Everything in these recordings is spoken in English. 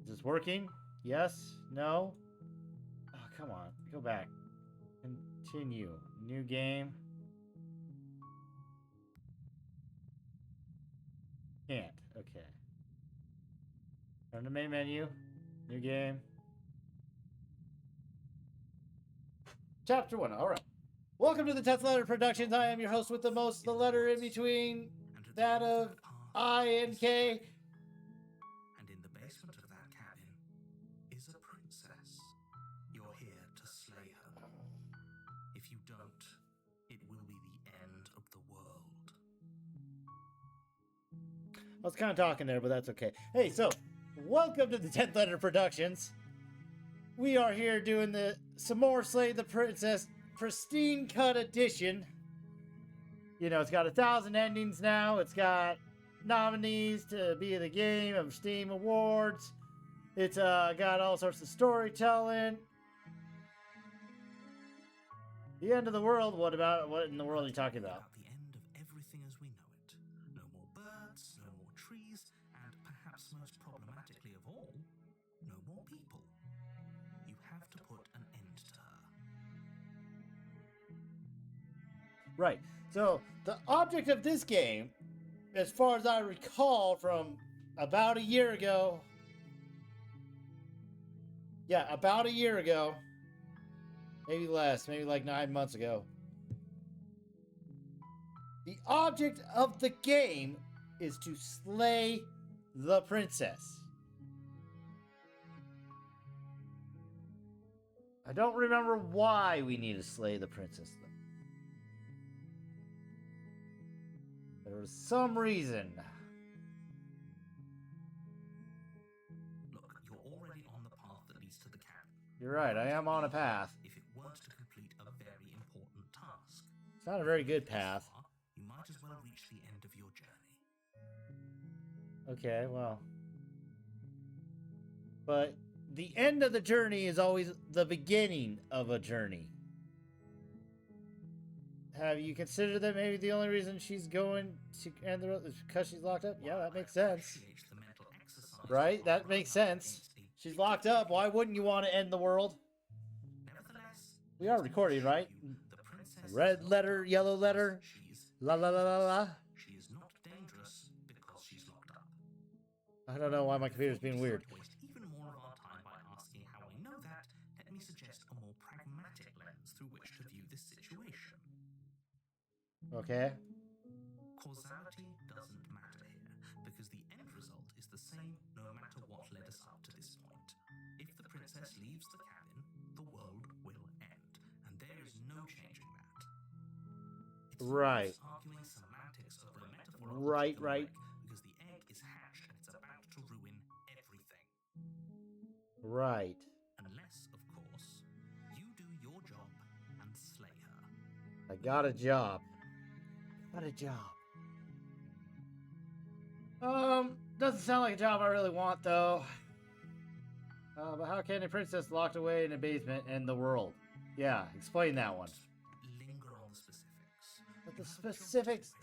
Is this working? Yes? No? Oh, come on. Go back. Continue. New game. Can't. Okay. Turn to main menu. New game. Chapter 1. Alright. Welcome to the 10th Letter Productions. I am your host with the most, the letter in between that of I and K. And in the basement of that cabin is a princess. You're here to slay her. If you don't, it will be the end of the world. I was kind of talking there, but that's okay. Hey, so, welcome to the 10th Letter Productions. We are here doing some more Slay the Princess Pristine Cut Edition. You know, it's got 1,000 endings now. It's got nominees to be of the game of Steam Awards. It's got all sorts of storytelling. The end of the world? What in the world are you talking about? The end of everything as we know it. No more birds, no more trees, and perhaps most problematically of all, no more people. You have to put an end to her. Right. So, the object of this game, as far as I recall from about a year ago. Yeah, about a year ago. Maybe less, maybe like 9 months ago. The object of the game is to slay the princess. I don't remember why we need to slay the princess, though. There was some reason. Look, you're already on the path that leads to the cabin. You're right, I am on a path. If it weren't to complete a very important task. It's not a very good path. You might as well reach the end of your journey. Okay, well. But the end of the journey is always the beginning of a journey. Have you considered that maybe the only reason she's going to end the road is because she's locked up? Yeah, that makes sense. Right? That makes sense. She's locked up. Why wouldn't you want to end the world? We are recording, right? Red letter, yellow letter. La la la la la. She is not dangerous because she's locked up. I don't know why my computer's being weird. Waste even more of our time by asking how I know that. Let me suggest a more pragmatic lens through which to view this situation. Okay. Causality doesn't matter here, because the end result is the same no matter what led us up to this point. If the princess leaves the cabin, the world will end, and there is no changing that. It's right. Arguing semantics over a metaphor right. Because the egg is hatched and it's about to ruin everything. Right. Unless, of course, you do your job and slay her. I got a job. Doesn't sound like a job I really want, though. But how can a princess locked away in a basement end the world? Yeah, explain that one. Linger on the specifics. But the specifics...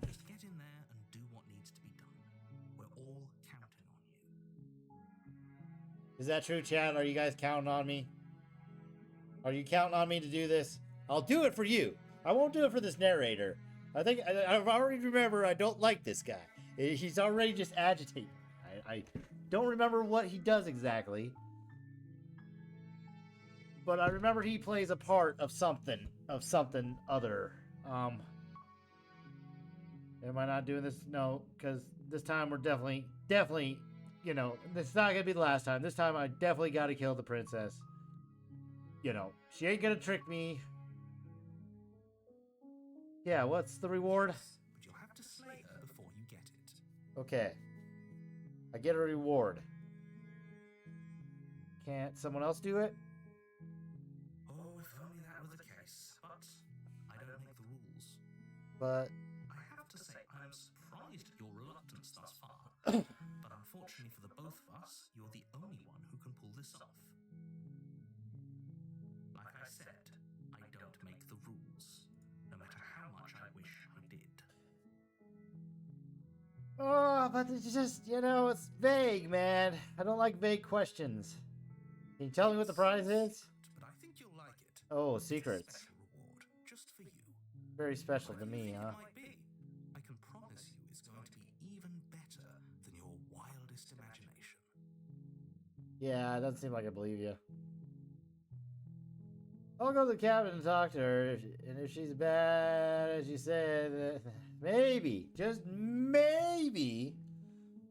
Just get in there and do what needs to be done. We're all counting on you. Is that true, Chad? Are you guys counting on me? Are you counting on me to do this? I'll do it for you. I won't do it for this narrator. I already remember I don't like this guy. He's already just agitated. I don't remember what he does exactly. But I remember he plays a part of something other. Am I not doing this? No, because this time we're definitely, you know, this is not going to be the last time. This time I definitely got to kill the princess. You know, she ain't going to trick me. Yeah, what's the reward? But you'll have to slay her before you get it. Okay. I get a reward. Can't someone else do it? Oh, if only that were the case. But I don't make the rules. But... I have to say, I'm surprised at your reluctance thus far. But unfortunately for the both of us, you're the only one who can pull this off. Like I said, I don't make the rules. No matter how much I wish I did. Oh, but it's just, you know, it's vague, man. I don't like vague questions. Can you tell me what the prize is? But I think you'll like it. Oh, It's a secrets. special reward, just for you. Very special to Whatever you me, think huh? it might be, I can promise you it's going to be even better than your wildest imagination. Yeah, it doesn't seem like I believe you. I'll go to the cabin and talk to her, and if she's bad as you said, maybe, just maybe,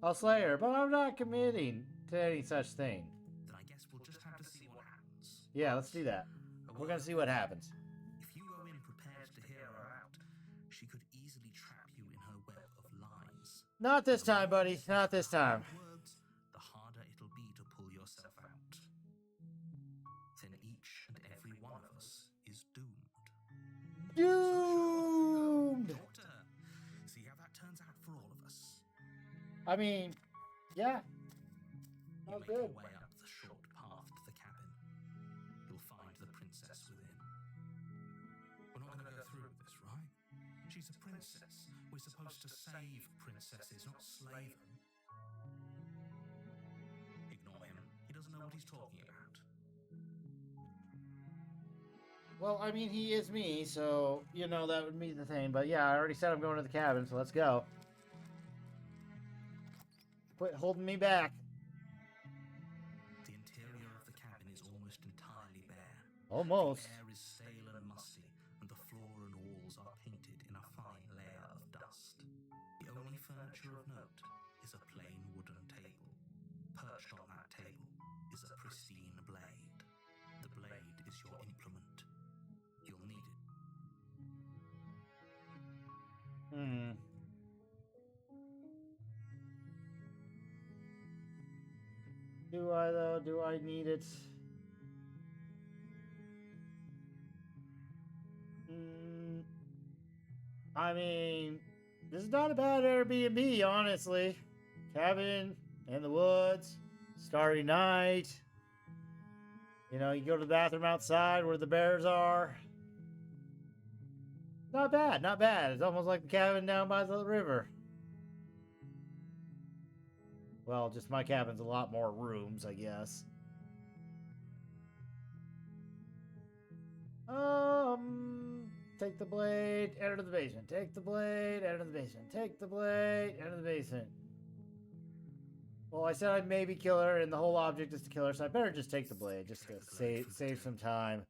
I'll slay her. But I'm not committing to any such thing. Then I guess we'll just have to see what happens. Yeah, let's do that. We're gonna see what happens. If you go in prepared to hear her out, she could easily trap you in her web of lies. Not this time, buddy. Not this time. Words, the harder it'll be to pull yourself out. Then each and every one of us is doomed. Doomed! Talk to her. See how that turns out for all of us. I mean, yeah. You Oh, make good. your way up the short path to the cabin. You'll find the princess within. We're not going to go through with this, right? She's a princess. We're supposed to save princesses, not slay them. Ignore him. He doesn't know what he's talking about. Well, I mean, he is me, so, you know, that would be the thing. But yeah, I already said I'm going to the cabin, so let's go. Quit holding me back. The interior of the cabin is almost entirely bare. Almost. The air is stale and musty, and the floor and walls are painted in a fine layer of dust. The only furniture of note is a plain wooden table. Perched on that table is a pristine blade. The blade is your implement. You'll need it. Do I, though? Do I need it? I mean, this is not a bad Airbnb, honestly. Cabin in the woods, starry night. You know, you go to the bathroom outside where the bears are. Not bad, not bad. It's almost like the cabin down by the river. Well, just my cabin's a lot more rooms, I guess. Take the blade, enter the basement. Take the blade, enter the basement. Take the blade, enter the basement. Well, I said I'd maybe kill her, and the whole object is to kill her, so I better just take the blade, just to save some time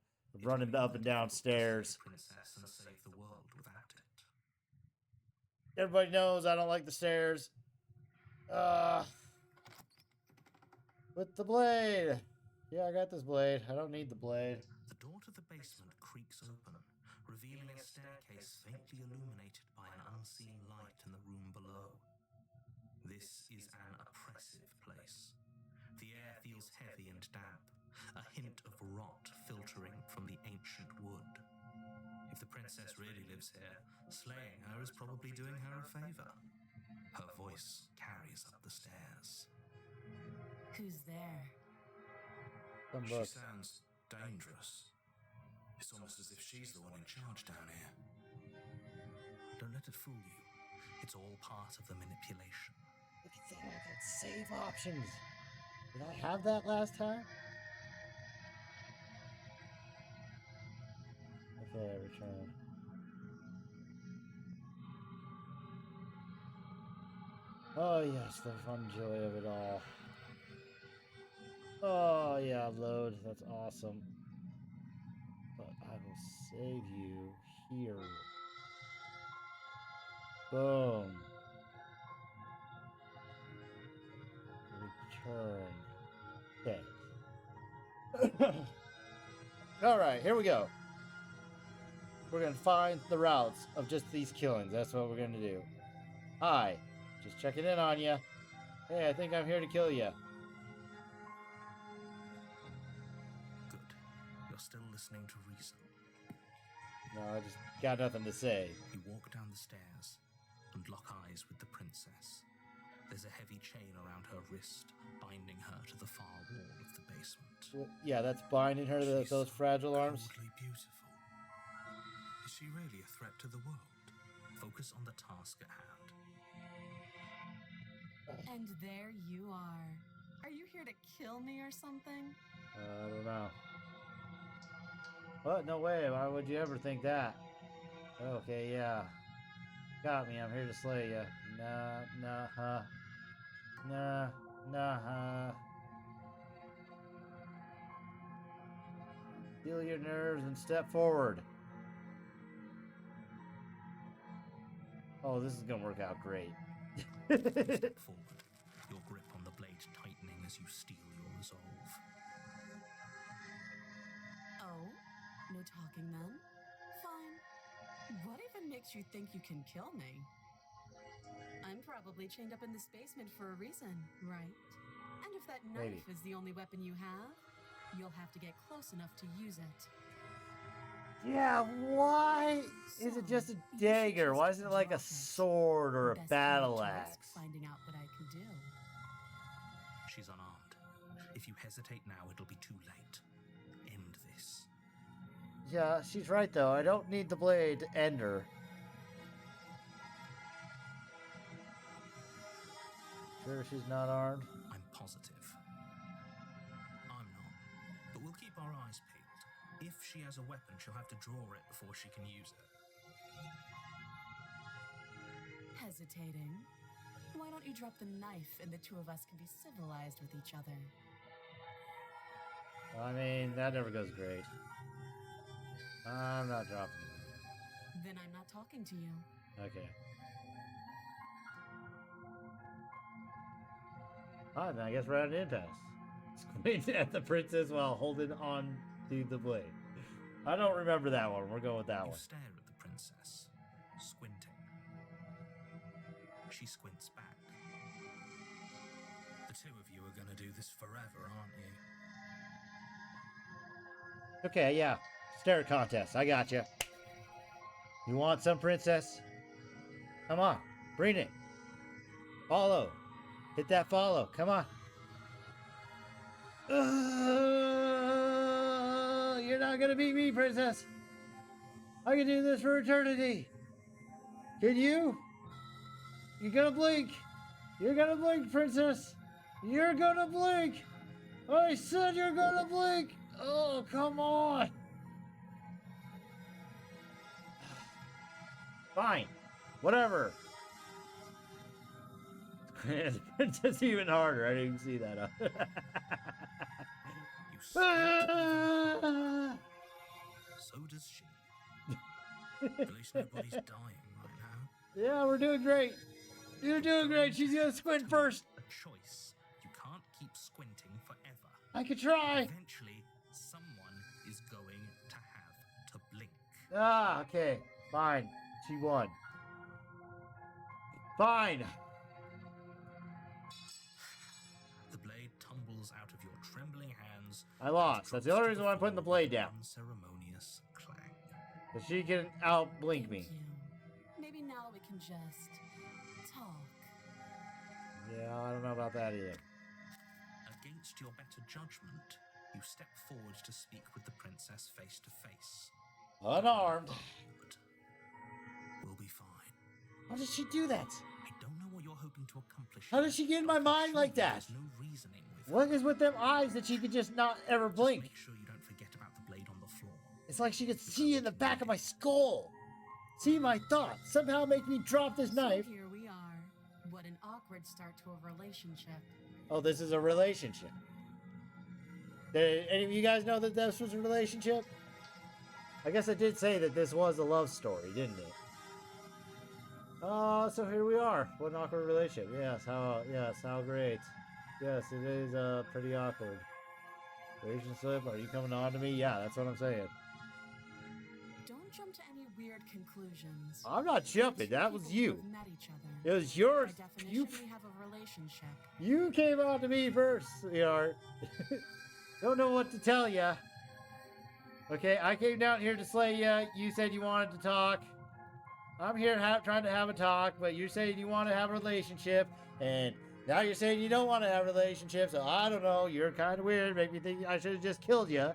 running up and down stairs. Princess and save the world without it. Everybody knows I don't like the stairs. With the blade. Yeah, I got this blade. I don't need the blade. The door to the basement creaks open, revealing a staircase faintly illuminated by an unseen light in the room below. This is an oppressive place. The air feels heavy and damp, a hint of rot filtering from the ancient wood. If the princess really lives here, slaying her is probably doing her a favor. Her voice carries up the stairs. Who's there? Some She books. sounds dangerous. It's almost as if she's the one in charge down here. Don't let it fool you. It's all part of the manipulation. Look at that. I got save options. Did I have that last time? Okay, return. Oh yes, the fun joy of it all. Oh yeah, load. That's awesome. But I will save you here. Boom. Return. Okay. Alright, here we go. We're gonna find the routes of just these killings. That's what we're gonna do. Hi. Just checking in on you. Hey, I think I'm here to kill you. Good. You're still listening to reason. No, I just got nothing to say. You walk down the stairs and lock eyes with the princess. There's a heavy chain around her wrist, binding her to the far wall of the basement. Well, yeah, that's binding her to She's those fragile arms. coldly beautiful. Is she really a threat to the world? Focus on the task at hand. And there you are. Are you here to kill me or something? I don't know. What? No way. Why would you ever think that? Okay, yeah. Got me. I'm here to slay you. Nah, huh. Huh. Feel your nerves and step forward. Oh, this is gonna work out great. Step forward, your grip on the blade tightening as you steel your resolve. Oh? No talking then? Fine. What even makes you think you can kill me? I'm probably chained up in this basement for a reason, right? And if that knife is the only weapon you have, you'll have to get close enough to use it. Yeah, why is it just a dagger? Why isn't it like a sword or a battle axe? Finding out what I can do. She's unarmed. If you hesitate now, it'll be too late. End this. Yeah, she's right though. I don't need the blade to end her. Sure she's not armed? I'm positive. I'm not. But we'll keep our eyes peeled. If she has a weapon, she'll have to draw it before she can use it. Hesitating? Why don't you drop the knife and the two of us can be civilized with each other? I mean, that never goes great. I'm not dropping it. Then I'm not talking to you. Okay. Ah, then I guess we're at an impasse. Squint at the princess while holding on to the blade. I don't remember that one. We're going with that You one. stare at the princess, squinting. She squints back. The two of you are gonna do this forever, aren't you? Okay, yeah. Stare contest. I got you. You want some, princess? Come on. Bring it. Follow. Hit that follow. Come on. You're not gonna beat me, princess. I can do this for eternity. Can you? You're gonna blink. You're gonna blink, princess. You're gonna blink. I said you're gonna blink. Oh, come on. Fine. Whatever. The princess even harder. I didn't even see that. You squint even. So does she. At least nobody's dying right now. Yeah, we're doing great. You're doing great. She's gonna squint first. A choice. You can't keep squinting forever. I could try. Eventually, someone is going to have to blink. Ah, okay. Fine. She won. Fine. The blade tumbles out of your trembling hands. I lost. That's the only reason why I'm putting the blade down. Unceremonious clang. But she can outblink me. Thank you. Maybe now we can just talk. Yeah, I don't know about that either. Against your better judgment, you step forward to speak with the princess face to face. Unarmed. But we'll be fine. How did she do that? I don't know what you're hoping to accomplish. How did she get in my mind like that? There's no reasoning with What is with them eyes that she could just not ever Just blink? make sure you don't forget about the blade on the floor. It's like she could see in the back of my skull. See my thoughts. Somehow make me drop this knife. So here we are. What an awkward start to a relationship. Oh, this is a relationship. Did any of you guys know that this was a relationship? I guess I did say that this was a love story, didn't it? So here we are. What an awkward relationship. Yes, how great. Yes, it is pretty awkward. Relationship, are you coming on to me? Yeah, that's what I'm saying. Don't jump to any weird conclusions. I'm not jumping. Two That was people who you. have met each other. It was yours. By definition, You we have a relationship. you came on to me first, sweetheart. Don't know what to tell ya. Okay, I came down here to slay ya. You said you wanted to talk. I'm here trying to have a talk, but you're saying you want to have a relationship, and now you're saying you don't want to have a relationship, so I don't know. You're kind of weird. Make me think I should have just killed you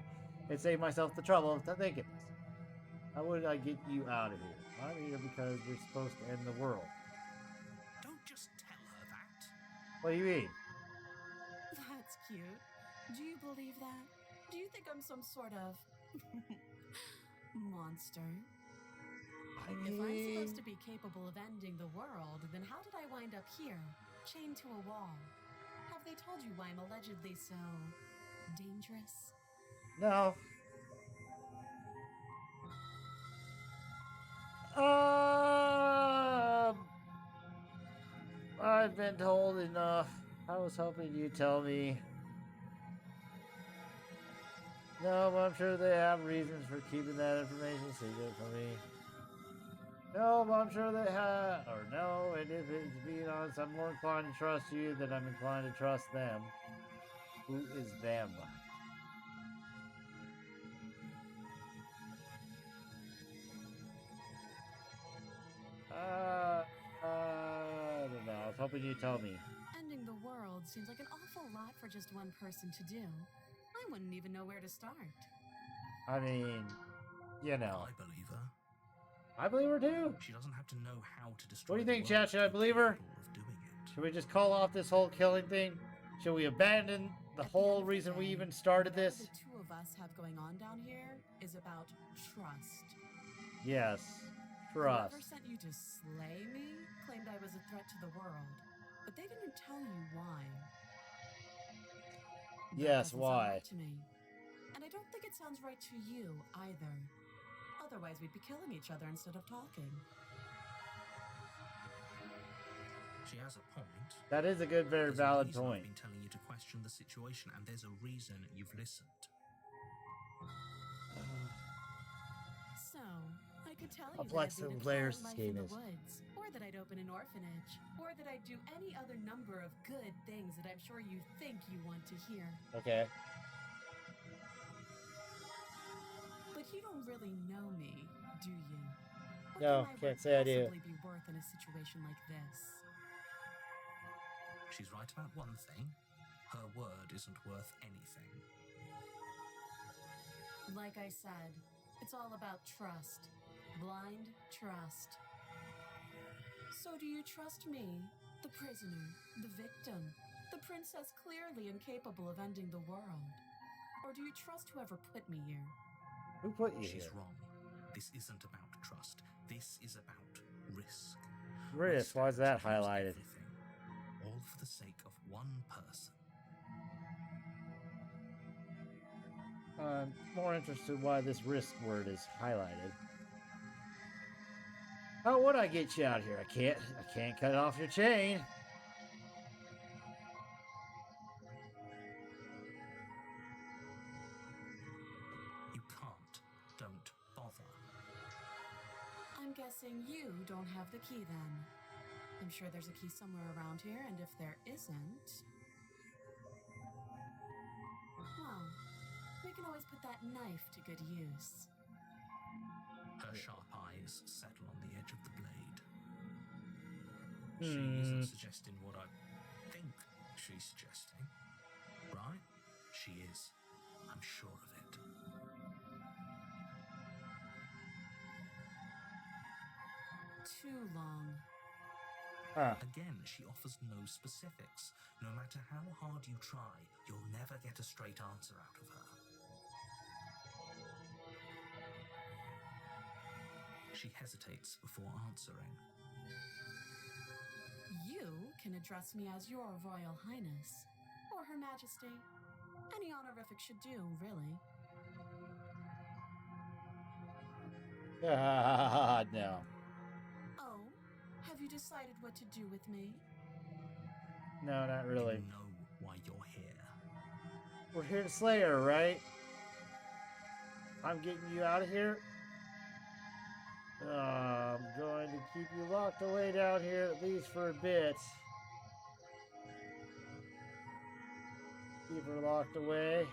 and saved myself the trouble of thinking this. How would I get you out of here? I'm here because you're supposed to end the world. Don't just tell her that. What do you mean? That's cute. Do you believe that? Do you think I'm some sort of monster? If I'm supposed to be capable of ending the world, then how did I wind up here, chained to a wall? Have they told you why I'm allegedly so dangerous? No. I've been told enough. I was hoping you'd tell me. No, but I'm sure they have reasons for keeping that information secret from me. No, but I'm sure they have. Or no, and if it's being honest, I'm more inclined to trust you than I'm inclined to trust them. Who is them? I don't know. I was hoping you'd tell me. Ending the world seems like an awful lot for just one person to do. I wouldn't even know where to start. I mean, you know. I believe her. I believe her too. She doesn't have to know how to destroy. What do you the think, world chat? Should I to be believe her? capable of doing it. Should we just call off this whole killing thing? Should we abandon the At whole end of the reason we day, even started whatever this? the two of us have going on down here is about trust. Yes. Whoever Trust. sent you to slay me claimed I was a threat to the world, but they didn't tell you why. That Yes, doesn't sound why? right to me. And I don't think it sounds right to you either. Otherwise, we'd be killing each other instead of talking. She has a point. That is a good, very There's a valid reason point. I've been telling you to question the situation, and there's a reason you've listened. So, I could tell you Complex that I'd lead a layers quiet this life in game the is. woods, or that I'd open an orphanage, or that I'd do any other number of good things that I'm sure you think you want to hear. Okay. But you don't really know me, do you? What No, can my can't word say I do. possibly be worth in a situation like this? She's right about one thing. Her word isn't worth anything. Like I said, it's all about trust. Blind trust. So do you trust me, the prisoner, the victim, the princess clearly incapable of ending the world? Or do you trust whoever put me here? Who put you She's here? wrong. This isn't about trust. This is about risk. Risk. Why is that highlighted? Everything, all for the sake of one person. I'm more interested why this risk word is highlighted. How would I get you out here? I can't cut off your chain. You can't. Don't bother. I'm guessing you don't have the key then. I'm sure there's a key somewhere around here, and if there isn't... well, we can always put that knife to good use. Her sharp eyes settle on the edge of the blade. She isn't suggesting what I think she's suggesting. Right? She is. I'm sure of it. Too long. Again, she offers no specifics. No matter how hard you try, you'll never get a straight answer out of her. She hesitates before answering. You can address me as your Royal Highness, or Her Majesty. Any honorific should do, really. No. Oh, have you decided what to do with me? No, not really. You know why you're here. We're here to slay her, right? I'm getting you out of here. I'm going to keep you locked away down here at least for a bit. Keep her locked away.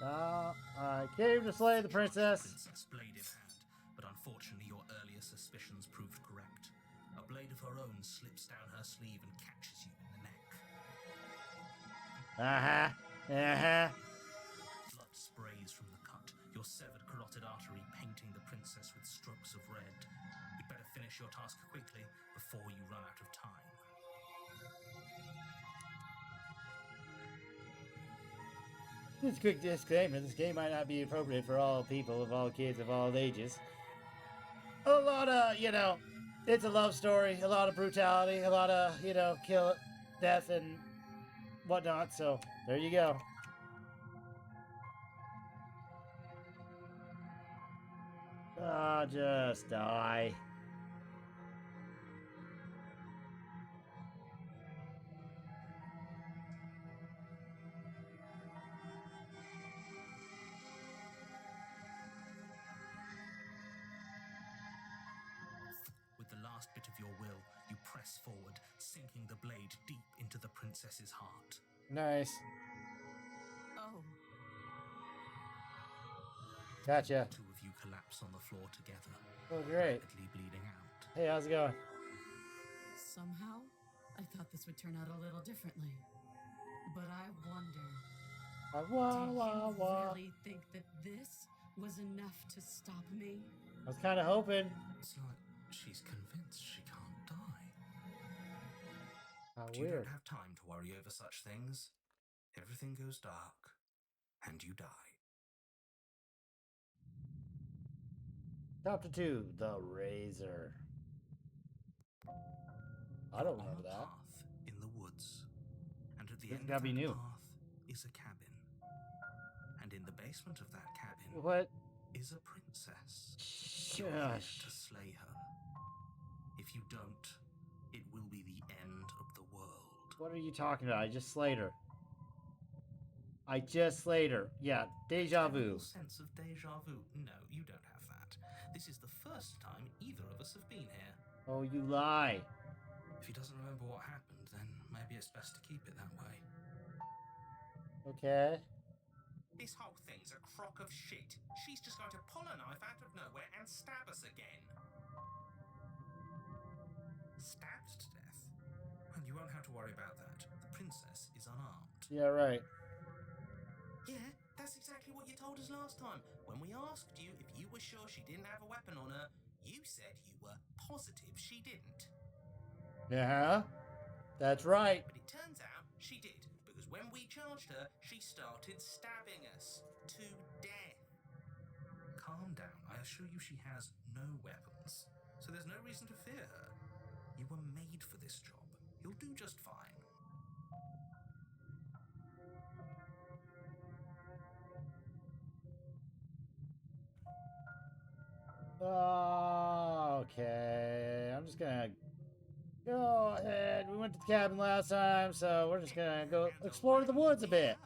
Now, I came to slay the princess. Princess, blade in hand, but unfortunately your earlier suspicions proved correct. A blade of her own slips down her sleeve and catches you in the neck. Uh-huh. Blood sprays from the cut, your severed carotid artery painting the princess with strokes of red. You'd better finish your task quickly before you run out of time. Just a quick disclaimer, this game might not be appropriate for all people, of all kids, of all ages. A lot of, it's a love story, a lot of brutality, a lot of, kill, death, and whatnot, so there you go. Ah, just die. With the last bit of your will, you press forward, sinking the blade deep into the princess's heart. Nice. Oh, Gotcha. The two of you collapse on the floor together, Oh, great. rapidly bleeding out. Hey, how's it going? somehow I thought this would turn out a little differently. But I wonder, did you really think that this was enough to stop me? I was kind of hoping. It's like she's convinced she can't die. How But you weird. don't have time to worry over such things. Everything goes dark, and you die. Chapter 2, The Razor. I don't remember On a that. path in the woods, and at the This end gotta of be that new. path is a cabin. And in the basement of that cabin What? is a princess. You're here Shush. to slay her. If you don't, it will be the end of the world. What are you talking about? I just slayed her. Yeah, deja vu. Terrible sense of deja vu. No, you don't have that. This is the first time either of us have been here. Oh, you lie. If he doesn't remember what happened, then maybe it's best to keep it that way. Okay. This whole thing's a crock of shit. She's just going to pull a knife out of nowhere and stab us again. Stabbed to death? Well, you won't have to worry about that. The princess is unarmed. Yeah, right. Yeah, that's exactly what you told us last time. When we asked you if you were sure she didn't have a weapon on her, you said you were positive she didn't. Yeah, that's right. But it turns out she did, because when we charged her, she started stabbing us to death. Calm down. I assure you she has no weapons, so there's no reason to fear her. You were made for this job. You'll do just fine. Okay, I'm just gonna go ahead. We went to the cabin last time, so we're just gonna go explore the woods a bit.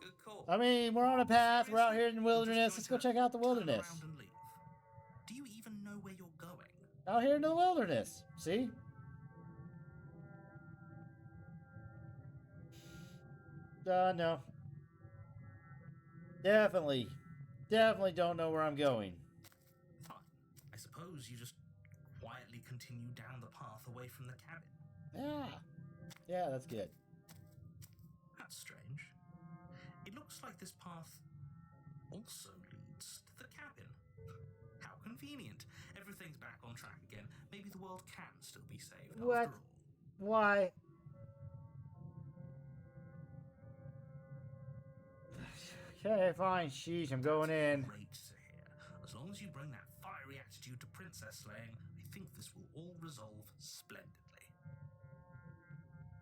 Good call. I mean, we're on a path. We're out here in the wilderness. Let's go check out the Turn wilderness. around and leave. Do you even know where you're going? Out here in the wilderness. See? No. Definitely don't know where I'm going. Fine. I suppose you just quietly continue down the path away from the cabin. Yeah, that's good. That's strange. It looks like this path also leads to the cabin. How convenient. Everything's back on track again. Maybe the world can still be saved What? after all. Why? Okay, fine. Sheesh, I'm going in. Great to hear. As long as you bring that fiery attitude to princess slaying, I think this will all resolve splendidly.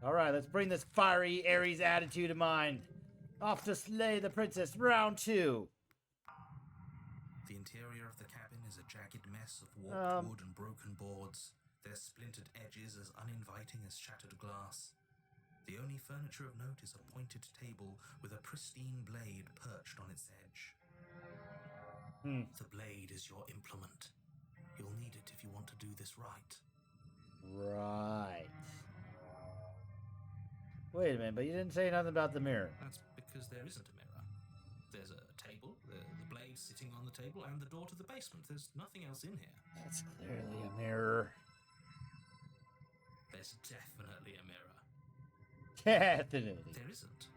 Alright, let's bring this fiery Aries attitude of mine. Off to slay the princess, round 2. The interior of the cabin is a jagged mess of warped wood and broken boards, their splintered edges as uninviting as shattered glass. The only furniture of note is a pointed table with a pristine blade perched on its edge. The blade is your implement. You'll need it if you want to do this right. Right. Wait a minute, but you didn't say nothing about the mirror. That's because there isn't a mirror. There's a table, the blade sitting on the table, and the door to the basement. There's nothing else in here. That's clearly a mirror. There's definitely a mirror. Definitely. There isn't.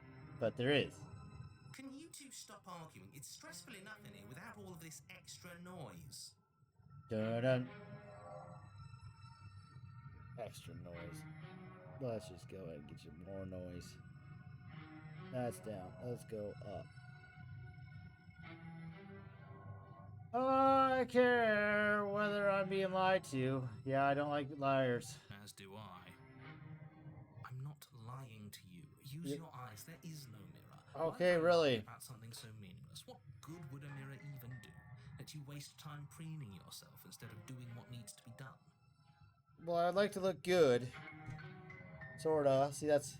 but there is. Can you two stop arguing? It's stressful enough in here without all of this extra noise. Dun-dun. Extra noise. Let's just go ahead and get you more noise. That's down. Let's go up. I care whether I'm being lied to. Yeah, I don't like liars. As do I. I'm not lying to you. Use Yep. your eyes. There is no mirror. Okay, Why lie really. about something so meaningless? What good would a mirror even do? Let you waste time preening yourself instead of doing what needs to be done. Well, I'd like to look good. Sorta. See, that's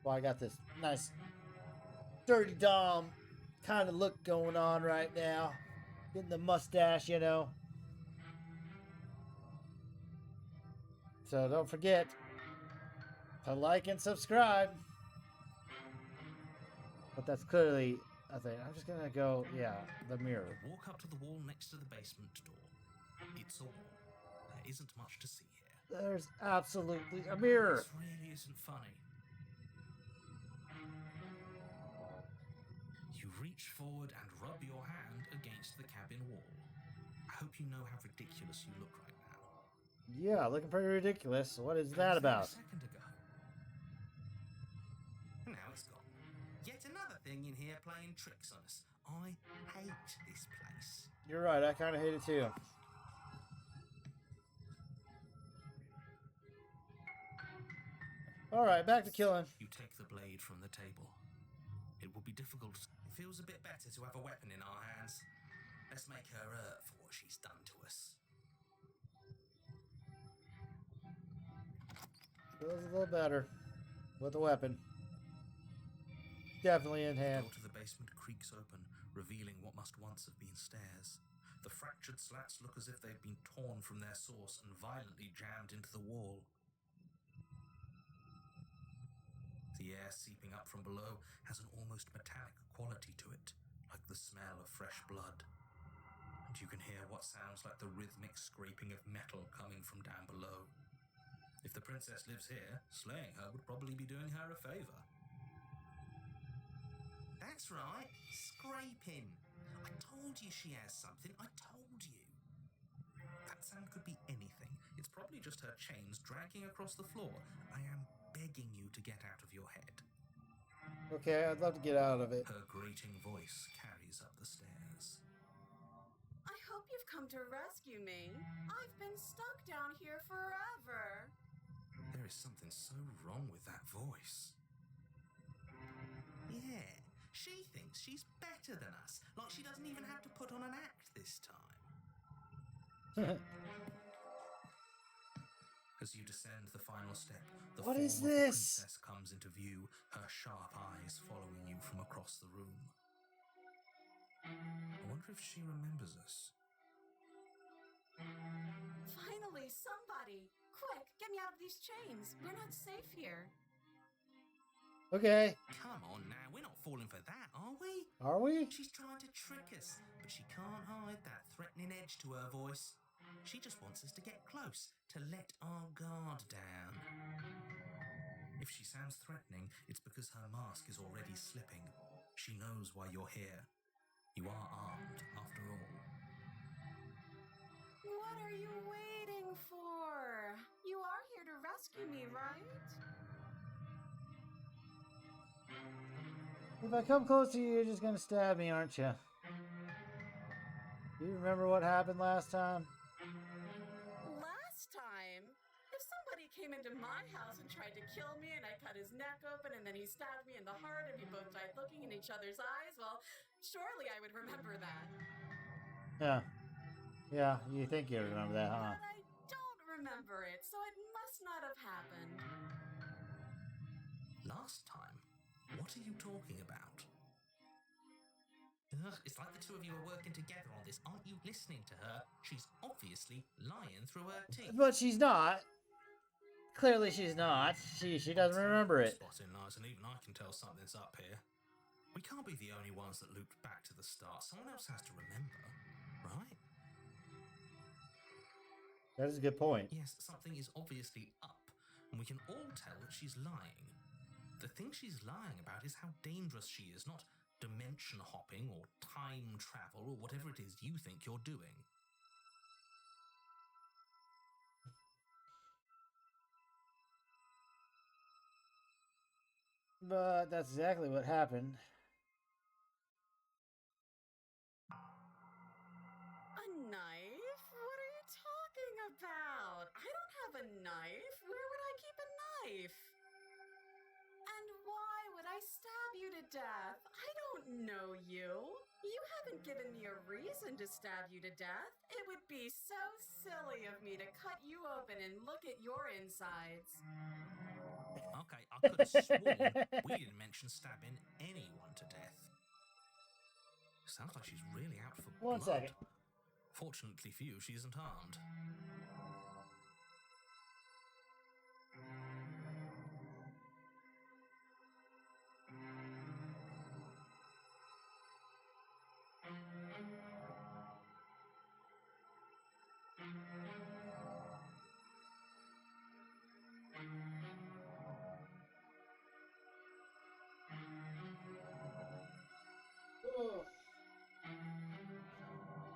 why I got this nice dirty Dom kind of look going on right now. Getting the mustache, you know. So don't forget to like and subscribe. But that's clearly a thing. I'm just gonna go, yeah, the mirror. Walk up to the wall next to the basement door. It's a wall. There isn't much to see here. There's absolutely a mirror. This really isn't funny. You reach forward and rub your hand against the cabin wall. I hope you know how ridiculous you look right now. Yeah, looking pretty ridiculous. What is I that was there about? A second ago. Now it's gone. Yet another thing in here playing tricks on us. I hate this place. You're right, I kind of hate it too. Alright, back to killing. You take the blade from the table. It will be difficult. It feels a bit better to have a weapon in our hands. Let's make her hurt for what she's done to us. Feels a little better with a weapon. Definitely in The hand. door to the basement creaks open, revealing what must once have been stairs. The fractured slats look as if they've been torn from their source and violently jammed into the wall. The air seeping up from below has an almost metallic quality to it, like the smell of fresh blood. And you can hear what sounds like the rhythmic scraping of metal coming from down below. If the princess lives here, slaying her would probably be doing her a favor. That's right, scraping. I told you she has something, I told you. That sound could be anything. It's probably just her chains dragging across the floor. I am begging you to get out of your head. Okay, I'd love to get out of it. Her grating voice carries up the stairs. I hope you've come to rescue me. I've been stuck down here forever. There is something so wrong with that voice. Yeah, she thinks she's better than us, like she doesn't even have to put on an act this time. As you descend the final step, the What form is of the this? princess comes into view, her sharp eyes following you from across the room. I wonder if she remembers us. Finally, somebody! Quick, get me out of these chains. We're not safe here. Okay. Come on now, we're not falling for that, are we? Are we? She's trying to trick us, but she can't hide that threatening edge to her voice. She just wants us to get close, to let our guard down. If she sounds threatening, it's because her mask is already slipping. She knows why you're here. You are armed, after all. What are you waiting for? You are here to rescue me, right? If I come close to you, you're just gonna stab me, aren't you? Do you remember what happened last time? Last time? If somebody came into my house and tried to kill me and I cut his neck open and then he stabbed me in the heart and we both died looking in each other's eyes, well, surely I would remember that. Yeah. Yeah, you think you remember that, huh? But I don't remember it, so it must not have happened. Last time? What are you talking about? Ugh, it's like the two of you are working together on this. Aren't you listening to her? She's obviously lying through her teeth. But she's not. Clearly she's not. She doesn't remember it. Spotting lies, and even I can tell something's up here. We can't be the only ones that looped back to the start. Someone else has to remember, right? That is a good point. Yes, something is obviously up, and we can all tell that she's lying. The thing she's lying about is how dangerous she is, not dimension hopping or time travel or whatever it is you think you're doing. But that's exactly what happened. A knife? What are you talking about? I don't have a knife. Where would I keep a knife? And why would I stab you to death? I don't know you. You haven't given me a reason to stab you to death. It would be so silly of me to cut you open and look at your insides. Okay, I could have sworn we didn't mention stabbing anyone to death. Sounds like she's really out for One blood. second. Fortunately for you, she isn't armed.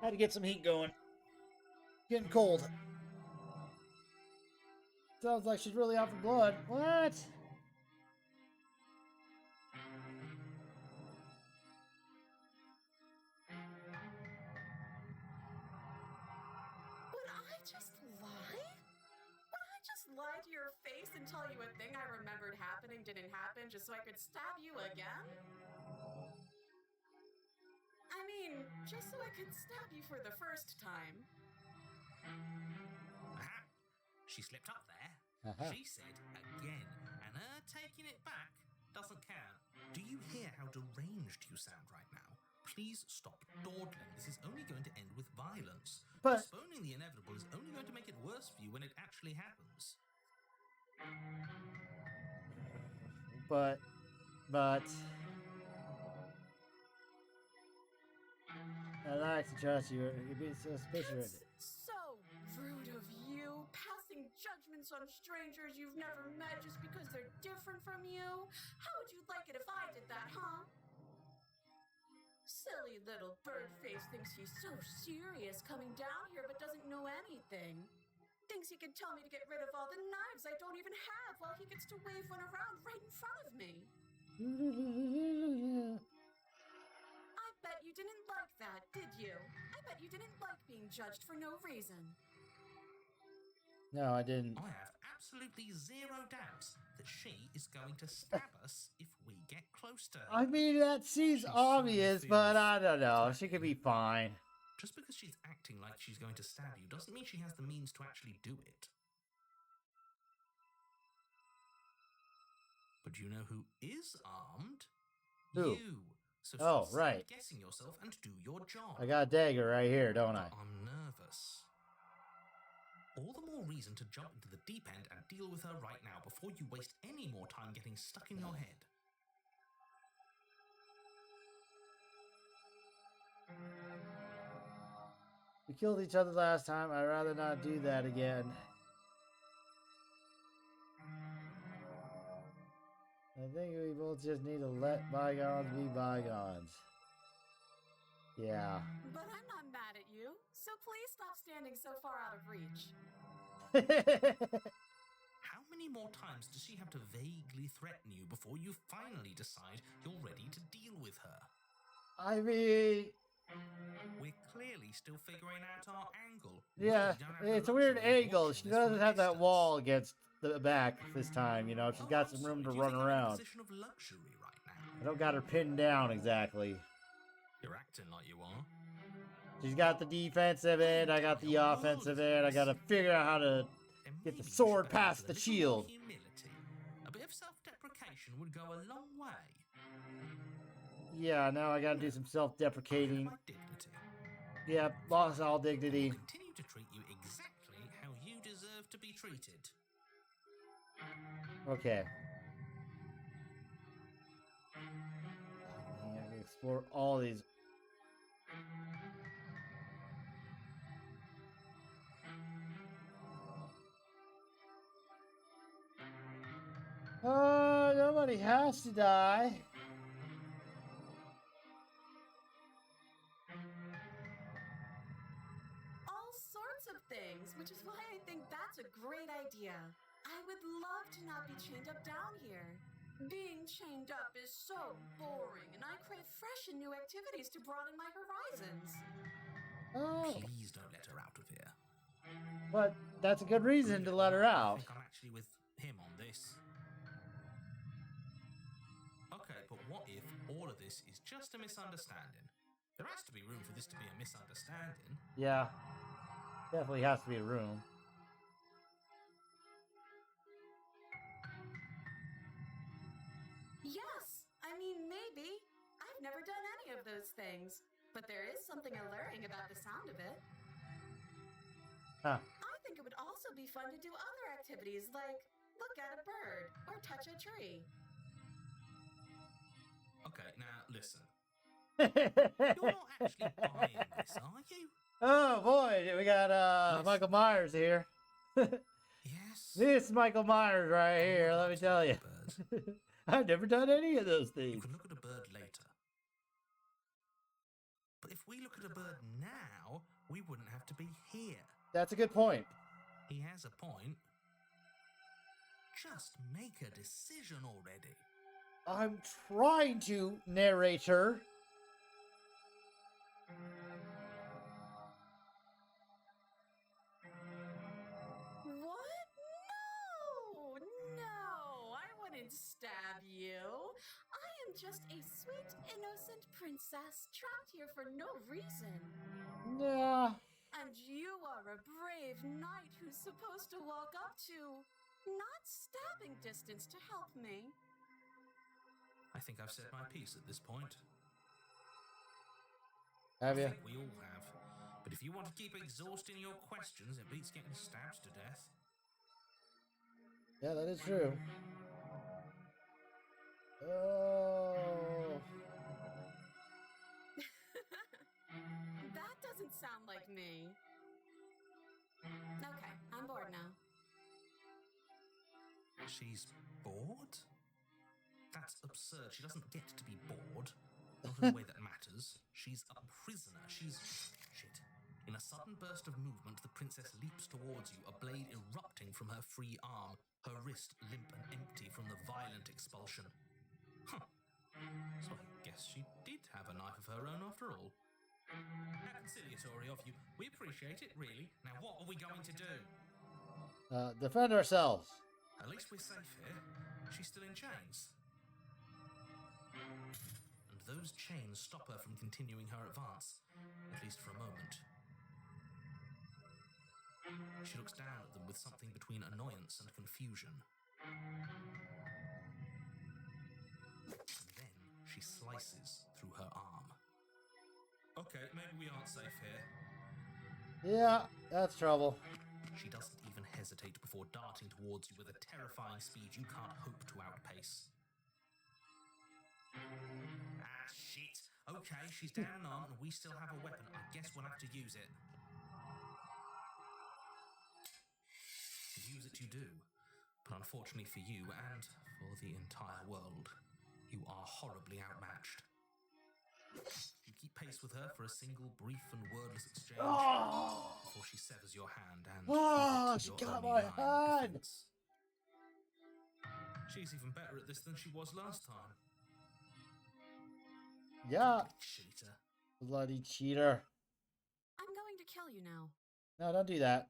Had to get some heat going. Getting cold. Sounds like she's really out for blood. What? Would I just lie? Would I just lie to your face and tell you a thing I remembered happening didn't happen just so I could stab you again? I mean, just so I could stab you for the first time. Aha! She slipped up there. She said again, and her taking it back doesn't count. Do you hear how deranged you sound right now? Please stop dawdling. This is only going to end with violence. But Postponing the inevitable is only going to make it worse for you when it actually happens. I like to trust you. You're being so suspicious. That's so rude of you, passing judgments on strangers you've never met just because they're different from you. How would you like it if I did that, huh? Silly little bird face thinks he's so serious coming down here but doesn't know anything. Thinks he can tell me to get rid of all the knives I don't even have while he gets to wave one around right in front of me. I bet you didn't like that, did you? I bet you didn't like being judged for no reason. No, I didn't. I have absolutely zero doubts that she is going to stab us if we get close to her. I mean, that seems She obvious, so but I don't know. feels She could be fine. Just because she's acting like she's going to stab you doesn't mean she has the means to actually do it. But you know who is armed? Who? You. So Oh, stop right. guessing yourself and do your job. I got a dagger right here, don't I? I'm nervous. All the more reason to jump into the deep end and deal with her right now before you waste any more time getting stuck in your head. We killed each other last time. I'd rather not do that again. I think we both just need to let bygones be bygones. Yeah. But I'm not mad at you, so please stop standing so far out of reach. How many more times does she have to vaguely threaten you before you finally decide you're ready to deal with her? I mean, We're clearly still figuring out our angle. yeah, We don't have the it's a weird luxury of angle. watching She this from doesn't a have that distance. wall against the back this time, you know. She's got I'm some room to sorry, do you run think I'm in a around. position of luxury right now? I don't got her pinned down exactly. You're acting like you are. She's got the defensive end, I got the offensive end. I gotta figure out how to Then get the maybe you sword should behave past with the a little more shield. Humility. A bit of self-deprecation would go a long way. Yeah, now I gotta do some I have self-deprecating. my dignity. Yep, lost all I dignity. will continue to treat you exactly how you deserve to be treated. Okay. I can explore all these. Nobody has to die. All sorts of things, which is why I think that's a great idea. I would love to not be chained up down here. Being chained up is so boring, and I crave fresh and new activities to broaden my horizons. Oh, Please don't let her out of here. but that's a good reason to let her I out. think I'm actually with him on this. Okay, but what if all of this is just a misunderstanding? There has to be room for this to be a misunderstanding. Yeah, definitely has to be a room. Yes, I mean, maybe. I've never done any of those things, but there is something alluring about the sound of it. Huh. I think it would also be fun to do other activities like look at a bird or touch a tree. Okay, now listen. You're not actually buying this, are you? Oh boy, we got Yes. Michael Myers here. Yes. This Michael Myers right I here, would let like me to tell look you. at a bird. I've never done any of those You things. can look at a bird later. But if we look at a bird now, we wouldn't have to be here. That's a good point. He has a point. Just make a decision already. I'm trying to, narrator. What? No! No! I wouldn't stab you. I am just a sweet, innocent princess trapped here for no reason. Nah. And you are a brave knight who's supposed to walk up to, not stabbing distance to help me. I think I've said my piece at this point. Have I you? think we all have. But if you want to keep exhausting your questions, it beats getting stabbed to death. Yeah, that is true. Oh. That doesn't sound like me. Okay, I'm bored now. She's bored? That's absurd. She doesn't get to be bored. Not in a way that matters. She's a prisoner. She's... Shit. In a sudden burst of movement, the princess leaps towards you, a blade erupting from her free arm, her wrist limp and empty from the violent expulsion. Huh. So I guess she did have a knife of her own after all. How conciliatory of you. We appreciate it, really. Now what are we going to do? Defend ourselves. At least we're safe here. She's still in chains. And those chains stop her from continuing her advance, at least for a moment. She looks down at them with something between annoyance and confusion. And then she slices through her arm. Okay, maybe we aren't safe here. Yeah, that's trouble. She doesn't even hesitate before darting towards you with a terrifying speed you can't hope to outpace. Ah, shit. Okay, she's down and armed and we still have a weapon. I guess we'll have to use it. Use it you do. But unfortunately for you and for the entire world, you are horribly outmatched. You keep pace with her for a single brief and wordless exchange before she severs your hand and She your got only my line of hand. defense. She's even better at this than she was last time. Yeah, Cheater. bloody cheater. I'm going to kill you now. No, don't do that.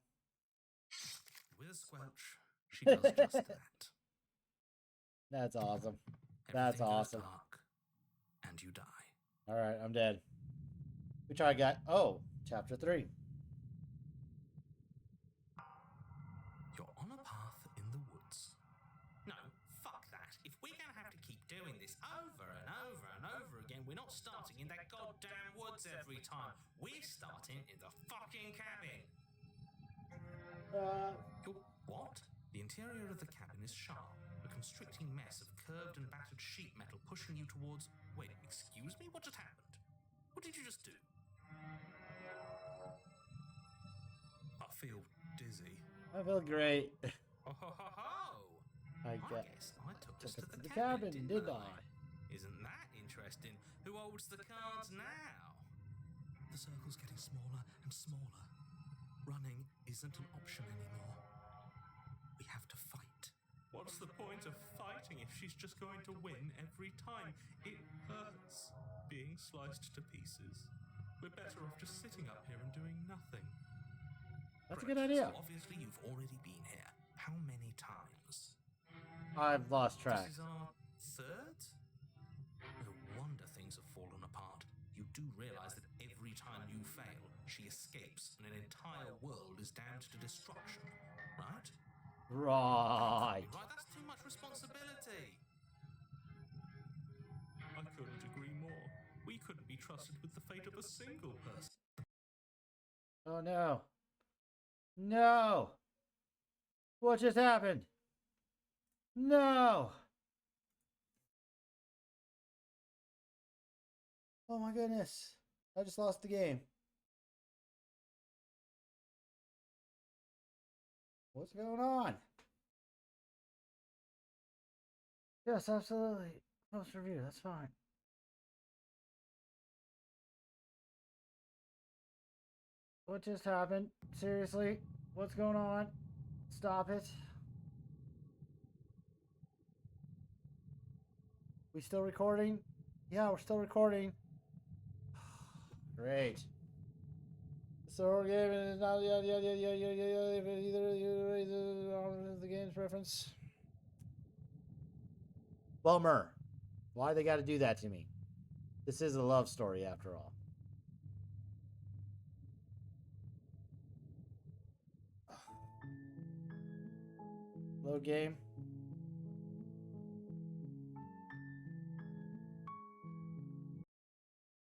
With a squelch, she does just that. That's awesome. Everything That's goes awesome. dark, and you die. All right, I'm dead. Which I got. Oh, chapter 3. You're on a path in the woods. No, fuck that. If we're gonna have to keep doing this over and over and over again, we're not starting in that goddamn woods every time. We're starting in the fucking cabin. What? The interior of the cabin is sharp, a constricting mess of curved and battered sheet metal pushing you towards... Wait, excuse me? What just happened? What did you just do? I feel dizzy. I feel great. Oh ho ho ho! I Yeah. guess I took us Took to us the to the cabin, cabin, didn't did I? I? Isn't that interesting? Who holds the cards now? The circle's getting smaller and smaller. Running isn't an option anymore. We have to fight. What's the point of fighting if she's just going to win every time? It hurts being sliced to pieces. We're better off just sitting up here and doing nothing. That's a Right, good idea. So obviously you've already been here. How many times? I've lost track. This is our third? No wonder things have fallen apart. You do realize that every time you fail, she escapes and an entire world is damned to destruction, right? Right. Right, that's too much responsibility. I couldn't agree more. We couldn't be trusted with the fate of a single person. Oh no. No. What just happened? No. Oh my goodness. I just lost the game. What's going on? Yes, absolutely. Post review, that's fine. What just happened? Seriously? What's going on? Stop it. We still recording? Yeah, we're still recording. Great. So we're giving now either the game's preference. Bummer. Why they got to do that to me? This is a love story after all. Load game.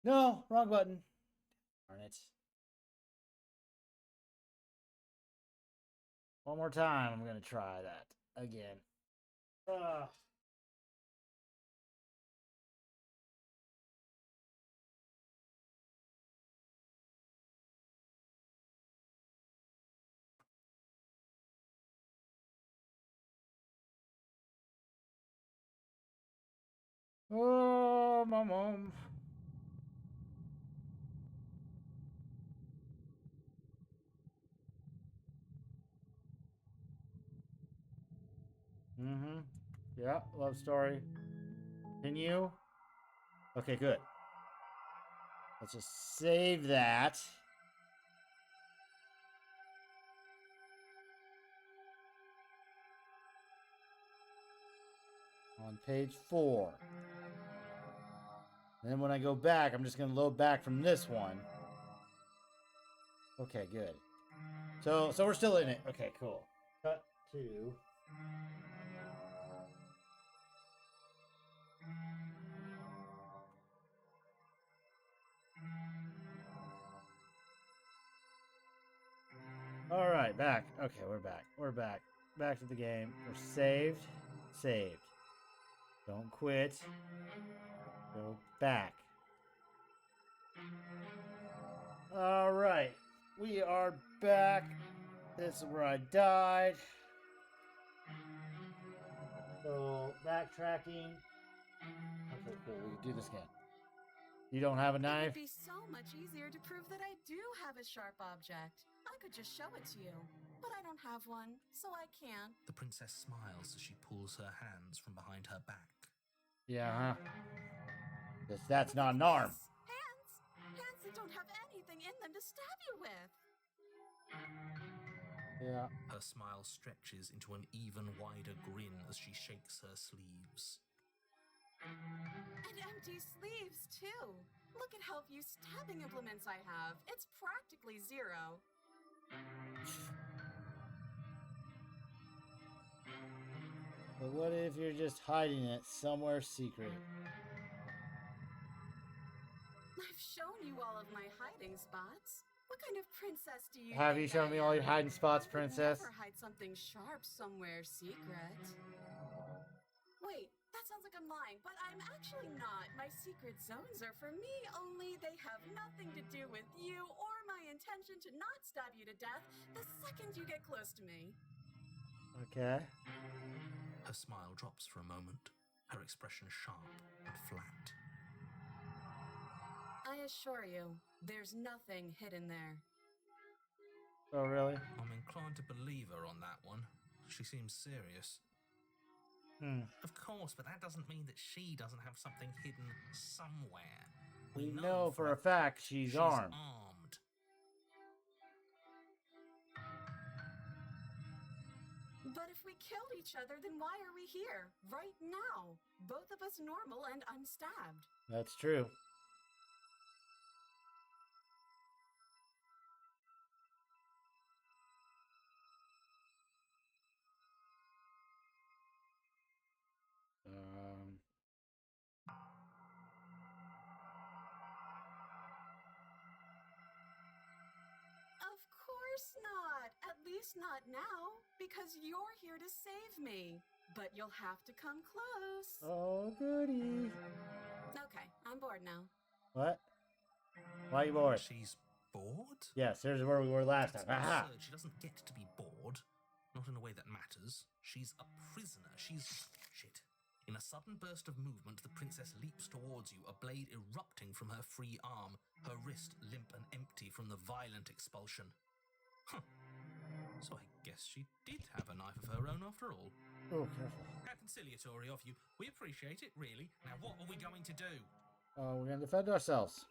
No, wrong button. Darn it. One more time, I'm going to try that again. Oh, my mom. Mm-hmm. Yeah, love story. Continue. Okay, good. Let's just save that. On page 4. Then when I go back, I'm just going to load back from this one. Okay, good. So we're still in it. Okay, cool. Cut to... All right, back. Okay, we're back. We're back. Back to the game. We're saved. Saved. Don't quit. Go back. All right. We are back. This is where I died. So, backtracking. Okay, cool. We can do this again. You don't have a It knife? would be so much easier to prove that I do have a sharp object. I could just show it to you. But I don't have one, so I can't. The princess smiles as she pulls her hands from behind her back. Yeah, huh? That's not an arm. Hands! Hands that don't have anything in them to stab you with! Yeah. Her smile stretches into an even wider grin as she shakes her sleeves. And empty sleeves, too. Look at how few stabbing implements I have. It's practically zero. But what if you're just hiding it somewhere secret? I've shown you all of my hiding spots. What kind of princess do you Have you think shown I me all am? your hiding spots, I would princess? never hide something sharp somewhere secret. Wait, that sounds like I'm lying, but I'm actually not. My secret zones are for me only. They have nothing to do with you or my intention to not stab you to death the second you get close to me. Okay. Her smile drops for a moment, her expression sharp and flat. I assure you, there's nothing hidden there. Oh, really? I'm inclined to believe her on that one. She seems serious. Of course, but that doesn't mean that she doesn't have something hidden somewhere. We know for a fact she's armed. But if we killed each other, then why are we here, right now? Both of us normal and unstabbed. That's true. Of course not. At least not now, because you're here to save me. But you'll have to come close. Oh, goody. Okay, I'm bored now. What? Why are you bored? She's bored? Yes, here's where we were last time. That's Aha! absurd. She doesn't get to be bored. Not in a way that matters. She's a prisoner. She's... Shit. In a sudden burst of movement, the princess leaps towards you, a blade erupting from her free arm, her wrist limp and empty from the violent expulsion. Huh. So I guess she did have a knife of her own after all. Oh, careful. How conciliatory of you. We appreciate it, really. Now what are we going to do? Oh, we're gonna defend ourselves.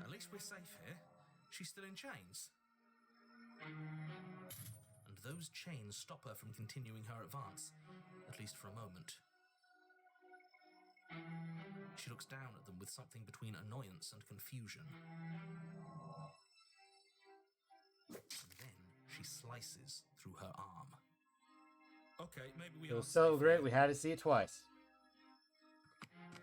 At least we're safe here. She's still in chains. And those chains stop her from continuing her advance, at least for a moment. She looks down at them with something between annoyance and confusion. And then she slices through her arm. Okay, maybe we It are was so safe great, here. we had to see it twice.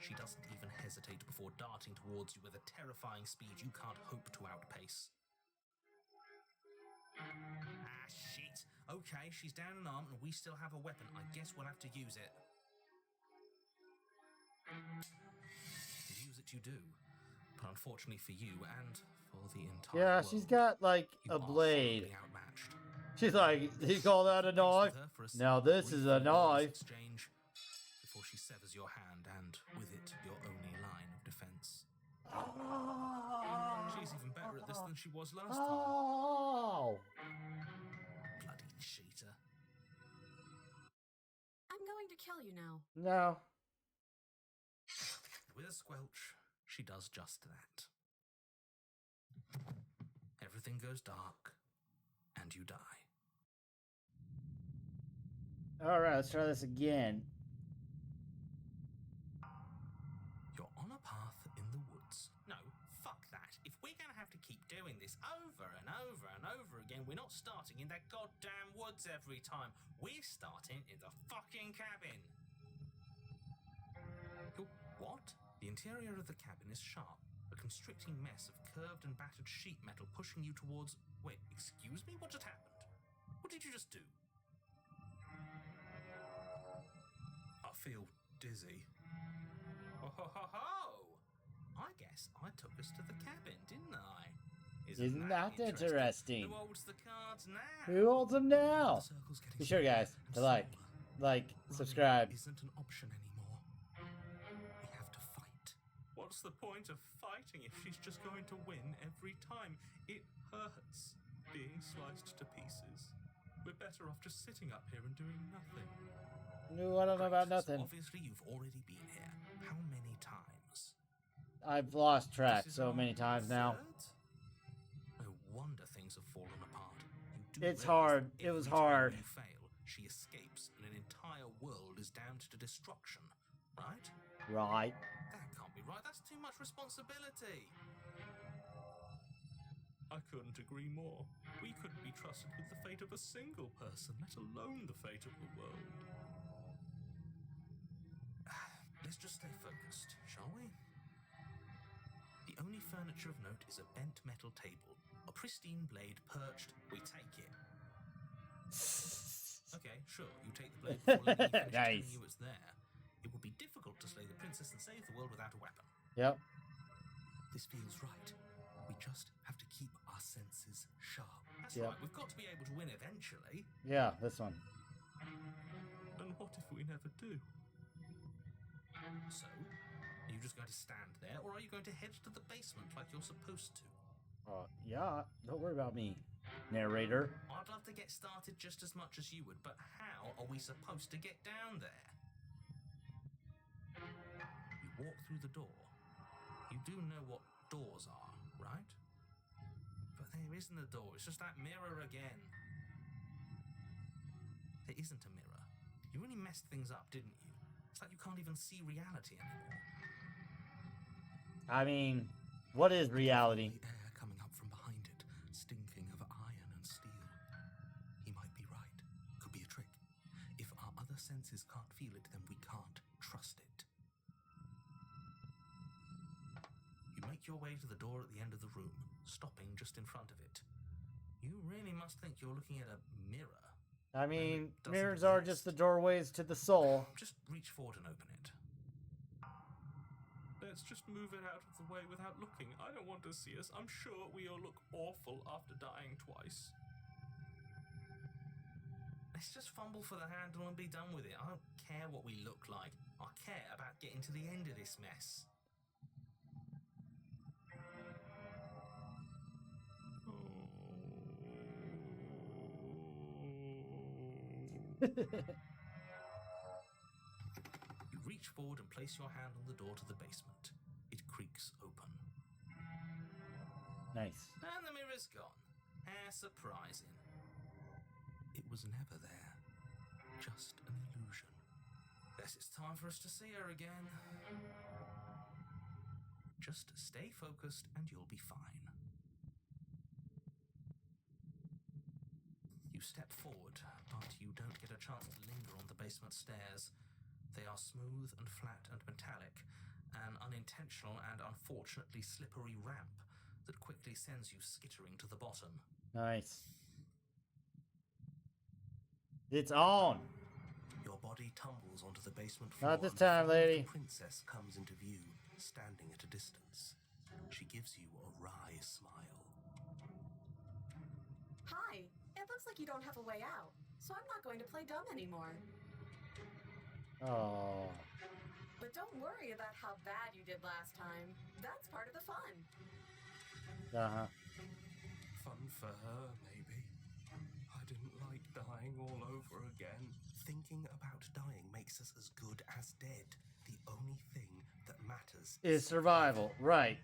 She doesn't even hesitate before darting towards you with a terrifying speed you can't hope to outpace. Ah, shit. Okay, she's down an arm and we still have a weapon. I guess we'll have to use it. Use it you do. But unfortunately for you and for the entire Yeah, world, she's got, like, you a are blade. horribly outmatched. She's like, he called that a knife? Now this is a knife. Exchange before she severs your hand and, with it, your only line of defense. She's even better at this than she was last time. Oh! Bloody cheater. I'm going to kill you now. No. With a squelch, she does just that. Everything goes dark, and you die. Alright, let's try this again. You're on a path in the woods. No, fuck that. If we're gonna have to keep doing this over and over and over again, we're not starting in that goddamn woods every time. We're starting in the fucking cabin. What? The interior of the cabin is sharp, a constricting mess of curved and battered sheet metal pushing you towards... Wait, excuse me? What just happened? What did you just do? I feel dizzy. Oh ho ho ho! I guess I took us to the cabin, didn't I? Isn't that interesting? Who holds the cards now? Who holds them now? The circle's getting Be sure, guys, to smaller like, and subscribe. Running isn't an option anymore. We have to fight. What's the point of fighting if she's just going to win every time? It hurts being sliced to pieces. We're better off just sitting up here and doing nothing. No, I don't know about Great, so nothing. obviously you've already been here. How many times? I've lost track This is so our many times now. third? No wonder things have fallen apart. You do It's realize hard. that It was every time hard. You fail, she escapes, and an entire world is damned to destruction. Right? Right. That can't be right. That's too much responsibility. I couldn't agree more. We couldn't be trusted with the fate of a single person, let alone the fate of the world. Let's just stay focused, shall we? The only furniture of note is a bent metal table. A pristine blade perched. We take it. Okay, sure, you take the blade before letting me finish telling Nice. you it's there. It would be difficult to slay the princess and save the world without a weapon. Yep. This feels right. We just have to keep our senses sharp. That's Yep. right, we've got to be able to win eventually. Yeah, this one. And what if we never do? So, are you just going to stand there, or are you going to head to the basement like you're supposed to? Yeah, don't worry about me, narrator. I'd love to get started just as much as you would, but how are we supposed to get down there? You walk through the door. You do know what doors are, right? But there isn't a door, it's just that mirror again. There isn't a mirror. You really messed things up, didn't you? It's like you can't even see reality anymore. I mean, what is reality? The air coming up from behind it, stinking of iron and steel. He might be right. Could be a trick. If our other senses can't feel it, then we can't trust it. You make your way to the door at the end of the room, stopping just in front of it. You really must think you're looking at a mirror. I mean, mirrors are just the doorways to the soul. Just reach forward and open it. Let's just move it out of the way without looking. I don't want to see us. I'm sure we all look awful after dying twice. Let's just fumble for the handle and be done with it. I don't care what we look like. I care about getting to the end of this mess. You reach forward and place your hand on the door to the basement. It creaks open. Nice. And the mirror's gone. How surprising. It was never there. Just an illusion. Guess it's time for us to see her again. Just stay focused and you'll be fine. You step forward, but you don't get a chance to linger on the basement stairs. They are smooth and flat and metallic, an unintentional and unfortunately slippery ramp that quickly sends you skittering to the bottom. Nice. It's on. Your body tumbles onto the basement floor. Not this time, lady. The princess comes into view, standing at a distance. She gives you a wry smile. Hi. It looks like you don't have a way out, so I'm not going to play dumb anymore. Oh. But don't worry about how bad you did last time. That's part of the fun. Uh-huh. Fun for her, maybe. I didn't like dying all over again. Thinking about dying makes us as good as dead. The only thing that matters Is survival, right.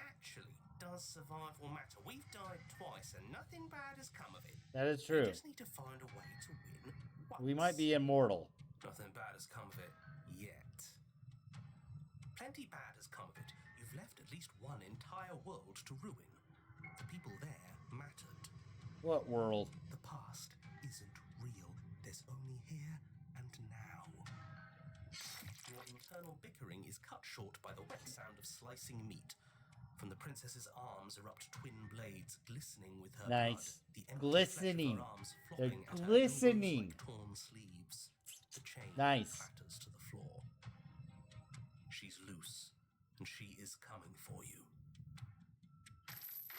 Actually, does survival matter? We've died twice and nothing bad has come of it. That is true. We just need to find a way to win once. We might be immortal. Nothing bad has come of it yet. Plenty bad has come of it. You've left at least one entire world to ruin. The people there mattered. What world? The past isn't real. There's only here and now. Your internal bickering is cut short by the wet sound of slicing meat. From the princess's arms erupt twin blades, glistening with her Nice. blood. The empty Glistening. flesh of her arms They're flopping at her glistening. elbows like torn sleeves. The chain Nice. clatters to the floor. She's loose, and she is coming for you.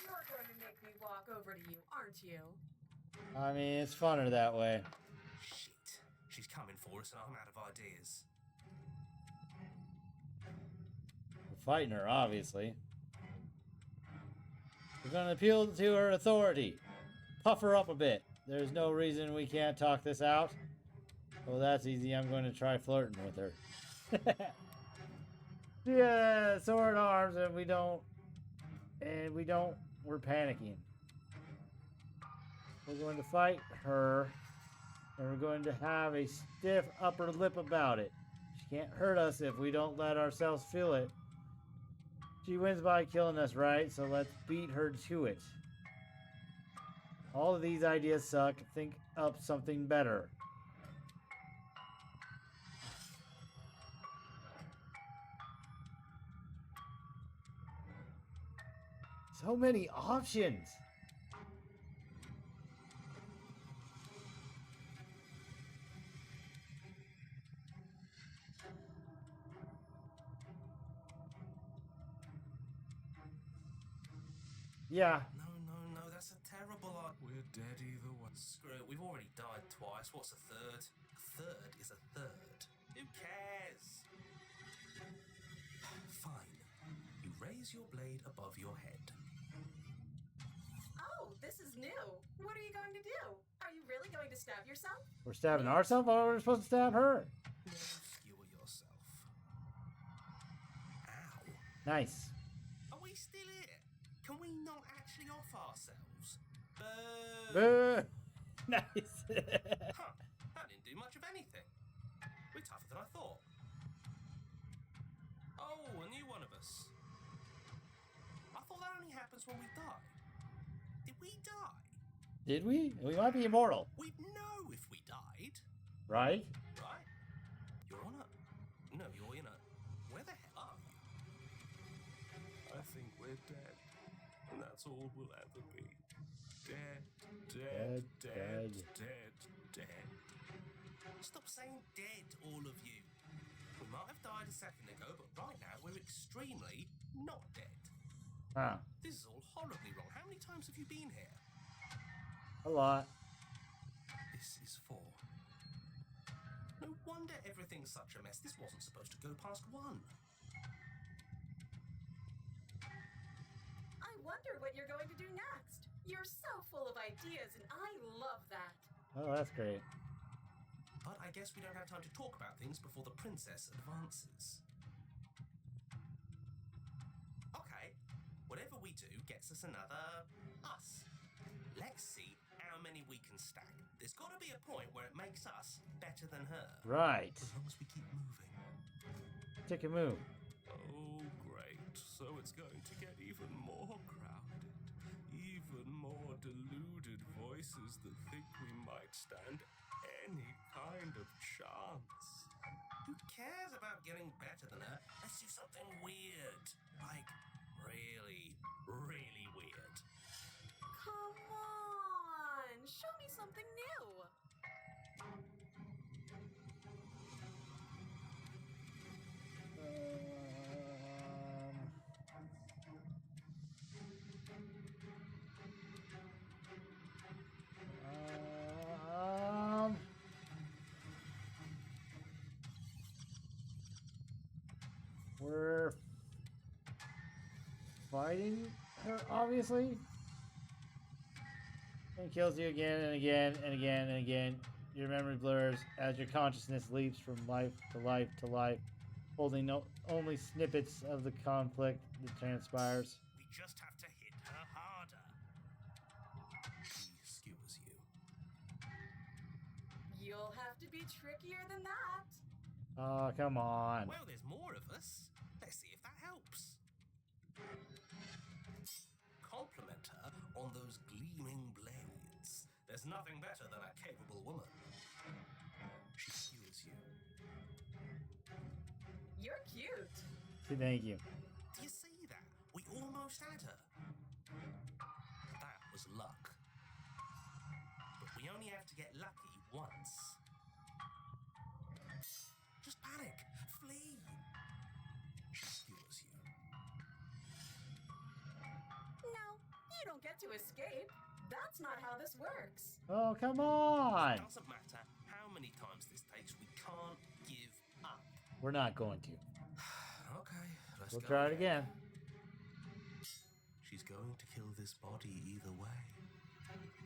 You're going to make me walk over to you, aren't you? I mean, it's funner that way. Shit. She's coming for us, and I'm out of ideas. We're fighting her, obviously. We're going to appeal to her authority. Puff her up a bit. There's no reason we can't talk this out. Well, that's easy. I'm going to try flirting with her. Yeah, sword arms, and we don't. We're panicking. We're going to fight her, and we're going to have a stiff upper lip about it. She can't hurt us if we don't let ourselves feel it. She wins by killing us, right? So let's beat her to it. All of these ideas suck. Think up something better. So many options. Yeah. No, that's That's a terrible idea. We're dead either way. Screw it, we've already died twice. What's a third? A third is a third. Who cares? Fine. You raise your blade above your head. Oh, this is new. What are you going to do? Are you really going to stab yourself? We're stabbing ourselves, or we're supposed to stab her? No, skewer yourself. Ow. Nice. Are we still here? Can we not actually off ourselves? Boo! Boo! Nice. Huh, that didn't do much of anything. We're tougher than I thought. Oh, a new one of us. I thought that only happens when we die. Did we die? Did we? We might be immortal, We'd know if we died, right? right? You're on a... No, you're in a... Where the hell are you? I think we're dead. And that's all we'll ever be. Dead, dead, dead, dead, dead. Stop saying dead, all of you. We might have died a second ago, but right now we're extremely not dead. Huh. This is all horribly wrong. How many times have you been here? A lot. This is 4. No wonder everything's such a mess. This wasn't supposed to go past 1. I wonder what you're going to do next. You're so full of ideas, and I love that. Oh, that's great. But I guess we don't have time to talk about things before the princess advances. Okay, whatever we do gets us another us. Let's see how many we can stack. There's got to be a point where it makes us better than her. Right. As long as we keep moving. Take a move. Oh, great. So it's going to get even more crowded. Even more deluded voices that think we might stand any kind of chance. Who cares about getting better than her? Let's do something weird. Like, really, really weird. Come on, show me something new. We're fighting her, obviously. And kills you again and again and again and again. Your memory blurs as your consciousness leaps from life to life to life, holding only snippets of the conflict that transpires. We just have to hit her harder. She skewers you. You'll have to be trickier than that. Oh, come on. Well, there's more of us. Let's see if that helps. Compliment her on those gleaming blades. There's nothing better than a capable woman. She skewers you. You're cute. Thank you. Do you see that? We almost had her. That was luck. But we only have to get lucky once. Just panic. Flee. She skewers you. No, you don't get to escape. That's not how this works. Oh, come on. It doesn't matter how many times this takes. We can't give up. We're not going to. Okay, let's We'll go try it again. She's going to kill this body either way.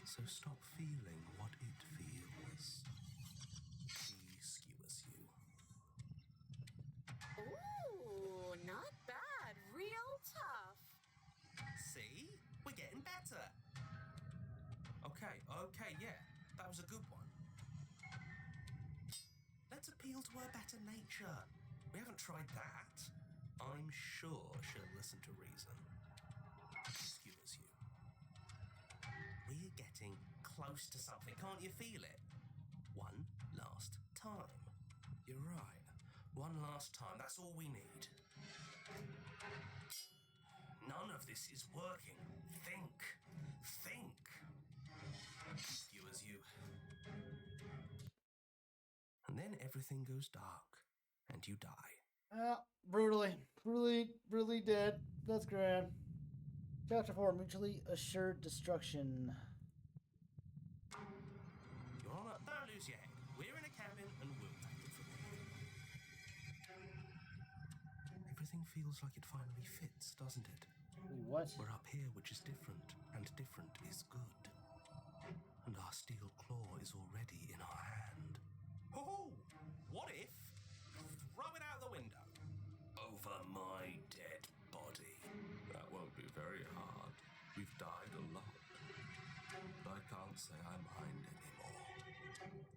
So stop feeling what it feels. She skewers you. Ooh, not bad. Real tough. See? We're getting better. Okay, yeah. That was a good one. Let's appeal to her better nature. We haven't tried that. I'm sure she'll listen to reason. She skewers you. We're getting close to something. Can't you feel it? One last time. You're right. One last time. That's all we need. None of this is working. Think. Think. She skewers you. And then everything goes dark. And you die. Brutally dead. That's grand. Chapter 4, Mutually Assured Destruction. Your Honor, don't lose your head. We're in a cabin and we'll take it from here. Everything feels like it finally fits, doesn't it? What? We're up here, which is different, and different is good. And our steel claw is already in our hand. Oh, what if? Throw it out the window. Over my dead body. That won't be very hard. We've died a lot. But I can't say I mind anymore.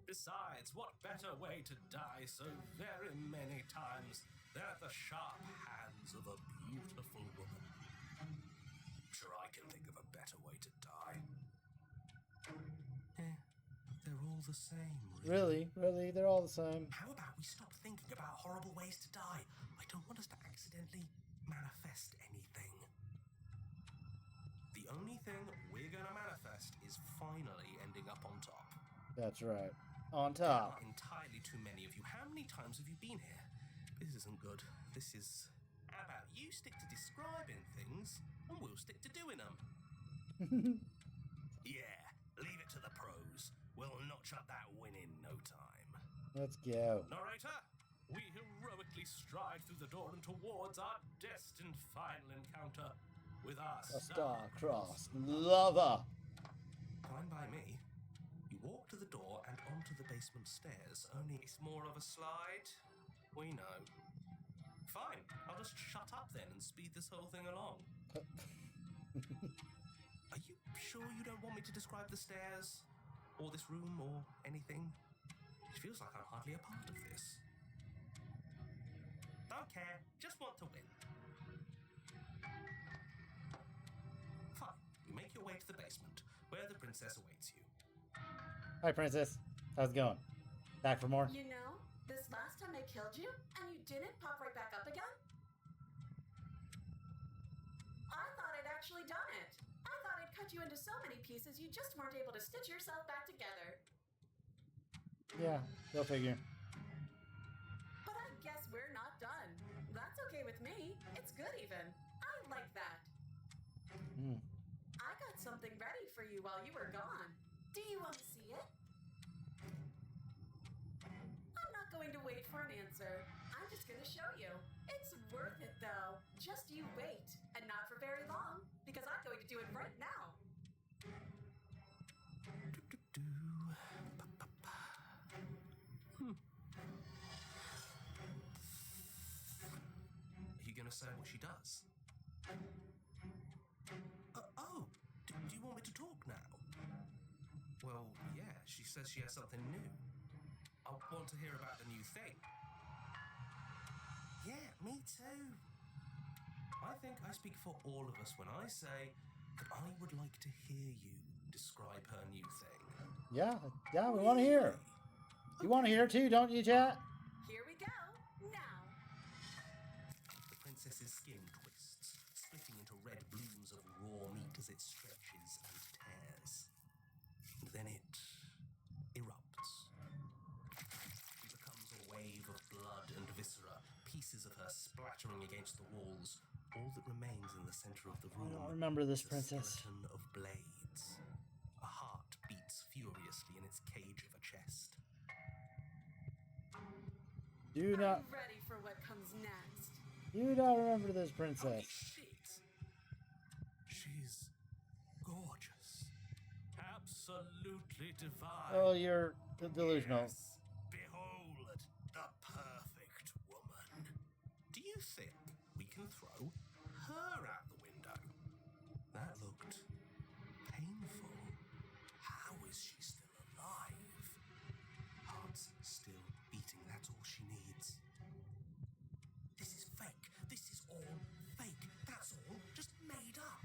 Besides, what better way to die so very many times than at the sharp hands of a beautiful woman? Sure, I can think of a better way to die. They're all the same, really. Really? They're all the same. How about we stop thinking about horrible ways to die? I don't want us to accidentally manifest anything. The only thing we're gonna manifest is finally ending up on top. That's right. On There top. are entirely too many of you. How many times have you been here? This isn't good. This is... How about you stick to describing things, and we'll stick to doing them? Yeah, leave it to the pros. We'll notch up that win in no time. Let's go. Narrator, we heroically stride through the door and towards our destined final encounter with our A star-crossed lover. Fine by me. You walk to the door and onto the basement stairs, only it's more of a slide. We know. Fine, I'll just shut up then and speed this whole thing along. Are you sure you don't want me to describe the stairs? Or this room, or anything? It feels like I'm hardly a part of this. Don't care, just want to win. Fine, you make your way to the basement, where the princess awaits you. Hi, princess. How's it going? Back for more? You know, this last time I killed you, and you didn't pop right back up again? I thought I'd actually done it. I thought I'd cut you into so many pieces you just weren't able to stitch yourself back together. Yeah, go figure. But I guess we're not done. That's okay with me. It's good even. I like that. I got something ready for you while you were gone. Do you want to see it? I'm not going to wait for an answer. I'm just going to show you. It's worth it though. Just you wait. And not for very long, because I'm going to do it right now. Are you gonna say what she does? Do you want me to talk now? Well, yeah, she says she has something new. I want to hear about the new thing. Yeah, me too. I think I speak for all of us when I say that I would like to hear you describe her new thing. Yeah, we want to hear. You want to hear too, don't you, chat? Here we go. Now. The princess's skin twists, splitting into red blooms of raw meat as it stretches and tears. And then it erupts. It becomes a wave of blood and viscera, pieces of her splattering against the walls. All that remains in the center of the room I don't remember this is a princess. skeleton of blades. A heart beats furiously in its cage of a chest. Do Are not you ready for what comes next? remember this Holy princess. shit! She's gorgeous. Absolutely divine. Oh, you're delusional. Yes. Behold, the perfect woman. Do you think we can throw her out the window? That looked painful. How is she still alive? Heart's still beating, that's all she needs. This is fake. This is all fake. That's all just made up.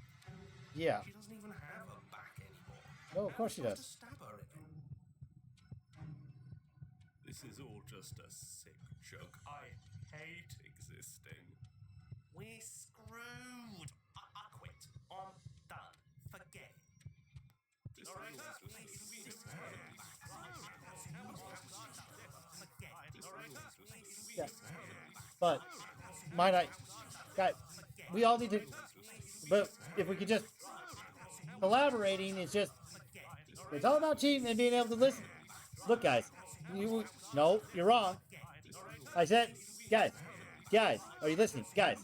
Yeah. She doesn't even have a back anymore. Oh, of course she How am I does. supposed to stab her in it? This is all just a sick joke. I hate existing. We're screwed. I quit. I'm done. Forget it. Yeah. But might I, guys, we all need to. But if we could just collaborating, it's all about team and being able to listen. Look, guys, no, you're wrong. I said, guys, are you listening? Guys,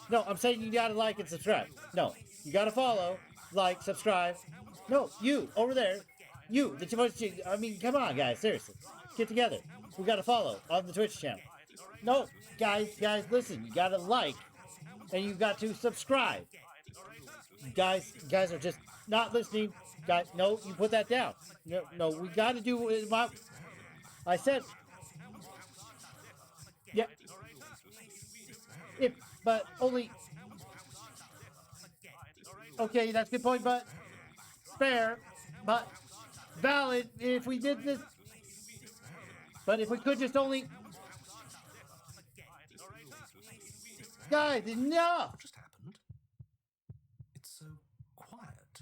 no, I'm saying you gotta like and subscribe. No, you gotta follow, like, subscribe. No, you, over there, you, I mean, come on, guys, seriously. Get together. We gotta follow on the Twitch channel. No, guys, listen, you gotta like, and you got to subscribe. Guys are just not listening. Guys, no, you put that down. No, we gotta do what I said. Yeah. But only. Okay, that's a good point, but fair, but valid if we did this. But if we could just only. Guys, enough! What just happened? It's so quiet.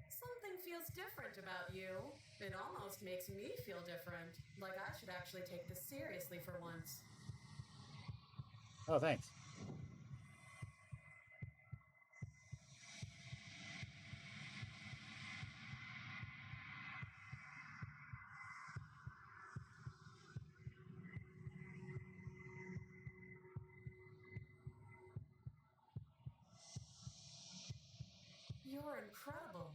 Something feels different about you. It almost makes me feel different. Like I should actually take this seriously for once. Oh, thanks. You're incredible.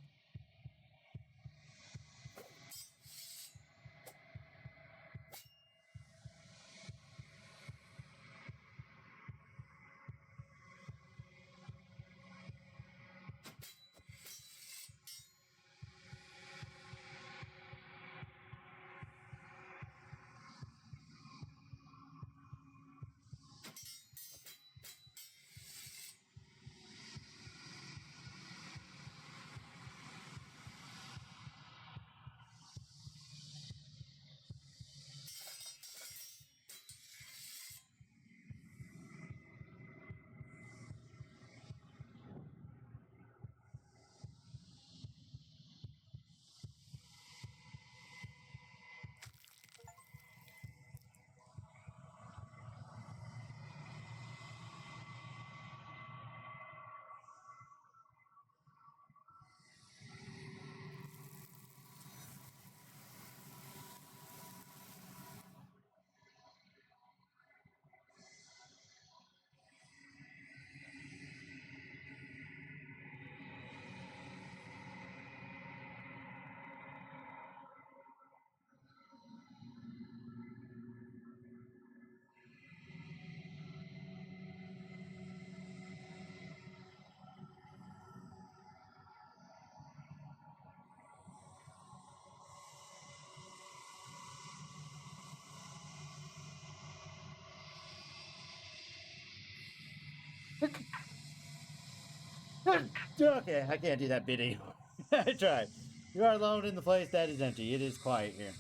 Okay, I can't do that bit anymore. I tried. You are alone in the place that is empty. It is quiet here.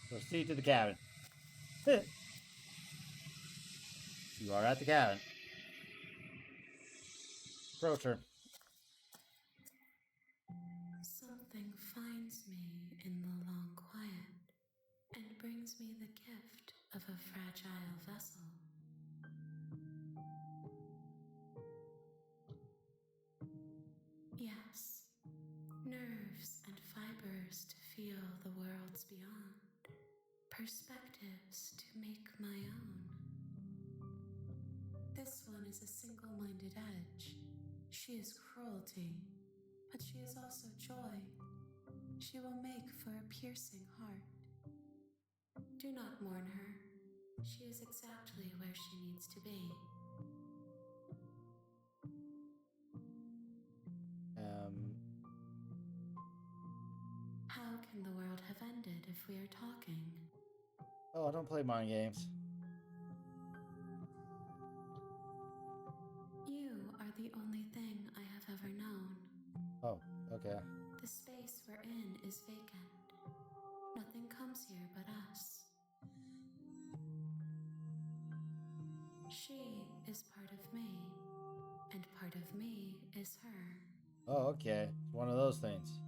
Proceed to the cabin. You are at the cabin. Approach her. Something finds me in the long quiet and brings me the gift of a fragile vessel. Yes, nerves and fibers to feel the worlds beyond, perspectives to make my own. This one is a single-minded edge. She is cruelty, but she is also joy. She will make for a piercing heart. Do not mourn her. She is exactly where she needs to be. How can the world have ended if we are talking? Oh, I don't play mind games. You are the only thing I have ever known. Oh, okay. The space we're in is vacant. Nothing comes here but us. She is part of me, and part of me is her. Oh, okay. It's one of those things.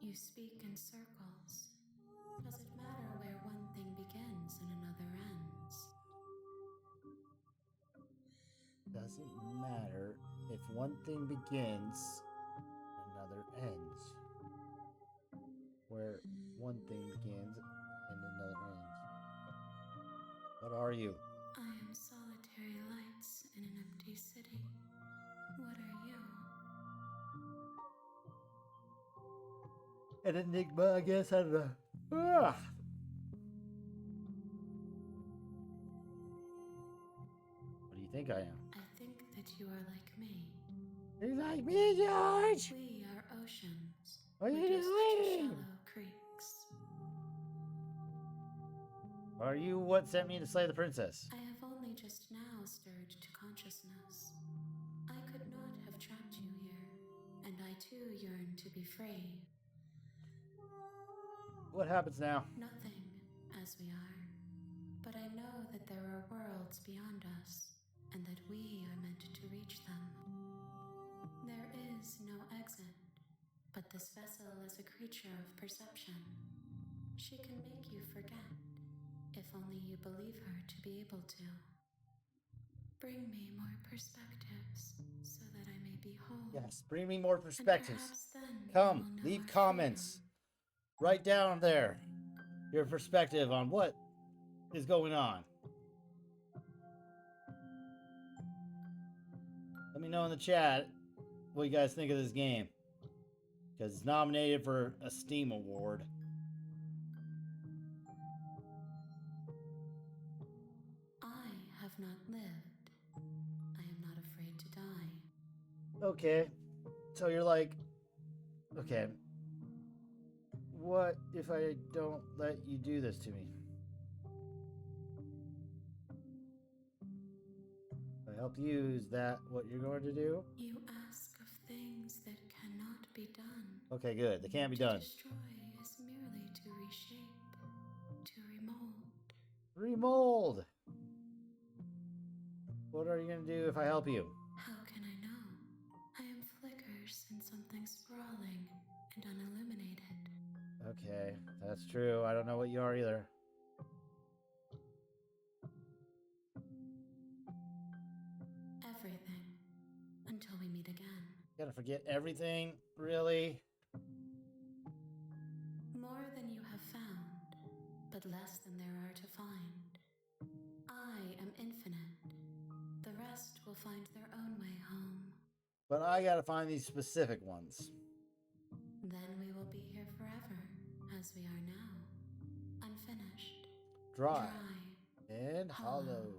You speak in circles. Does it matter where one thing begins and another ends? Doesn't matter if one thing begins, another ends. Where one thing begins and another ends. What are you? I am solitary lights in an empty city. What are you? An enigma, I guess. I don't know. Ah! What do you think I am? I think that you are like me. You're like me, George! We are oceans. What are We're you just doing? shallow creeks. Are you what sent me to slay the princess? I have only just now stirred to consciousness. I could not have trapped you here, and I too yearn to be free. What happens now? Nothing, as we are. But I know that there are worlds beyond us, and that we are meant to reach them. There is no exit, but this vessel is a creature of perception. She can make you forget, if only you believe her to be able to. Bring me more perspectives, so that I may be whole. Yes, bring me more And perspectives. perhaps then you Come, will know leave our comments. Write down there your perspective on what is going on. Let me know in the chat what you guys think of this game, because it's nominated for a Steam Award. I have not lived. I am not afraid to die. Okay, so you're like, okay, what if I don't let you do this to me? If I help you, is that what you're going to do? You ask of things that cannot be done. Okay, good. They can't be To done. destroy is merely to reshape, to remold. Remold! What are you going to do if I help you? How can I know? I am flickers in something sprawling and unilluminated. Okay, that's true. I don't know what you are either. Everything. Until we meet again. Gotta forget everything? Really? More than you have found, but less than there are to find. I am infinite. The rest will find their own way home. But I gotta find these specific ones. Then we will be here forever, as we are now. Unfinished. Dry. Dry. And hollow.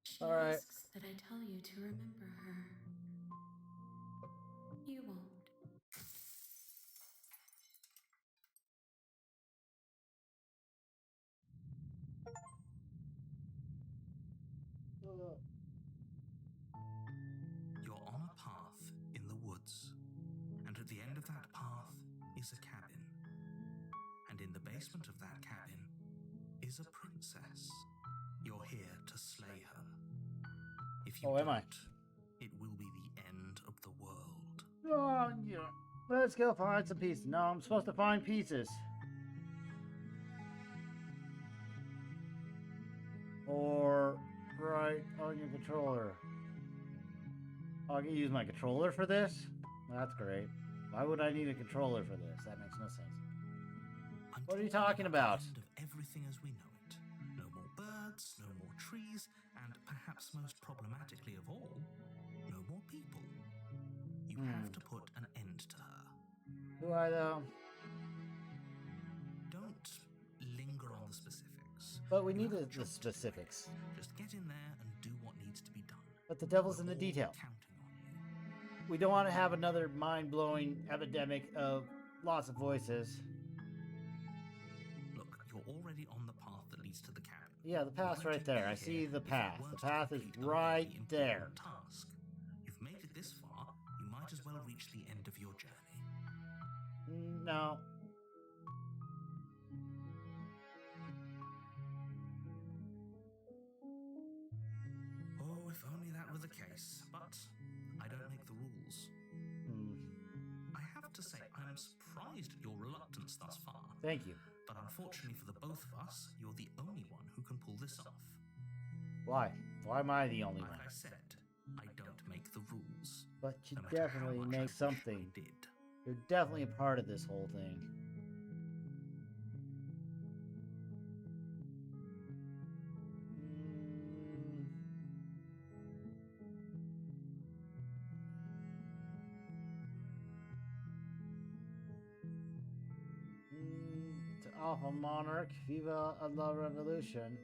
She All right. asks that I tell you to remember her. You won't. You're on a path in the woods, and at the end of that path is a cabin. And in the basement of that cabin is a princess. You're here to slay her. If you Oh, am I? don't, it will be the end of the world. Oh, yeah. Let's go find some pieces. No, I'm supposed to find pieces. Or right on your controller. Oh, I can use my controller for this? That's great. Why would I need a controller for this? That makes no sense. What are you talking about? The end of everything as we know it. No more birds, no more trees, and perhaps most problematically of all, no more people. You have to put an end to her. Do I, though? Don't linger on the specifics. But we You need have a the job to do. specifics. Just get in there and do what needs to be done. But the devil's We're in the all detail. Counting on you. We don't want to have another mind-blowing epidemic of lots of voices. Look, you're already on the path that leads to the cabin. Yeah, the path's Why right would you there. be I see here the if it path. The weren't to path is complete a right very there. important task? You've made it this far, you might as well reach the end of your journey. No. Oh, if only that were the case. But I don't make the rules. I have to say, I'm surprised at your reluctance thus far. Thank you. But unfortunately for the both of us, you're the only one who can pull this off. Why? Why am I the only Like one? I said, I don't make the rules. But you No matter how definitely much I make wish something. I did. You're definitely a part of this whole thing. To Alpha Monarch, Viva la Revolution.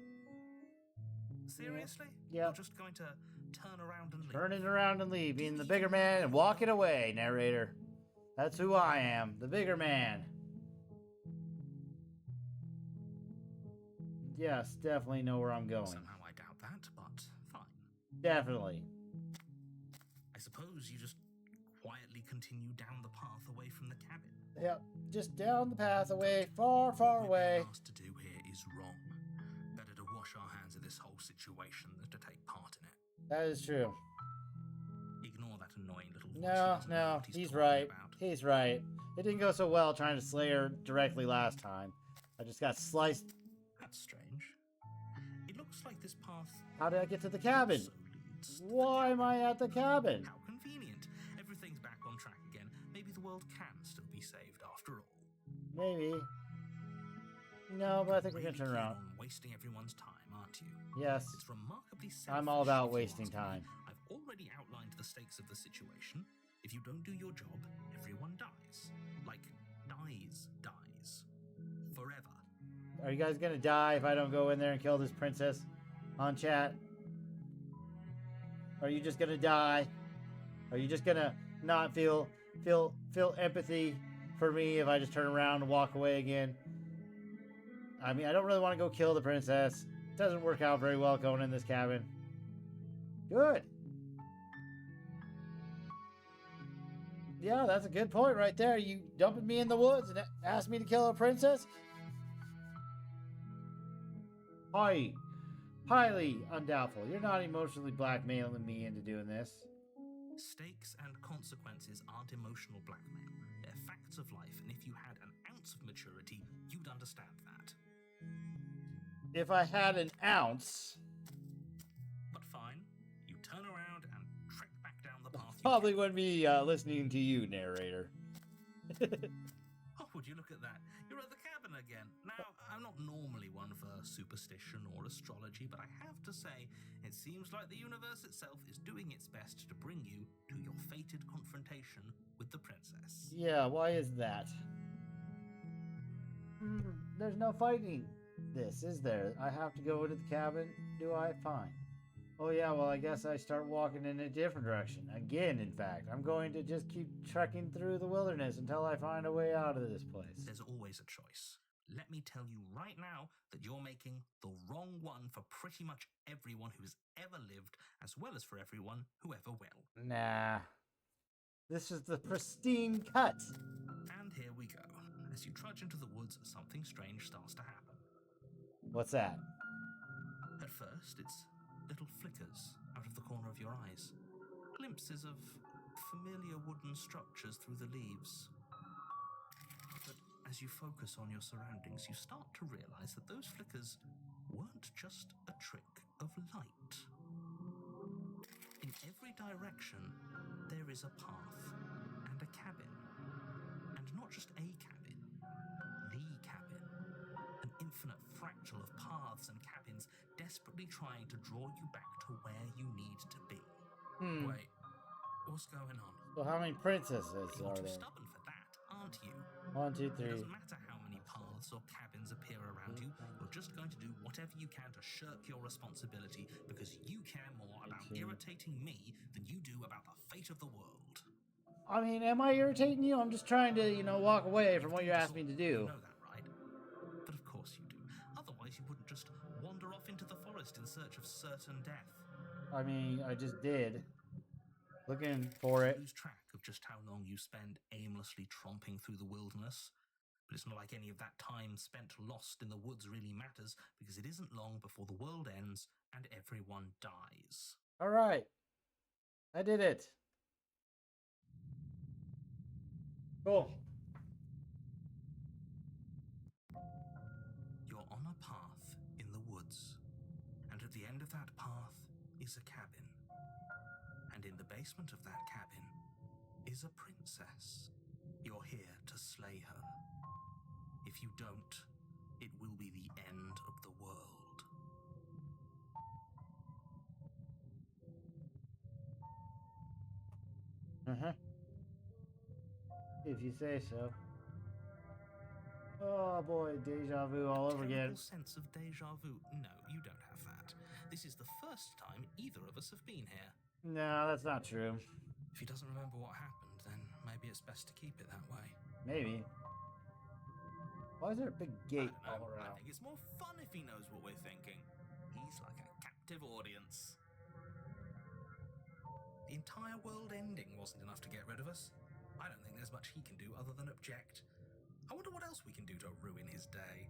Seriously? Yep. You're just going to turn around and leave? Turning around and leave, being the bigger man and walking away, narrator. That's who I am, the bigger man. Yes, definitely know where I'm going. Somehow I doubt that, but fine. Definitely. I suppose you just quietly continue down the path away from the cabin. Yep, just down the path away, far, far What away. we're asked to do here is wrong. Better to wash our hands of this whole situation than to take part in it. That is true. Ignore that annoying little voice. He No, doesn't know no, what he's he's talking right. about. He's right. It didn't go so well trying to slay her directly last time. I just got sliced. That's strange. It looks like this path How did I get to the cabin? also leads to the Why am I at the cabin? How convenient. Everything's back on track again. Maybe the world can still be saved after all. Maybe. No, but I think we're Really gonna turn keen around. on wasting everyone's time, aren't you? Yes. It's remarkably selfish. I'm all about if you wasting ask me. time. I've already outlined the stakes of the situation. If you don't do your job, everyone dies. Like, dies. Forever. Are you guys gonna die if I don't go in there and kill this princess on chat? Are you just gonna die? Are you just gonna not feel empathy for me if I just turn around and walk away again? I mean, I don't really want to go kill the princess. It doesn't work out very well going in this cabin. Good. Yeah, that's a good point right there. You dumping me in the woods and asked me to kill a princess? Highly undoubtful. You're not emotionally blackmailing me into doing this. Stakes and consequences aren't emotional blackmail. They're facts of life, and if you had an ounce of maturity, you'd understand that. If I had an ounce, But fine, you turn around and trek back down the path. probably wouldn't be listening to you, narrator. Oh, would you look at that? You're at the cabin again. Now, I'm not normally one for superstition or astrology, but I have to say, it seems like the universe itself is doing its best to bring you to your fated confrontation with the princess. Yeah, why is that? There's no fighting this, is there? I have to go into the cabin? Do I? Fine. Oh yeah, well I guess I start walking in a different direction. Again, in fact. I'm going to just keep trekking through the wilderness until I find a way out of this place. There's always a choice. Let me tell you right now that you're making the wrong one for pretty much everyone who's ever lived, as well as for everyone who ever will. Nah. This is the pristine cut. And here we go. As you trudge into the woods, something strange starts to happen. What's that? At first, it's little flickers out of the corner of your eyes. Glimpses of familiar wooden structures through the leaves. But as you focus on your surroundings, you start to realize that those flickers weren't just a trick of light. In every direction, there is a path and a cabin. And not just a cabin, the cabin. An infinite fractal of paths and cabins desperately trying to draw you back to where you need to be. Wait, what's going on? So how many princesses You're are too there? stubborn for that, aren't you? 1, 2, It 3. doesn't matter how many paths or cabins appear around you, you're just going to do whatever you can to shirk your responsibility because you care more about irritating me than you do about the fate of the world. I mean, am I irritating you? I'm just trying to, walk away from what you asked me to do. You know that, right? But of course you do. Otherwise you wouldn't just wander off into in search of certain death. I mean, I just did. Looking for it. Lose track of just how long you spend aimlessly tromping through the wilderness. But it's not like any of that time spent lost in the woods really matters, because it isn't long before the world ends and everyone dies. All right. I did it. Cool. You're on a path in the woods, and at the end of that path is a cabin. And in the basement of that cabin is a princess. You're here to slay her. If you don't, it will be the end of the world. If you say so. Oh boy, deja vu all over again. Terrible sense of deja vu. No, you don't have that. This is the first time either of us have been here. No, that's not true. If he doesn't remember what happened, then maybe it's best to keep it that way. Maybe. Why is there a big gate I don't all know. I around? think it's more fun if he knows what we're thinking. He's like a captive audience. The entire world ending wasn't enough to get rid of us. I don't think there's much he can do other than object. I wonder what else we can do to ruin his day.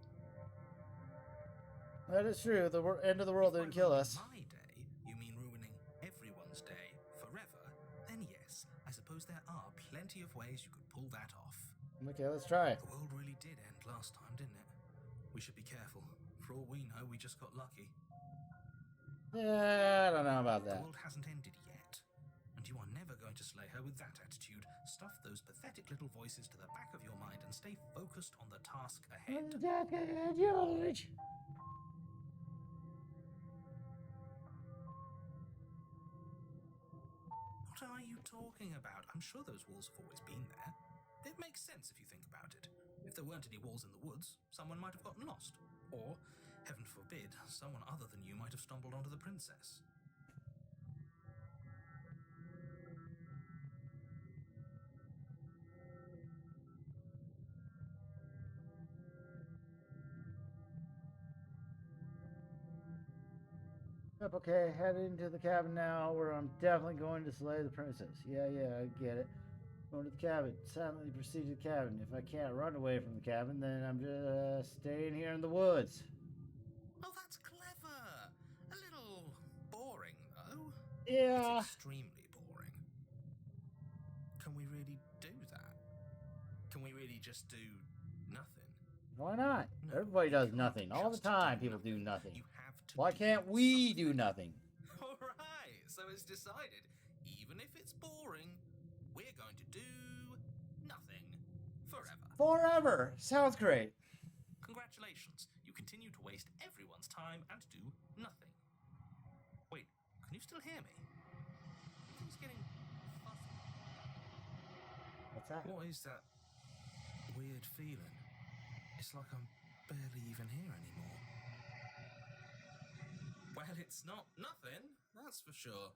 That is true. The end of the world If didn't by kill ruining us. my day, you mean ruining everyone's day forever, then yes, I suppose there are plenty of ways you could pull that off. Okay, let's try it. The world really did end last time, didn't it? We should be careful. For all we know, we just got lucky. Yeah, I don't know about The that. world hasn't ended yet, and you are never going to slay her with that attitude. Stuff those pathetic little voices to the back of your mind and stay focused on the task ahead. George. What are you talking about? I'm sure those walls have always been there. It makes sense if you think about it. If there weren't any walls in the woods, someone might have gotten lost. Or, heaven forbid, someone other than you might have stumbled onto the princess. Yep, okay, head into the cabin now, where I'm definitely going to slay the princess. Yeah, I get it. Going to the cabin. Silently proceed to the cabin. If I can't run away from the cabin, then I'm just staying here in the woods. Oh, that's clever! A little boring, though. Yeah. It's extremely boring. Can we really do that? Can we really just do nothing? Why not? No, Everybody we does can't nothing. All the just time do people do nothing. You have to Why do can't we something. do nothing? All right, so it's decided. Even if it's boring, we're going to do nothing forever. Forever. Sounds great. Congratulations. You continue to waste everyone's time and do nothing. Wait, can you still hear me? Everything's getting fuzzy. What's that? What is that weird feeling? It's like I'm barely even here anymore. Well, it's not nothing, that's for sure.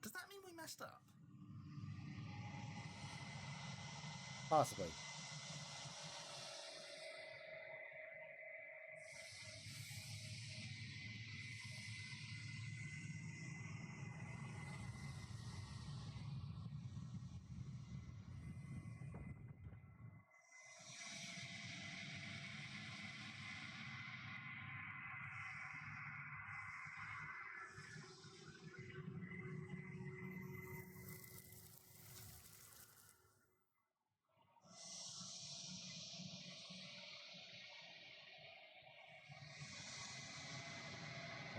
Does that mean we messed up? Possibly.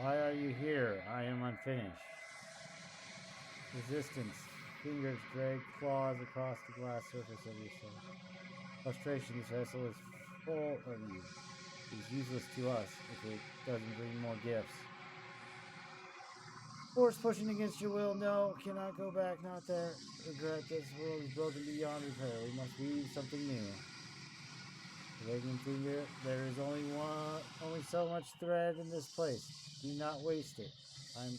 Why are you here? I am unfinished. Resistance. Fingers drag claws across the glass surface of your soul. Frustration. This vessel is full of you. It is useless to us if it doesn't bring more gifts. Force pushing against your will. No, cannot go back. Not there. Regret. This world is broken beyond repair. We must weave something new. Awakening finger. There is only so much thread in this place. Do not waste it. I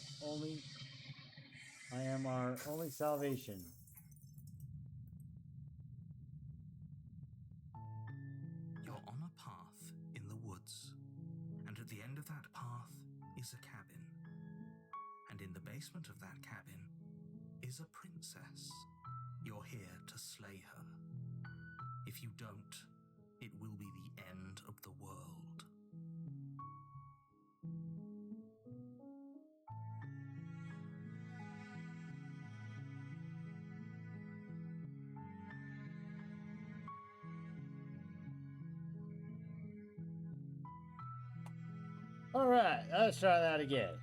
am our only salvation. You're on a path in the woods, and at the end of that path is a cabin. And in the basement of that cabin is a princess. You're here to slay her. If you don't, it will be the end of the world. Alright, let's try that again.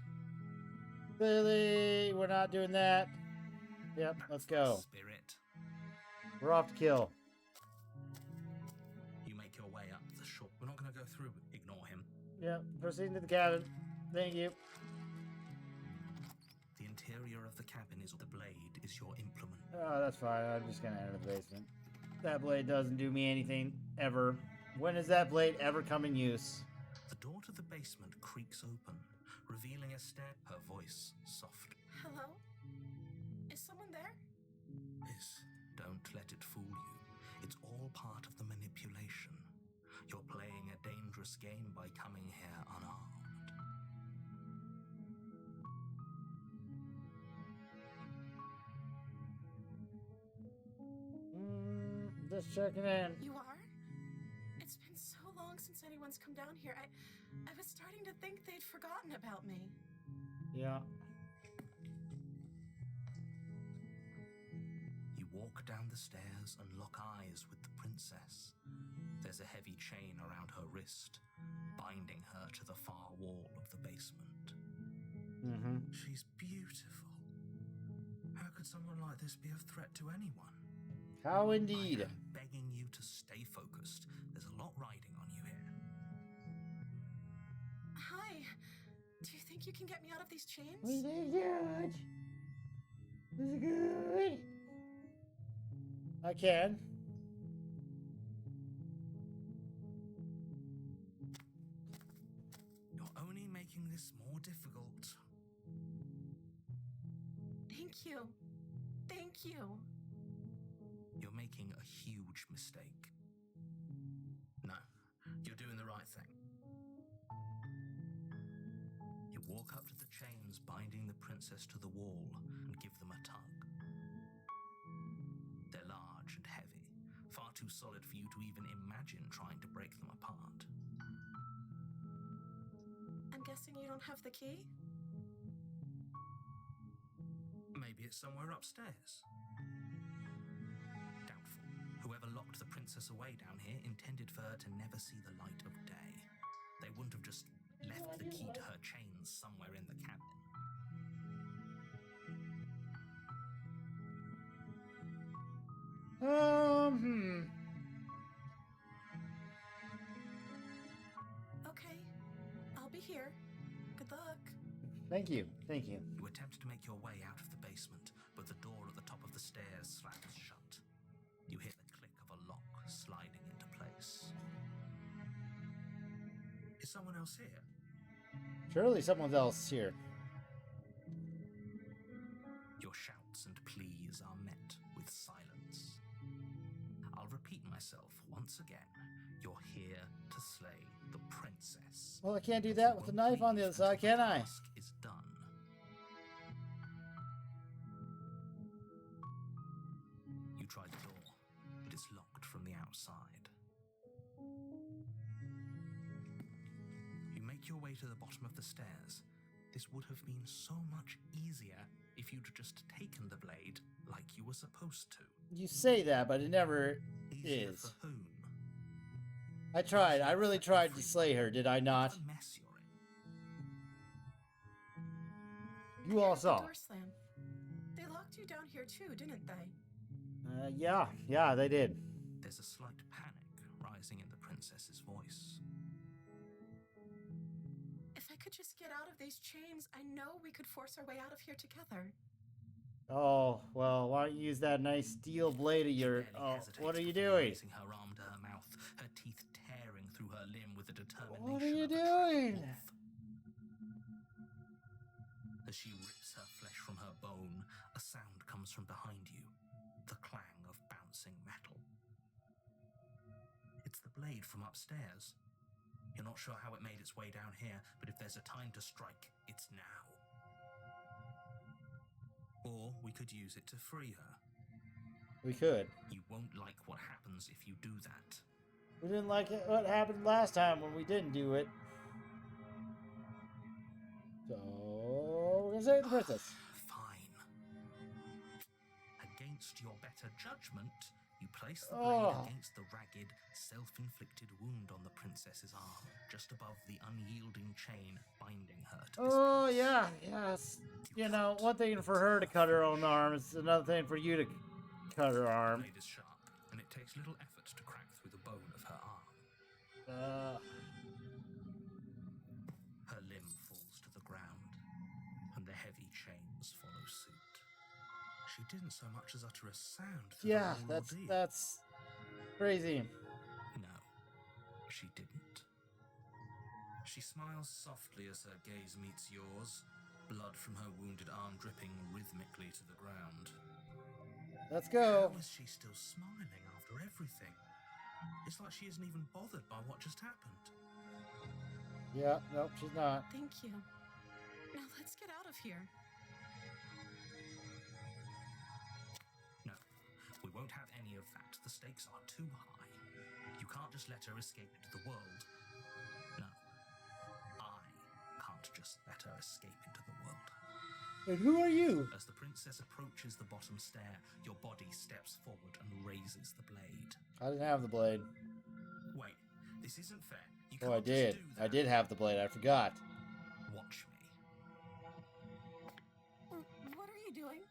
Clearly, we're not doing that. Yep, let's go. Spirit. We're off to kill. You make your way up the shore. We're not going to go through. Ignore him. Yep, proceeding to the cabin. Thank you. The interior of the cabin is the blade is your implement. Oh, that's fine. I'm just gonna enter the basement. That blade doesn't do me anything, ever. When does that blade ever come in use? The door to the basement creaks open, revealing a stair. Her voice soft. Hello? Is someone there? Miss, don't let it fool you. It's all part of the manipulation. You're playing a dangerous game by coming here unarmed. Just checking in. You are? It's been so long since anyone's come down here. I was starting to think they'd forgotten about me. Yeah. You walk down the stairs and lock eyes with the princess. There's a heavy chain around her wrist, binding her to the far wall of the basement. Mm-hmm. She's beautiful. How could someone like this be a threat to anyone? How indeed. I am begging you to stay focused. There's a lot riding on you here. Hi. Do you think you can get me out of these chains? We did good. This is good. I can. You're only making this more difficult. Thank you. Thank you. You're making a huge mistake. No, you're doing the right thing. You walk up to the chains binding the princess to the wall and give them a tug. They're large and heavy, far too solid for you to even imagine trying to break them apart. I'm guessing you don't have the key? Maybe it's somewhere upstairs. Doubtful. Whoever locked the princess away down here intended for her to never see the light of day. They wouldn't have just left the key to her chains somewhere in the cabin. Okay. I'll be here. Good luck. Thank you. Thank you. You attempt to make your way out of the basement, but the door at the top of the stairs slams shut. You hear the click of a lock sliding into place. Is someone else here? Surely someone else here. Your shouts and pleas are met with silence. I'll repeat myself once again. You're here to slay the princess. Well, I can't do that with the knife on the other side, can I? The task is done. You try the door. It is locked from the outside. You make your way to the bottom of the stairs. This would have been so much easier if you'd just taken the blade like you were supposed to. You say that, but it never Easier is. for whom? I tried. I really tried to slay her, did I not? What a mess you're in. You all The saw. door slam. They locked you down here too, didn't they? Yeah, they did. There's a slight panic rising in the princess's voice. If I could just get out of these chains, I know we could force our way out of here together. Oh, well, why don't you use that nice steel blade of your... She barely Oh, hesitates what are you before doing? raising her arm to her mouth, her teeth tearing through her limb with the determination What are you of a trapped doing? wolf. As she rips her flesh from her bone, a sound comes from behind you, the clang of bouncing metal. It's the blade from upstairs. You're not sure how it made its way down here, but if there's a time to strike, it's now. Or we could use it to free her. We could. You won't like what happens if you do that. We didn't like it, what happened last time when we didn't do it. So we're gonna save the princess. Fine. Against your better judgment, you place the blade against the ragged, self-inflicted wound on the princess's arm, just above the unyielding chain binding her to this place. Yeah, yes. You know, one thing for her to cut her own arm is another thing for you to cut her The arm. blade is sharp, and it takes little effort to crack through the bone of her arm. Her limb falls to the ground, and the heavy chains follow suit. She didn't so much as utter a sound through Yeah, the whole ordeal. that's crazy. No, she didn't. She smiles softly as her gaze meets yours, blood from her wounded arm dripping rhythmically to the ground. Let's go. How is she still smiling after everything? It's like she isn't even bothered by what just happened. Yeah, nope, she's not. Thank you. Now let's get out of here. No, we won't have any of that. The stakes are too high. You can't just let her escape into the world. No, I can't just let her escape into the world. And who are you? As the princess approaches the bottom stair, your body steps forward and raises the blade. I didn't have the blade. Wait, this isn't fair. You Oh, can't I did. just do that. I did have the blade. I forgot. Watch me. What are you doing?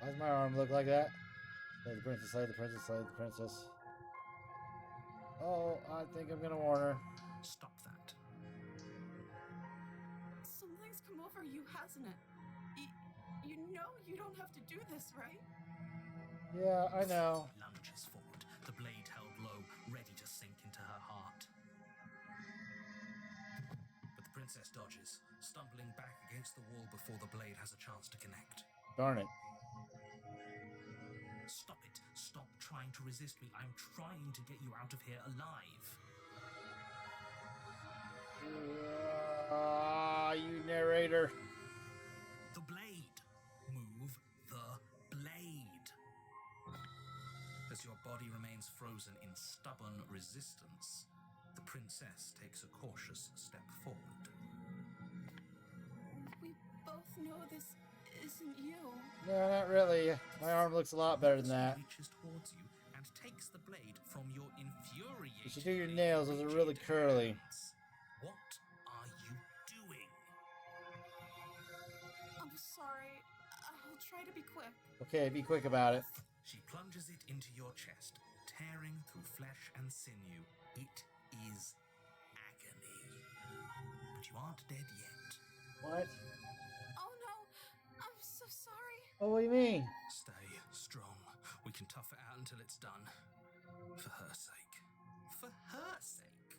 Why does my arm look like that? Slay the princess, slay the princess, slay the princess. Oh, I think I'm gonna warn her. Stop that. Something's come over you, hasn't it? You know you don't have to do this, right? Yeah, I know. Lunges forward, the blade held low, ready to sink into her heart. But the princess dodges, stumbling back against the wall before the blade has a chance to connect. Darn it. Stop it. Stop trying to resist me. I'm trying to get you out of here alive. You narrator. The blade. Move the blade. As your body remains frozen in stubborn resistance, the princess takes a cautious step forward. We both know this isn't you. No, not really. My arm looks a lot better than that. She reaches towards you and takes the blade from your infuriated. You should do your nails. Those are really curly. hands. What are you doing? I'm sorry. I'll try to be quick. Okay, be quick about it. She plunges it into your chest, tearing through flesh and sinew. It is agony. But you aren't dead yet. What? Oh no! I'm so sorry. Oh, what do you mean? Stay strong. We can tough it out until it's done. For her sake. For her sake.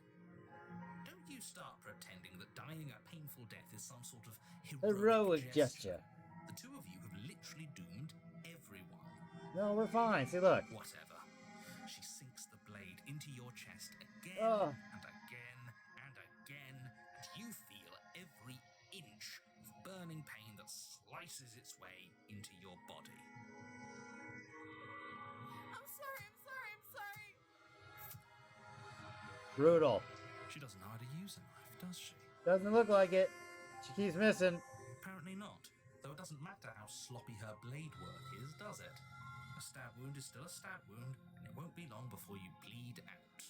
Don't you start pretending that dying a painful death is some sort of heroic gesture. The two of you have literally doomed everyone. No, we're fine. See, look. Whatever. She sinks the blade into your chest again Oh. and again and again, and you feel every inch of burning pain that slices its way into your body. I'm sorry. Brutal. She doesn't know how to use a knife, does she? Doesn't look like it. She keeps missing. Apparently not. Though it doesn't matter how sloppy her blade work is, does it? A stab wound is still a stab wound, and it won't be long before you bleed out.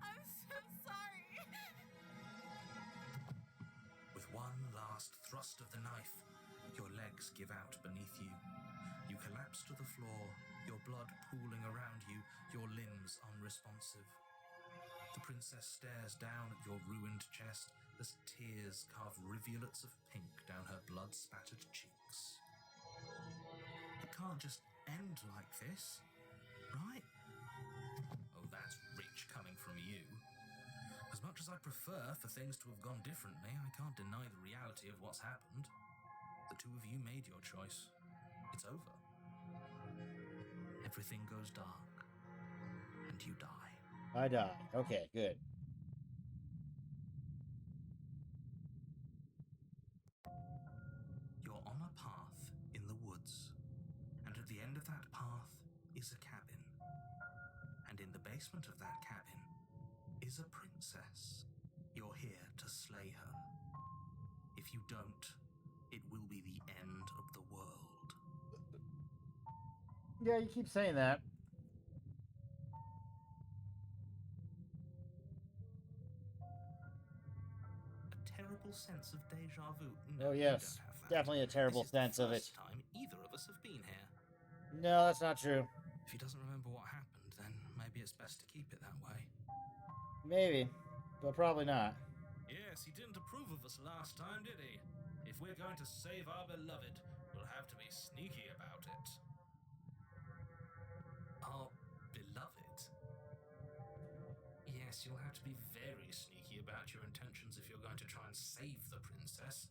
I'm so sorry. With one last thrust of the knife, your legs give out beneath you. You collapse to the floor, your blood pooling around you, your limbs unresponsive. The princess stares down at your ruined chest as tears carve rivulets of pink down her blood-spattered cheeks. It can't just end like this, right? Oh, that's rich coming from you. As much as I prefer for things to have gone differently, I can't deny the reality of what's happened. The two of you made your choice. It's over. Everything goes dark. and you die. I die. Okay, good. You're on a path in the woods, and at the end of that path is a cabin. And in the basement of that cabin is a princess. You're here to slay her. If you don't, it will be the end of the world. Yeah, you keep saying that. A terrible sense of deja vu. Oh, No, you yes. don't have that. Definitely a terrible This is the sense of it. first time either of us have been here. No, that's not true. If he doesn't remember what happened, then maybe it's best to keep it that way. Maybe, but probably not. Yes, he didn't approve of us last time, did he? If we're going to save our beloved, we'll have to be sneaky about it. Our beloved? Yes, you'll have to be very sneaky about your intentions if you're going to try and save the princess.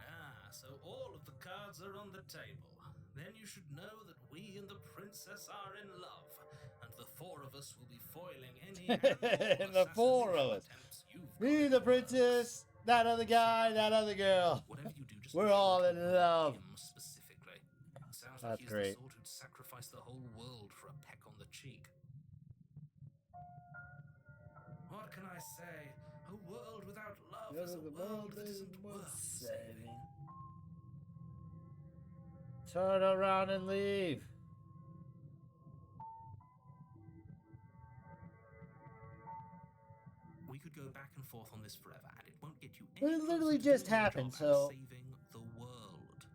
Ah, so all of the cards are on the table. Then you should know that we and the princess are in love, and the four of us will be foiling any The four of us. Me, the princess, that other guy, that other girl. Whatever you do, just We're be sure all to in avoid love. him specifically. Sounds That's like he's great. the sort who'd sacrifice the whole world for a peck on the cheek. What can I say? A world without love is a world that isn't worth saving. Turn around and leave. We could go back and forth on this forever, and it won't get you But any it literally closer to just doing your happened, job so- and saving the world.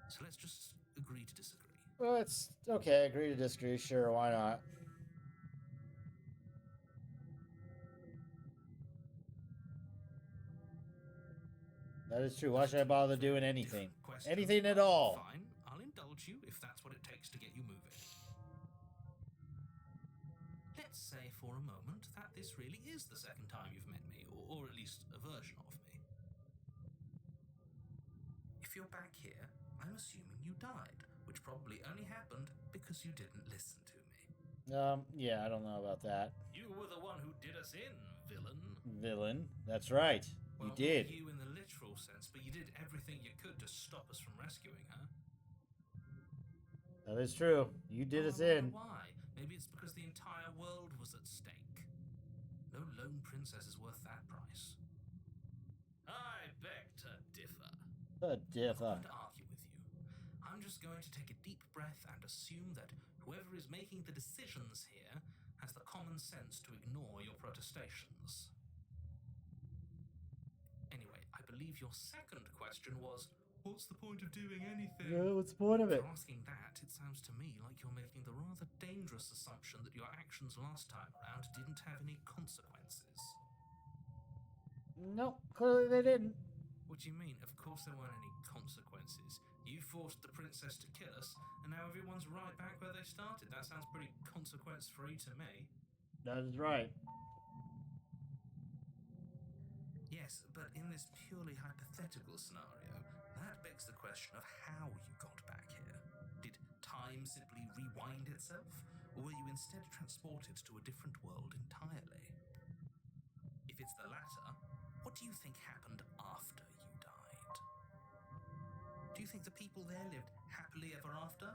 So let's just agree to disagree. Well, it's okay. Agree to disagree. Sure, why not? That is true. Why should I bother doing anything? Different question. Anything at all? Fine, I'll indulge you if that's what it takes to get you moving. Let's say for a moment that this really is the second time you've met me, or at least a version of me. If you're back here, I'm assuming you died, which probably only happened because you didn't listen to me. Yeah, I don't know about that. You were the one who did us in, villain. Villain. That's right. You Well, did. not you in the literal sense, but you did everything you could to stop us from rescuing her. That is true. You did us I wonder in. Why? Maybe it's because the entire world was at stake. No lone princess is worth that price. I beg to differ. A I'm differ. not going to argue with you. I'm just going to take a deep breath and assume that whoever is making the decisions here has the common sense to ignore your protestations. Anyway, I believe your second question was, what's the point of doing anything? Yeah, what's the point of it? For asking that, it sounds to me like you're making the rather dangerous assumption that your actions last time around didn't have any consequences. No, clearly they didn't. What do you mean? Of course there weren't any consequences. You forced the princess to kill us, and now everyone's right back where they started. That sounds pretty consequence-free to me. That is right. Yes, but in this purely hypothetical scenario, that begs the question of how you got back here. Did time simply rewind itself, or were you instead transported to a different world entirely? If it's the latter, what do you think happened after you died? Do you think the people there lived happily ever after?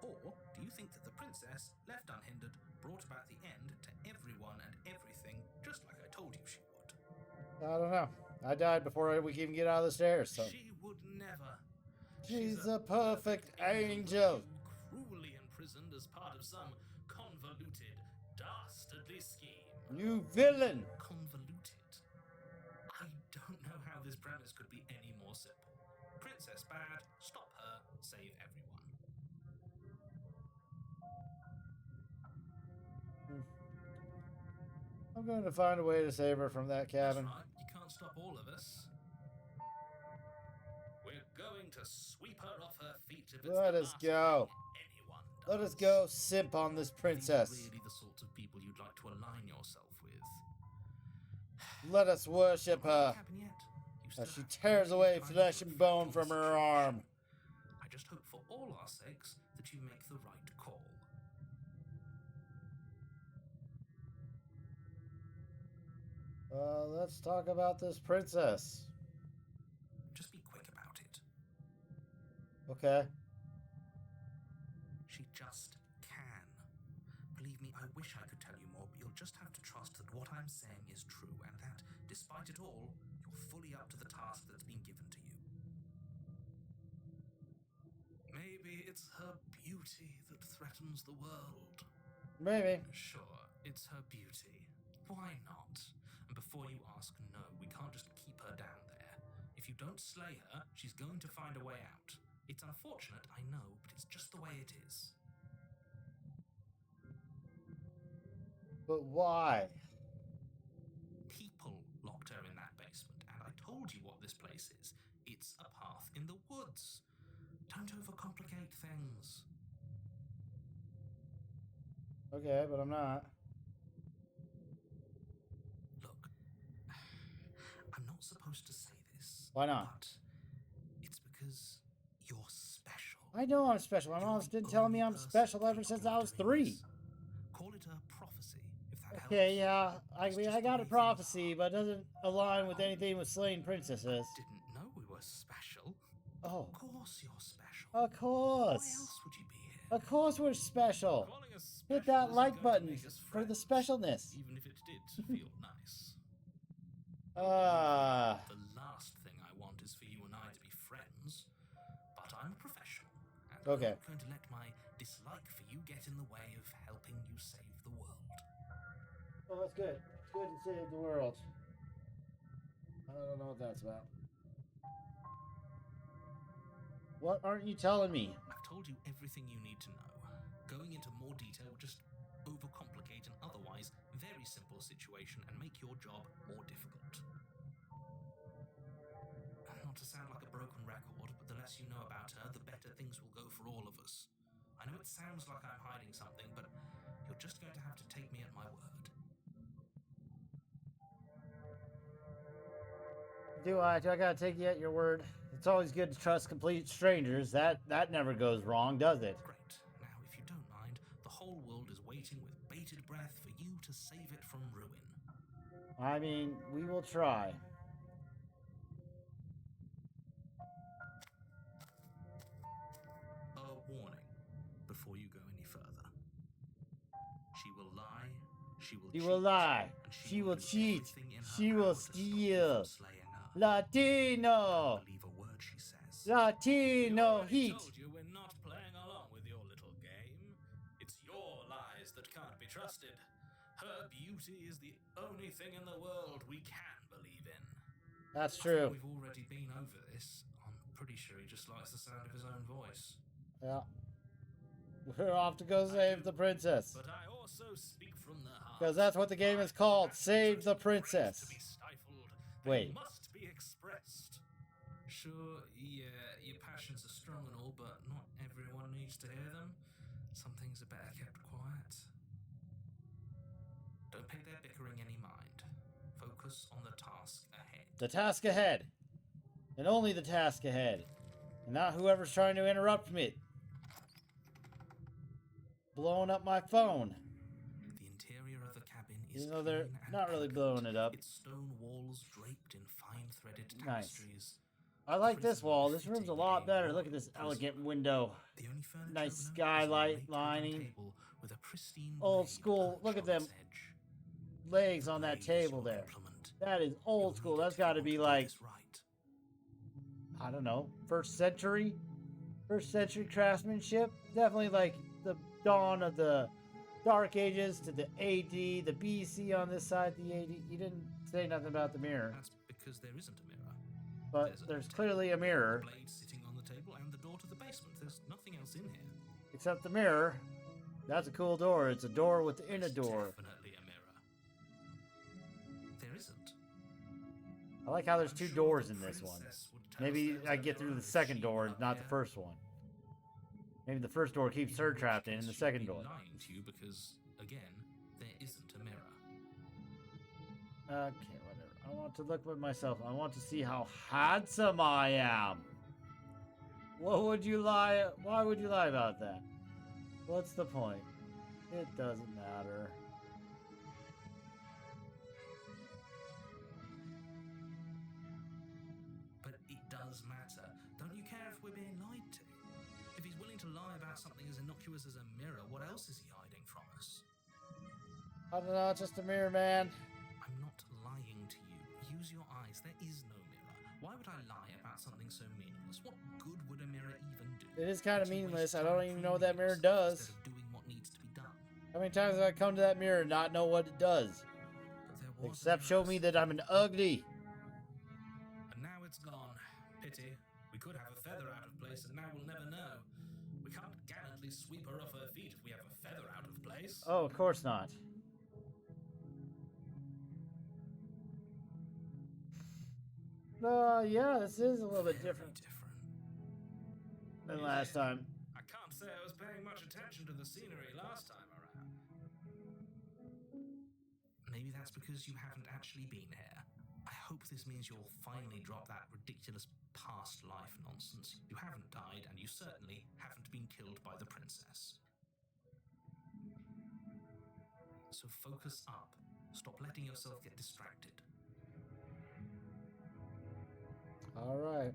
Or do you think that the princess, left unhindered, brought about the end to everyone and everything, just like I told you she would? I don't know. I died before we could even get out of the stairs, so. She would never. She's a perfect angel. Cruelly imprisoned as part of some convoluted, dastardly scheme. You villain! Convoluted. I don't know how this premise could be any more simple. Princess bad, stop her, save everyone. I'm going to find a way to save her from that cabin. That's right, you can't stop all of us. We're going to sweep her off her feet if it's Let the us last go. thing anyone does. Let us go simp on this These are princess. really the sorts of people you'd like to align yourself with. Let us worship Not quite her happened yet. You as still she have tears plenty away of time flesh to and reflect bone on from the her situation. arm. I just hope for all our sakes that you make the right call. Let's talk about this princess. Just be quick about it. Okay. She just can. Believe me, I wish I could tell you more, but you'll just have to trust that what I'm saying is true, and that, despite it all, you're fully up to the task that's been given to you. Maybe it's her beauty that threatens the world. Maybe. Sure, it's her beauty. Why not? And before you ask, no, we can't just keep her down there. If you don't slay her, she's going to find a way out. It's unfortunate, I know, but it's just the way it is. But why? People locked her in that basement, and I told you what this place is. It's a path in the woods. Don't overcomplicate things. Okay, but I'm not. Look, I'm not supposed to say this. Why not? But it's because you're special. I know I'm special. My mom's been telling me I'm special ever since I was 3. Call it a prophecy, if that helps. Okay, yeah. I mean, I got a prophecy, but it doesn't align with anything with slaying princesses. Didn't know we were special. Oh. Of course you're special. Of Why course. else would you be here? Of course we're special. Calling us Hit special that isn't like going to button make us for the friends, specialness. even if it did feel nice. Uh, The last thing I want is for you and I to be friends, but I'm a professional, and Okay. I'm not going to let my dislike for you get in the way of helping you save the world. well, that's good. It's good to save the world. I don't know what that's about. What aren't you telling me? I've told you everything you need to know. Going into more detail would just overcomplicate an otherwise very simple situation and make your job more difficult. Not to sound like a broken record, but the less you know about her, the better things will go for all of us. I know it sounds like I'm hiding something, but you're just going to have to take me at my word. Do I gotta take you at your word? It's always good to trust complete strangers. That never goes wrong, does it? Great. Now, if you don't mind, the whole world is waiting with bated breath for you to save it from ruin. I mean, we will try. A warning before you go any further. She will lie, she will She cheat, will lie. and She will do cheat. everything in her She power will to stop you steal. from slaying her. Latino. Believe a word she says. Latino We heat. told you we're not playing along with your little game. It's your lies that can't be trusted. Her beauty is the only thing in the world we can believe in. That's I true. think we've already been over this. I'm pretty sure he just likes the sound of his own voice. Yeah. We're off to go save the princess. But I also speak from the heart. Because that's what the game is called. Save the princess. To be stifled, Wait. they must be expressed. Sure, yeah, your passions are strong and all, but not everyone needs to hear them. Some things are better kept quiet. Don't pay their bickering any mind. Focus on the task ahead. The task ahead. And only the task ahead. And not whoever's trying to interrupt me. Blowing up my phone. The interior of the cabin is Even though they're clean and not really elegant. blowing it up. Its stone walls draped in fine-threaded Nice. tapestries. I like this wall. This room's a lot better. Look at this elegant window. The only furniture Nice of note is a skylight late lining. wooden table with a pristine Old blade school. perched Look at on them its edge. legs on that Blade is table your there. implement. That is old You'll school. need That's it got to if be you want like, do this right. I don't know, first century craftsmanship. Definitely like the dawn of the Dark Ages to the AD, the BC on this side, the AD. You didn't say nothing about the mirror, That's because there isn't a mirror. but a there's table, clearly a mirror, blade sitting on the table, and the door to the basement. There's nothing else in here. except the mirror. That's a cool door. It's a door within a There's door. definitely a mirror. There isn't. I like how there's two I'm sure doors the in this one. princess would tell us Maybe there was I a get through mirror the if second she door, were not the there. first one. Maybe the first door keeps her trapped in, and the She'd second be door. lying to you because, again, there isn't a mirror. Okay, whatever. I want to look at myself. I want to see how handsome I am. What would you lie? Why would you lie about that? What's the point? It doesn't matter. does matter. Don't you care if we're being lied to? If he's willing to lie about something as innocuous as a mirror, what else is he hiding from us? I don't know, it's just a mirror, man. I'm not lying to you. Use your eyes. There is no mirror. Why would I lie about something so meaningless? What good would a mirror even do? It is kind of Would you meaningless. waste I don't time even know what that mirror proving does. yourself instead of doing what needs to be done? How many times have I come to that mirror and not know what it does? But there was Except a show mirror. me that I'm an ugly. And now it's gone. Pity. We could have a feather out of place, and now we'll never know. We can't gallantly sweep her off her feet if we have a feather out of place. Oh, of course not. Yeah, this is a little bit Very different than Yeah. last time. I can't say I was paying much attention to the scenery last time around. Maybe that's because you haven't actually been here. I hope this means you'll finally drop that ridiculous past life nonsense. You haven't died, and you certainly haven't been killed by the princess. So focus up. Stop letting yourself get distracted. All right.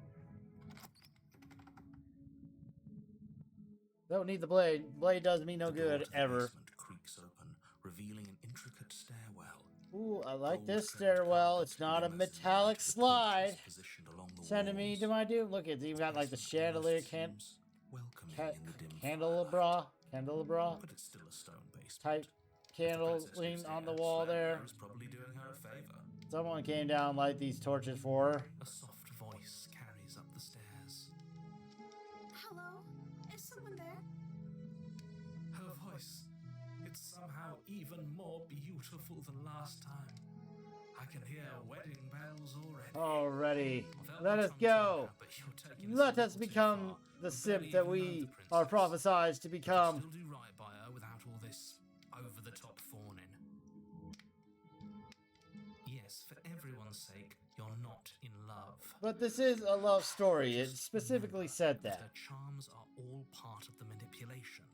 Don't need the blade. Blade does me no The door good to the ever. basement creaks open, revealing an intricate stairwell. Ooh, I like this Gold-trimmed stairwell. carpet It's not a glimmers in metallic intricate slide. porches positioned along the Sending me walls. to my doom. Look, it's even got like the chandelier Seems welcoming in the dim candelabra but it's still a stone basement. type If the candle princess leaning lives on the here, wall there. Slayer is probably doing her a favor. Someone came down and light these torches for her. A soft voice carries up the stairs. Hello? Is someone there? Her voice, it's somehow even more beautiful than last time. I can hear wedding bells already. Already. I felt Let like us I'm go. now, but you're taking this Let a us little too become far. the I simp barely that even know we the are princess. prophesized to become. Still do right by her without all this over-the-top fawning. Yes, for everyone's sake, you're not in love. But this is a love story. It specifically said Her that. charms are all part of the manipulation.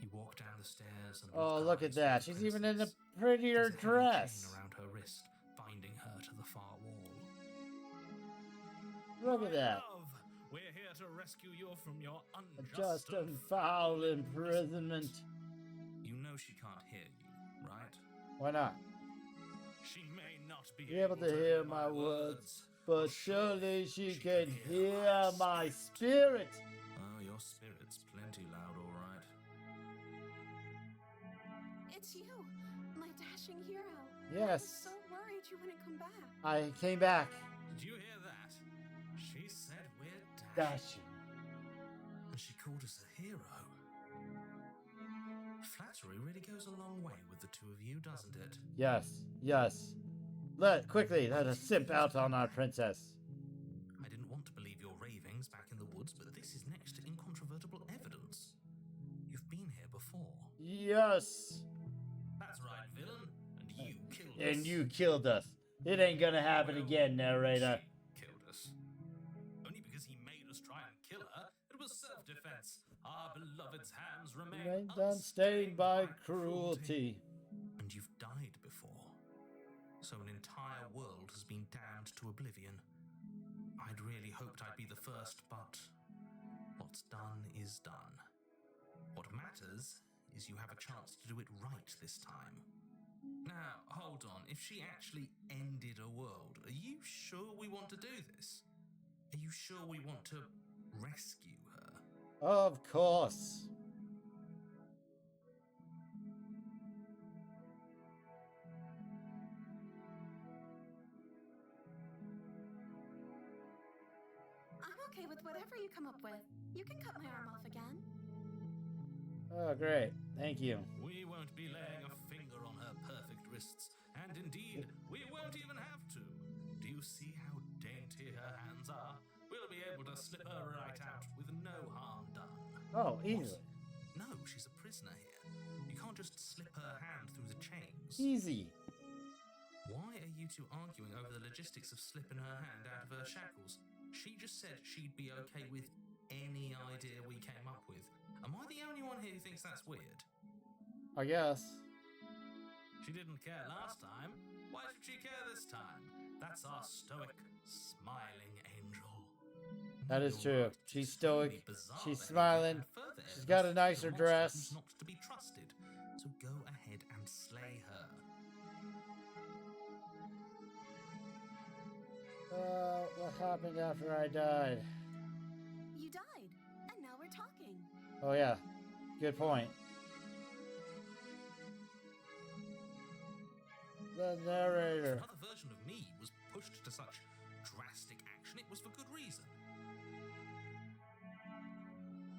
You walk down the stairs and Oh, lock look eyes at that. with the She's even in a princess. prettier There's a heavy dress. chain around her wrist, binding her to the far wall. Look at My that. love, we're here to rescue you from your Just and foul imprisonment. You know she can't hear you, right? Why not? She may not Be able to hear my words, but surely she can hear my spirit. Oh, your spirit's plenty loud, all right. It's you, my dashing hero. I was Yes, so worried you wouldn't come back. I came back. Did you hear that? She said we're Dashing. and she called us a hero. Flattery really goes a long way with the two of you, doesn't it? Yes, yes. Quickly, let us simp out on our princess. I didn't want to believe your ravings back in the woods, but this is next to incontrovertible evidence. You've been here before. Yes. That's right, villain. And you killed us. And you killed us. It ain't gonna happen Well, again, narrator. She killed us. Only because he made us try and kill her. It was self-defense. Our beloved's hands remain Remained unstained by cruelty. cruelty. And you've died before. So an entire world has been damned to oblivion. I'd really hoped I'd be the first, but what's done is done. What matters is you have a chance to do it right this time. Now, hold on. If she actually ended a world, are you sure we want to do this? Are you sure we want to rescue her? Of course. I'm okay with whatever you come up with. You can cut my arm off again. Oh, great. Thank you. We won't be laying a finger on her perfect wrists, and indeed, we won't even have to. Do you see how dainty her hands are? We'll be able to slip her right out with no harm done. Oh, What? easily. No, she's a prisoner here. You can't just slip her hand through the chains. Easy. Why are you two arguing over the logistics of slipping her hand out of her shackles? She just said she'd be okay with any idea we came up with. Am I the only one here who thinks that's weird? I guess. She didn't care last time. Why should she care this time? That's our stoic, smiling angel. That is You're true. right, She's it's stoic. truly bizarre She's behavior smiling. and further She's got a evidence nicer that the monster dress. is not to be trusted. So go ahead and slay her. What happened after I died? You died, and now we're talking. Oh yeah, good point. The narrator. If another version of me was pushed to such drastic action, it was for good reason.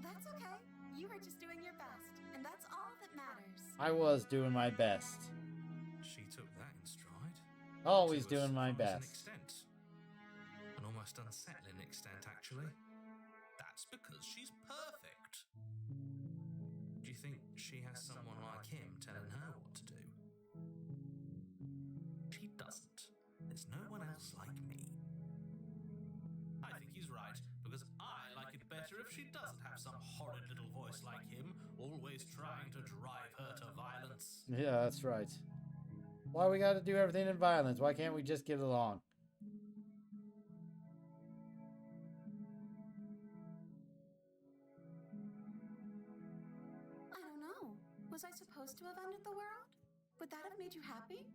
That's okay. You were just doing your best, and that's all that matters. I was doing my best. She took that in stride. Always To a doing my surprising best. extent. An almost unsettling extent, actually. That's because she's perfect. Do you think she has someone like him telling her what to do? She doesn't. There's no one else like me. I think he's right, because I like it better if she doesn't have some horrid little voice like him, always trying to drive her to violence. Yeah, that's right. Why we gotta do everything in violence? Why can't we just get along? I don't know. Was I supposed to have ended the world? Would that have made you happy?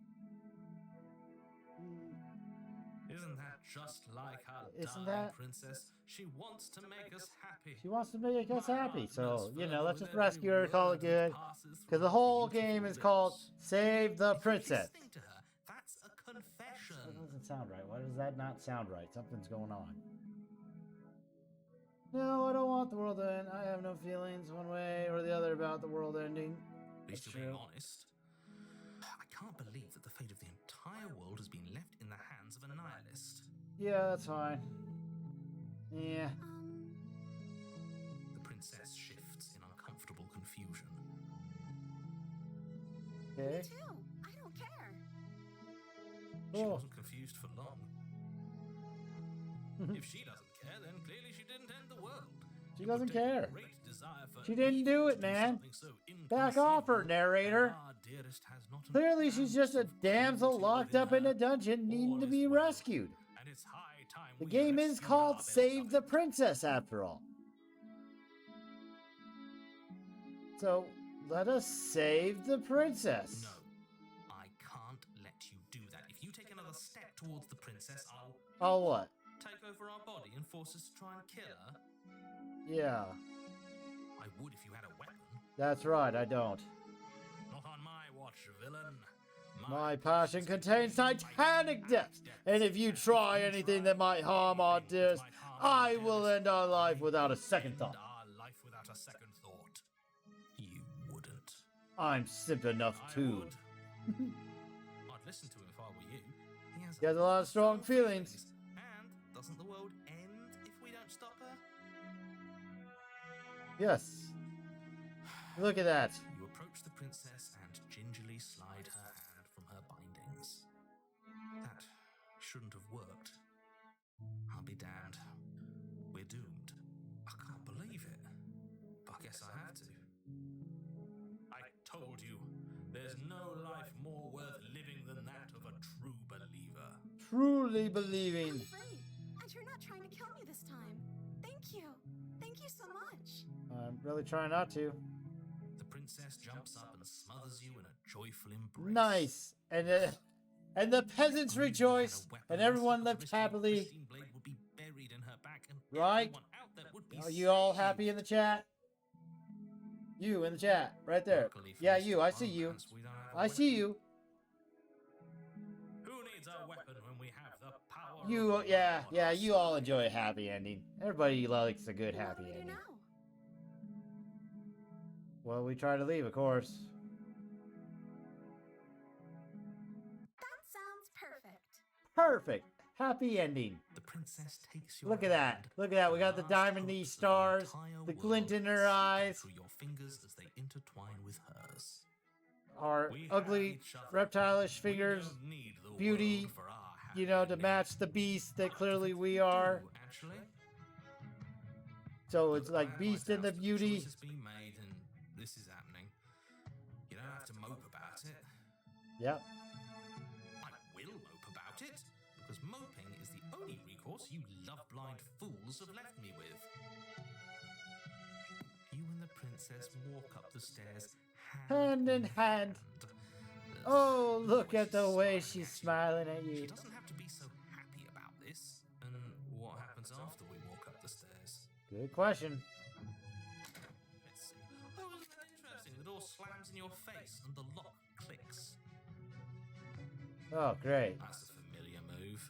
Isn't that just like our Isn't darling that- princess? She wants to make us happy. She wants to make us My happy, heart so, melts you know, further let's with just rescue her, every call it word that good. passes Because the through whole her beautiful game is lips. called Save the If you Princess. keep listening to her, that's a That confession. doesn't sound right. Why does that not sound right? Something's going on. No, I don't want the world to end. I have no feelings one way or the other about the world ending. At least That's you're being true. honest. I can't believe that the fate of the entire world has been left in the hands of a nihilist. Yeah, that's fine. Yeah. The princess shifts in uncomfortable confusion. Okay. Me too. I don't care. She Oh. wasn't confused for long. If she doesn't care, then clearly she didn't end the world. She It doesn't would take a care. great desire for She didn't evil do to it, man. something so Back off her, inconceivable, narrator. and our dearest has not an Clearly, she's just a ounce of damsel cruelty locked within up in her. a dungeon needing All to is be well, rescued. and it's high time The we game is rescued called our Save the beloved. Princess, after all. So, let us save the princess. No, I can't let you do that. If you take another step towards the princess, I'll Oh, what? take over our body and force us to try and kill her. Yeah, I would if you had a weapon. that's right, I don't. Not on my watch, villain. My passion contains titanic depths, and if you try anything that might harm our dearest, I will end our life without a second thought. Our life without a second thought. You wouldn't. I'm simp enough I too. would. I'd listen to him if I were you. He has a lot of strong feelings. And doesn't the world end if we don't stop her? Yes. Look at that. You approach the princess and gingerly slide her hand from her bindings. That shouldn't have worked. I'll be damned. We're doomed. I can't believe it. But I guess I have to. I told you, there's no life more worth living than that of a true believer. Truly I'm believing. free, and you're not trying to kill me this time. Thank you. Thank you so much. I'm really trying not to. The princess jumps up and smothers you in a joyful embrace. Nice. And the peasants Only if you had a rejoiced, weapon, and the everyone slip of lived the happily. pristine blade would be buried in her back, and Right? everyone out there would be Are you all saved. happy in the chat? You in the chat, right there. Luckily for Yeah, Mr. you. I see you. Romance, we don't have a I see weapon. you. Who needs a weapon when we have the power? You, of yeah, God yeah. on You our all side? enjoy a happy ending. Everybody likes a good What happy do we do ending. now? Well, we try to leave, of course. That sounds perfect. Perfect. Happy ending. The princess takes your Look at that. hand. Look at that. We got the Last diamond hopes of stars, entire the world glint in her slipping eyes. Through your fingers as they intertwine with hers. Our We have ugly each other. reptile-ish We fingers, don't need the beauty, world for our you know, happy to ending. match the beast that I clearly think we you are. do, actually. So it's Look, I like have beast my and the doubts, but beauty. choice has been made, and this is happening. You don't have to mope about it. Yep. I course, you love-blind fools have left me with. You and the princess walk up the stairs Hand in hand. Oh, look at the way she's smiling at She you. doesn't have to be so happy about this. And what happens after we walk up the stairs? Good question. Let's see. Oh, isn't that interesting? The door slams in your face and the lock clicks. Oh, great. That's a familiar move.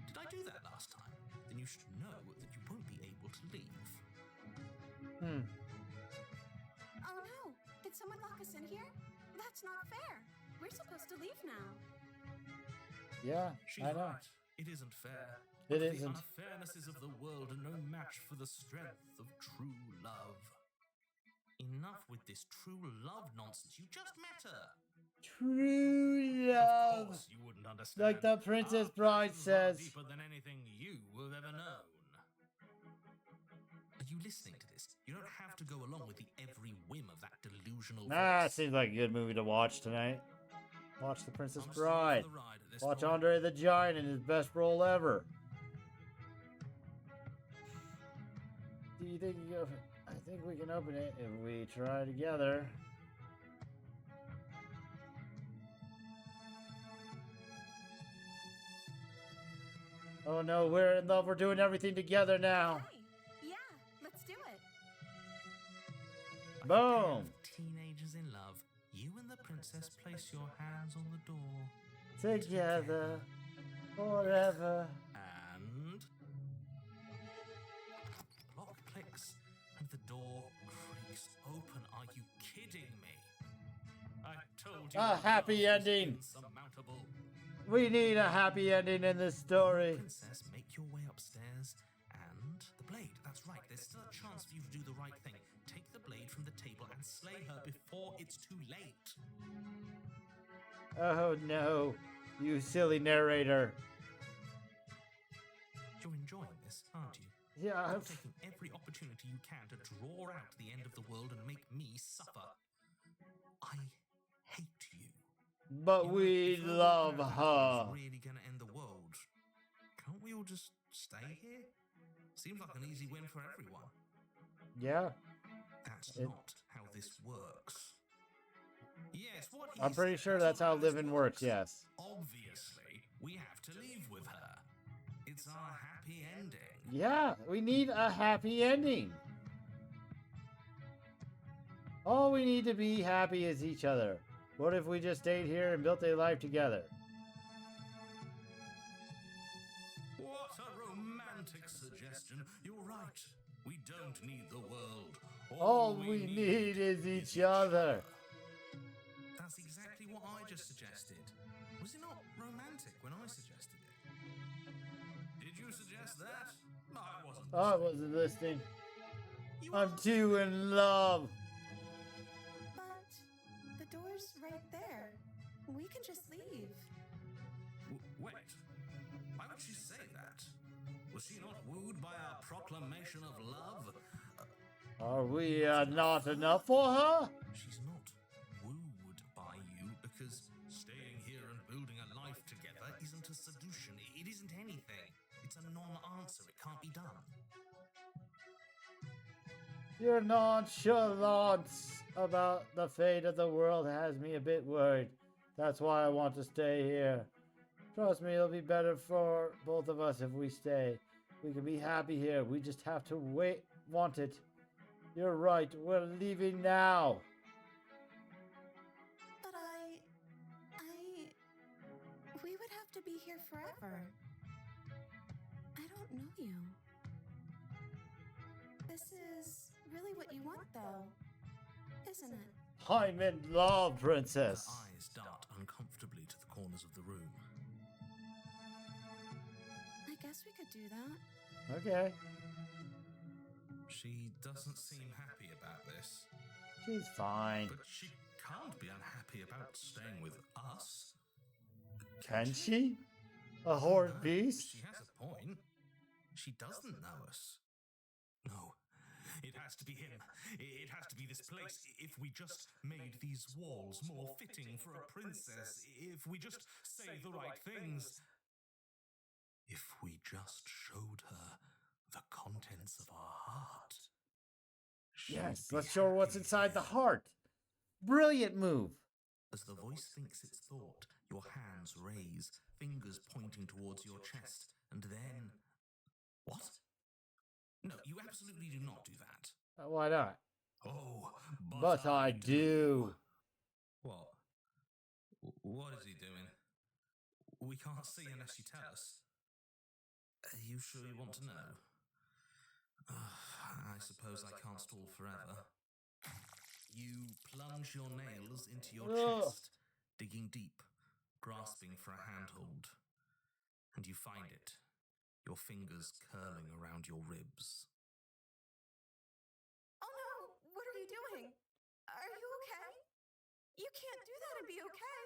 Did I do that last time? Then you should know that you won't be able to leave. Oh no! Did someone lock us in here? That's not fair. We're supposed to leave now. Yeah, She's I know. right. It isn't fair. It The isn't. unfairnesses of the world are no match for the strength of true love. Enough with this true love nonsense. You just met her. True Of love. course you wouldn't understand. Like the Princess Our Bride passions run says. deeper than anything you have ever known. Are you listening to this? You don't have to go along with the every whim of that delusional voice. Seems like a good movie to watch tonight. Watch The Princess I'm sorry Bride. for the ride at this Watch point. Andre the Giant in his best role ever. Do you think you go? I think we can open it if we try together. Oh no, we're in love. We're doing everything together now. Hey, yeah, let's do it. Like a pair Boom. of teenagers in love, you and the princess place your hands on the door. Together, forever. And the lock clicks and the door creaks open. Are you kidding me? I told you. A love happy was ending. insurmountable. We need a happy ending in this story. Princess, make your way upstairs and the blade. That's right. There's still a chance for you to do the right thing. Take the blade from the table and slay her before it's too late. Oh no, you silly narrator. You're enjoying this, aren't you? Yeah, You're taking every opportunity you can to draw out the end of the world and make me suffer. I hate you. but You know, we if your love plan her. is really gonna end the world, can't we all just stay here? Seems like an easy win for everyone. Yeah, That's It- not how this works. Yes, what I'm is pretty it? sure That's that's not how this living works, yes. Obviously, we have to leave with her. It's our happy ending. Yeah, we need a happy ending. All we need to be happy is each other. What if we just stayed here and built a life together? What a romantic suggestion. You're right. We don't need the world. All we need is each other. That's exactly what I just suggested. Was it not romantic when I suggested it? Did you suggest that? I wasn't. I wasn't listening. You I'm are- too in love. But the door's right there. We can just leave. Wait. Why would she say that? Was she not wooed by our proclamation of love? Are we not enough for her? She's not wooed by you because staying here and building a life together isn't a solution. It isn't anything. It's a non-answer. It can't be done. Your nonchalance about the fate of the world has me a bit worried. That's why I want to stay here. Trust me, it'll be better for both of us if we stay. We can be happy here. We just have to want it. You're right. We're leaving now. But we would have to be here forever. I don't know you. This is really what you want, though, isn't it? I'm in love, princess. Her eyes dart uncomfortably to the corners of the room. I guess we could do that. Okay. She doesn't seem happy about this. She's fine. But she can't be unhappy about staying with us. Can she? A horned No, beast? She has a point. She doesn't know us. No, it has to be him. It has to be this place. If we just made these walls more fitting for a princess, if we just say the right things. If we just showed her the contents of our heart. Yes, let's show her what's inside the heart. Brilliant move. As the voice thinks its thought, your hands raise, fingers pointing towards your chest, and then... What? No, you absolutely do not do that. Why not? Oh, But I do. What? What is he doing? We can't see unless you tell us. Are you sure you want to know? I suppose I can't stall forever. You plunge your nails into your chest, digging deep, grasping for a handhold. And you find it, your fingers curling around your ribs. Oh no! What are you doing? Are you okay? You can't do that and be okay.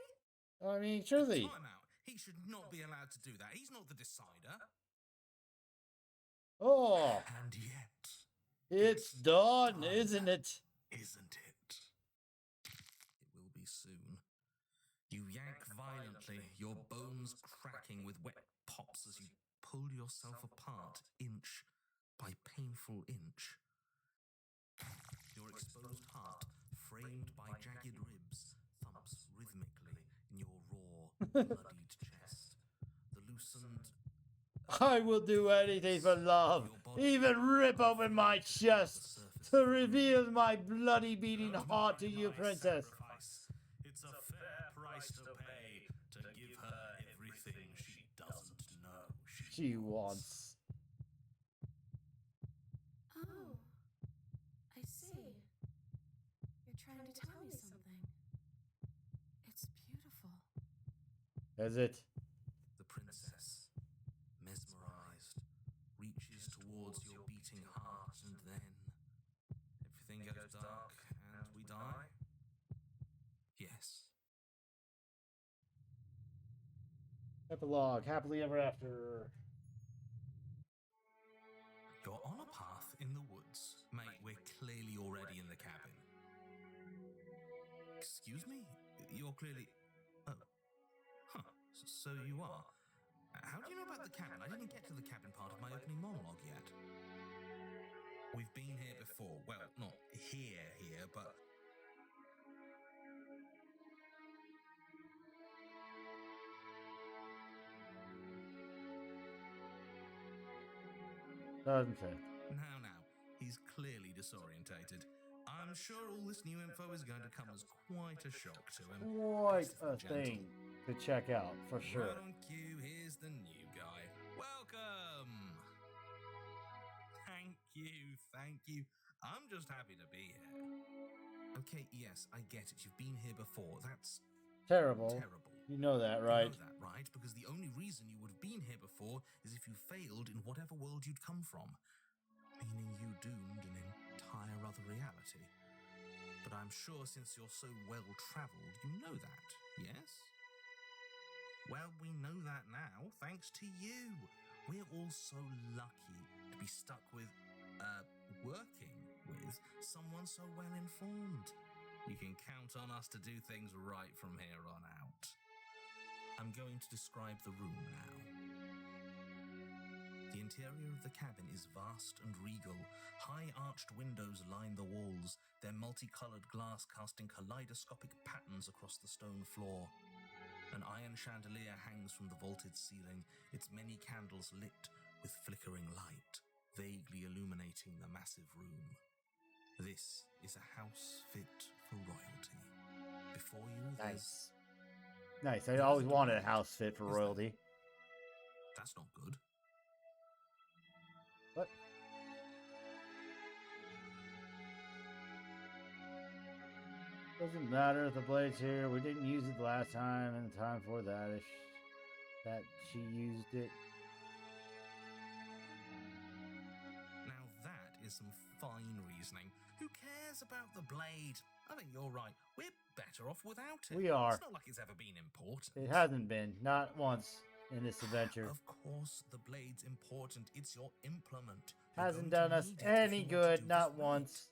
I mean, surely. Time out. He should not be allowed to do that. He's not the decider. Oh, And yet... it's done, isn't it? Isn't it? It will be soon. You yank violently, your bones cracking with wet pops as you pull yourself apart inch by painful inch. Your exposed heart, framed by jagged ribs, thumps rhythmically in your raw, bloodied chest. The loosened... I will do anything for love, even rip open my chest to reveal my bloody beating heart to you, princess. It's a fair price to pay to give her everything she doesn't know She wants. Oh, I see. You're trying to tell me something. It's beautiful. Is it? The princess, mesmerized, reaches towards your beating heart, and then everything goes dark and we die? Yes. Epilogue, happily ever after. You're on a path in the woods. Mate, we're clearly already in the cabin. Excuse me? You're clearly... Oh. Huh. So you are. How do you know about the cabin? I didn't get to the cabin part of my opening monologue yet. We've been here before. Well, not here, but... Doesn't say. Now. He's clearly disorientated. I'm sure all this new info is going to come as quite a shock to him. Quite Best of a gentle. thing to check out, for sure. Right on cue, here's the new guy. Welcome! Thank you. I'm just happy to be here. Okay, yes, I get it. You've been here before. That's Terrible. terrible. You know that, right? You know that, right? Because the only reason you would have been here before is if you failed in whatever world you'd come from. Meaning you doomed an entire other reality. But I'm sure since you're so well-travelled, you know that, yes? Well, we know that now, thanks to you. We're all so lucky to be stuck with, working with someone so well-informed. You can count on us to do things right from here on out. I'm going to describe the room now. The interior of the cabin is vast and regal. High arched windows line the walls, their multicolored glass casting kaleidoscopic patterns across the stone floor. An iron chandelier hangs from the vaulted ceiling, its many candles lit with flickering light, vaguely illuminating the massive room. This is a house fit for royalty. Before you, there's... Nice. I always wanted a house fit for royalty. That's not good. What? Doesn't matter if the blade's here. We didn't use it last time and the time before that. If that she used it. Now that is some fine reasoning. Who cares about the blade? I think you're right. We're better off without it. We are. It's not like it's ever been important. It hasn't been. Not once in this adventure. Of course, the blade's important. It's your implement. Hasn't done us any good, not once.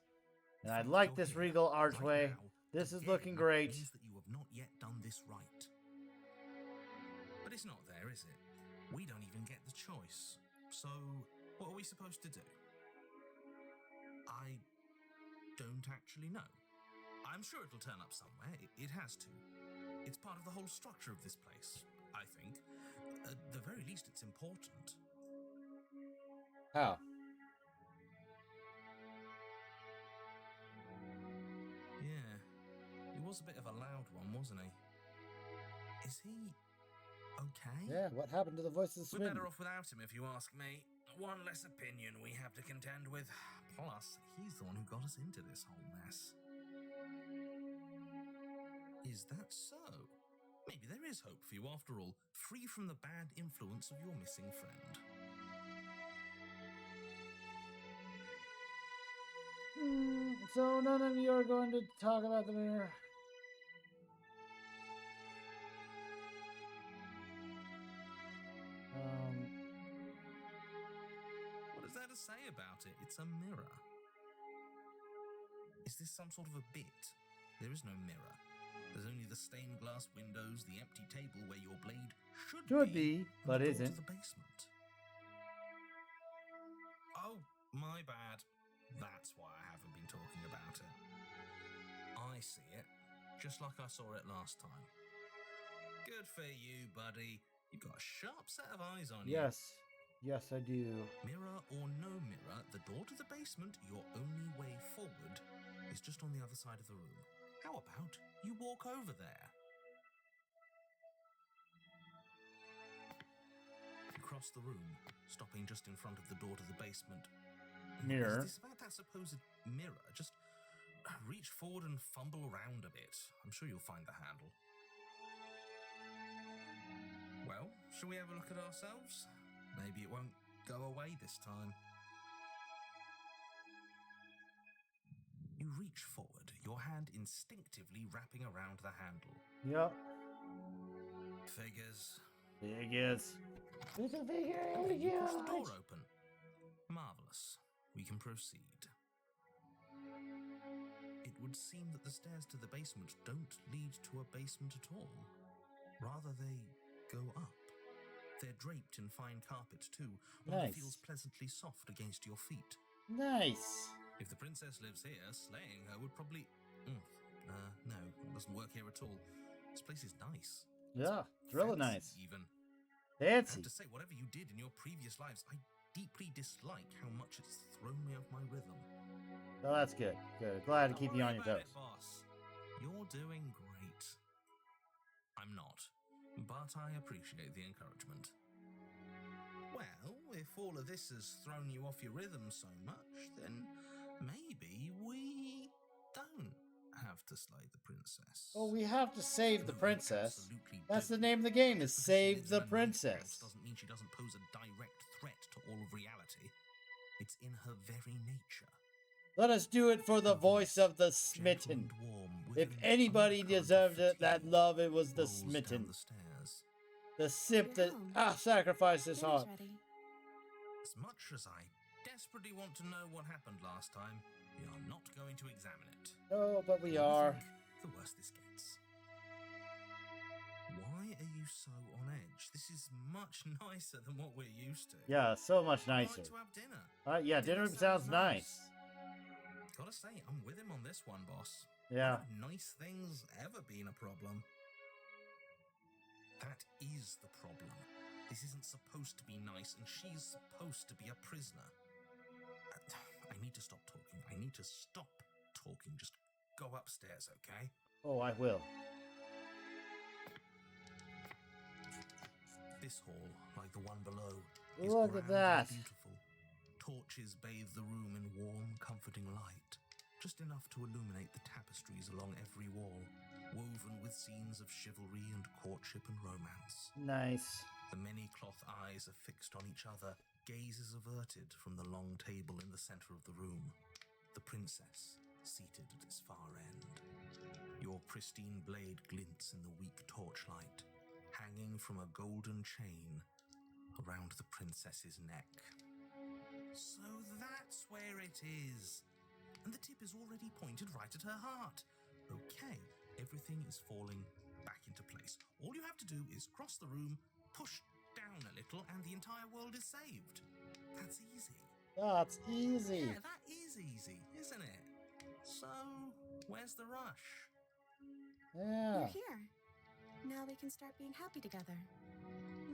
And I like this regal archway. This is looking great. Means that you have not yet done this right. But it's not there, is it? We don't even get the choice. So, what are we supposed to do? I don't actually know. I'm sure it'll turn up somewhere. It has to. It's part of the whole structure of this place, I think. At the very least, it's important. How? Yeah. He was a bit of a loud one, wasn't he? Is he okay? Yeah, what happened to the voice of the We're smitten? better off without him, if you ask me. One less opinion we have to contend with. Plus, he's the one who got us into this whole mess. Is that so? Maybe there is hope for you after all, free from the bad influence of your missing friend. So none of you are going to talk about the mirror? What is there to say about it? It's a mirror. Is this some sort of a bit? There is no mirror. There's only the stained glass windows, the empty table where your blade should be, but and the door isn't. to the basement. Oh, my bad. That's why I haven't been talking about it. I see it, just like I saw it last time. Good for you, buddy. You've got a sharp set of eyes on you. Yes, I do. Mirror or no mirror, the door to the basement, your only way forward, is just on the other side of the room. How about you walk over there? You cross the room, stopping just in front of the door to the basement. Mirror. Is this about that supposed mirror? Just reach forward and fumble around a bit. I'm sure you'll find the handle. Well, shall we have a look at ourselves? Maybe it won't go away this time. You reach forward, your hand instinctively wrapping around the handle. Yep. Figures. It's a figure. And you push the door open. Marvelous. We can proceed. It would seem that the stairs to the basement don't lead to a basement at all. Rather, they go up. They're draped in fine carpet, too, one that feels pleasantly soft against your feet. Nice. If the princess lives here, slaying her would probably... no, it doesn't work here at all. This place is nice. Yeah, it's really nice. Even. I Fancy. have to say, whatever you did in your previous lives, I deeply dislike how much it's thrown me off my rhythm. Oh, that's good. Good. Glad to keep you on your toes. Boss. You're doing great. I'm not, but I appreciate the encouragement. Well, if all of this has thrown you off your rhythm so much, then maybe we don't have to slay the princess. Oh, we have to save the No, we princess. absolutely That's do. the name of the game, is Just because she Save lives the in a nice Princess. house doesn't mean she doesn't pose a direct threat to all of reality. It's in her very nature. Let us do it for the voice of the smitten. If anybody deserved it, that love, it was the smitten. The simp that sacrificed his heart. As much as I desperately want to know what happened last time, we are not going to examine it. Oh, but we The more are. think, the worse this gets. Why are you so on edge? This is much nicer than what we're used to. Yeah, so much I'd nicer. like to have dinner. Yeah, dinner sounds nice. Gotta say, I'm with him on this one, boss. Yeah. Have nice things ever been a problem? That is the problem. This isn't supposed to be nice, and she's supposed to be a prisoner. I need to stop talking. I need to stop talking. Just go upstairs, okay? Oh, I will. This hall, like the one below, is Look at grand that. and beautiful. Torches bathe the room in warm, comforting light, just enough to illuminate the tapestries along every wall, woven with scenes of chivalry and courtship and romance. Nice. The many cloth eyes are fixed on each other, gazes averted from the long table in the center of the room. The princess, seated at its far end. Your pristine blade glints in the weak torchlight, hanging from a golden chain around the princess's neck. So that's where it is. And the tip is already pointed right at her heart. Okay, everything is falling back into place. All you have to do is cross the room, push down a little and the entire world is saved. That's easy. That's easy. Yeah, that is easy, isn't it? So, where's the rush? Yeah. You're here. Now we can start being happy together.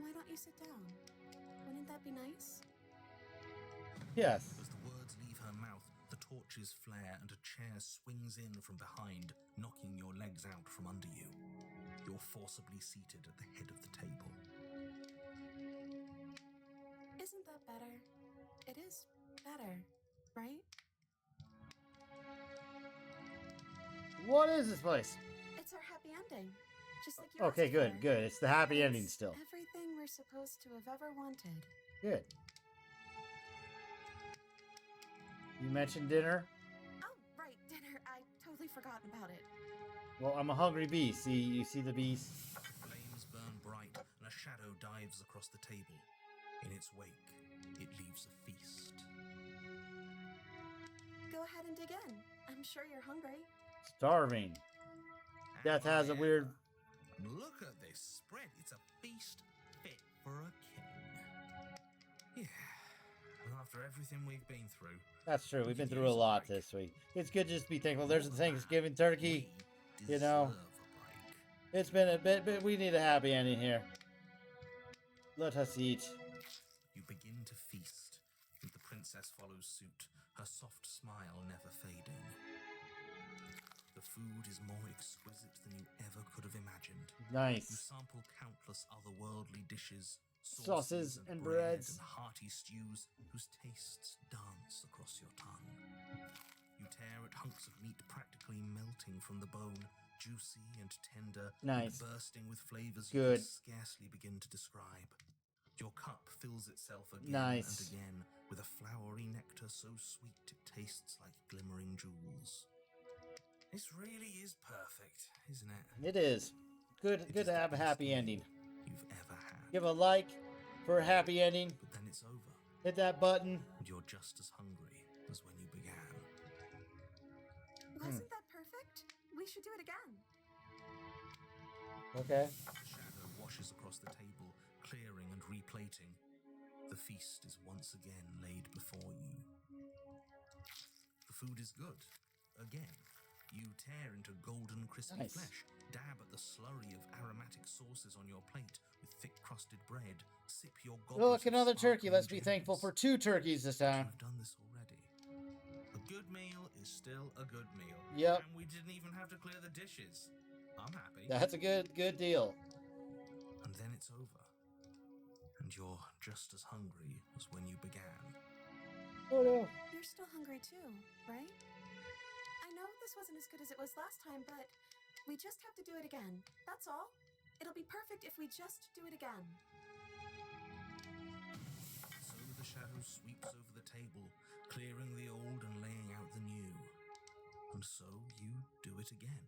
Why don't you sit down? Wouldn't that be nice? Yes. As the words leave her mouth, the torches flare and a chair swings in from behind, knocking your legs out from under you. You're forcibly seated at the head of the table. Isn't that better? It is better, right? What is this place? It's our happy ending. Just like you Okay, asked good, for. good. It's the happy It's ending still. Everything we're supposed to have ever wanted. Good. You mentioned dinner? Oh, right, dinner. I totally forgotten about it. Well, I'm a hungry beast. See, you see the beast? Flames burn bright and a shadow dives across the table. In its wake, it leaves a feast. Go ahead and dig in. I'm sure you're hungry. Starving. Death has a weird... Look at this spread. It's a feast fit for a king. Yeah. Well, after everything we've been through... That's true. We've been through a lot this week. It's good just to be thankful. There's the Thanksgiving turkey. You know, it's been a bit, but we need a happy ending here. Let us eat. You begin to feast, and the princess follows suit, her soft smile never fading. The food is more exquisite than you ever could have imagined. You Nice. sample countless otherworldly dishes, Sauces and bread breads. and hearty stews whose tastes dance across your tongue. You tear at hunks of meat practically melting from the bone, juicy and tender, Nice. and bursting with flavors Good. you can scarcely begin to describe. Your cup fills itself again Nice. and again with a flowery nectar so sweet it tastes like glimmering jewels. This really is perfect, isn't it? It is. Good It is to the have a best happy meal ending. you've ever had. Give a like for a happy ending. But then it's over, Hit that button. and you're just as hungry as when you began. Wasn't that perfect? We should do it again. Okay. The shadow washes across the table, clearing and replating. The feast is once again laid before you. The food is good. Again. You tear into golden crispy Nice. flesh, dab at the slurry of aromatic sauces on your plate with thick crusted bread, sip your goblet Look, of another turkey. sparkling Let's be thankful for juice. 2 turkeys this time. You've done this already. A good meal is still a good meal. Yep. And we didn't even have to clear the dishes. I'm happy. That's a good deal. And then it's over. And you're just as hungry as when you began. Oh no. You're still hungry too, right? I know this wasn't as good as it was last time, but we just have to do it again. That's all. It'll be perfect if we just do it again. So the shadow sweeps over the table, clearing the old and laying out the new. And so you do it again.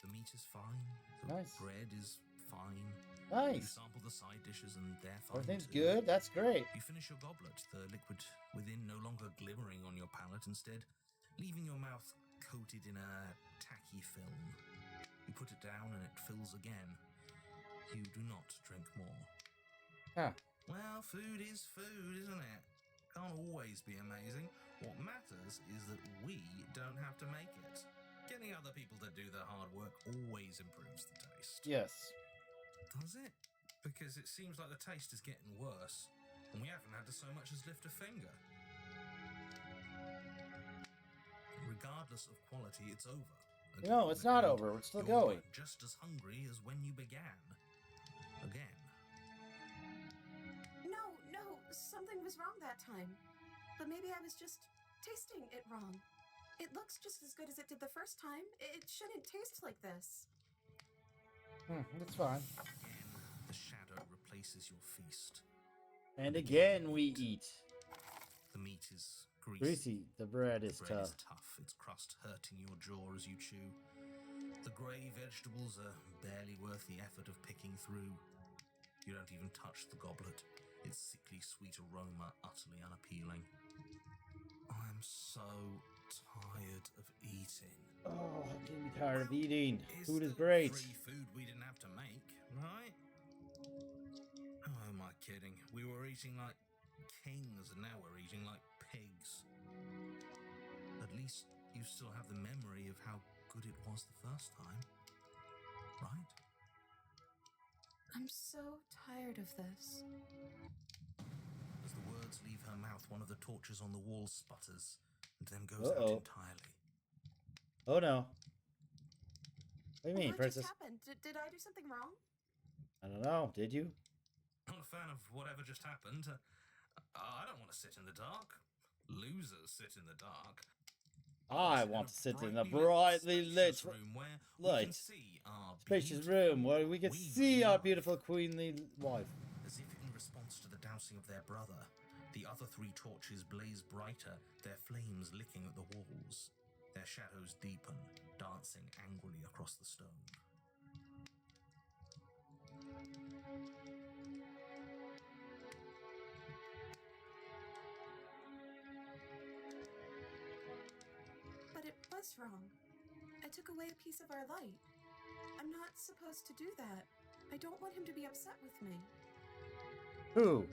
The meat is fine. The Nice. bread is fine. You Nice. sample the side dishes and they're fine. Everything's too. good. That's great. You finish your goblet, the liquid within no longer glimmering on your palate, instead leaving your mouth coated in a tacky film. You put it down and it fills again. You do not drink more. Huh. Well, food is food, isn't it? Can't always be amazing. What matters is that we don't have to make it. Getting other people to do the hard work always improves the taste. Yes. Does it? Because it seems like the taste is getting worse, and we haven't had to so much as lift a finger. Regardless of quality, it's over. No, it's not over. We're still going. You're just as hungry as when you began. Again. No, something was wrong that time. But maybe I was just tasting it wrong. It looks just as good as it did the first time. It shouldn't taste like this. That's fine. Again, the shadow replaces your feast. And again, we eat. The meat is Greasy. The bread is The bread tough. is tough, its crust hurting your jaw as you chew. The grey vegetables are barely worth the effort of picking through. You don't even touch the goblet, its sickly sweet aroma utterly unappealing. I'm so tired of eating. Oh, I'm getting tired of eating. It's Food is still great. Free food we didn't have to make, right? kidding. We were eating like kings, and now we're eating like pigs. At least you still have the memory of how good it was the first time, right? I'm so tired of this. As the words leave her mouth, one of the torches on the wall sputters and then goes out entirely. Oh no. What do you mean, What Princess? just happened? Did I do something wrong? I don't know. Did you? Not a fan of whatever just happened. I don't want to sit in the dark. Losers sit in the dark. I want to sit in a brightly lit room where we light. can see our Spacious beautiful room where we can see our beautiful queenly wife. As if in response to the dousing of their brother, the other three torches blaze brighter, their flames licking at the walls. Their shadows deepen, dancing angrily across the stone. But it was wrong. I took away a piece of our light. I'm not supposed to do that. I don't want him to be upset with me. Who?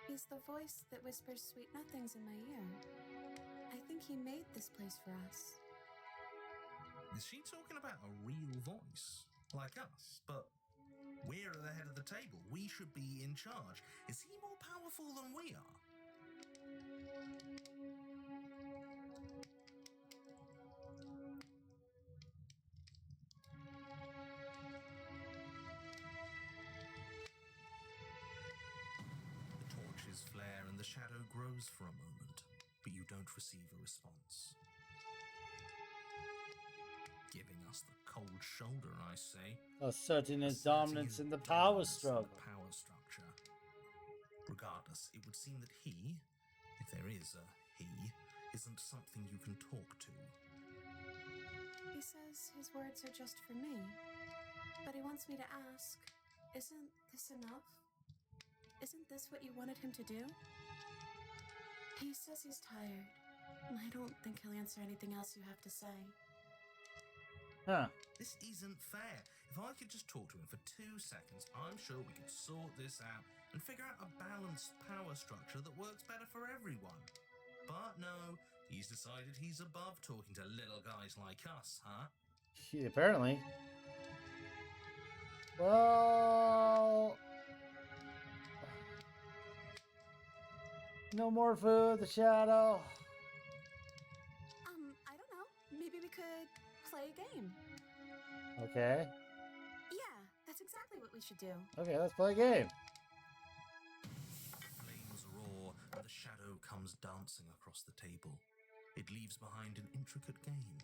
He's the voice that whispers sweet nothings in my ear. I think he made this place for us. Is she talking about a real voice? Like us? But we're at the head of the table. We should be in charge. Is he more powerful than we are? The torches flare and the shadow grows for a moment, but you don't receive a response. Giving us the cold shoulder, I say. Asserting his Asserting dominance his in the power dominance in struggle. the power structure. Regardless, it would seem that he, if there is a he, isn't something you can talk to. He says his words are just for me. But he wants me to ask, isn't this enough? Isn't this what you wanted him to do? He says he's tired. I don't think he'll answer anything else you have to say. Huh. This isn't fair. If I could just talk to him for 2 seconds, I'm sure we could sort this out and figure out a balanced power structure that works better for everyone. But no, he's decided he's above talking to little guys like us, huh? Yeah, apparently. Well, no more food, the shadow. I don't know. Maybe we could play a game. Okay. Yeah, that's exactly what we should do. Okay, let's play a game. Flames roar and the shadow comes dancing across the table. It leaves behind an intricate game.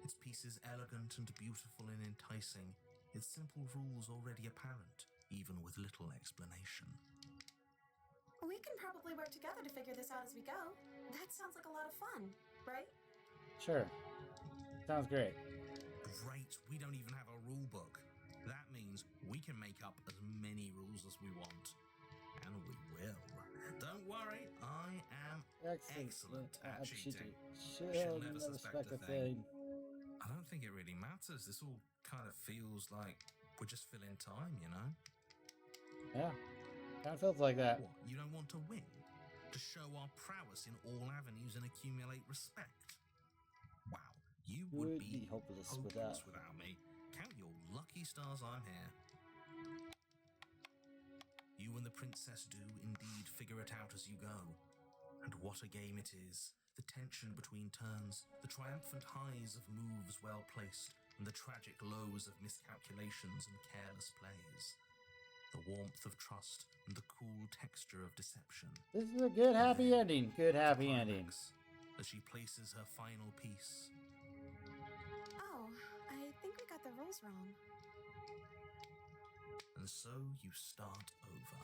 Its pieces elegant and beautiful and enticing. Its simple rules already apparent, even with little explanation. We can probably work together to figure this out as we go. That sounds like a lot of fun, right? Sure. Sounds great. Great, we don't even have a rule book. That means we can make up as many rules as we want. And we will. Don't worry, I am excellent at cheating. She'll never suspect a thing. I don't think it really matters. This all kind of feels like we're just filling time, you know? Yeah. Kind of feels like that. What, you don't want to win? To show our prowess in all avenues and accumulate respect? Wow, you would be hopeless without without. me. Count your lucky stars I'm here. You and the princess do indeed figure it out as you go. And what a game it is. The tension between turns, the triumphant highs of moves well placed, and the tragic lows of miscalculations and careless plays. The warmth of trust and the cool texture of deception. This is a good happy ending. Good happy ending. As she places her final piece. Oh, I think we got the rules wrong. And so you start over.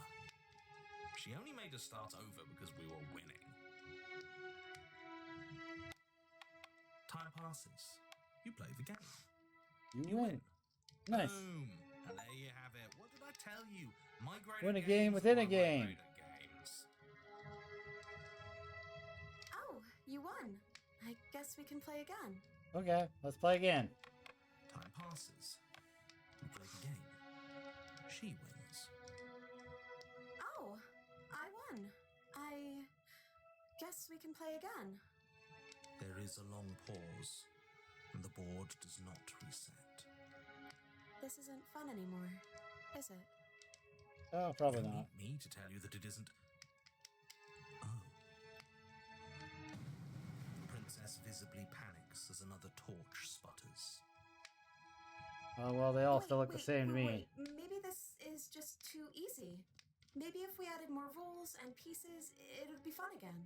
She only made us start over because we were winning. Time passes. You play the game. You win. Nice. Boom. And there you have it. What did I tell you? Migrator Win a games game within a are game. migrator games. Oh, you won. I guess we can play again. Okay, let's play again. Time passes. We play the game. She wins. Oh, I won. I guess we can play again. There is a long pause, and the board does not reset. This isn't fun anymore, is it? Oh, probably You not. need me to tell you that it isn't. Oh. The princess visibly panics as another torch sputters. Oh, well, they all still look the same to me. Maybe this is just too easy. Maybe if we added more rules and pieces, it would be fun again.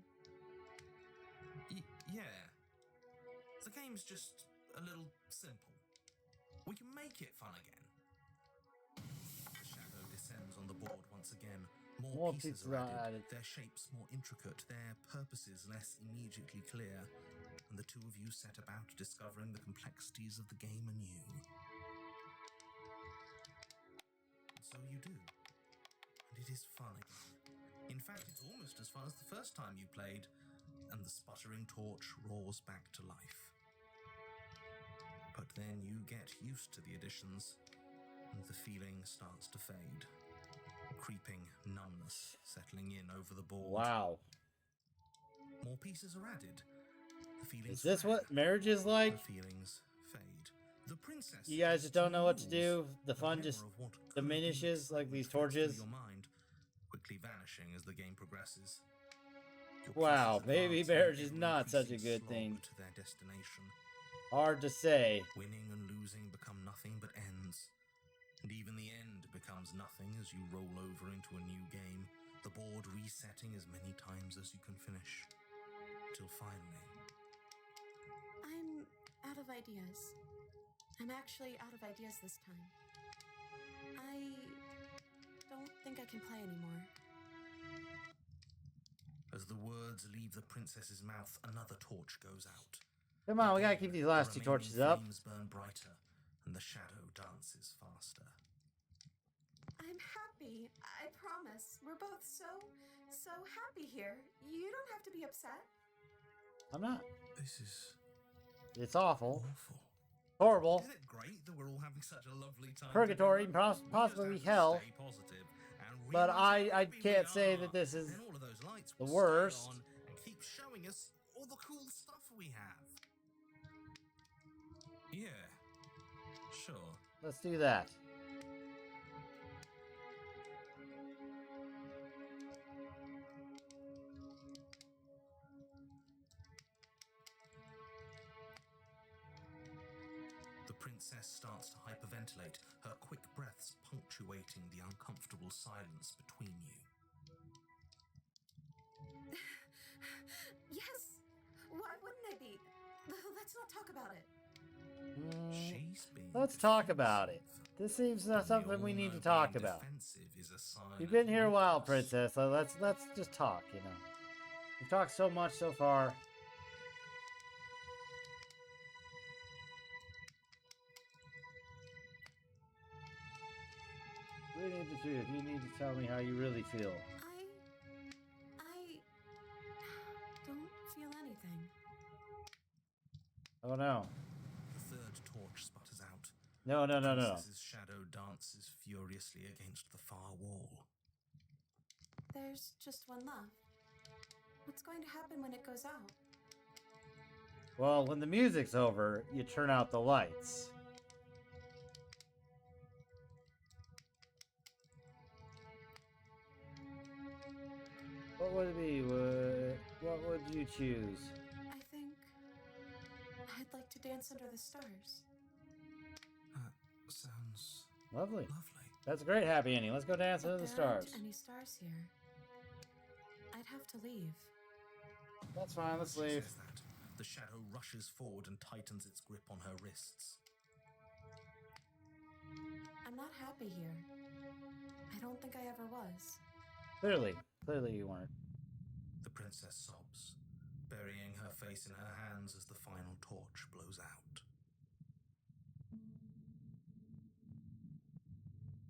Yeah. The game's just a little simple. We can make it fun again. The shadow descends on the board once again. More pieces are added, their shapes more intricate, their purposes less immediately clear, and the two of you set about discovering the complexities of the game anew. And so you do. And it is fun again. In fact, it's almost as fun as the first time you played, and the sputtering torch roars back to life. But then you get used to the additions, and the feeling starts to fade. Creeping numbness settling in over the board. Wow. More pieces are added. The feelings Is this flag. what marriage is like? The feelings fade. The princess. You guys just don't know what to rules, do. The fun the just terror of what could diminishes be like these flicks through torches. Your mind, quickly vanishing as the game progresses. Your Wow, pieces maybe advance in marriage is ever not such a increasing good slog thing. to their destination. Hard to say. Winning and losing become nothing but ends. And even the end becomes nothing as you roll over into a new game, the board resetting as many times as you can finish. Till finally... I'm out of ideas. I'm actually out of ideas this time. I don't think I can play anymore. As the words leave the princess's mouth, another torch goes out. Come on, we gotta keep these last two The torches remaining up. flames burn brighter, and the shadow dances faster. I'm happy. I promise. We're both so happy here. You don't have to be upset. I'm not. This is It's awful. awful. Horrible. Isn't it great that we're all having such a lovely time? Purgatory, together? We just possibly have to hell. stay positive and But realize how I happy can't we say are. that this is Then all of those lights the will worst. stay on and keep showing us all the cool stuff we have. Yeah, sure. Let's do that. The princess starts to hyperventilate, her quick breaths punctuating the uncomfortable silence between you. Yes. Why wouldn't I be? Let's not talk about it. She's being Let's talk about it. defensive. This seems not We something all we need know to talk being about. defensive is a sign You've of been here a while, weakness. princess. So let's just talk. You know, we've talked so much so far. We need the truth. You need to tell me how you really feel. I don't feel anything. Oh no. The third torch sputters out. No. The princess's shadow dances furiously against the far wall. There's just one left. What's going to happen when it goes out? Well, when the music's over, you turn out the lights. What would it be? What would you choose? I think I'd like to dance under the stars. Sounds Lovely. lovely. That's a great happy ending. Let's go dance But under the there aren't stars. any stars here. I'd have to leave. That's fine. Let's She leave. says that. The shadow rushes forward and tightens its grip on her wrists. I'm not happy here. I don't think I ever was. Clearly you weren't. The princess sobs, burying her face in her hands as the final torch blows out.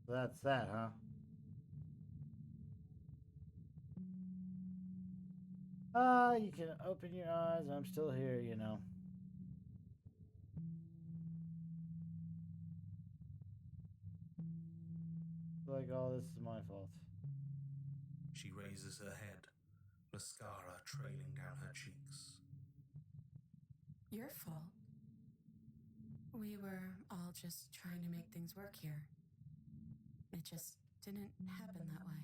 That's that, huh? You can open your eyes. I'm still here, you know. like all this is my fault. She raises her head, mascara trailing down her cheeks. Your fault. We were all just trying to make things work here. It just didn't happen that way.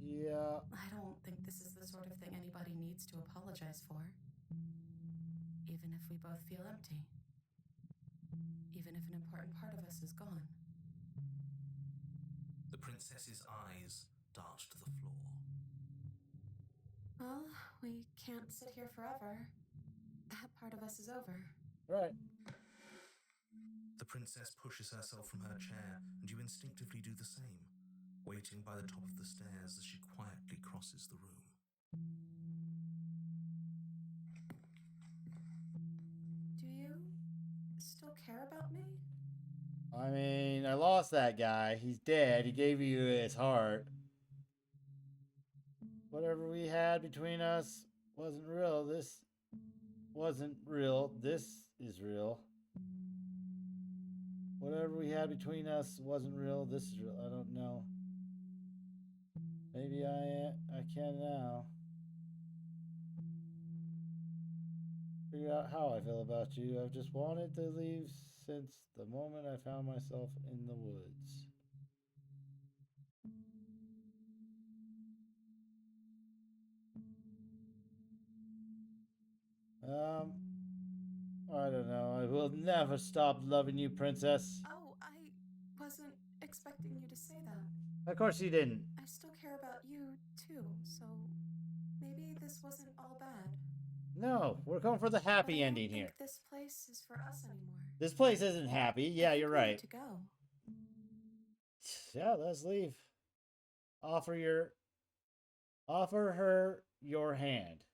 Yeah. I don't think this is the sort of thing anybody needs to apologize for. Even if we both feel empty. Even if an important part of us is gone. The princess's eyes dart to the floor. Well, we can't sit here forever. That part of us is over. Right. The princess pushes herself from her chair, and you instinctively do the same, waiting by the top of the stairs as she quietly crosses the room. Do you still care about me? I mean, I lost that guy. He's dead. He gave you his heart. Whatever we had between us wasn't real. This wasn't real. This is real. Whatever we had between us wasn't real. This is real. I don't know. Maybe I can now. Figure out how I feel about you. I've just wanted to leave since the moment I found myself in the woods. I don't know. I will never stop loving you, princess. Oh, I wasn't expecting you to say that. Of course you didn't. I still care about you, too, so maybe this wasn't all bad. No, we're going for the happy But I ending don't think here. this place is for us anymore. This place isn't happy. Yeah, you're We need right. to go. Yeah, let's leave. Offer her your hand.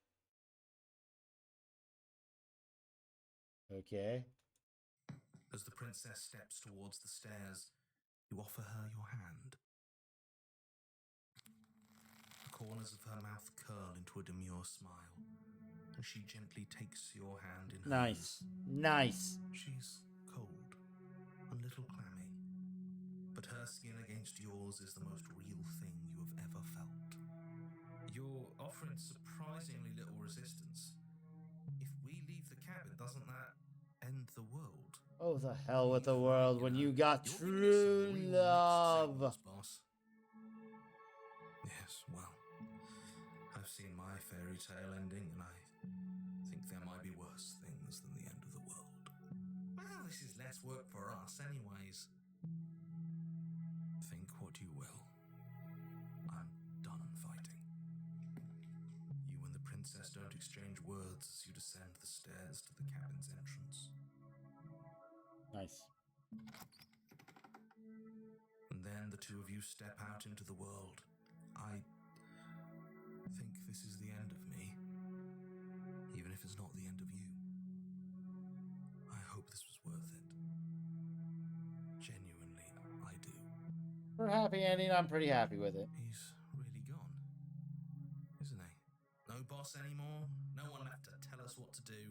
Okay. As the princess steps towards the stairs, you offer her your hand. The corners of her mouth curl into a demure smile, and she gently takes your hand in hers. Nice. Nice. She's cold, a little clammy, but her skin against yours is the most real thing you have ever felt. You're offering surprisingly little resistance. If we leave the cabin, doesn't that end the world? Oh, the hell with the world when you got You're giving true us some real mixed love. signals, boss. Yes, well, I've seen my fairy tale ending, and I think there might be worse things than the end of the world. Well, this is less work for us, anyways. Think what you will. I'm done fighting. You and the princess don't exchange words as you descend the stairs to the cabin's entrance. Nice. And then the two of you step out into the world. I think this is the end of me, even if it's not the end of you. I hope this was worth it. Genuinely, I do. For a happy ending, I'm pretty happy with it. He's really gone, isn't he? No boss anymore, no one left to tell us what to do.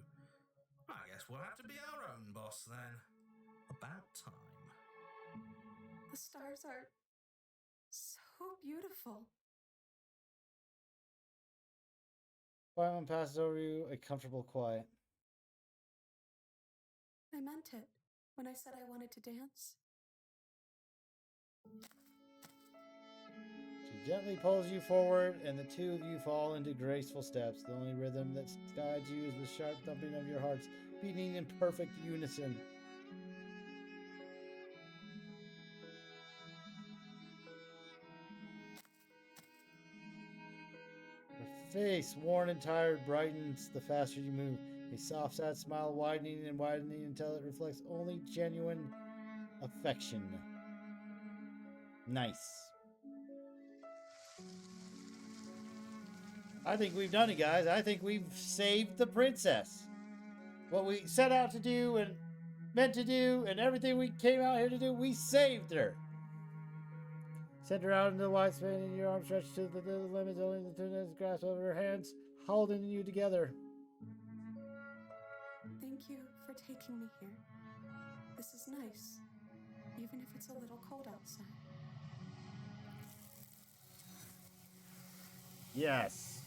I guess we'll have to be our own boss then. About time. The stars are so beautiful. Quiet passes over you, a comfortable quiet. I meant it when I said I wanted to dance. She gently pulls you forward, and the two of you fall into graceful steps. The only rhythm that guides you is the sharp thumping of your hearts, beating in perfect unison. Her face, worn and tired, brightens the faster you move. A soft, sad smile widening and widening until it reflects only genuine affection. Nice. I think we've done it, guys. I think we've saved the princess. What we set out to do and meant to do and everything we came out here to do, we saved her. Send her out into the wide span and your arms stretched to the limits, only the two grasp over her hands, holding you together. Thank you for taking me here. This is nice, even if it's a little cold outside. Yes.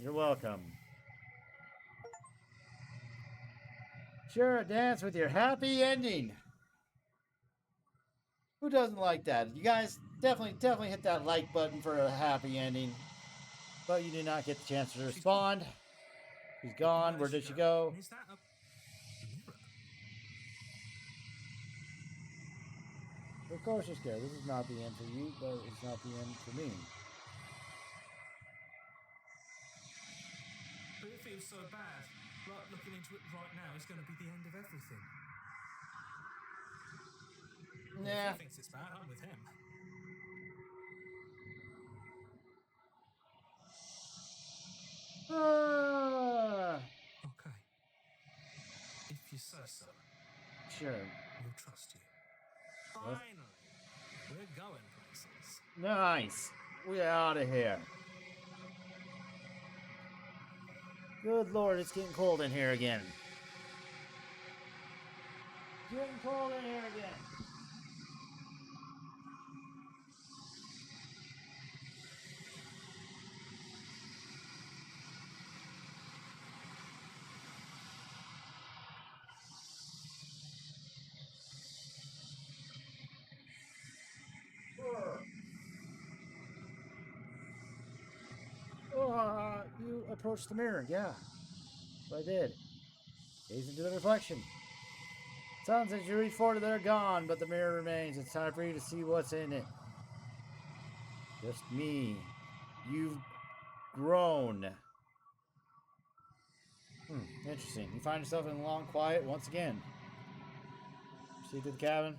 You're welcome. Share a dance with your happy ending. Who doesn't like that? You guys definitely hit that like button for a happy ending. But you did not get the chance to respond. She's gone. Where did she go? Is that a mirror? Of course you're scared. This is not the end for you, but it's not the end for me. But it feels so bad. Like looking into it right now is going to be the end of everything. Nah. If he thinks it's bad, I'm with him. Okay. If you say so. Sure. We'll trust you. Finally, we're going places. Nice. We're out of here. Good lord, it's getting cold in here again. Getting cold in here again. You approached the mirror, yeah. I did. Gaze into the reflection. Sounds as you reach forward, they're gone, but the mirror remains. It's time for you to see what's in it. Just me. You've grown. Interesting. You find yourself in a long quiet once again. Proceed to the cabin.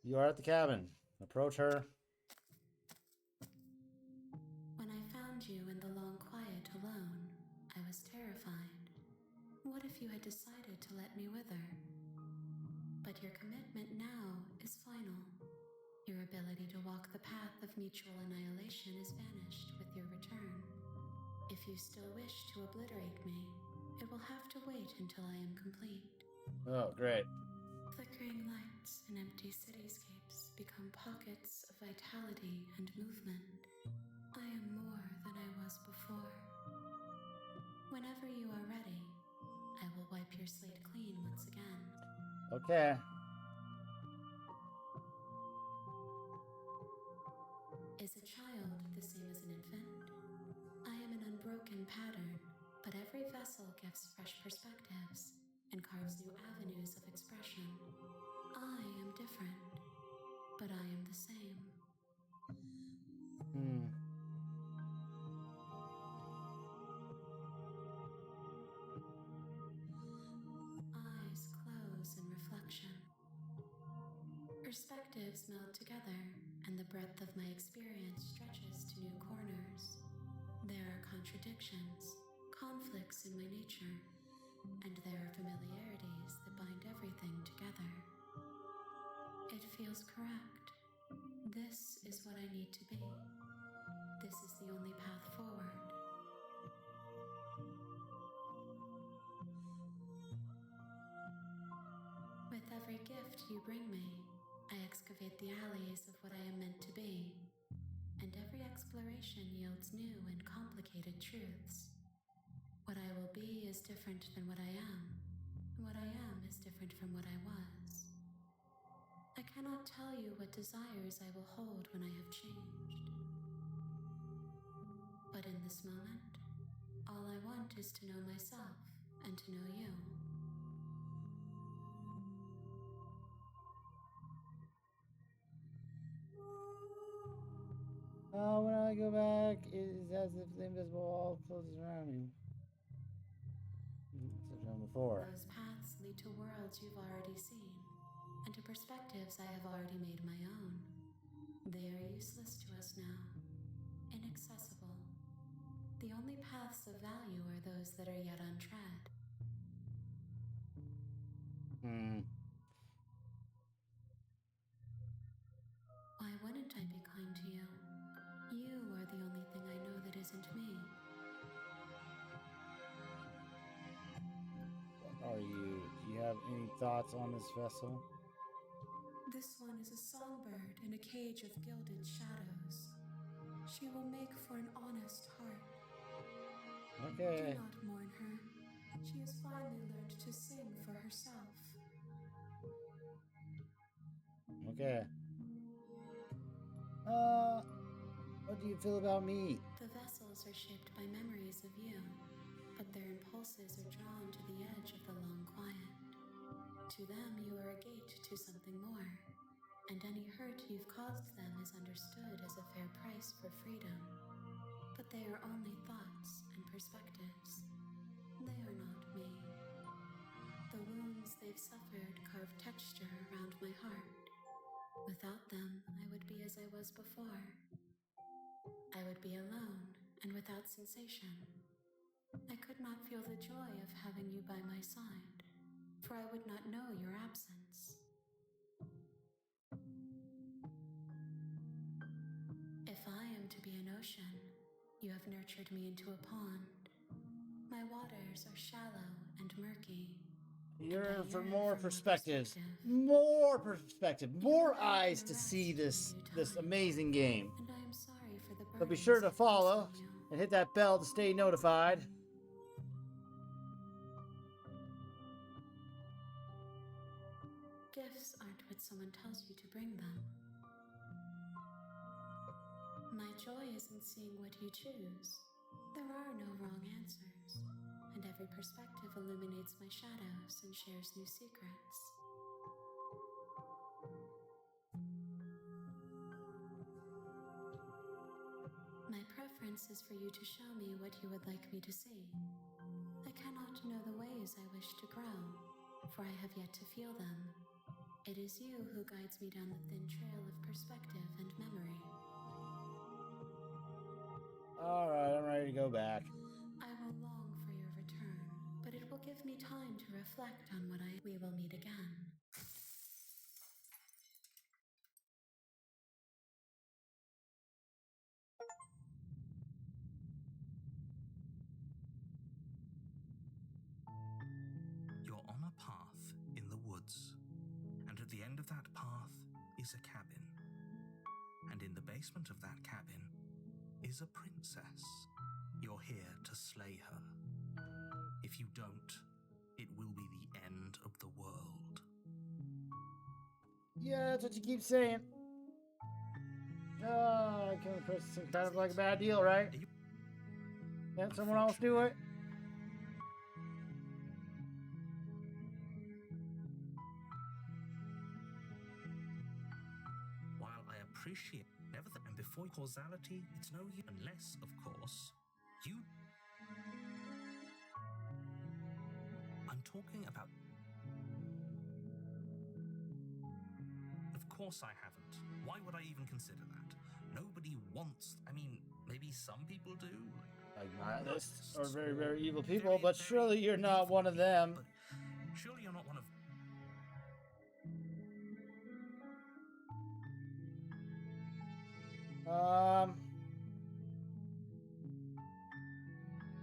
You are at the cabin. Approach her. When I found you in the long quiet alone, I was terrified. What if you had decided to let me wither? But your commitment now is final. Your ability to walk the path of mutual annihilation is vanished with your return. If you still wish to obliterate me, it will have to wait until I am complete. Oh, great. Flickering lights and empty cityscapes become pockets of vitality and movement. I am more than I was before. Whenever you are ready, I will wipe your slate clean once again. Okay. Is a child the same as an infant? I am an unbroken pattern, but every vessel gives fresh perspectives and carves new avenues of expression. I am different, but I am the same. Eyes close in reflection. Perspectives meld together, and the breadth of my experience stretches to new corners. There are contradictions, conflicts in my nature, and there are familiarities that bind everything together. It feels correct. This is what I need to be. This is the only path forward. With every gift you bring me, I excavate the alleys of what I am meant to be, and every exploration yields new and complicated truths. What I will be is different than what I am, and what I am is different from what I was. I cannot tell you what desires I will hold when I have changed. But in this moment, all I want is to know myself and to know you. When I go back, it is as if the invisible wall closes around me. As done before. Those paths lead to worlds you've already seen, and to perspectives I have already made my own. They are useless to us now, inaccessible. The only paths of value are those that are yet untread. Why wouldn't I be kind to you? You are the only thing I know that isn't me. What are you? Do you have any thoughts on this vessel? This one is a songbird in a cage of gilded shadows. She will make for an honest heart. Okay. Do not mourn her. She has finally learned to sing for herself. Okay. What do you feel about me? The vessels are shaped by memories of you, but their impulses are drawn to the edge of the long quiet. To them, you are a gate to something more, and any hurt you've caused them is understood as a fair price for freedom. But they are only thoughts and perspectives. They are not me. The wounds they've suffered carve texture around my heart. Without them, I would be as I was before. I would be alone and without sensation. I could not feel the joy of having you by my side, for I would not know your absence. If I am to be an ocean, you have nurtured me into a pond. My waters are shallow and murky. You're for more perspectives. More perspective. More eyes to see this amazing game. And I am sorry for the So be burdens sure to I've placed follow on you. and hit that bell to stay notified. Gifts aren't what someone tells you to bring them. My joy is in seeing what you choose. There are no wrong answers, and every perspective illuminates my shadows and shares new secrets. My preference is for you to show me what you would like me to see. I cannot know the ways I wish to grow, for I have yet to feel them. It is you who guides me down the thin trail of perspective and memory. Alright, I'm ready to go back. I will long for your return, but it will give me time to reflect on what we will meet again. You're on a path in the woods, and at the end of that path is a cabin. And in the basement of that cabin is a princess. You're here to slay her. If you don't, it will be the end of the world. Yeah, that's what you keep saying. I kill the person seems kind of like a bad deal, right? Can't someone else do it? While I appreciate everything, and before causality, it's no use unless, of course, you... I'm talking about... Of course I haven't. Why would I even consider that? Nobody wants... I mean, maybe some people do. Like nihilists or very, very evil people, but surely you're not one of them. But surely you're not one of...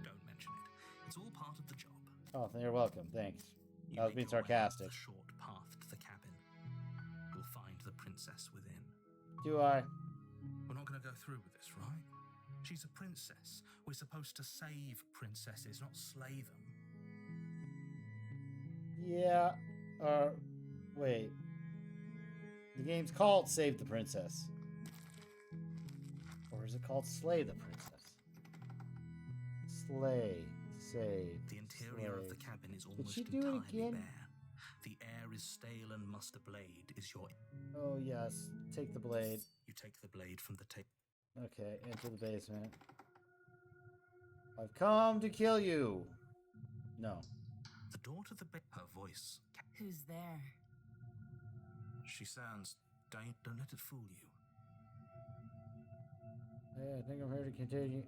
Don't mention it. It's all part of the job. Oh, you're welcome. Thanks. You I was make being your way up sarcastic. the short path to the cabin. You'll find the princess within. Do I? We're not going to go through with this, right? She's a princess. We're supposed to save princesses, not slay them. Yeah. Wait. The game's called Save the Princess. Or is it called Slay the Princess? Slay. Save. The interior of the slay. cabin is Did almost she do it entirely again? bare. The air is stale and must blade is your... Oh, yes. Take the blade. You take the blade from the table. Okay, enter the basement. I've come to kill you. No. The door to the bed... Her voice... Who's there? She sounds... Don't let it fool you. Hey, I think I'm here to continue.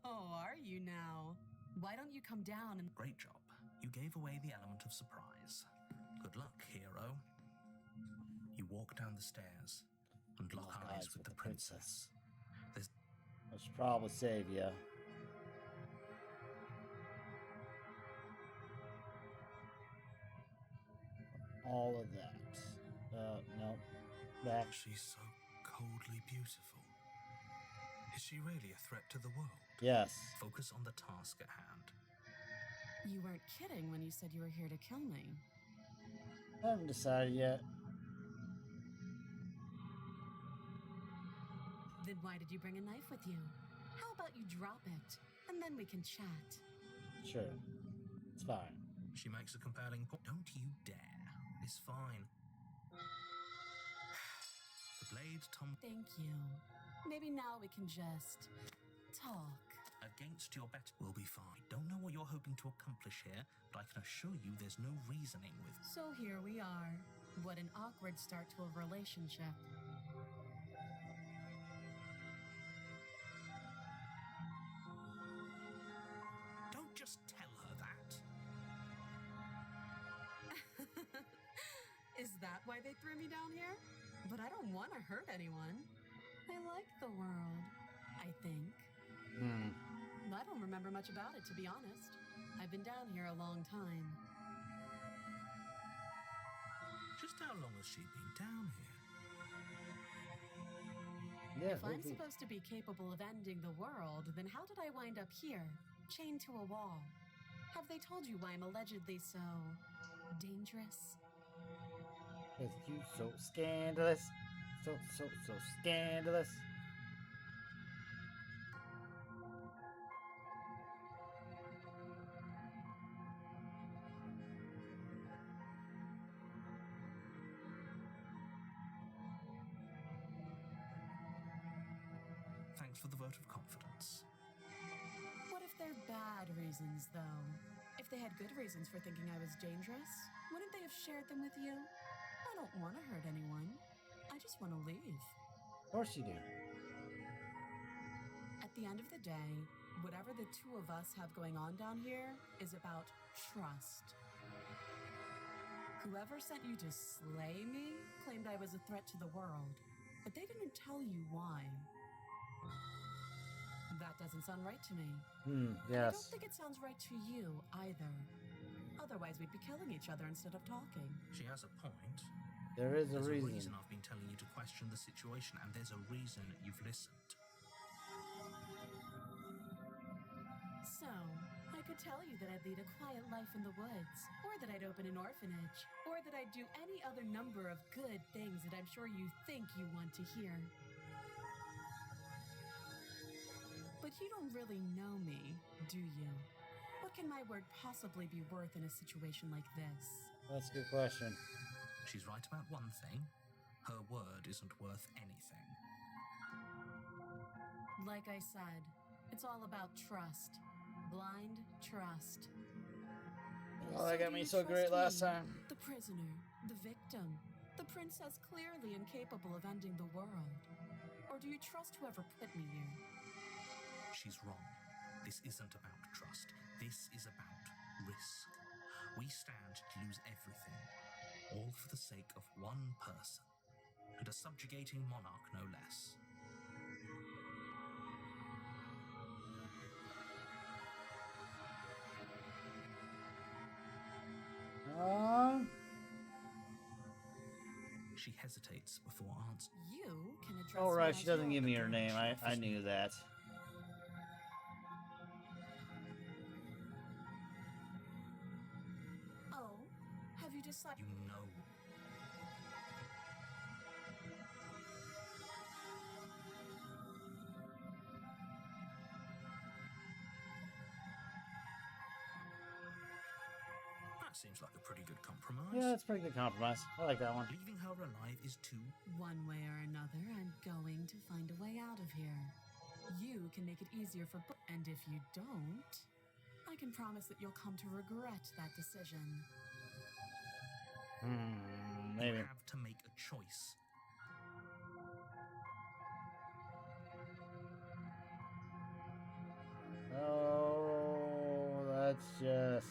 Oh, are you now? Why don't you come down and... Great job. You gave away the element of surprise. Good luck, hero. You walk down the stairs and lock eyes with the princess. There's... I should probably save you. All of that. No. Back. She's so coldly beautiful. Is she really a threat to the world? Yes. Focus on the task at hand. You weren't kidding when you said you were here to kill me. I haven't decided yet. Then why did you bring a knife with you? How about you drop it, and then we can chat? Sure. It's fine. She makes a compelling point. Don't you dare. It's fine. The blade Thank you. Maybe now we can just talk. against your bet will be fine. Don't know what you're hoping to accomplish here, but I can assure you there's no reasoning with. So here we are. What an awkward start to a relationship. Don't just tell her that. Is that why they threw me down here? But I don't want to hurt anyone. I like the world, I think. I don't remember much about it, to be honest. I've been down here a long time. Just how long has she been down here? Yeah. If I'm supposed to be capable of ending the world, then how did I wind up here, chained to a wall? Have they told you why I'm allegedly so dangerous? It's you so scandalous. So scandalous. Thanks for the vote of confidence. What if they're bad reasons, though? If they had good reasons for thinking I was dangerous, wouldn't they have shared them with you? I don't want to hurt anyone. I just want to leave. Of course you do. At the end of the day, whatever the two of us have going on down here is about trust. Whoever sent you to slay me claimed I was a threat to the world, but they didn't tell you why. That doesn't sound right to me. I don't Yes. think it sounds right to you either. Otherwise, we'd be killing each other instead of talking. She has a point. There is a There's reason. I've been telling you to question the situation, and there's a reason you've listened. So, I could tell you that I'd lead a quiet life in the woods, or that I'd open an orphanage, or that I'd do any other number of good things that I'm sure you think you want to hear. But you don't really know me, do you? What can my word possibly be worth in a situation like this? That's a good question. She's right about one thing. Her word isn't worth anything. Like I said, it's all about trust. Blind trust. Oh, that got do me you so great last trust me, time. The prisoner, the victim, the princess clearly incapable of ending the world. Or do you trust whoever put me here? She's wrong. This isn't about trust. This is about risk. We stand to lose everything, all for the sake of one person, and a subjugating monarch no less. She hesitates before answering. You can address Oh, me right. as She doesn't your give me her authority. name. I knew that. Oh, have you decided? You know. That seems like a pretty good compromise. Yeah, that's a pretty good compromise. I like that one. Leaving her alive is too. One way or another, I'm going to find a way out of here. You can make it easier for and if you don't, I can promise that you'll come to regret that decision. Maybe. You have to make a choice. Oh, that's just...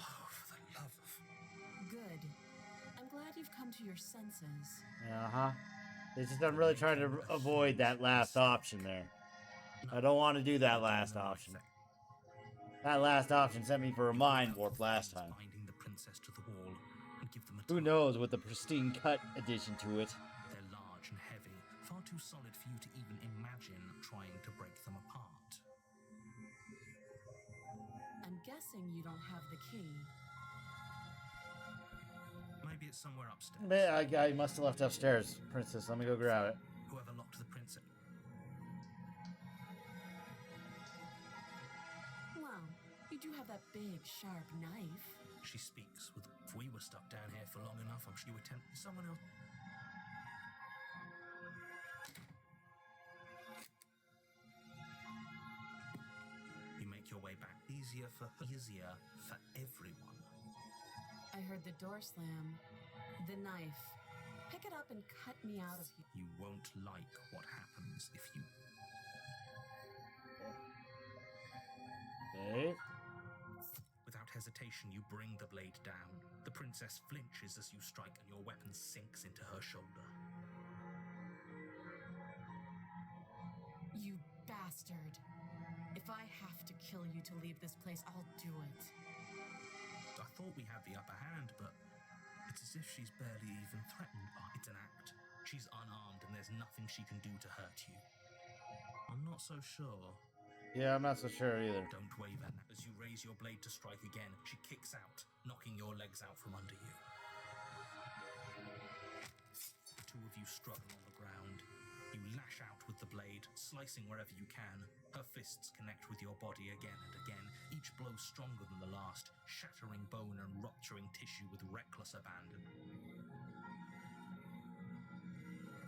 Oh, for the love of. Good. I'm glad you've come to your senses. Uh-huh. It's just I'm really trying to avoid that last option there. I don't want to do that last option. That last option sent me for a mind warp last time. Binding the princess to the wall, and and give them a Who time. knows with the pristine cut addition to it. They're large and heavy, far too solid for you to even imagine trying to break them apart. I'm guessing you don't have the key. Maybe it's somewhere upstairs. Man, I must have left upstairs, Princess. Let me go grab it. Whoever locked the princess. Well, you do have that big, sharp knife. She speaks with. If we were stuck down here for long enough, I'm sure you would tempt someone else. You make your way back easier for everyone. I heard the door slam. The knife. Pick it up and cut me out of here. You won't like what happens if you. Okay. Without hesitation, you bring the blade down. The princess flinches as you strike, and your weapon sinks into her shoulder. You bastard. If I have to kill you to leave this place, I'll do it. I thought we had the upper hand, but it's as if she's barely even threatened by it's an act. She's unarmed, and there's nothing she can do to hurt you. I'm not so sure. Yeah, I'm not so sure either. Don't waver. As you raise your blade to strike again, she kicks out, knocking your legs out from under you. The two of you struggle on the ground. You lash out with the blade, slicing wherever you can. Her fists connect with your body again and again, each blow stronger than the last, shattering bone and rupturing tissue with reckless abandon.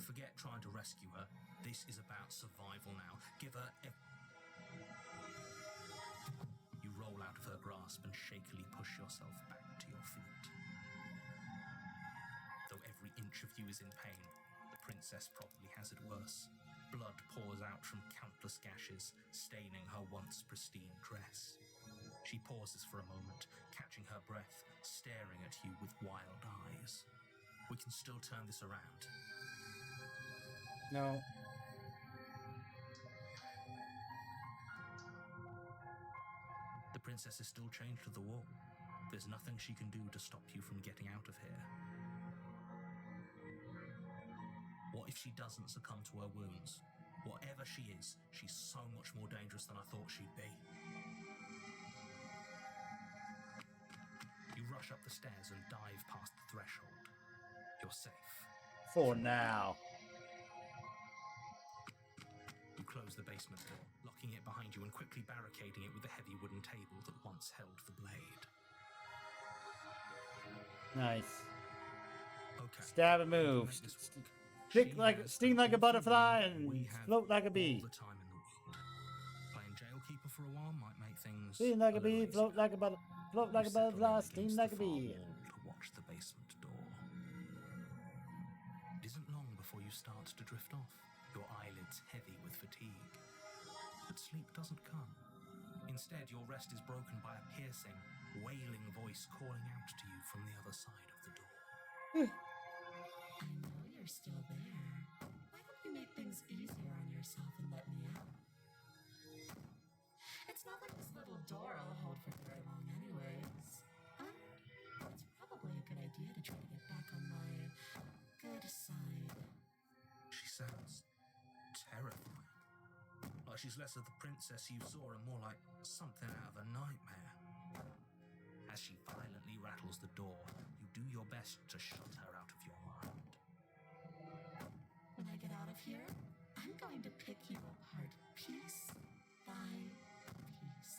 Forget trying to rescue her. This is about survival now. Give her You roll out of her grasp and shakily push yourself back to your feet. Though every inch of you is in pain, the princess probably has it worse. Blood pours out from countless gashes, staining her once pristine dress. She pauses for a moment, catching her breath, staring at you with wild eyes. We can still turn this around. No. The princess is still chained to the wall. There's nothing she can do to stop you from getting out of here. What if she doesn't succumb to her wounds? Whatever she is, she's so much more dangerous than I thought she'd be. You rush up the stairs and dive past the threshold. You're safe. For now. You close the basement door, locking it behind you and quickly barricading it with the heavy wooden table that once held the blade. Nice. Okay. Stab and move. Sting like a butterfly and float like a bee. All the time in the world. Playing jailkeeper for a while might make things Sting like a little bee, easier. float like a You settle butterfly, in sting against like a the far bee. wall to watch the basement door. It isn't long before you start to drift off, your eyelids heavy with fatigue. But sleep doesn't come. Instead, your rest is broken by a piercing, wailing voice calling out to you from the other side of the door. I know you're still there. Why don't you make things easier on yourself and let me out? It's not like this little door I'll hold for very long anyways. It's probably a good idea to try to get back on my good side. She sounds terrifying. Like she's less of the princess you saw and more like something out of a nightmare. As she violently rattles the door, you do your best to shut her out of your mind. When I get out of here, I'm going to pick you apart piece by piece.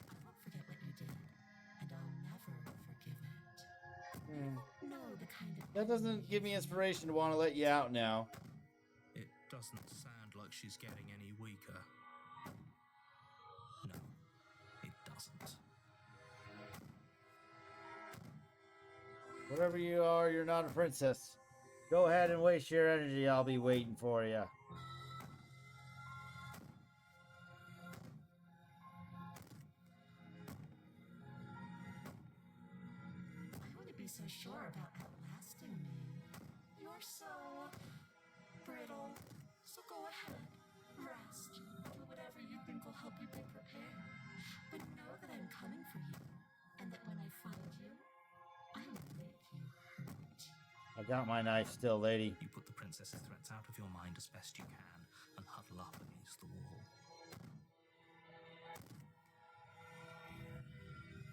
I won't forget what you did, and I'll never forgive it. You know the kind of That doesn't give me inspiration to want to let you out now. It doesn't sound like she's getting any weaker. No, it doesn't. Whatever you are, you're not a princess. Go ahead and waste your energy. I'll be waiting for you. I wouldn't be so sure about outlasting me. You're so brittle. So go ahead, rest, do whatever you think will help you be prepared. But know that I'm coming for you, and that when I find you, I will make you got my knife still, lady. You put the princess's threats out of your mind as best you can and huddle up against the wall.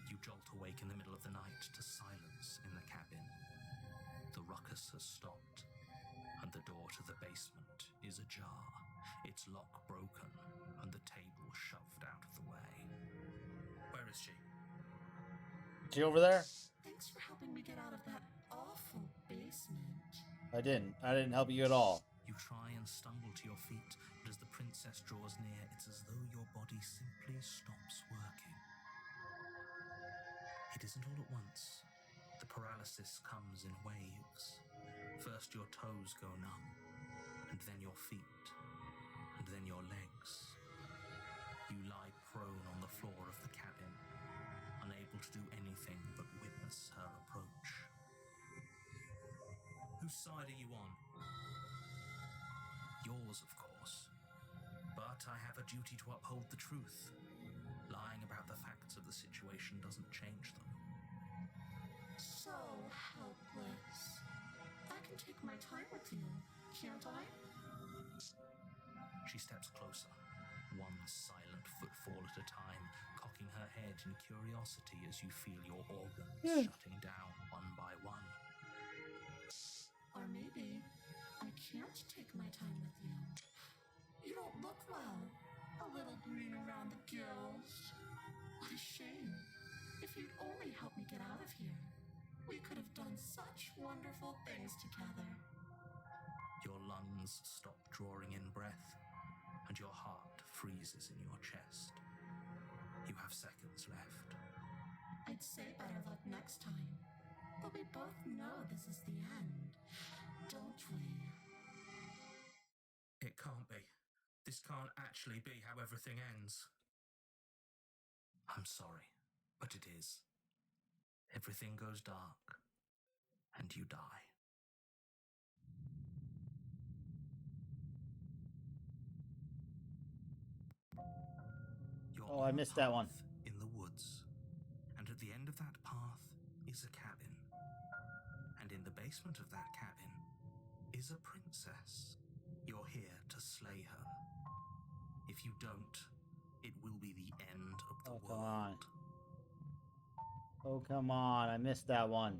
You jolt awake in the middle of the night to silence in the cabin. The ruckus has stopped, and the door to the basement is ajar, its lock broken, and the table shoved out of the way. Where is she? She over there? Thanks for helping me get out of that awful basement. I didn't help you at all. You try and stumble to your feet, but as the princess draws near, it's as though your body simply stops working. It isn't all at once. The paralysis comes in waves. First your toes go numb, and then your feet, and then your legs. You lie prone on the floor of the cabin, unable to do anything but witness her approach. Whose side are you on? Yours, of course. But I have a duty to uphold the truth. Lying about the facts of the situation doesn't change them. So helpless. I can take my time with you, can't I? She steps closer, one silent footfall at a time, cocking her head in curiosity as you feel your organs shutting down one by one. Or maybe I can't take my time with you. You don't look well. A little green around the gills. What a shame. If you'd only help me get out of here, we could have done such wonderful things together. Your lungs stop drawing in breath, and your heart freezes in your chest. You have seconds left. I'd say better luck next time. But we both know this is the end, don't we? It can't be. This can't actually be how everything ends. I'm sorry, but it is. Everything goes dark, and you die. You're Oh, I on a missed that one. path in the woods, and at the end of that path is a cabin. And in the basement of that cabin is a princess. You're here to slay her. If you don't, it will be the end of the Oh, world. come on. Oh, come on. I missed that one.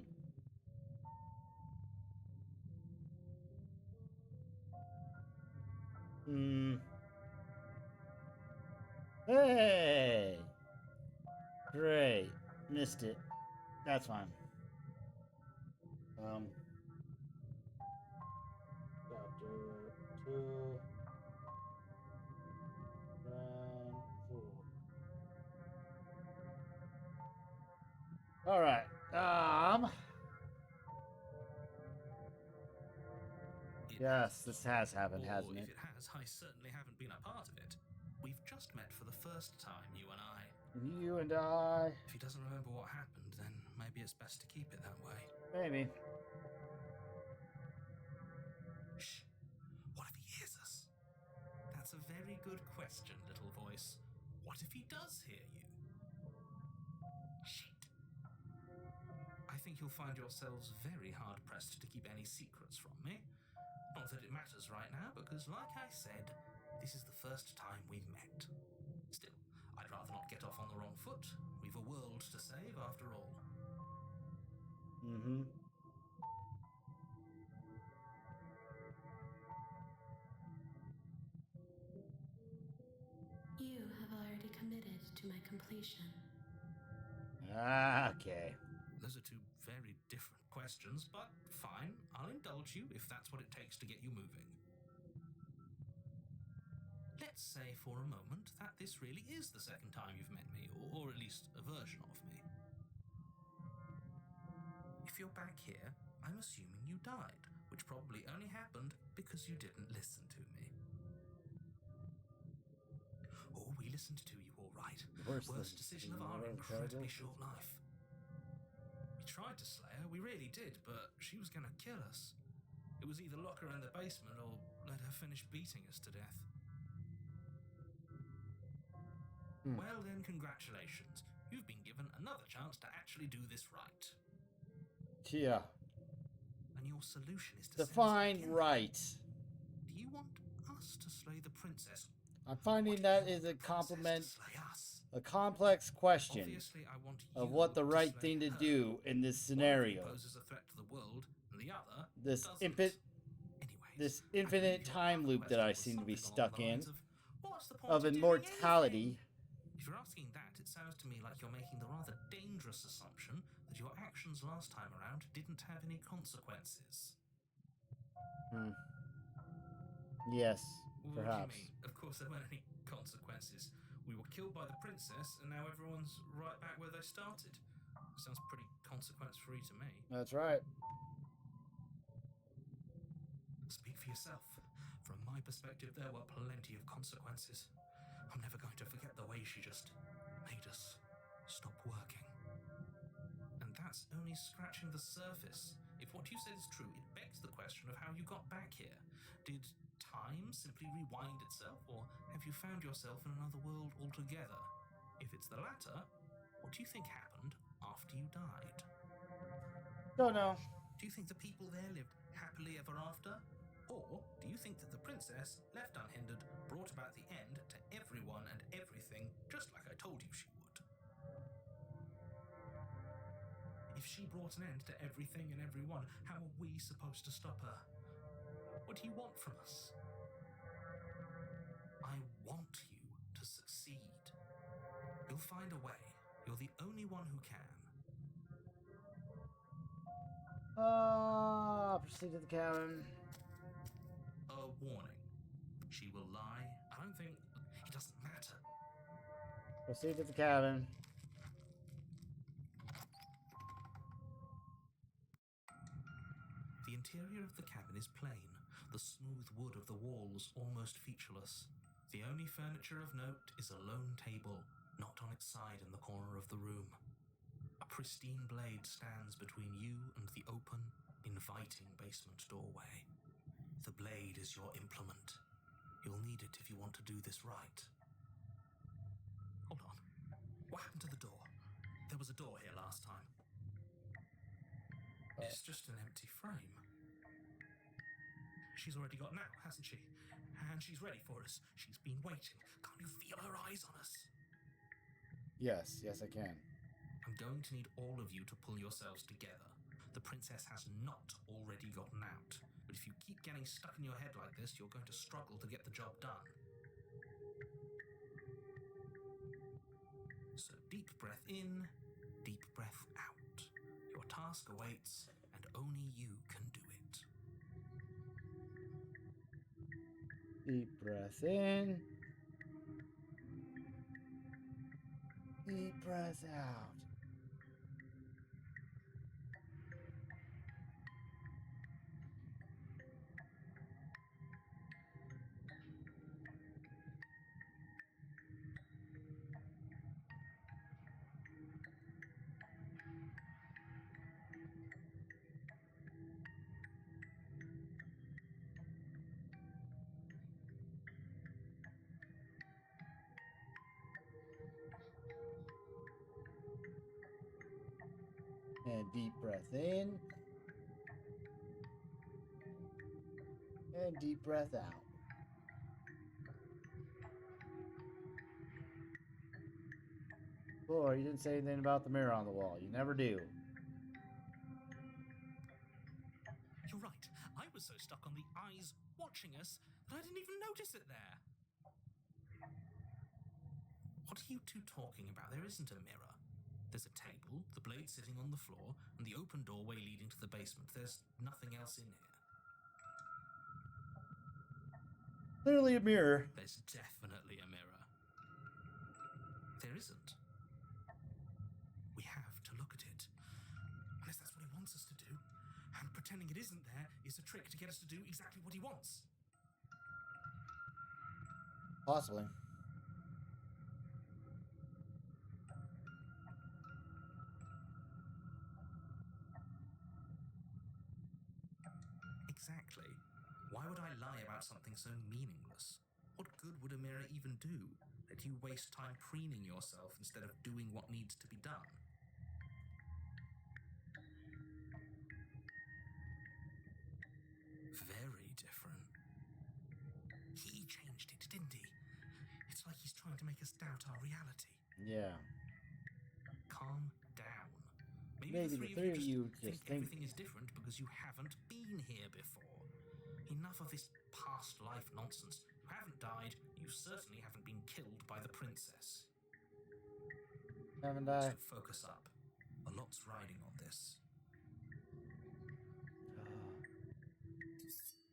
Hey! Great. Missed it. That's fine. Chapter 2. Round 4. Alright. Yes, this has happened, hasn't it? If it has, I certainly haven't been a part of it. We've just met for the first time, you and I. You and I. If he doesn't remember what happened, then maybe it's best to keep it that way. Maybe. Shh. What if he hears us? That's a very good question, little voice. What if he does hear you? Shit. I think you'll find yourselves very hard-pressed to keep any secrets from me. Not that it matters right now, because like I said, this is the first time we've met. Still, I'd rather not get off on the wrong foot. We've a world to save after all. Mm-hmm. You have already committed to my completion. Okay. Those are two very different questions, but fine. I'll indulge you if that's what it takes to get you moving. Let's say for a moment that this really is the second time you've met me, or at least a version of me. If you're back here, I'm assuming you died, which probably only happened because you didn't listen to me. Oh, we listened to you all right. Worst decision of our incredibly short life. We tried to slay her, we really did, but she was going to kill us. It was either lock her in the basement or let her finish beating us to death. Well then, congratulations. You've been given another chance to actually do this right. Yeah. And when your solution is to Define send us right. Do you want us to slay the princess? I'm finding that is a compliment, Slay us? a complex question Obviously, I want you of what the to right slay thing to her. do in this One of you scenario. poses a threat to the world, and the other This doesn't. infinite Anyways, I infinite believe your time other loop that I question was seem to be something along stuck the in lines of, what's the point of doing immortality. anything? If you're asking that, it sounds to me like you're making the rather dangerous assumption that your actions last time around didn't have any consequences. Yes, What perhaps. do you mean? Of course there weren't any consequences. We were killed by the princess, and now everyone's right back where they started. Sounds pretty consequence-free to me. That's right. Speak for yourself. From my perspective, there were plenty of consequences. I'm never going to forget the way she just made us stop working. And that's only scratching the surface. If what you said is true, it begs the question of how you got back here. Did time simply rewind itself, or have you found yourself in another world altogether? If it's the latter, what do you think happened after you died? Don't know. Do you think the people there lived happily ever after? Or do you think that the princess, left unhindered, brought about the end to everyone and everything, just like I told you she would? If she brought an end to everything and everyone, how are we supposed to stop her? What do you want from us? I want you to succeed. You'll find a way. You're the only one who can. Proceed to the cabin. A warning. She will lie. I don't think... It doesn't matter. Proceed to the cabin. The interior of the cabin is plain, the smooth wood of the walls almost featureless. The only furniture of note is a lone table, not on its side in the corner of the room. A pristine blade stands between you and the open, inviting basement doorway. The blade is your implement. You'll need it if you want to do this right. Hold on. What happened to the door? There was a door here last time. It's just an empty frame. She's already gotten out, hasn't she? And she's ready for us. She's been waiting. Can't you feel her eyes on us? Yes, I can. I'm going to need all of you to pull yourselves together. The princess has not already gotten out. But if you keep getting stuck in your head like this, you're going to struggle to get the job done. So deep breath in, deep breath out. Your task awaits, and only you can do it. Deep breath in. Deep breath out. And deep breath in. And deep breath out. Boy, you didn't say anything about the mirror on the wall. You never do. You're right. I was so stuck on the eyes watching us that I didn't even notice it there. What are you two talking about? There isn't a mirror. There's a table, the blade sitting on the floor, and the open doorway leading to the basement. There's nothing else in here. Clearly a mirror. There's definitely a mirror. There isn't. We have to look at it. Unless that's what he wants us to do. And pretending it isn't there is a trick to get us to do exactly what he wants. Possibly. Exactly. Why would I lie about something so meaningless? What good would a mirror even do? Let you waste time preening yourself instead of doing what needs to be done. didn't he? It's like he's trying to make us doubt our reality. Yeah. Calm down. Maybe the three of you think just think... everything is different because you haven't been here before. Enough of this past life nonsense. You haven't died. You certainly haven't been killed by the princess. Haven't I? So focus up. A lot's riding on this.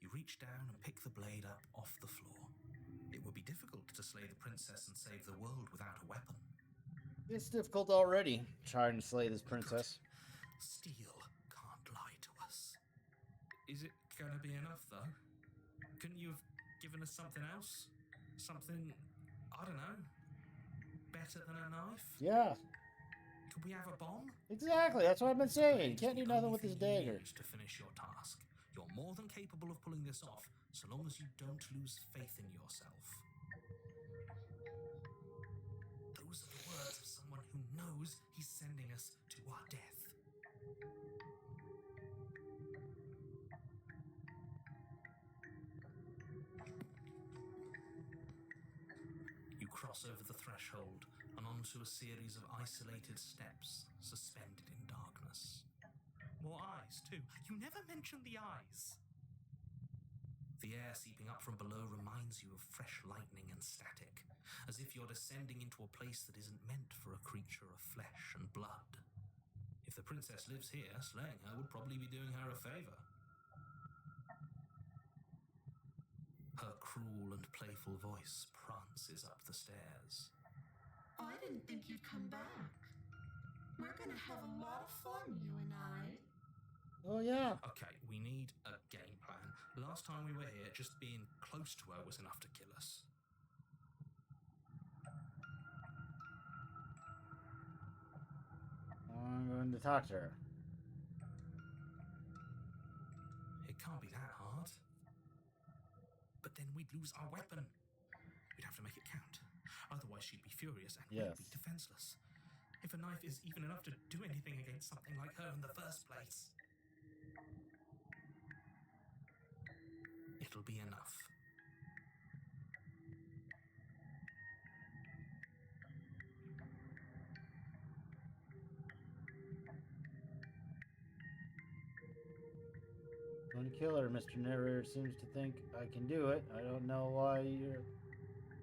You reach down and pick the blade up off the floor. It would be difficult to slay the princess and save the world without a weapon. It's difficult already, trying to slay this princess. Steel can't lie to us. Is it gonna be enough, though? Couldn't you have given us something else? Something, I don't know, better than a knife? Yeah. Could we have a bomb? Exactly, that's what I've been saying. Can't do nothing with this dagger. To finish your task. You're more than capable of pulling this off, so long as you don't lose faith in yourself. Those are the words of someone who knows he's sending us to our death. You cross over the threshold and onto a series of isolated steps suspended in darkness. More eyes, too. You never mentioned the eyes. The air seeping up from below reminds you of fresh lightning and static, as if you're descending into a place that isn't meant for a creature of flesh and blood. If the princess lives here, slaying her would probably be doing her a favor. Her cruel and playful voice prances up the stairs. I didn't think you'd come back. We're gonna have a lot of fun, you and I. Oh, yeah. Okay, we need a game plan. Last time we were here, just being close to her was enough to kill us. I'm going to talk to her. It can't be that hard. But then we'd lose our weapon. We'd have to make it count. Otherwise she'd be furious and we'd be defenseless. If a knife is even enough to do anything against something like her in the first place. It'll be enough. I'm going to kill her. Mr. Narrator seems to think I can do it. I don't know why you're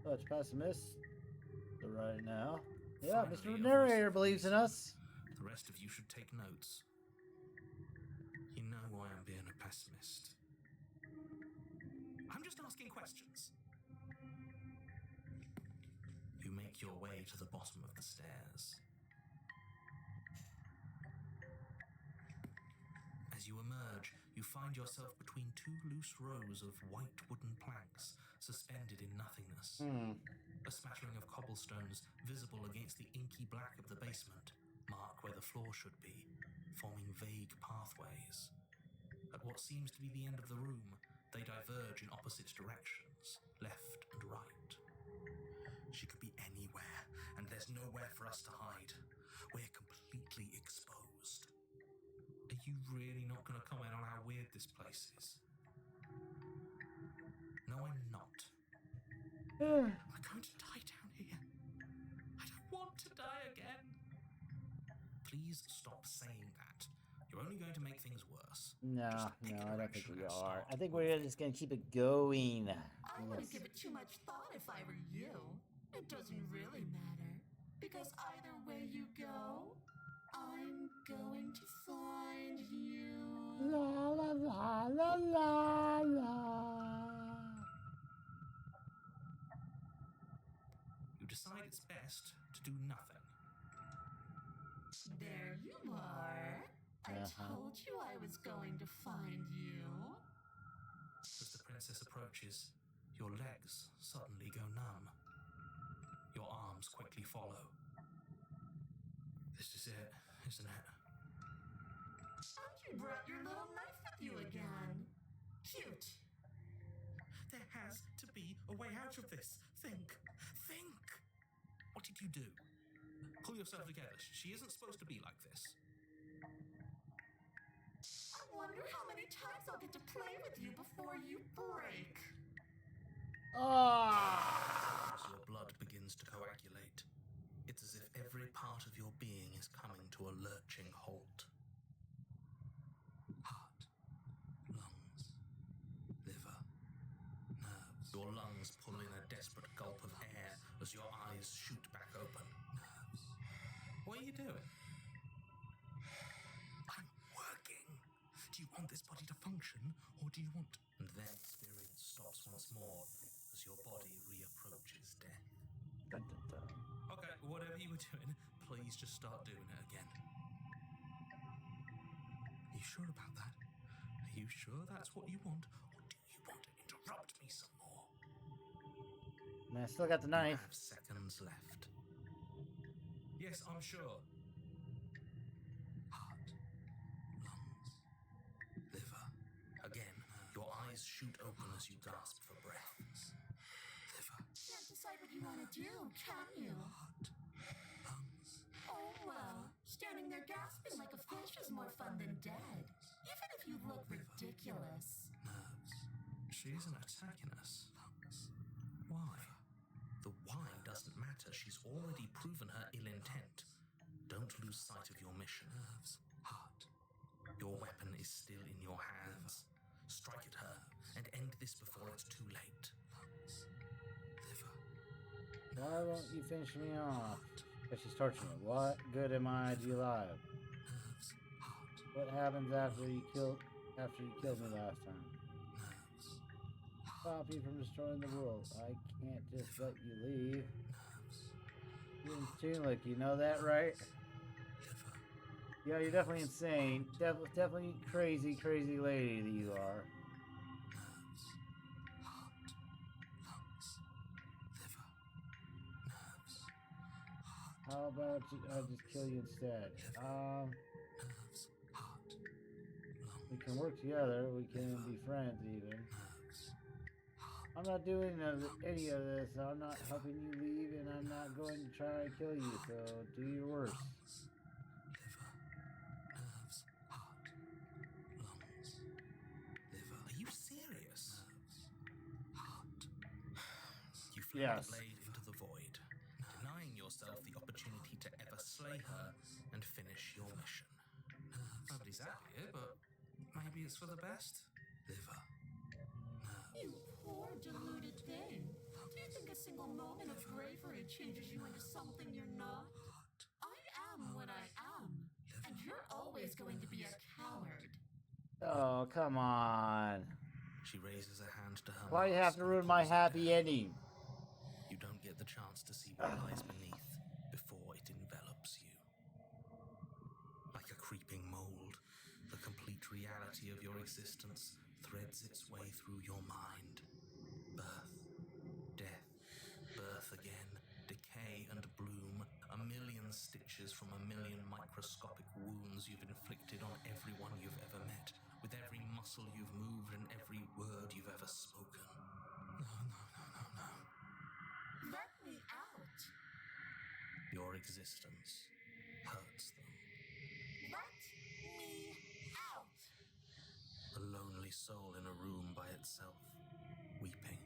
such pessimist right now. Yeah, Finally, Mr. Narrator believes in us. The rest of you should take notes. You know why I'm being a pessimist. I'm just asking questions. You make your way to the bottom of the stairs. As you emerge, you find yourself between two loose rows of white wooden planks suspended in nothingness. A smattering of cobblestones visible against the inky black of the basement mark where the floor should be, forming vague pathways. At what seems to be the end of the room, they diverge in opposite directions, left and right. She could be anywhere, and there's nowhere for us to hide. We're completely exposed. Are you really not going to comment on how weird this place is? No, I'm not. I'm going to die down here. I don't want to die again. Please stop saying that. You're only going to make things worse. No, Just pick a I don't think direction we and are. start I think we're just going to keep it going. I wouldn't give it too much thought if I were you. It doesn't really matter. Because either way you go, I'm going to find you. La la la la la la. You decide it's best to do nothing. There you are. I told you I was going to find you. As the princess approaches, your legs suddenly go numb. Your arms quickly follow. This is it, isn't it? And you brought your little knife with you again. Cute. There has to be a way out of this. Think. Think! What did you do? Pull yourself together. She isn't supposed to be like this. I wonder how many times I'll get to play with you before you break. Ah! As your blood begins to coagulate, it's as if every part of your being is coming to a lurching halt. Heart, lungs, liver, nerves. Your lungs pull in a desperate gulp of air as your eyes shoot back open. Nerves. What are you doing? I'm working. Do you want this body to function, or do you want... And then experience stops once more as your body reapproaches death. Dun, dun, dun. Okay, whatever you were doing, please just start doing it again. Are you sure about that? Are you sure that's what you want, or do you want to interrupt me some more? Man, I still got the You knife. have seconds left. Yes, I'm sure. Heart, lungs, liver. Again, your eyes shoot open as you gasp for breath. Liver, Can't decide what you want to do, can you? heart, lungs. Oh, well, standing there gasping like a fish is more fun than dead. Even if you look ridiculous. Nerves. She isn't attacking us. Why? The why doesn't matter. She's already proven her ill intent. Don't lose sight of your mission. Nerves. Heart. Your weapon is still in your hands. Strike at her and end this before it's too late. Liver. Why won't you finish me off? Because she's torturing me. What good am I to you alive? Nerves. Heart. What happens after you killed me last time? Nerves. Stop you from destroying the world. I can't just let you leave. Nerves. You're insane, like, you know that, right? Liver. Yeah, you're definitely insane. Definitely crazy, crazy lady that you are. Nerves. Heart. Lungs. Liver. Nerves. Heart. How about I just kill you instead? Nerves. Heart. Lungs. We can work together. We can be friends, even. Nerves. I'm not doing any of this. I'm not helping you leave, and I'm not going to try to kill you. So do your worst. Lungs, liver, nerves, heart, lungs, liver. Are you serious? Nerves, heart. You fling Yes. the blade into the void, denying yourself the opportunity to ever slay her and finish your mission. Nobody's happy here, but maybe it's for the best. Liver, You poor deluded thing. Do you think a single moment of bravery changes you into something you're not? I am what I am, and you're always going to be a coward. Oh, come on. She raises a hand to her Why do you have mask to and ruin my pulls it happy down. ending? You don't get the chance to see what lies beneath before it envelops you. Like a creeping mold, the complete reality of your existence threads its way through your mind. Birth, death, birth again, decay and bloom, a million stitches from a million microscopic wounds you've inflicted on everyone you've ever met, with every muscle you've moved and every word you've ever spoken. No. Let me out. Your existence hurts them. Let me out. A lonely soul in a room by itself, weeping.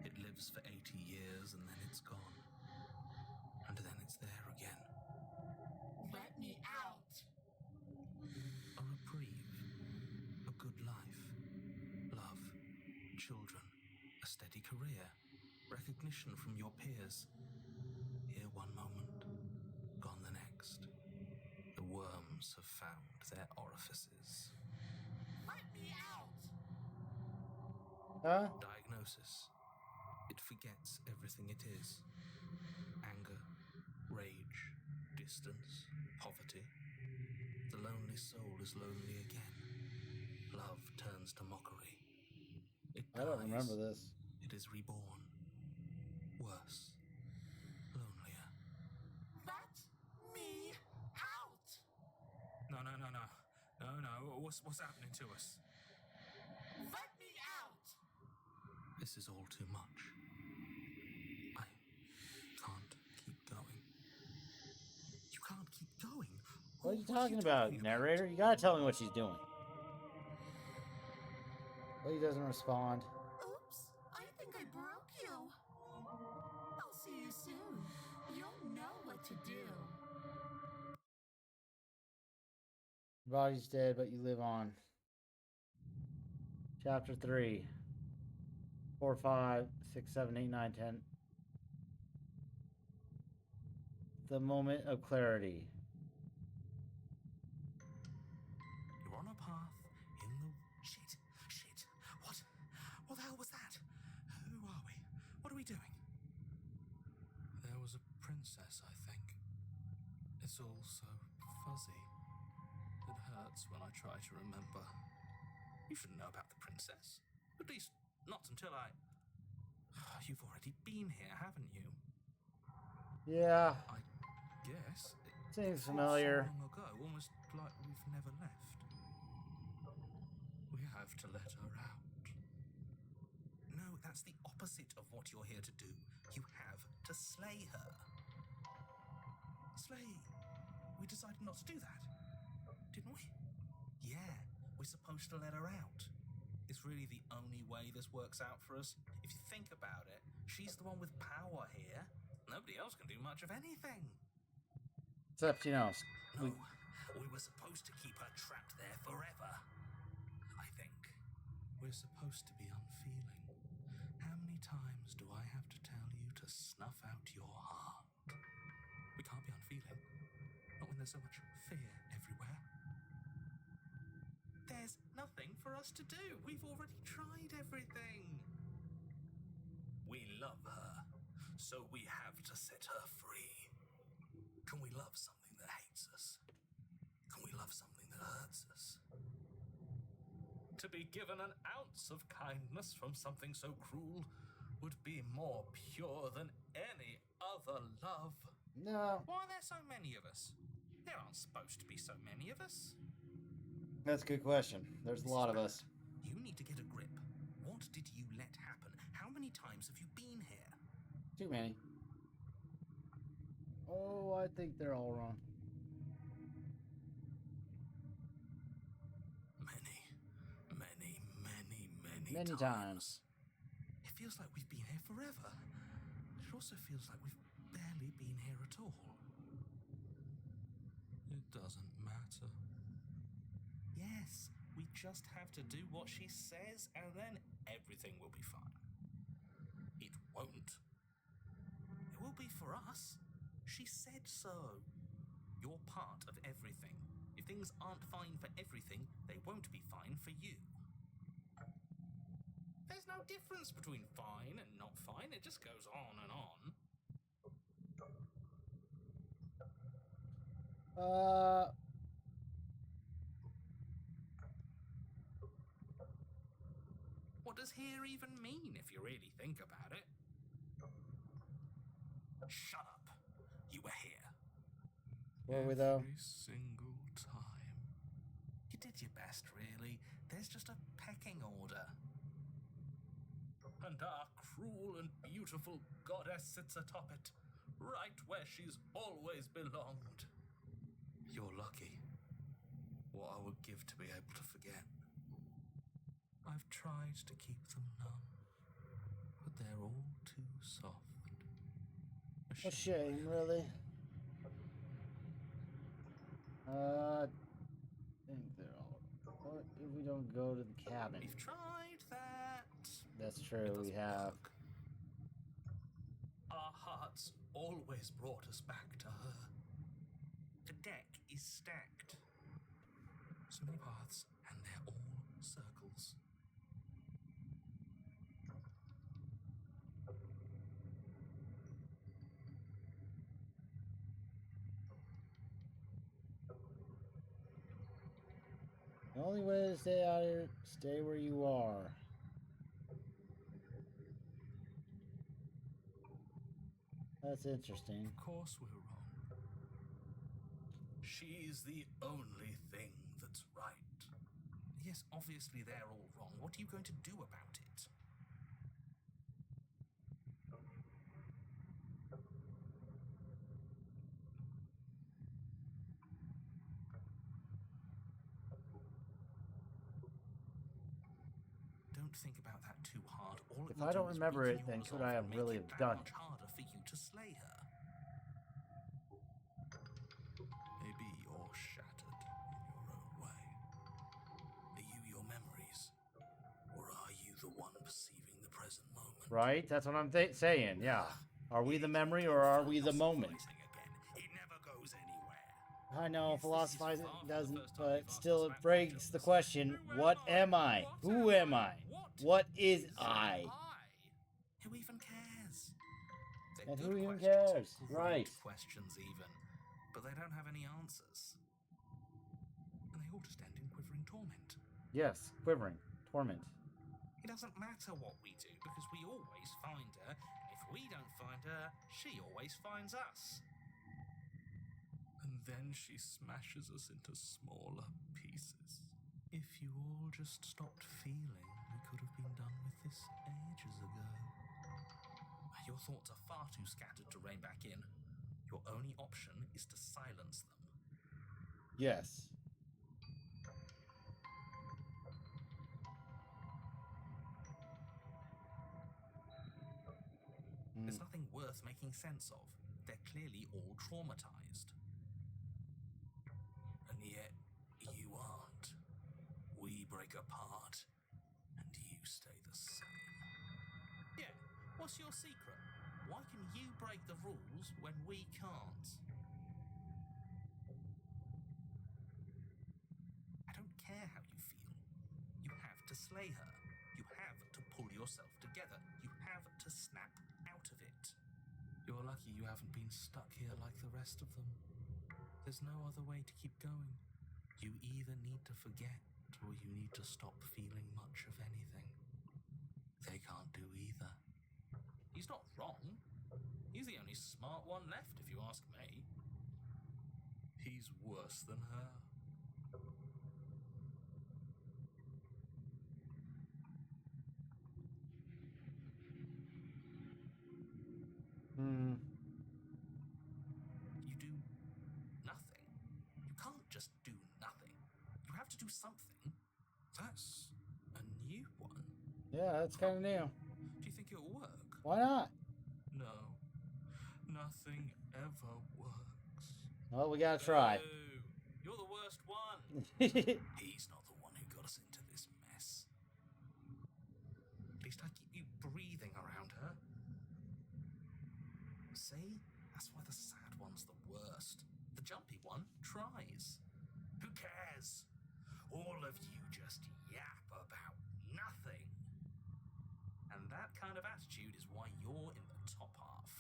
It lives for 80 years and then it's gone. And then it's there again. Let me out. A reprieve, a good life, love, children, a steady career, recognition from your peers. Here one moment, gone the next. The worms have found their orifices. Let me out. Huh? Diagnosis. It forgets everything it is. Anger, rage, distance, poverty. The lonely soul is lonely again. Love turns to mockery. It I don't dies. remember this. It is reborn. Worse. Lonelier. Let me out. No. What's happening to us? Let me out. This is all too much. I can't keep going. You can't keep going? What are you talking about, narrator? You gotta tell me what she's doing. Well, he doesn't respond. Oops. I think I broke you soon. You'll know what to do. Your body's dead, but you live on. Chapter 3. 4, 5, 6, 7, 8, 9, 10. The moment of clarity. You're on a path in the... Shit. What the hell was that? Who are we? What are we doing? There was a princess, I think. It's all so fuzzy. It hurts when I try to remember. You should know about the princess. At least, not until I... You've already been here, haven't you? Yeah. I guess. Seems feels familiar. So long ago, almost like we've never left. We have to let her out. No, that's the opposite of what you're here to do. You have to slay her. Slay? We decided not to do that, didn't we? Yeah, we're supposed to let her out. It's really the only way this works out for us. If you think about it, she's the one with power here. Nobody else can do much of anything. Except, you know, No, we were supposed to keep her trapped there forever. I think. We're supposed to be unfeeling. How many times do I have to tell you to snuff out your heart? We can't be unfeeling. Not when there's so much fear everywhere. There's nothing for us to do. We've already tried everything. We love her, so we have to set her free. Can we love something that hates us? Can we love something that hurts us? To be given an ounce of kindness from something so cruel would be more pure than any other love. no. Why are there so many of us? There aren't supposed to be so many of us. That's a good question. There's a lot of us. You need to get a grip. What did you let happen? How many times have you been here? Too many. Oh, I think they're all wrong. Many times. It feels like we've been here forever. It also feels like we've barely been here at all. It doesn't matter. Yes, we just have to do what she says and then everything will be fine. It won't. It will be for us. She said so. You're part of everything. If things aren't fine for everything, they won't be fine for you. There's no difference between fine and not fine. It just goes on and on. What does here even mean if you really think about it? Shut up. You were here. Were we though? Every single time. You did your best, really. There's just a pecking order. And our cruel and beautiful goddess sits atop it, right where she's always belonged. You're lucky. What I would give to be able to forget. I've tried to keep them numb, but they're all too soft. A shame, really. I think they're all. What if we don't go to the cabin? We've tried that. That's It true, we doesn't have. work. Our hearts always brought us back to her. The deck is stacked. So many paths, and they're all circles. The only way to stay out here, stay where you are. That's interesting. Of course we're wrong. She's the only thing that's right. Yes, obviously they're all wrong. What are you going to do about it? Don't think about that too hard. All it If will I do don't is remember weaken it, your then could resolve I have and make really it have that done much it? harder for you to slay Right? That's what I'm saying, yeah. Are we the memory or are we the moment? Again. It never goes anywhere. I know, Yes, this is philosophizing far from the doesn't, first time but you've asked still us it about begs the questions. question, Who what am I? What Who am I? What is is I? Who even cares? They're And good who even questions, cares? great Right. questions even, but they don't have any answers. And they all just end in quivering torment. Yes, quivering. Torment. It doesn't matter what we do, because we always find her, and if we don't find her, she always finds us. And then she smashes us into smaller pieces. If you all just stopped feeling, we could have been done with this ages ago. Your thoughts are far too scattered to rein back in. Your only option is to silence them. Yes. There's nothing worth making sense of. They're clearly all traumatized. And yet, you aren't. We break apart, and you stay the same. Yeah, what's your secret? Why can you break the rules when we can't? I don't care how you feel. You have to slay her. You have to pull yourself together. You have to snap out of it. You're lucky you haven't been stuck here like the rest of them. There's no other way to keep going. You either need to forget or you need to stop feeling much of anything. They can't do either. He's not wrong. He's the only smart one left, if you ask me. He's worse than her. You do nothing. You can't just do nothing. You have to do something. That's a new one. Yeah, that's kind of new. Do you think it'll work? Why not? No. Nothing ever works. Well, we gotta try. Boo. You're the worst one. He's not the one who got us into this mess. At least I keep you breathing around her. See? That's why the sad one's the worst. The jumpy one tries. Who cares? All of you just yap about nothing. And that kind of attitude is why you're in the top half.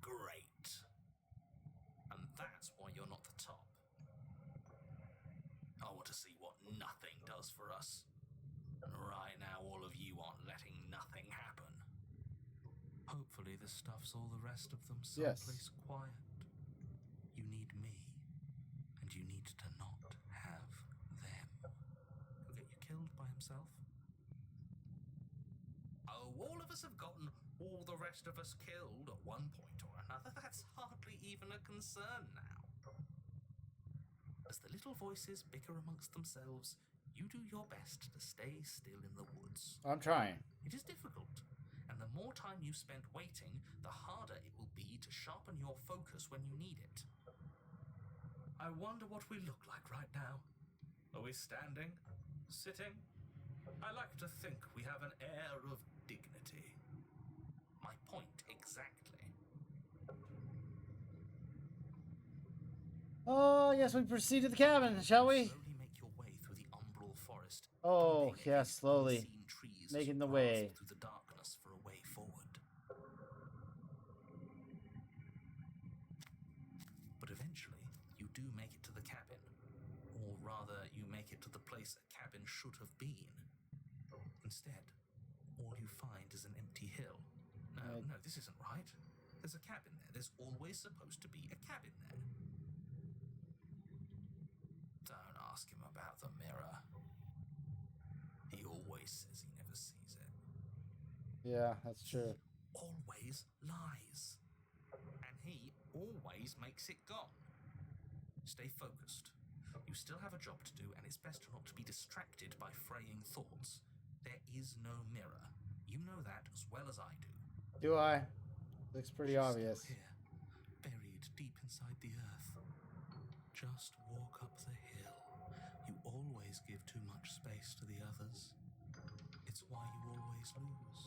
Great. And that's why you're not the top. I want to see what nothing does for us. And right now, all of you aren't letting nothing happen. Hopefully this stuff's all the rest of them someplace quiet. You need me, and you need to not have them. He'll get you killed by himself. Oh, all of us have gotten all the rest of us killed at one point or another. That's hardly even a concern now. As the little voices bicker amongst themselves, you do your best to stay still in the woods. I'm trying. It is difficult, and the more time you spend waiting, the harder it will be to sharpen your focus when you need it. I wonder what we look like right now. Are we standing? Sitting? I like to think we have an air of dignity. My point exactly. Oh, yes, we proceed to the cabin, shall we? Slowly make your way through the umbral forest. Oh, bumping yes, against slowly. unseen trees as Making you the grasp way. through the darkness for a way forward. But eventually, you do make it to the cabin. Or rather, you make it to the place a cabin should have been. Instead, all you find is an empty hill. No, this isn't right. There's a cabin there. There's always supposed to be a cabin there. Don't ask him about the mirror. He always says he never sees it. Yeah, that's true. He always lies. And he always makes it gone. Stay focused. You still have a job to do, and it's best not to be distracted by fraying thoughts. There is no mirror. You know that as well as I do. Do I? Looks pretty She's obvious. Still here, buried deep inside the earth. Just walk up the hill. You always give too much space to the others. It's why you always lose.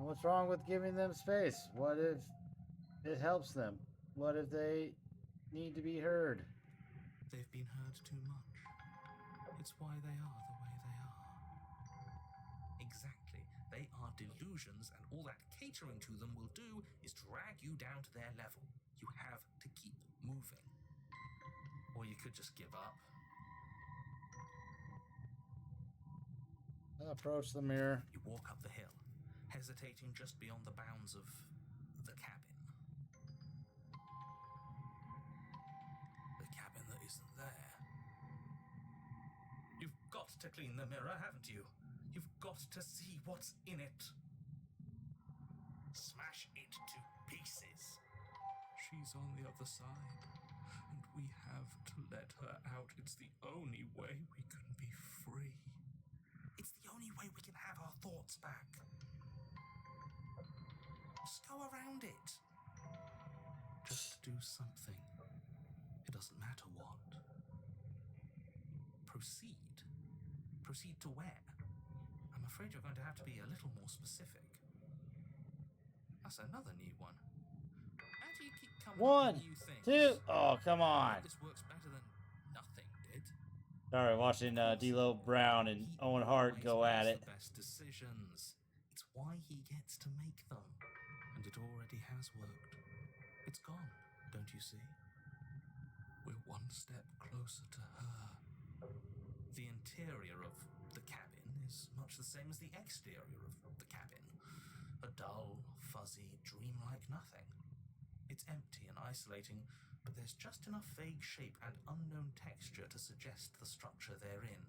What's wrong with giving them space? What if it helps them? What if they need to be heard? They've been heard too much. It's why they are the way they are. Exactly. They are delusions, and all that catering to them will do is drag you down to their level. You have to keep moving. Or you could just give up. Approach the mirror. You walk up the hill, hesitating just beyond the bounds of the cabin. The cabin that isn't there. You've got to clean the mirror, haven't you? You've got to see what's in it. Smash it to pieces. She's on the other side, and we have to let her out. It's the only way we can be free. It's the only way we can have our thoughts back. Just go around it. Just do something. It doesn't matter what. Proceed. Proceed to where? I'm afraid you're going to have to be a little more specific. That's another new one. How do you keep coming up with new things? 2. Oh, come on. This works better than nothing did. Sorry, watching D'Lo Brown and Owen Hart go at it. The best decisions. It's why he gets to make them, and it already has worked. It's gone, don't you see? We're one step closer to her. The interior of the cabin is much the same as the exterior of the cabin. A dull, fuzzy, dreamlike nothing. It's empty and isolating, but there's just enough vague shape and unknown texture to suggest the structure they're in.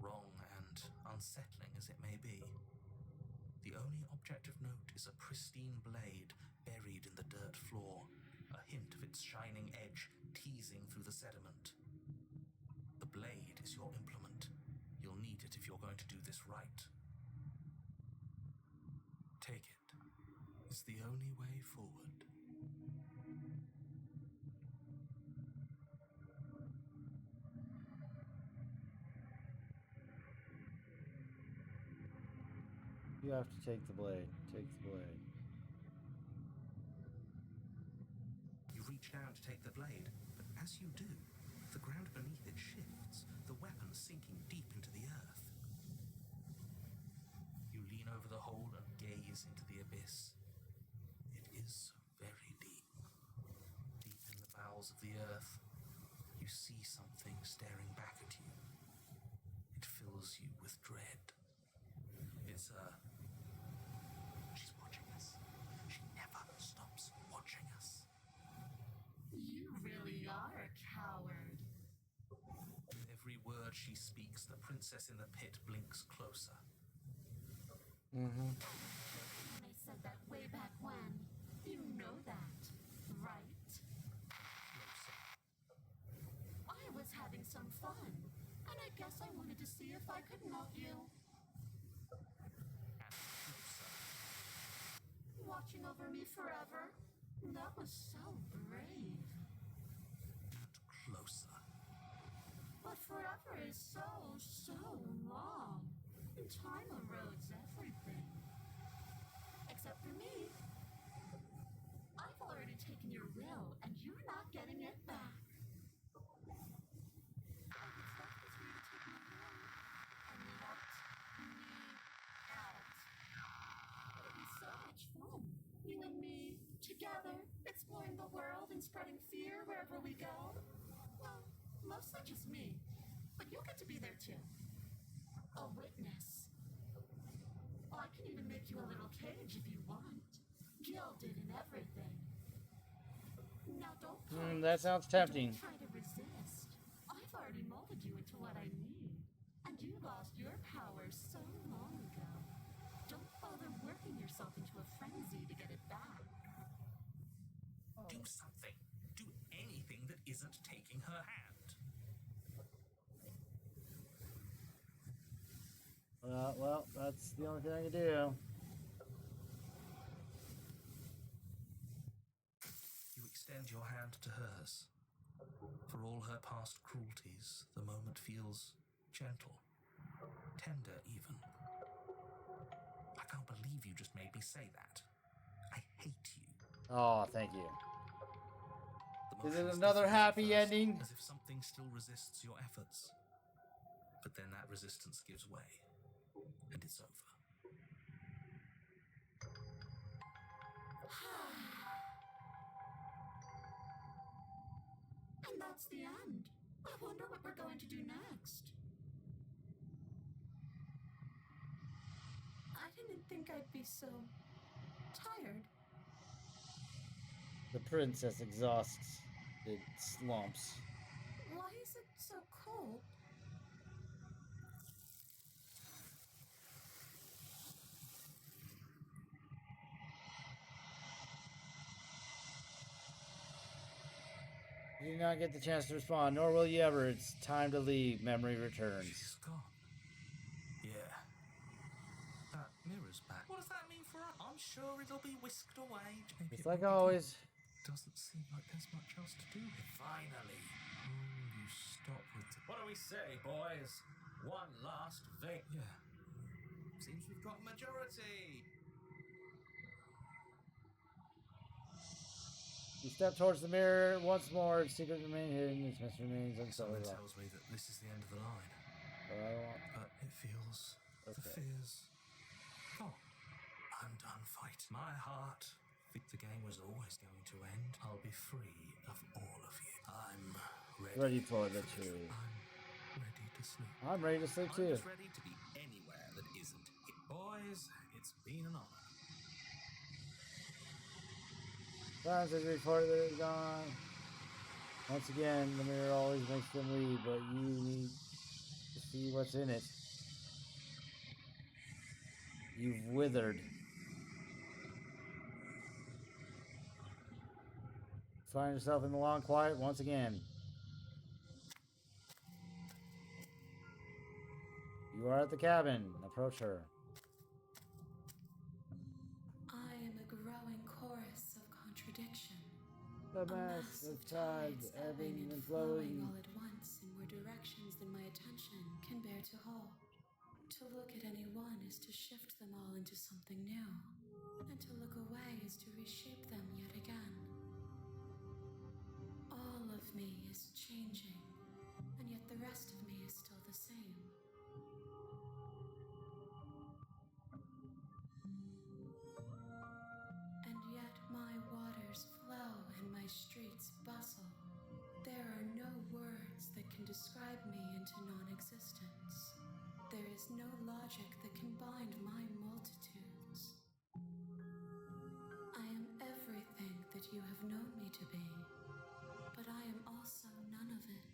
Wrong and unsettling as it may be. The only object of note is a pristine blade buried in the dirt floor, a hint of its shining edge teasing through the sediment. The blade is your implement. You'll need it if you're going to do this right. Take it. It's the only way forward. You have to take the blade. Take the blade. You reach down to take the blade, but as you do, the ground beneath it shifts, the weapon sinking deep into the earth. You lean over the hole and gaze into the abyss. It is very deep. Deep in the bowels of the earth, you see something staring back at you. It fills you with dread. It's she's watching us. She never stops watching us. You really are a coward. With every word she speaks, the princess in the pit blinks closer. I said that way back when. You know that, right? Closer. I was having some fun, and I guess I wanted to see if I could melt you. And closer. Watching over me forever? That was so brave. And closer. But forever is so long. And time erodes everything. Except for me. I've already taken your will, and you're not getting it back. All that's left is for you to take my hand and let me out. It'll be so much fun. You and me, together, exploring the world and spreading fear wherever we go. Well, mostly just me. But you'll get to be there too. A witness. Oh, I can even make you a little cage if you want. Gilded and everything. Now don't fight. That sounds tempting. Don't try to resist. I've already molded you into what I need. And you lost your power so long ago. Don't bother working yourself into a frenzy to get it back. Do something. Do anything that isn't taking her hand. Well, that's the only thing I can do. You extend your hand to hers. For all her past cruelties, the moment feels gentle, tender even. I I can't believe you just made me say that. I hate you. Oh, thank you. The Is motion it another different at happy first, ending? as if something still resists your efforts. But then that resistance gives way, and it's over. And that's the end. I wonder what we're going to do next. I didn't think I'd be so tired. The princess exhausts. It slumps. Why is it so cold? You do not get the chance to respond, nor will you ever. It's time to leave. Memory returns. She's gone. Yeah. That mirror's back. What does that mean for us? I'm sure it'll be whisked away. Maybe It's it like won't be always. good. Doesn't seem like there's much else to do with. Finally. You stop with the... What do we say, boys? One last Yeah. Seems we've got majority. You step towards the mirror once more. Its secret remains hidden. Its message remains Something unsolved. tells me that this is the end of the line. But I don't want... But it feels... The Okay. fears... Oh. I'm done fighting. My heart... The game was always going to end. I'll be free of all of you. I'm Ready for the truth. I'm ready to sleep. I'm ready to sleep I'm too. just ready to be anywhere that isn't here. Boys, it's been an honor. Times as before they're gone. Once again, the mirror always makes them leave, but you need to see what's in it. You've withered. Find yourself in the long quiet once again. You are at the cabin. Approach her. I am a growing chorus of contradiction. The A mass of tides ebbing and flowing. all at once in more directions than my attention can bear to hold. To look at any one is to shift them all into something new, and to look away is to reshape them yet again. All of me is changing, and yet the rest of me is still the same. And yet my waters flow and my streets bustle. There are no words that can describe me into non-existence. There is no logic that can bind my multitudes. I am everything that you have known me to be, but I am also none of it.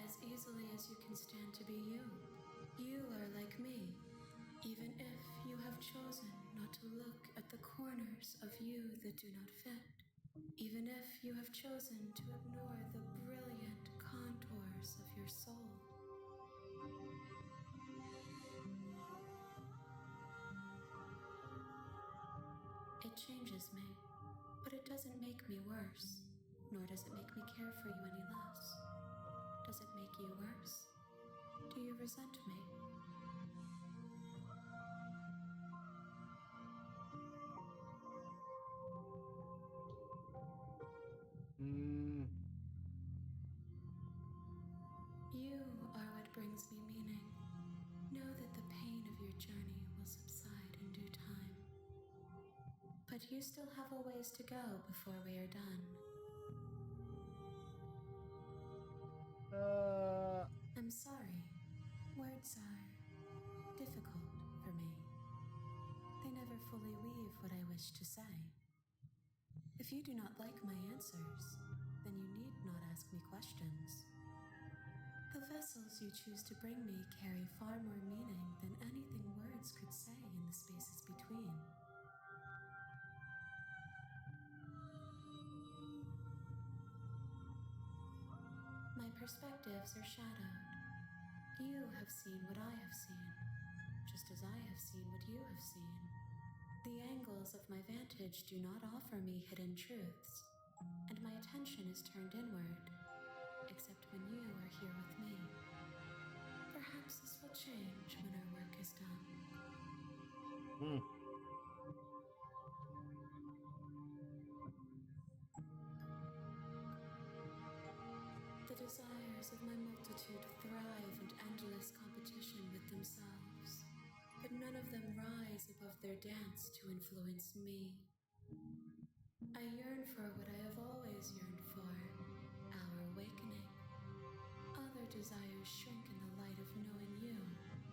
As easily as you can stand to be you, you are like me, even if you have chosen not to look at the corners of you that do not fit, even if you have chosen to ignore the brilliant contours of your soul. It changes me, but it doesn't make me worse, nor does it make me care for you any less. Does it make you worse? Do you resent me? You are what brings me meaning. Know that the pain of your journey will subside in due time. But you still have a ways to go before we are done. I'm sorry. Words are difficult for me. They never fully weave what I wish to say. If you do not like my answers, then you need not ask me questions. The vessels you choose to bring me carry far more meaning than anything words could say in the spaces between. My perspectives are shadowed. You have seen what I have seen, just as I have seen what you have seen. The angles of my vantage do not offer me hidden truths, and my attention is turned inward, except when you are here with me. Perhaps this will change when our work is done. Hmm. The desires of my multitude thrive in endless competition with themselves, but none of them rise above their dance to influence me. I yearn for what I have always yearned for, our awakening. Other desires shrink in the light of knowing you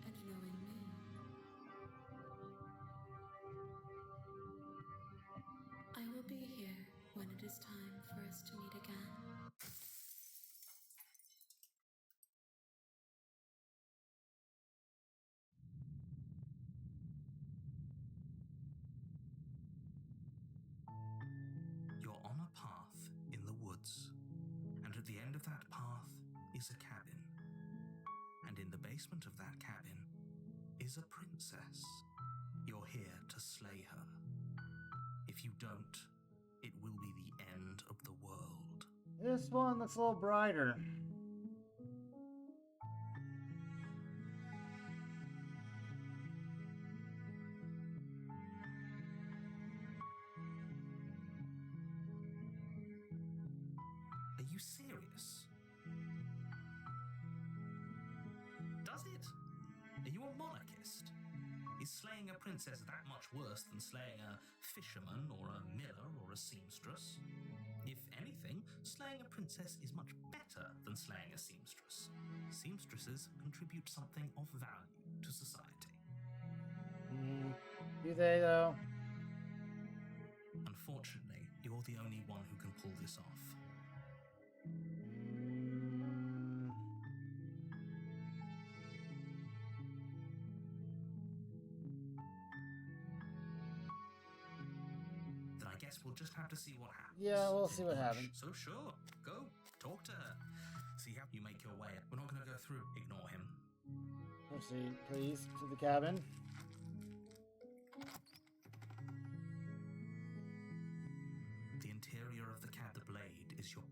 and knowing me. I will be here when it is time for us to meet again. You're on a path in the woods, and at the end of that path is a cabin. And in the basement of that cabin is a princess. You're here to slay her. If you don't, it will be the end of the world. This one looks a little brighter. Are you serious? Does it? Are you a monarchist? Is slaying a princess that much worse than slaying a fisherman or a miller or a seamstress? If anything, slaying a princess is much better than slaying a seamstress. Seamstresses contribute something of value to society. Do they, though? Unfortunately, you're the only one who can pull this off. Then I guess we'll just have to see what happens. Yeah, we'll see what happens. So sure, go, talk to her. See how you make your way. We're not going to go through. Ignore him. Proceed, please, to the cabin. The interior of the cab, the blade, is your...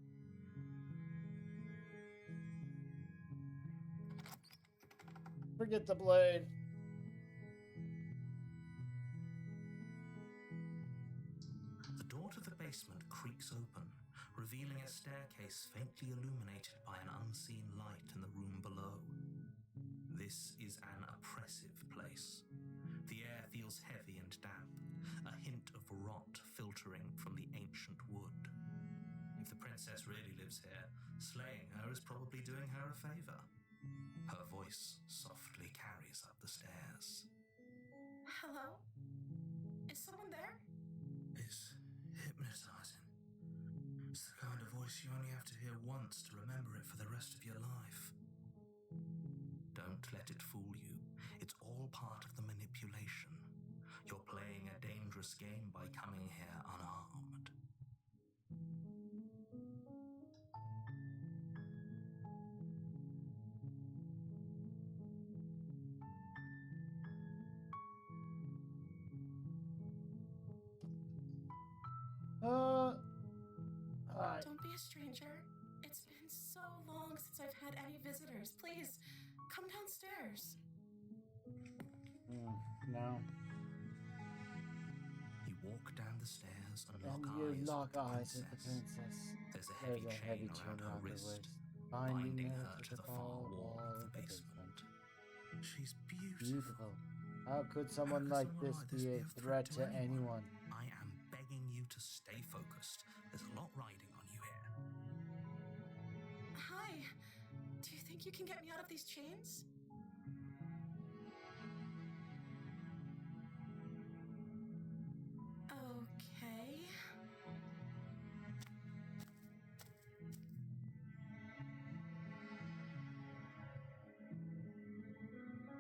Forget the blade. The door to the basement creaks open, revealing a staircase faintly illuminated by an unseen light in the room below. This is an oppressive place. The air feels heavy and damp, a hint of rot filtering from the ancient wood. If the princess really lives here, slaying her is probably doing her a favor. Her voice softly carries up the stairs. Hello? Is someone there? It's hypnotizing. It's the kind of voice you only have to hear once to remember it for the rest of your life. Don't let it fool you. It's all part of the manipulation. You're playing a dangerous game by coming here unarmed. Alright. Don't be a stranger. It's been so long since I've had any visitors. Please, come downstairs. No. You walk down the stairs and And lock you eyes lock with the eyes with the princess. princess. There's a There's heavy a heavy chain chain around her her wrist, wrist, binding her her to the far wall of the basement. She's Beautiful. How could someone like this be a threat to anyone? I am begging you to stay focused. There's a lot riding on you here. Hi. Do you think you can get me out of these chains? Okay.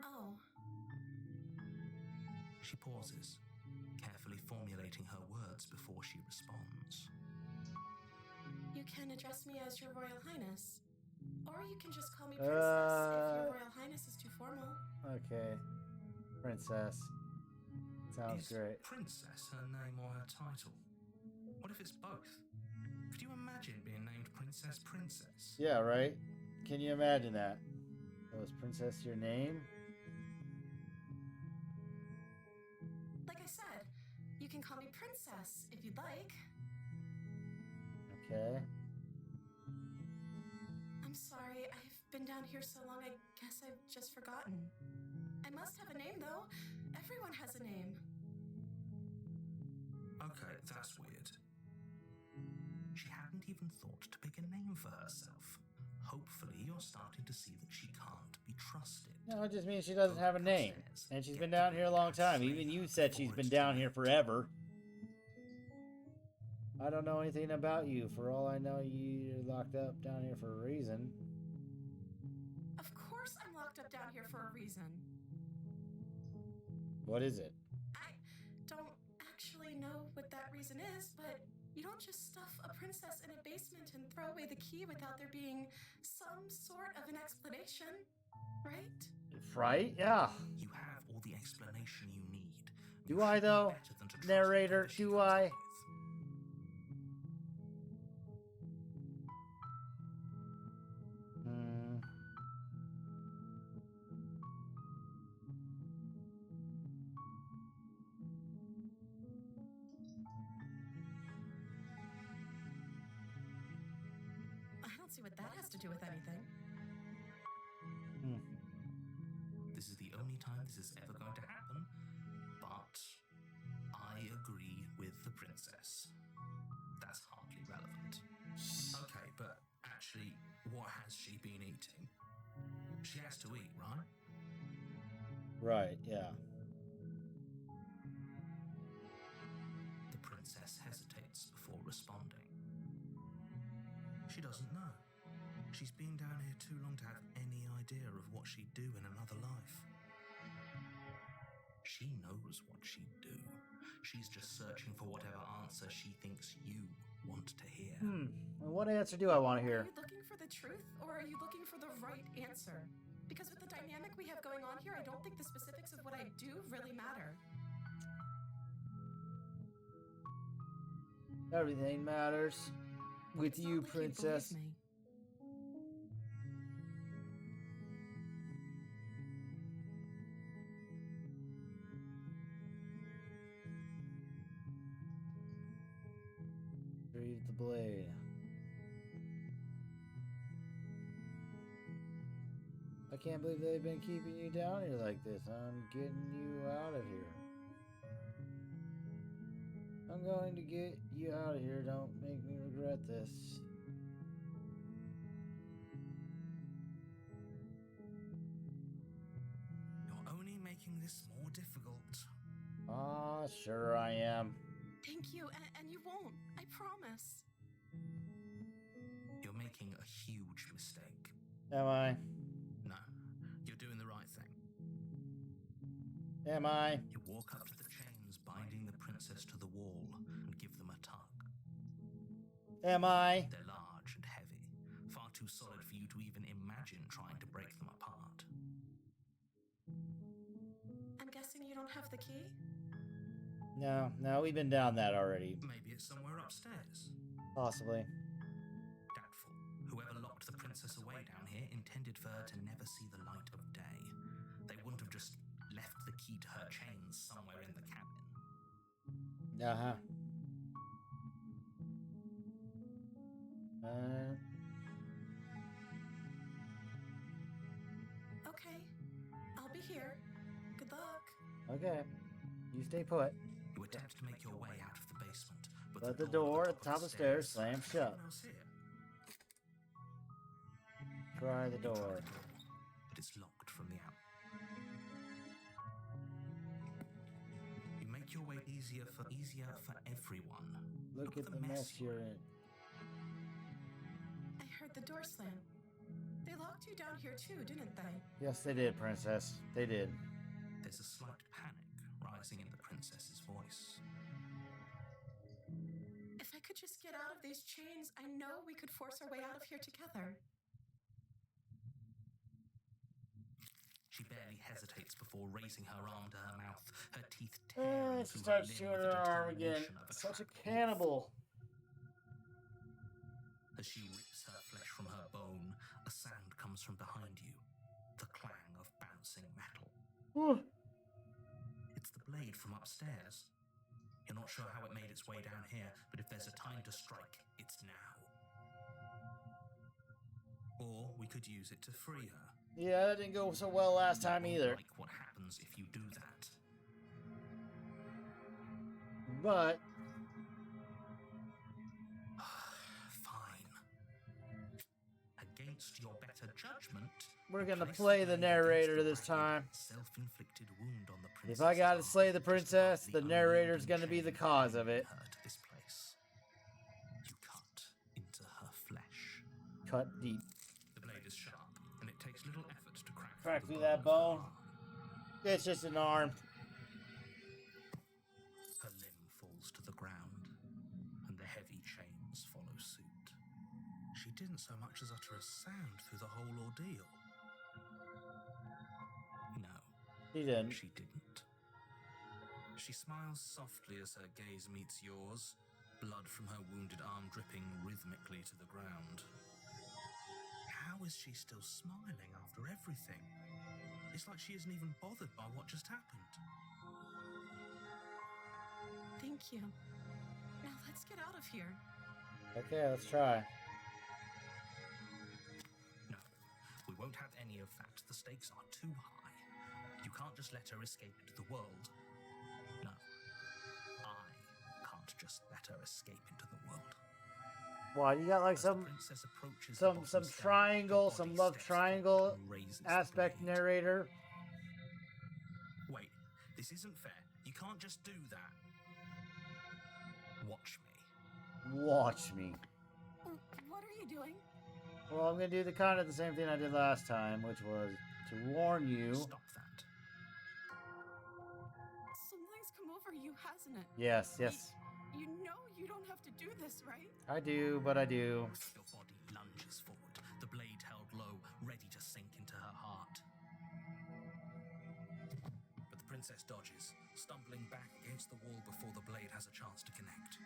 Oh. She pauses, carefully formulating her words before she responds. You can address me as Your Royal Highness. Or you can just call me Princess if Your Royal Highness is too formal. Okay. Princess. Sounds Is great. Princess her name or her title? What if it's both? Could you imagine being named Princess? Yeah, right? Can you imagine that? Oh, is Princess your name? Like I said, you can call me Princess if you'd like. Okay. I'm sorry, I've been down here so long, I guess I've just forgotten. I must have a name, though. Everyone has a name. Okay, that's weird. She hadn't even thought to pick a name for herself. Hopefully, you're starting to see that she can't be trusted. No, it just means she doesn't have a name. And she's been down here a long time. Even you said she's been down here forever. I don't know anything about you. For all I know, you're locked up down here for a reason. Of course I'm locked up down here for a reason. What is it? I don't actually know what that reason is, but you don't just stuff a princess in a basement and throw away the key without there being some sort of an explanation, right? Right? Yeah. You have all the explanation you need. Do I, though? Narrator, do I? I don't see what that has to do with anything. This is the only time this is ever going to happen, but I agree with the princess. That's hardly relevant. Okay, but actually, what has she been eating? She has to eat, right? Right, yeah. The princess hesitates before responding. She doesn't know. She's been down here too long to have any idea of what she'd do in another life. She knows what she'd do. She's just searching for whatever answer she thinks you want to hear. And what answer do I want to hear? Are you looking for the truth, or are you looking for the right answer? Because with the dynamic we have going on here, I don't think the specifics of what I do really matter. Everything matters. With It's you, not like you'd princess. believe me. Retrieve the blade. I can't believe they've been keeping you down here like this. I'm getting you out of here. I'm going to get you out of here. Don't make me regret this. You're only making this more difficult. Ah, sure I am. Thank you, and you won't. I promise. You're making a huge mistake. Am I? No, you're doing the right thing. Am I? You walk up to the chains binding the princess to the wall and give them a tug. Am I? They're large and heavy, far too solid for you to even imagine trying to break them apart. I'm guessing you don't have the key? No, we've been down that already. Maybe it's somewhere upstairs. Possibly. Doubtful. Whoever locked the princess away down here intended for her to never see the light of day. They wouldn't have just left the key to her chains somewhere in the cabin. Uh-huh. Okay, I'll be here. Good luck. Okay. You stay put. You attempt to make your way out of the basement, But the door at the top of the stairs slams shut. Everyone else here. Try the You try door. but it's locked from the out. You make your way easier for everyone. Look at the mess you're in. I heard the door slam. They locked you down here too, didn't they? Yes, they did, princess. They did. There's a slight panic rising in the princess's voice. If I could just get out of these chains, I know we could force our way out of here together. She barely hesitates before raising her arm to her mouth, her teeth tearing She through starts her chewing limb her with the arm again. determination of a Such a trapped wolf. cannibal. As she rips her flesh from her bone, a sound comes from behind you. The clang of bouncing metal. Whew. It's the blade from upstairs. You're not sure how it made its way down here, but if there's a time to strike, it's now. Or we could use it to free her. Yeah, that didn't go so well last time You won't either. like what happens if you do that. But Fine. Against your better judgment, we're gonna place play the blade narrator against the this ragged, time. Self-inflicted wound on the If princess I gotta arm, slay the just princess, above the the narrator's unyielding gonna be the chain cause of binding it. her to this place. You cut into her flesh. Cut deep. The blade is sharp, and it takes little effort to crack Crack through through the that bone. bone. Of her arm. It's just an arm. Her limb falls to the ground, and the heavy chains follow suit. She didn't so much as utter a sound through the whole ordeal. No, He didn't. she didn't. She smiles softly as her gaze meets yours, blood from her wounded arm dripping rhythmically to the ground. How is she still smiling after everything? It's like she isn't even bothered by what just happened. Thank you. Now let's get out of here. Okay, let's try. No, we won't have any of that. The stakes are too high. You can't just let her escape into the world. No, I can't just let her escape into the world. Why, you got like As the some princess approaches the some bottom some step, triangle, the some body love steps triangle forward and raises the aspect blade. narrator. Wait, this isn't fair. You can't just do that. Watch me. Watch me. What are you doing? Well, I'm gonna do the kind of the same thing I did last time, which was to warn you. Stop that. Something's come over you, hasn't it? Yes, yes, You know you don't have to do this, right? I do, but I do. Your body lunges forward, the blade held low, ready to sink into her heart. But the princess dodges, stumbling back against the wall before the blade has a chance to connect.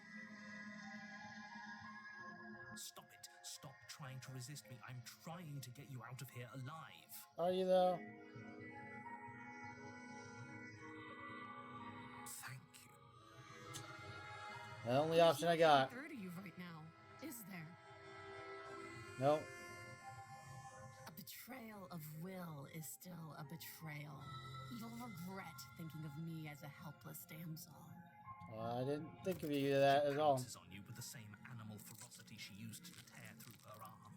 Stop it. Stop trying to resist me. I'm trying to get you out of here alive. Are you though? Thank you. The only option I got. Third of you right now, is there? Nope. A betrayal of will is still a betrayal. You'll regret thinking of me as a helpless damsel. I didn't think of you that at all. Pounces on you with the same animal ferocity she used to tear through her arm.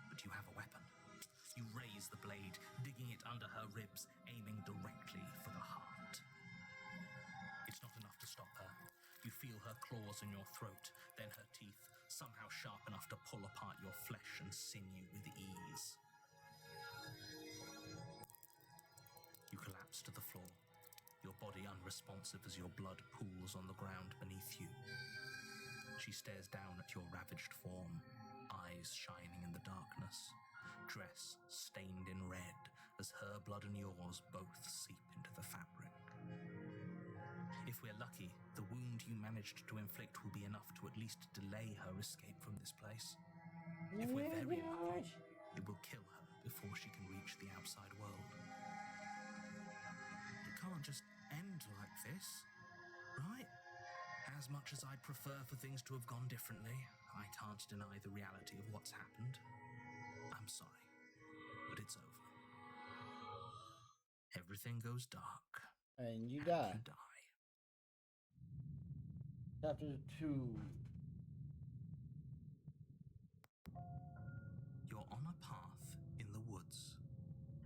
But you have a weapon. You raise the blade, digging it under her ribs, aiming directly for the heart. It's not enough to stop her. You feel her claws in your throat, then her teeth, somehow sharp enough to pull apart your flesh and sinew with ease. You collapse to the floor, your body unresponsive as your blood pools on the ground beneath you. She stares down at your ravaged form, eyes shining in the darkness, dress stained in red as her blood and yours both seep into the fabric. If we're lucky, the wound you managed to inflict will be enough to at least delay her escape from this place. If we're very lucky, it will kill her before she can reach the outside world. It can't just end like this, right? As much as I'd prefer for things to have gone differently, I can't deny the reality of what's happened. I'm sorry, but it's over. Everything goes dark. And you and die. You die. Chapter 2. You're on a path in the woods,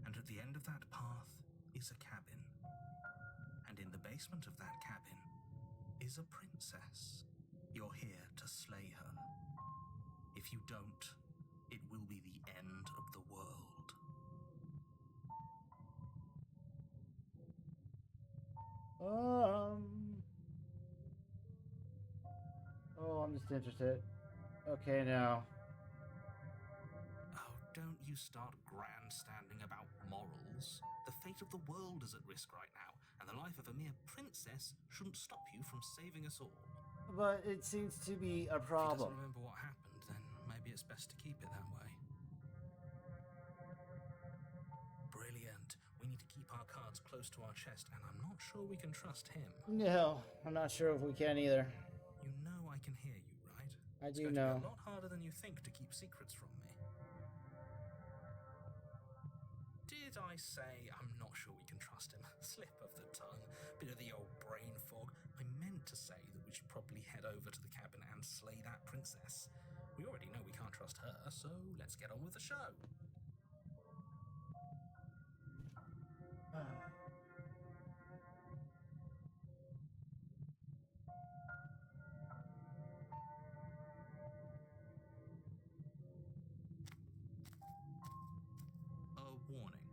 and at the end of that path is a cabin. And in the basement of that cabin is a princess. You're here to slay her. If you don't, it will be the end of the world. Oh, I'm just interested. Okay, now. Oh, don't you start grandstanding about morals. The fate of the world is at risk right now, and the life of a mere princess shouldn't stop you from saving us all. but it seems to be a If he problem. doesn't remember what happened, then maybe it's best to keep it that way. Brilliant. We need to keep our cards close to our chest, and I'm not sure we can trust him. No, I'm not sure if we can either. You know I can hear you, right? I It's do going to know. be a lot harder than you think to keep secrets from me. Did I say I'm not sure we can trust him? Slip of the tongue, bit of the old brain fog. I meant to say that we should probably head over to the cabin and slay that princess. We already know we can't trust her, so let's get on with the show. A warning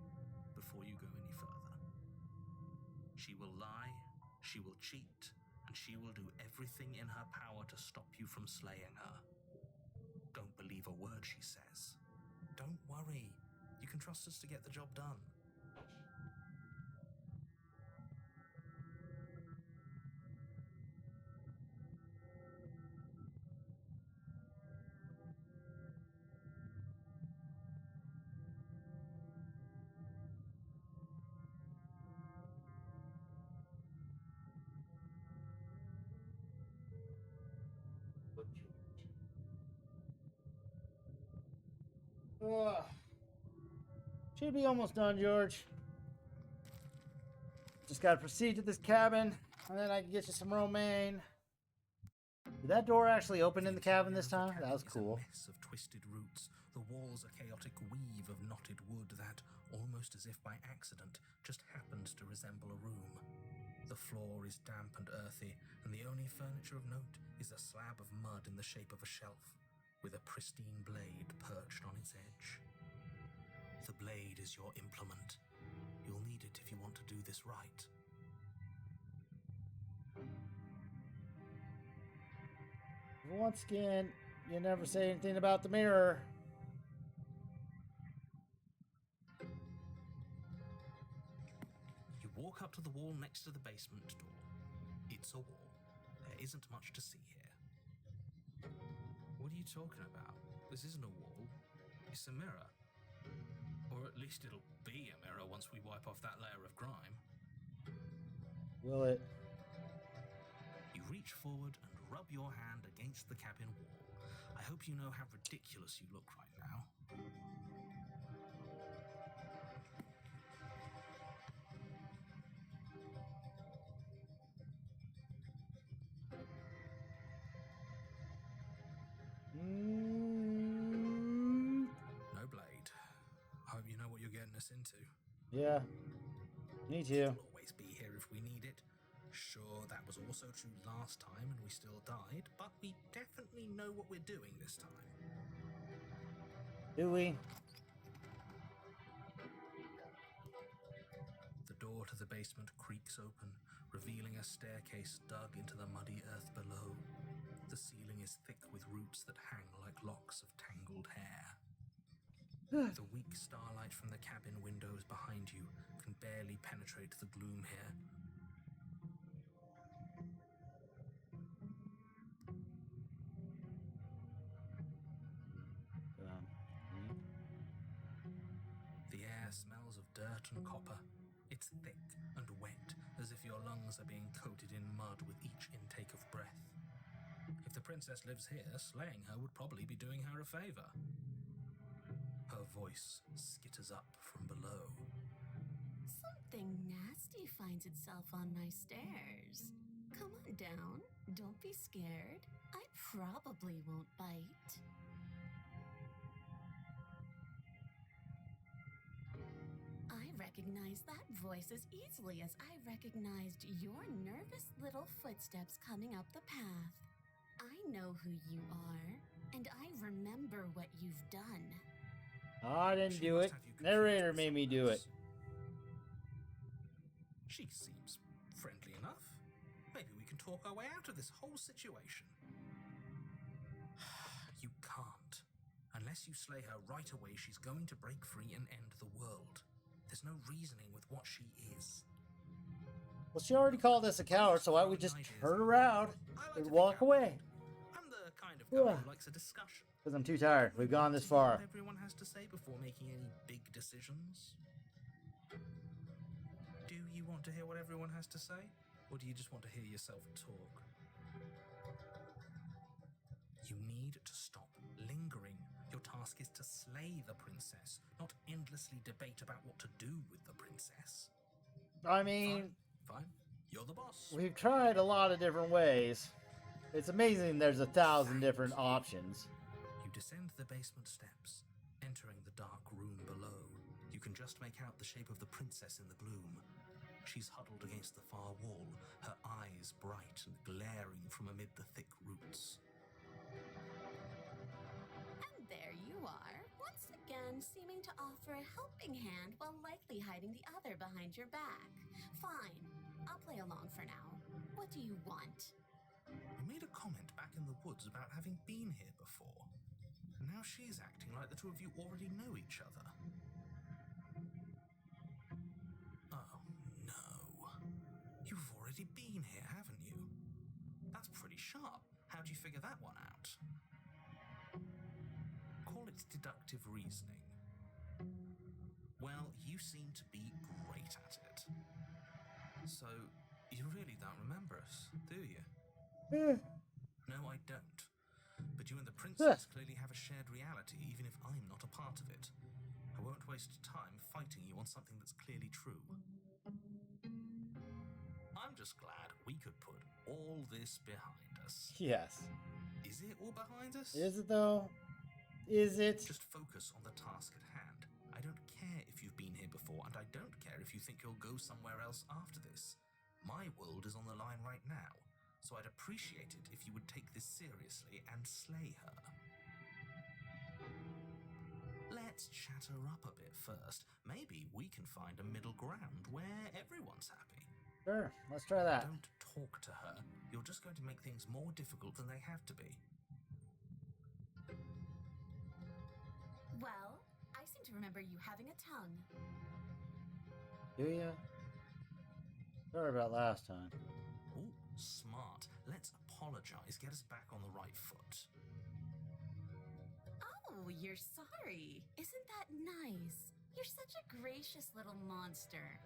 before you go any further. She will lie, she will cheat, and she will do everything in her power to stop you from slaying her. Don't believe a word she says. Don't worry, you can trust us to get the job done. Ugh. Should be almost done, George. Just gotta proceed to this cabin, and then I can get you some romaine. Did that door actually open in the cabin this time? That was cool. It's a mess of twisted roots. The walls a chaotic weave of knotted wood that, almost as if by accident, just happens to resemble a room. The floor is damp and earthy, and the only furniture of note is a slab of mud in the shape of a shelf, with a pristine blade perched on its edge. The blade is your implement. You'll need it if you want to do this right. Once again, you never say anything about the mirror. You walk up to the wall next to the basement door. It's a wall. There isn't much to see here. What are you talking about? This isn't a wall. It's a mirror. Or at least it'll be a mirror once we wipe off that layer of grime. Will it? You reach forward and rub your hand against the cabin wall. I hope you know how ridiculous you look right now. No blade. I hope you know what you're getting us into. Yeah. Me too. It'll always be here if we need it. Sure, that was also true last time and we still died, but we definitely know what we're doing this time. Do we? The door to the basement creaks open, revealing a staircase dug into the muddy earth below. The ceiling is thick with roots that hang like locks of tangled hair. The weak starlight from the cabin windows behind you can barely penetrate the gloom here. The air smells of dirt and copper. It's thick and wet, as if your lungs are being coated in mud with each intake of breath. If the princess lives here, slaying her would probably be doing her a favor. Her voice skitters up from below. Something nasty finds itself on my stairs. Come on down. Don't be scared. I probably won't bite. I recognize that voice as easily as I recognized your nervous little footsteps coming up the path. I know who you are, and I remember what you've done. I didn't She do must it. have you confused Narrator with made me someone do it. else. She seems friendly enough. Maybe we can talk our way out of this whole situation. You can't. Unless you slay her right away, she's going to break free and end the world. There's no reasoning with what she is. Well, she already called us a coward, so why don't we just turn around I like to and think walk I'm away? I'm the kind of guy who likes a discussion. Because I'm too tired. We've gone this To hear far. what everyone has to say before making any big decisions. Do you want to hear what everyone has to say? Or do you just want to hear yourself talk? You need to stop lingering. Your task is to slay the princess, not endlessly debate about what to do with the princess. I mean, Fine. You're the boss. we've tried a lot of different ways. It's amazing there's 1,000 different options. You descend the basement steps, entering the dark room below. You can just make out the shape of the princess in the gloom. She's huddled against the far wall, her eyes bright and glaring from amid the thick roots. And there you are, once again seeming to offer a helping hand while likely hiding the other behind your back. Fine, I'll play along for now. What do you want? You made a comment back in the woods about having been here before. Now she's acting like the two of you already know each other. Oh, no. You've already been here, haven't you? That's pretty sharp. How'd you figure that one out? Call it deductive reasoning. Well, you seem to be great at it. So, you really don't remember us, do you? No, I don't. But you and the princess clearly have a shared reality, even if I'm not a part of it. I won't waste time fighting you on something that's clearly true. I'm just glad we could put all this behind us. Yes. Is it all behind us? Is it though? Is it? Just focus on the task at hand. I don't care if you've been here before, and I don't care if you think you'll go somewhere else after this. My world is on the line right now, so I'd appreciate it if you would take this seriously and slay her. Let's chat her up a bit first. Maybe we can find a middle ground where everyone's happy. Sure, let's try that. Don't talk to her. You're just going to make things more difficult than they have to be. Well, I seem to remember you having a tongue. Do ya? Sorry about last time. Ooh, smart. Let's apologize. Get us back on the right foot. Oh, you're sorry. Isn't that nice? You're such a gracious little monster.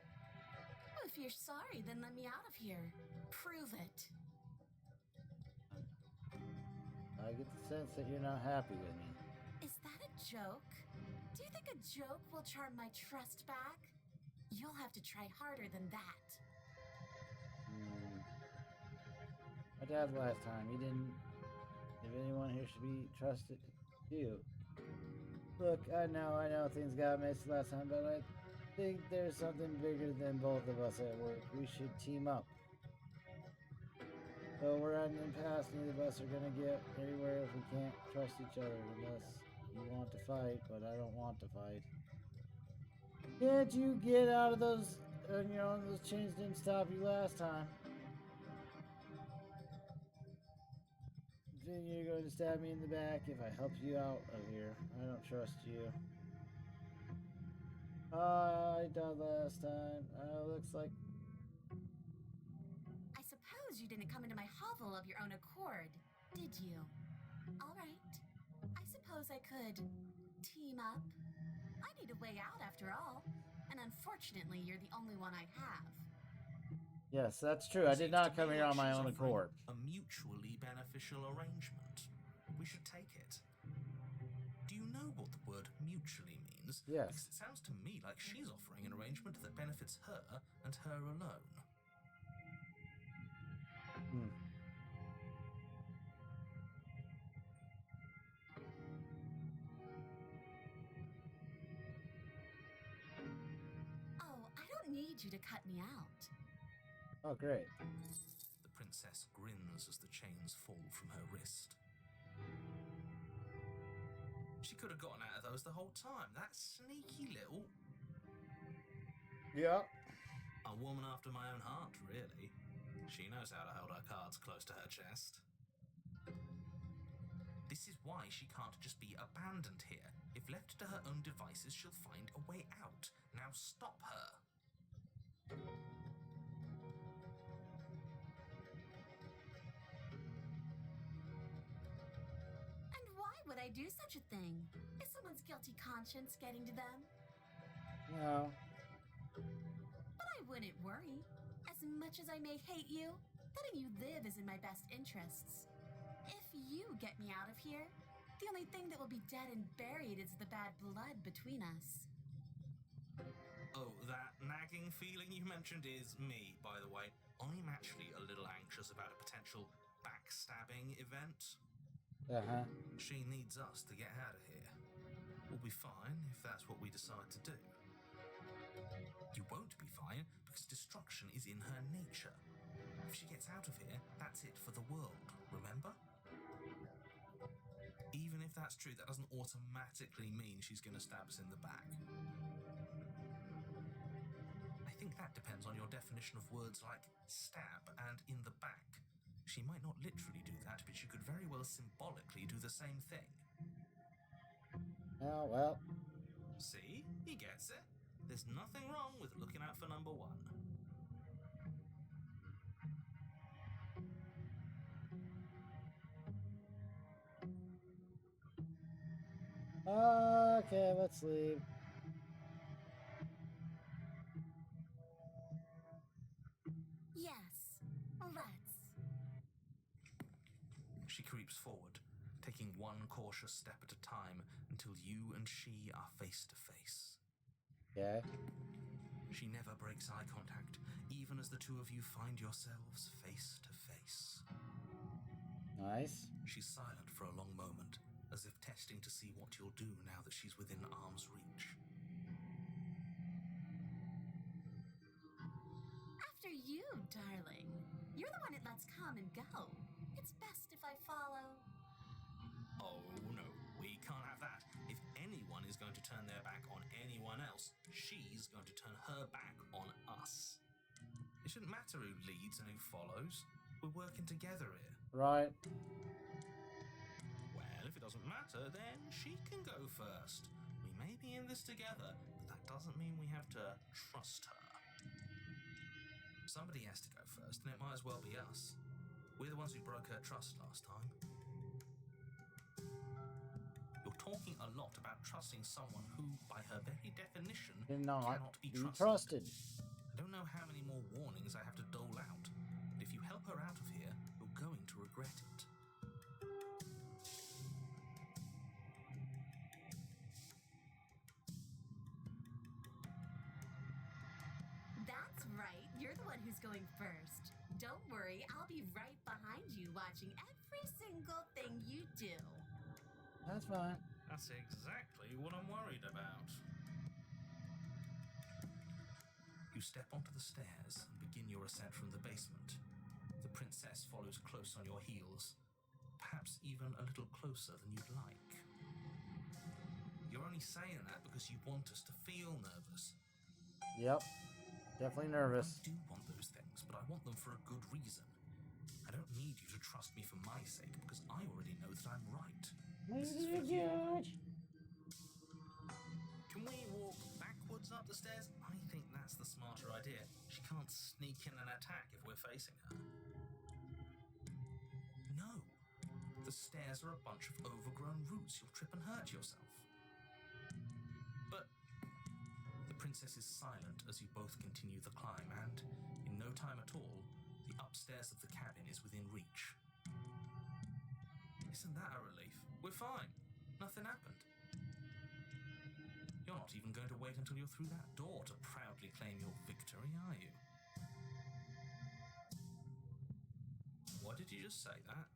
Oh, if you're sorry, then let me out of here. Prove it. I get the sense that you're not happy with me. Is that a joke? Do you think a joke will charm my trust back? You'll have to try harder than that. My dad last time, he didn't. If anyone here should be trusted, you. Look, I know things got messy last time, but I think there's something bigger than both of us at work. We should team up. Though we're at an impasse, neither of us are gonna get anywhere if we can't trust each other, unless you want to fight, but I don't want to fight. Can't you get out of those on your own? Those chains didn't stop you last time. Then you're going to stab me in the back if I help you out of here. I don't trust you. I died last time. Looks like... I suppose you didn't come into my hovel of your own accord, did you? All right. I suppose I could team up. I need a way out after all. And unfortunately, you're the only one I have. Yes, that's true. I did not come here on my own accord. A mutually beneficial arrangement. We should take it. Do you know what the word mutually means? Yes. Because it sounds to me like she's offering an arrangement that benefits her and her alone. Oh, I don't need you to cut me out. Oh, great. The princess grins as the chains fall from her wrist. She could have gotten out of those the whole time. That sneaky little... Yeah. A woman after my own heart, really. She knows how to hold her cards close to her chest. This is why she can't just be abandoned here. If left to her own devices, she'll find a way out. Now stop her. I do such a thing? Is someone's guilty conscience getting to them? No. But I wouldn't worry. As much as I may hate you, letting you live is in my best interests. If you get me out of here, the only thing that will be dead and buried is the bad blood between us. Oh, that nagging feeling you mentioned is me, by the way. I'm actually a little anxious about a potential backstabbing event. Uh-huh. She needs us to get out of here. We'll be fine if that's what we decide to do. You won't be fine because destruction is in her nature. If she gets out of here, that's it for the world, remember? Even if that's true, that doesn't automatically mean she's going to stab us in the back. I think that depends on your definition of words like stab and in the back. She might not literally do that, but she could very well symbolically do the same thing. Oh, well. See? He gets it. There's nothing wrong with looking out for number one. Okay, let's leave. Yes, let's. She creeps forward, taking one cautious step at a time until you and she are face to face. Okay. She never breaks eye contact, even as the two of you find yourselves face to face. Nice. She's silent for a long moment, as if testing to see what you'll do now that she's within arm's reach. After you, darling. You're the one it lets come and go. It's best if I follow. Oh no, we can't have that. If anyone is going to turn their back on anyone else, she's going to turn her back on us. It shouldn't matter who leads and who follows. We're working together here. Right. Well, if it doesn't matter, then she can go first. We may be in this together, but that doesn't mean we have to trust her. Somebody has to go first, and it might as well be us. We're the ones who broke her trust last time. You're talking a lot about trusting someone who, by her very definition, cannot be trusted. I don't know how many more warnings I have to dole out, but if you help her out of here, you're going to regret it. That's right, you're the one who's going first. Don't worry, I'll be right behind you watching every single thing you do. That's fine. That's exactly what I'm worried about. You step onto the stairs and begin your ascent from the basement. The princess follows close on your heels, perhaps even a little closer than you'd like. You're only saying that because you want us to feel nervous. Yep. Definitely nervous. I do want those things, but I want them for a good reason. I don't need you to trust me for my sake, because I already know that I'm right. This is for you. Can we walk backwards up the stairs? I think that's the smarter idea. She can't sneak in and attack if we're facing her. No. The stairs are a bunch of overgrown roots. You'll trip and hurt yourself. But the princess is silent as you both continue the climb, and in no time at all, the upstairs of the cabin is within reach. Isn't that a relief? We're fine. Nothing happened. You're not even going to wait until you're through that door to proudly claim your victory, are you? Why did you just say that?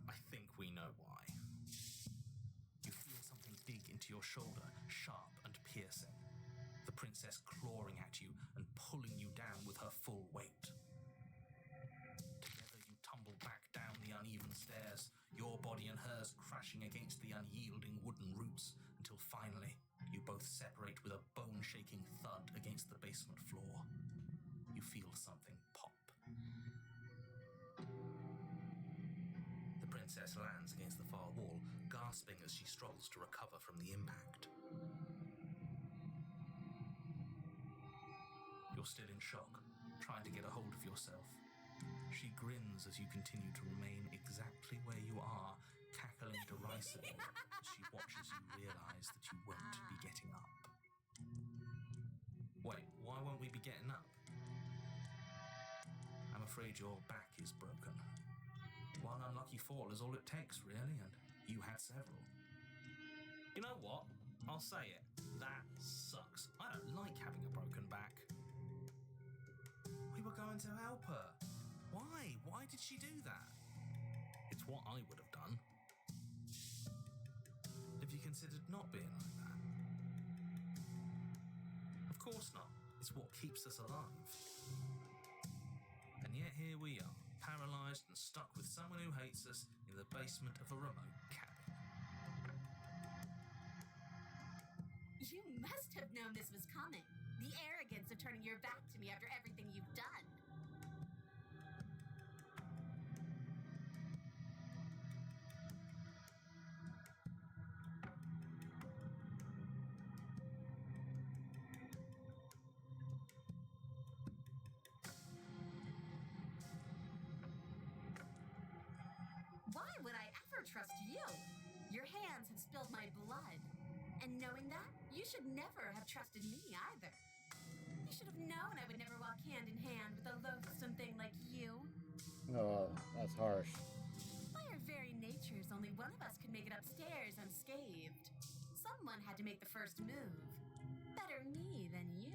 I think we know why. You feel something dig into your shoulder, sharp and piercing. The princess clawing at you and pulling you down with her full weight. Together you tumble back down the uneven stairs, your body and hers crashing against the unyielding wooden roots, until finally you both separate with a bone-shaking thud against the basement floor. You feel something pop. The princess lands against the far wall, gasping as she struggles to recover from the impact. You're still in shock, trying to get a hold of yourself. She grins as you continue to remain exactly where you are, cackling decisively as she watches you realise that you won't be getting up. Wait, why won't we be getting up? I'm afraid your back is broken. One unlucky fall is all it takes, really, and you had several. You know what? I'll say it. That sucks. I don't like having a broken back. We were going to help her. Why? Why did she do that? It's what I would have done. Have you considered not being like that? Of course not. It's what keeps us alive. And yet here we are, paralysed and stuck with someone who hates us in the basement of a remote cabin. You must have known this was coming. The arrogance of turning your back to me after everything you've done. Why would I ever trust you? Your hands have spilled my blood. And knowing that, you should never have trusted me either. You should have known I would never walk hand in hand with a loathsome thing like you. Oh, that's harsh. By our very natures, only one of us could make it upstairs unscathed. Someone had to make the first move. Better me than you.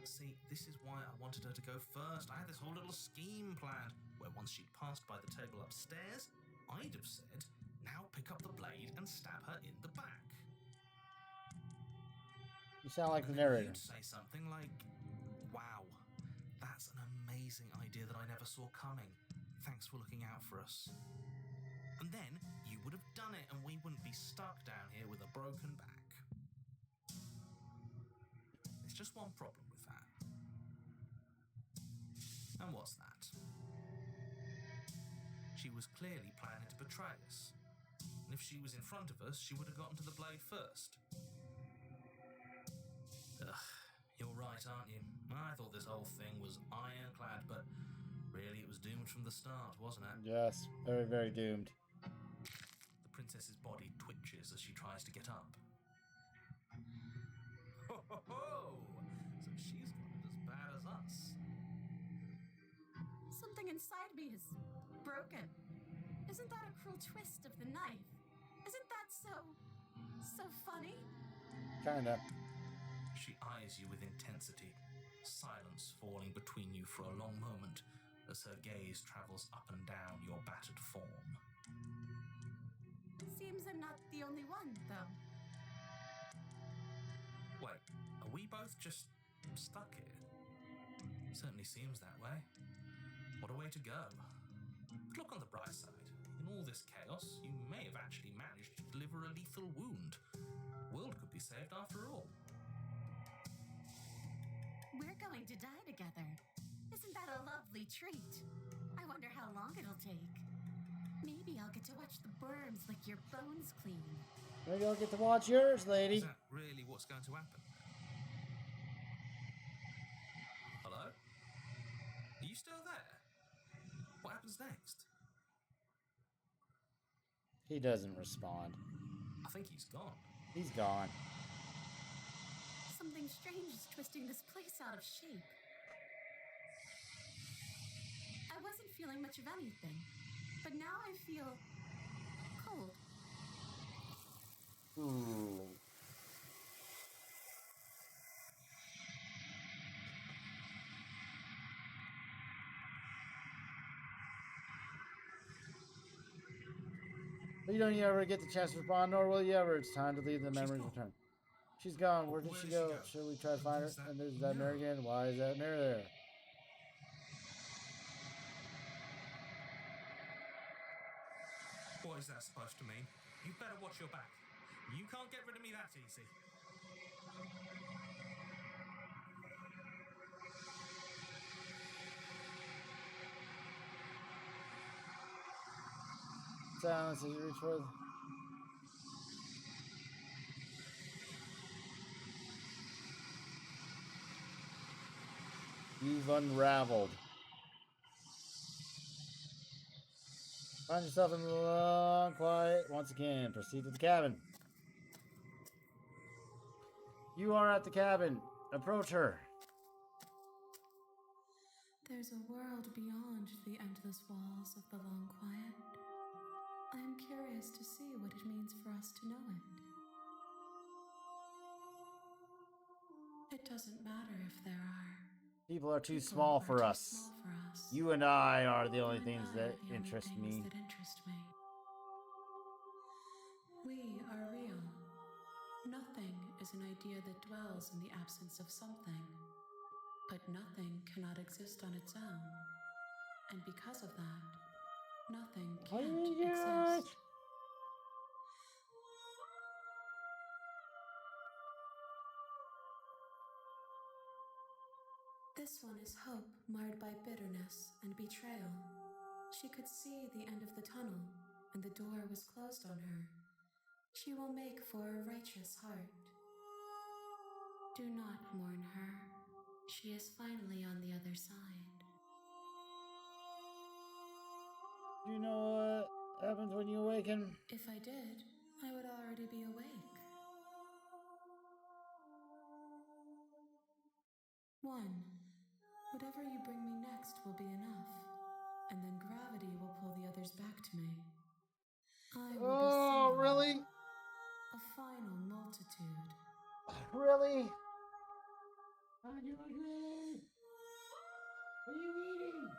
See, this is why I wanted her to go first. I had this whole little scheme planned, where once she'd passed by the table upstairs, I'd have said, now pick up the blade and stab her in the back. You sound like the And then narrator. you'd say something like, wow, that's an amazing idea that I never saw coming. Thanks for looking out for us. And then you would have done it and we wouldn't be stuck down here with a broken back. There's just one problem with that. And what's that? She was clearly planning to betray us. And if she was in front of us, she would have gotten to the blade first. Ugh, you're right, aren't you? I thought this whole thing was ironclad, but really it was doomed from the start, wasn't it? Yes, very, very doomed. The princess's body twitches as she tries to get up. Ho ho ho! So she's got it as bad as us. Something inside me is broken. Isn't that a cruel twist of the knife? Isn't that so funny? Kinda. She eyes you with intensity, silence falling between you for a long moment as her gaze travels up and down your battered form. Seems I'm not the only one, though. Wait, are we both just stuck here? Certainly seems that way. What a way to go. But look on the bright side. In all this chaos, you may have actually managed to deliver a lethal wound. The world could be saved after all. We're going to die together. Isn't that a lovely treat? I wonder how long it'll take. Maybe I'll get to watch the worms lick your bones clean. Maybe I'll get to watch yours, lady. Is that really what's going to happen? Hello? Are you still there? What happens next? He doesn't respond. I think he's gone. He's gone. Something strange is twisting this place out of shape. I wasn't feeling much of anything, but now I feel cold. Ooh. But you don't ever get the chance to respond, nor will you ever. It's time to leave the memories gone. return. She's gone. Where did Where she did she go? go? Should we try to find her? Is that And there's that mirror mirror? again. Why is that mirror there? What is that supposed to mean? You better watch your back. You can't get rid of me that easy. Silence as you reach for the... You've unraveled. Find yourself in the long quiet. Once again, proceed to the cabin. You are at the cabin. Approach her. There's a world beyond the endless walls of the long quiet. I am curious to see what it means for us to know it. It doesn't matter if there are. People are too small for us. You and I are the only things that interest me. We are real. Nothing is an idea that dwells in the absence of something. But nothing cannot exist on its own. And because of that, nothing can't exist. This one is hope marred by bitterness and betrayal. She could see the end of the tunnel, and the door was closed on her. She will make for a righteous heart. Do not mourn her. She is finally on the other side. Do you know what happens when you awaken? If I did, I would already be awake. 1. Whatever you bring me next will be enough, and then gravity will pull the others back to me. I will be single, really? a final multitude. Really? Are you hungry? What are you eating?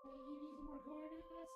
Hey, you need some more corn in this?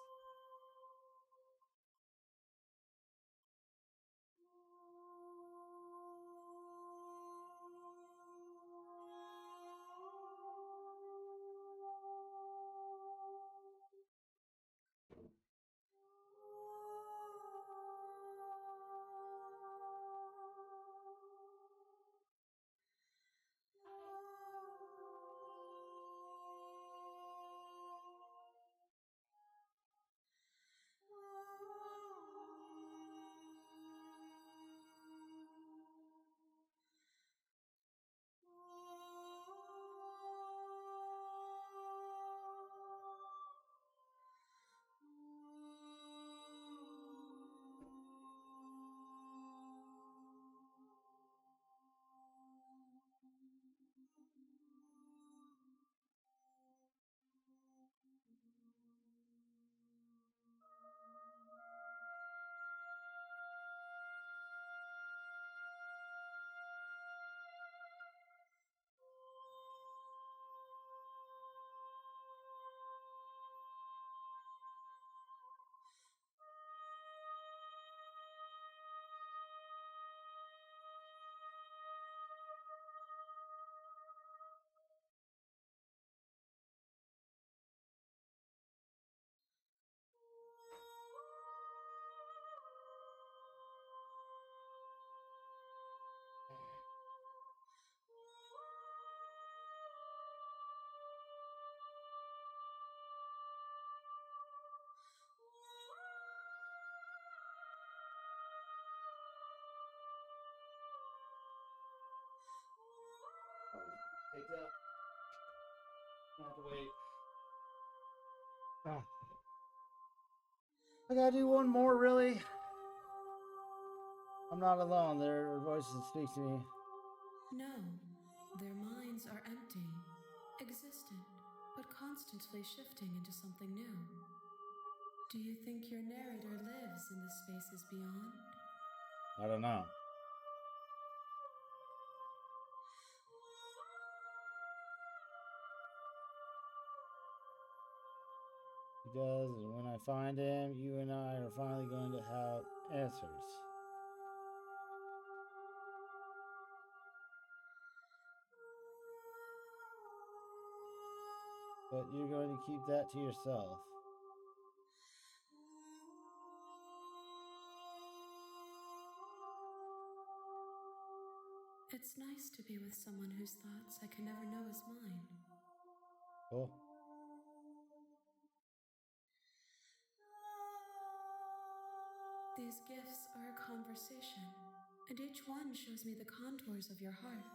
Picked up. I have to wait. I gotta do one more, really? I'm not alone. There are voices that speak to me. No, their minds are empty, existent, but constantly shifting into something new. Do you think your narrator lives in the spaces beyond? I don't know. He does, and when I find him, you and I are finally going to have answers. But you're going to keep that to yourself. It's nice to be with someone whose thoughts I can never know as mine. Cool. These gifts are a conversation, and each one shows me the contours of your heart.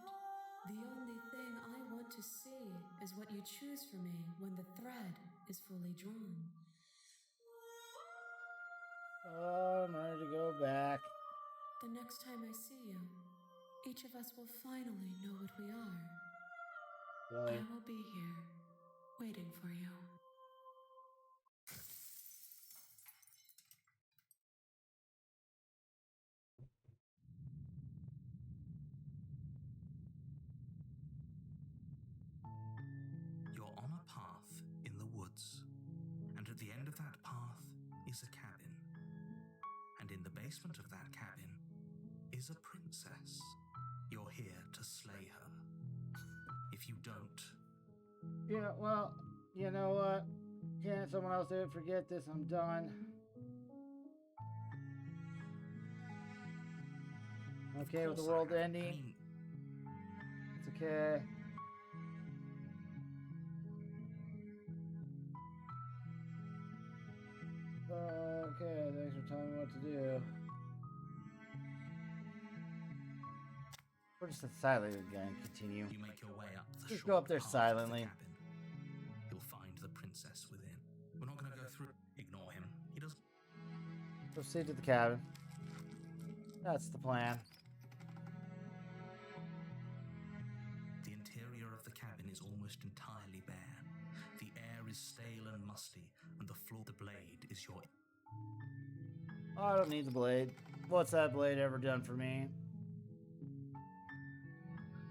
The only thing I want to see is what you choose for me when the thread is fully drawn. Oh, I'm ready to go back. The next time I see you, each of us will finally know what we are. Really? I will be here, waiting for you. You're on a path in the woods, and at the end of that path is a cabin. And in the basement of that cabin is a princess. You're here to slay her. If you don't, Yeah, well, you know what? Can't someone else do it? Forget this, I'm done. Okay with the world ending? It's okay. Okay, thanks for telling me what to do. We're just silently again. Continue. you make your way up the Just short go up there path to the silently. cabin. You'll find the princess within. We're not going to go through. Ignore him. He doesn't. Proceed to the cabin. That's the plan. The interior of the cabin is almost entirely bare. The air is stale and musty, and the floor, the blade, is your. Oh, I don't need the blade. What's that blade ever done for me?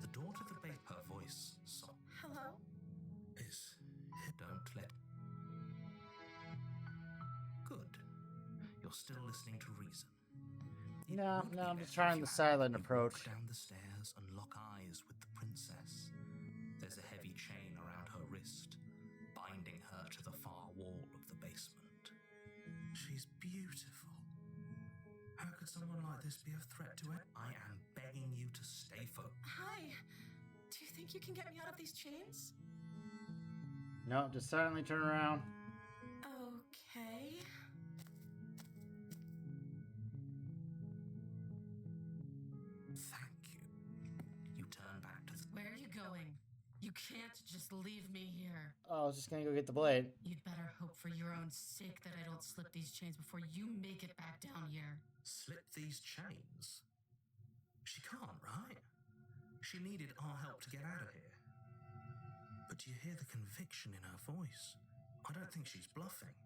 The door to the base, her voice soft. Hello? Is. Don't let. Good. You're still listening to reason. It No, would no, be I'm just better trying if the you silent walk approach. down the stairs and lock eyes with the princess. There's a heavy chain around her wrist, binding her to the far wall of the basement. She's beautiful. How could someone like this be a threat to it? I am begging you to stay focused. Hi. Do you think you can get me out of these chains? No, just silently turn around. Okay. Thank you. You turn back to the. Where are you going? You can't just leave me here. Oh, I was just gonna go get the blade. You'd better hope for your own sake that I don't slip these chains before you make it back down here. Slip these chains? She can't, right? She needed our help to get out of here. But do you hear the conviction in her voice? I don't think she's bluffing.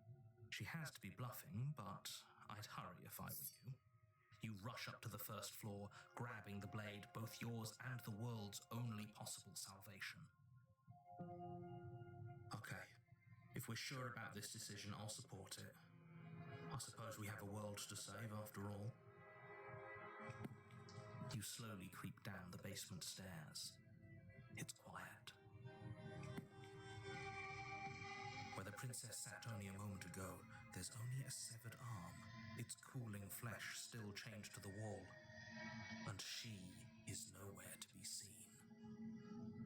She has to be bluffing, but I'd hurry if I were you. You rush up to the first floor, grabbing the blade, both yours and the world's only possible salvation. Okay, if we're sure about this decision, I'll support it. I suppose we have a world to save after all. You slowly creep down the basement stairs. It's quiet. Where the princess sat only a moment ago, there's only a severed arm, its cooling flesh still chained to the wall. And she is nowhere to be seen.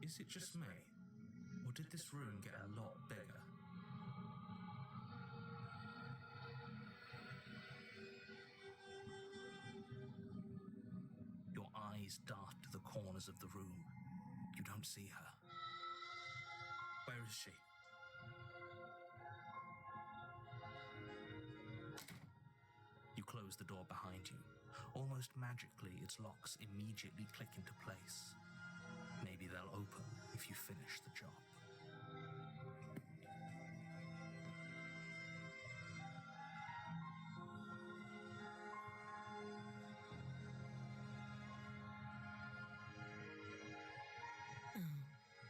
Is it just me? Or did this room get a lot bigger? Your eyes dart to the corners of the room. You don't see her. Where is she? You close the door behind you. Almost magically, its locks immediately click into place. Maybe they'll open if you finish the job.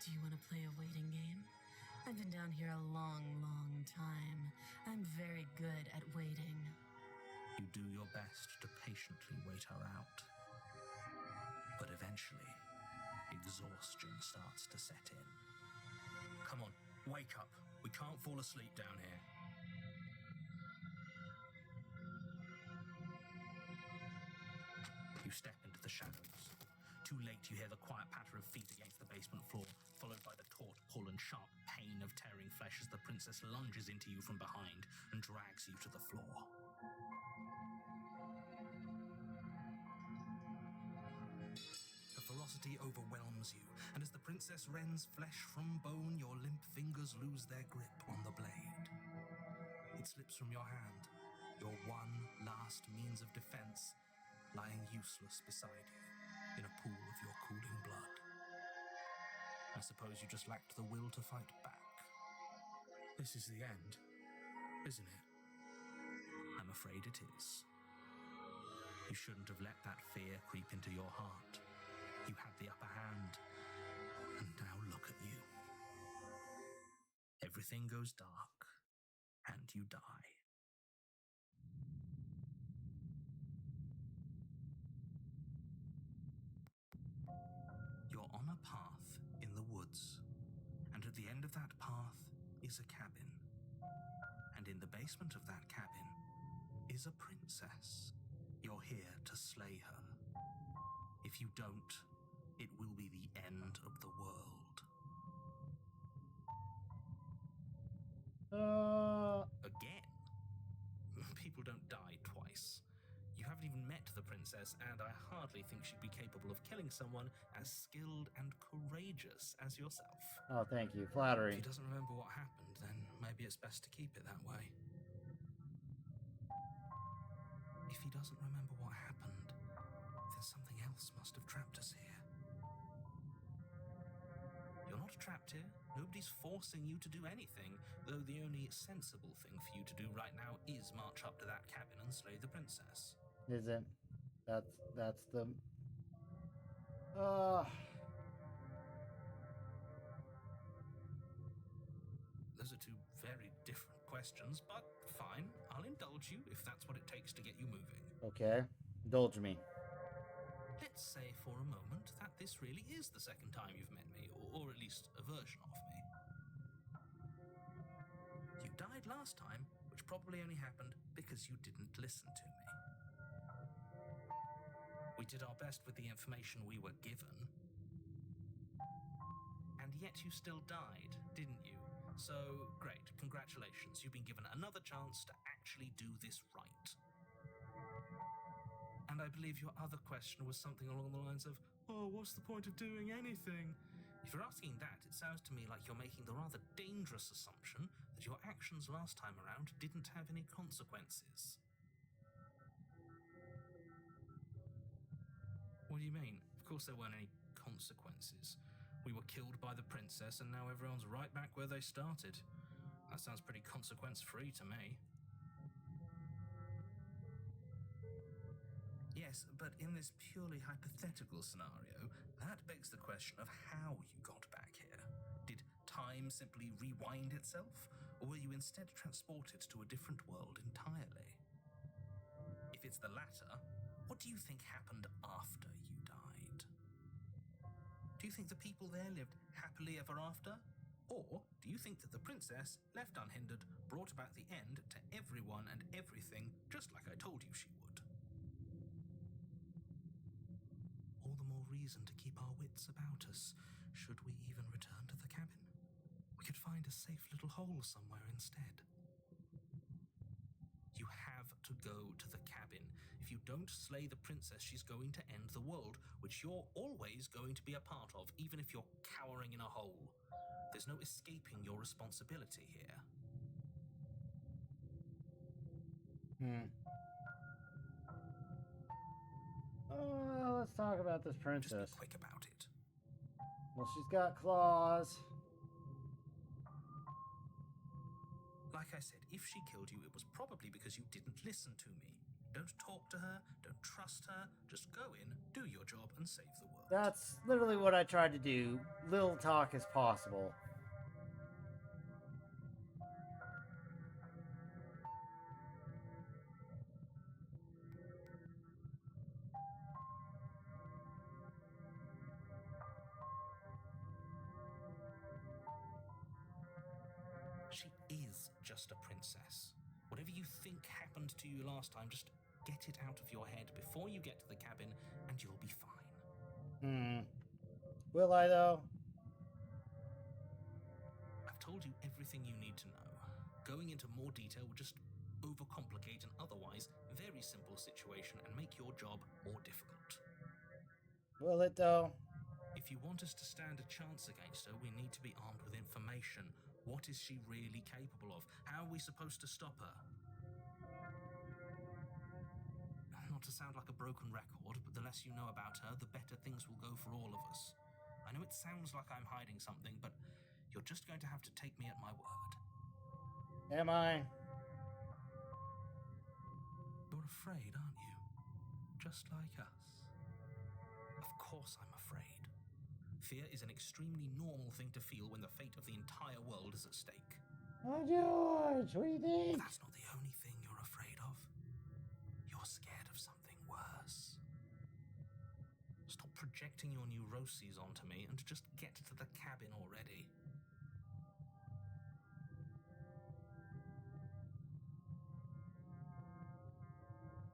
Do you want to play a waiting game? I've been down here a long, long time. I'm very good at waiting. You do your best to patiently wait her out. But eventually, exhaustion starts to set in. Come on, wake up. We can't fall asleep down here. You step into the shadows. Too late, you hear the quiet patter of feet against the basement floor, followed by the taut pull and sharp pain of tearing flesh as the princess lunges into you from behind and drags you to the floor. curiosity overwhelms you, and as the princess rends flesh from bone, your limp fingers lose their grip on the blade. It slips from your hand, your one last means of defense, lying useless beside you in a pool of your cooling blood. I suppose you just lacked the will to fight back. This is the end, isn't it? I'm afraid it is. You shouldn't have let that fear creep into your heart. You had the upper hand, and now look at you. Everything goes dark, and you die. You're on a path in the woods, and at the end of that path is a cabin. And in the basement of that cabin is a princess. You're here to slay her. If you don't, it will be the end of the world. Again? People don't die twice. You haven't even met the princess, and I hardly think she'd be capable of killing someone as skilled and courageous as yourself. Oh, thank you. If Flattery. he doesn't remember what happened, then maybe it's best to keep it that way. If he doesn't remember what happened, then something else must have trapped us here. You're not trapped here. Nobody's forcing you to do anything, though the only sensible thing for you to do right now is march up to that cabin and slay the princess. Isn't. That's the... Those are two very different questions, but fine. I'll indulge you if that's what it takes to get you moving. Okay. Indulge me. Let's say for a moment that this really is the second time you've met me, or at least a version of me. You died last time, which probably only happened because you didn't listen to me. We did our best with the information we were given. And yet you still died, didn't you? So, great, congratulations, you've been given another chance to actually do this right. And I believe your other question was something along the lines of, oh, what's the point of doing anything? If you're asking that, it sounds to me like you're making the rather dangerous assumption that your actions last time around didn't have any consequences. What do you mean? Of course there weren't any consequences. We were killed by the princess and now everyone's right back where they started. That sounds pretty consequence-free to me. Yes, but in this purely hypothetical scenario, that begs the question of how you got back here. Did time simply rewind itself, or were you instead transported to a different world entirely? If it's the latter, what do you think happened after you died? Do you think the people there lived happily ever after? Or do you think that the princess, left unhindered, brought about the end to everyone and everything, just like I told you she would? All the more reason to keep our wits about us, should we even return to the cabin. We could find a safe little hole somewhere instead. You have to go to the cabin. If you don't slay the princess, she's going to end the world, which you're always going to be a part of, even if you're cowering in a hole. There's no escaping your responsibility here. Let's talk about this Just princess. be quick about it. Well, she's got claws. Like I said, if she killed you, it was probably because you didn't listen to me. Don't talk to her, don't trust her, just go in, do your job, and save the world. That's literally what I tried to do. Little talk as possible. She is just a princess. Whatever you think happened to you last time, just get it out of your head before you get to the cabin, and you'll be fine. Will I, though? I've told you everything you need to know. Going into more detail would just overcomplicate an otherwise very simple situation and make your job more difficult. Will it, though? If you want us to stand a chance against her, we need to be armed with information. What is she really capable of? How are we supposed to stop her? Not to sound like a broken record, but the less you know about her, the better things will go for all of us. I know it sounds like I'm hiding something, but you're just going to have to take me at my word. Am I? You're afraid, aren't you? Just like us. Of course I'm afraid. Fear is an extremely normal thing to feel when the fate of the entire world is at stake. Oh, George, what do you think? But that's not the only thing you're afraid of. You're scared of something worse. Stop projecting your neuroses onto me and just get to the cabin already.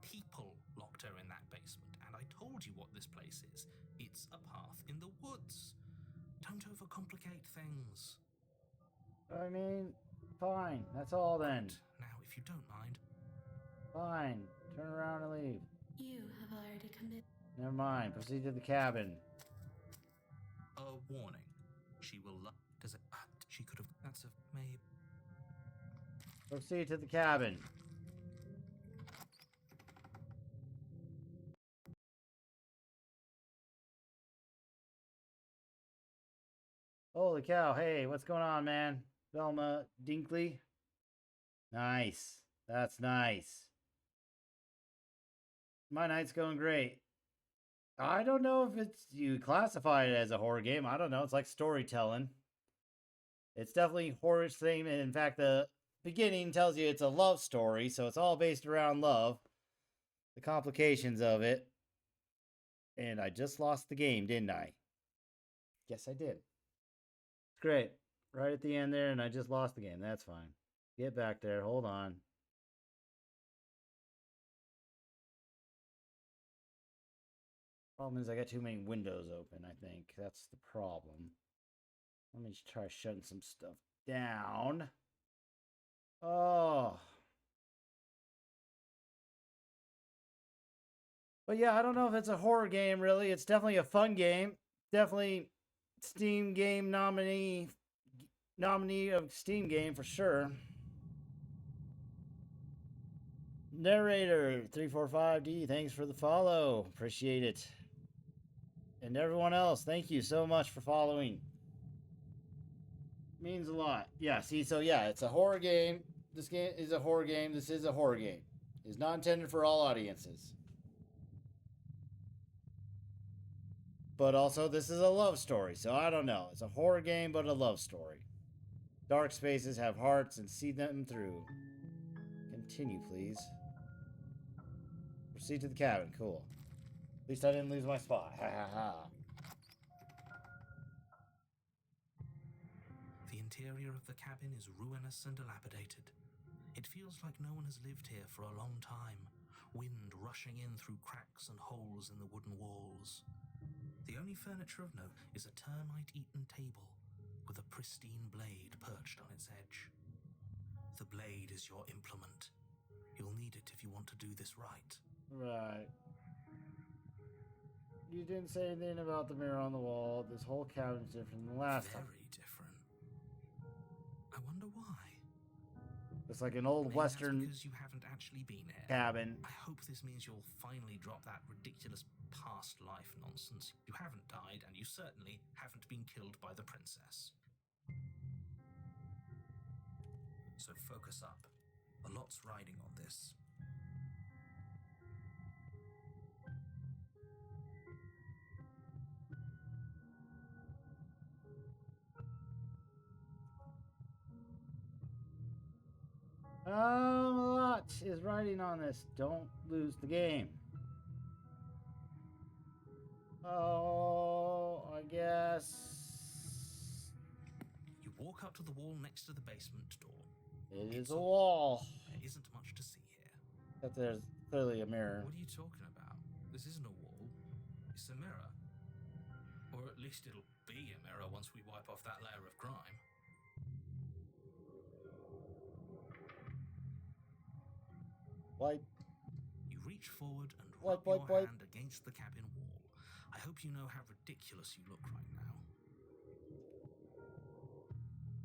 People locked her in that basement, and I told you what this place is. It's a path in the woods. Don't overcomplicate things. I mean, fine. That's all then. Now, if you don't mind. Fine. Turn around and leave. You have already committed. Never mind. Proceed to the cabin. A warning. She will does it she could have that's a maybe. Proceed to the cabin. Holy cow. Hey, what's going on, man? Velma Dinkley? Nice. That's nice. My night's going great. I don't know if it's you classify it as a horror game. I don't know. It's like storytelling. It's definitely horror theme. And in fact, the beginning tells you it's a love story. So it's all based around love. The complications of it. And I just lost the game, didn't I? Yes, I did. It's great. Right at the end there, and I just lost the game. That's fine. Get back there. Hold on. Problem is I got too many windows open, I think. That's the problem. Let me try shutting some stuff down. Oh. But yeah, I don't know if it's a horror game, really. It's definitely a fun game. Definitely Steam game nominee of Steam game for sure. Narrator 345D, thanks for the follow. Appreciate it. And everyone else, thank you so much for following. Means a lot. Yeah, see, so yeah, it's a horror game. This game is a horror game. This is a horror game. It's not intended for all audiences. But also, this is a love story, so I don't know. It's a horror game, but a love story. Dark spaces have hearts and see them through. Continue, please. Proceed to the cabin. Cool. At least I didn't lose my spot. Ha ha ha. The interior of the cabin is ruinous and dilapidated. It feels like no one has lived here for a long time. Wind rushing in through cracks and holes in the wooden walls. The only furniture of note is a termite-eaten table with a pristine blade perched on its edge. The blade is your implement. You'll need it if you want to do this right. Right. You didn't say anything about the mirror on the wall. This whole cabin's different than the last time. Very different. I wonder why. It's like an old Maybe Western that's because you haven't actually been here. cabin. I hope this means you'll finally drop that ridiculous past life nonsense. You haven't died, and you certainly haven't been killed by the princess. So focus up. A lot's riding on this. A lot is riding on this. Don't lose the game. Oh, I guess. You walk up to the wall next to the basement door. It is a wall. There isn't much to see here. But there's clearly a mirror. What are you talking about? This isn't a wall. It's a mirror. Or at least it'll be a mirror once we wipe off that layer of grime. Wipe. You reach forward and Wipe, rub wipe, your wipe. hand against the cabin wall. I I hope you know how ridiculous you look right now.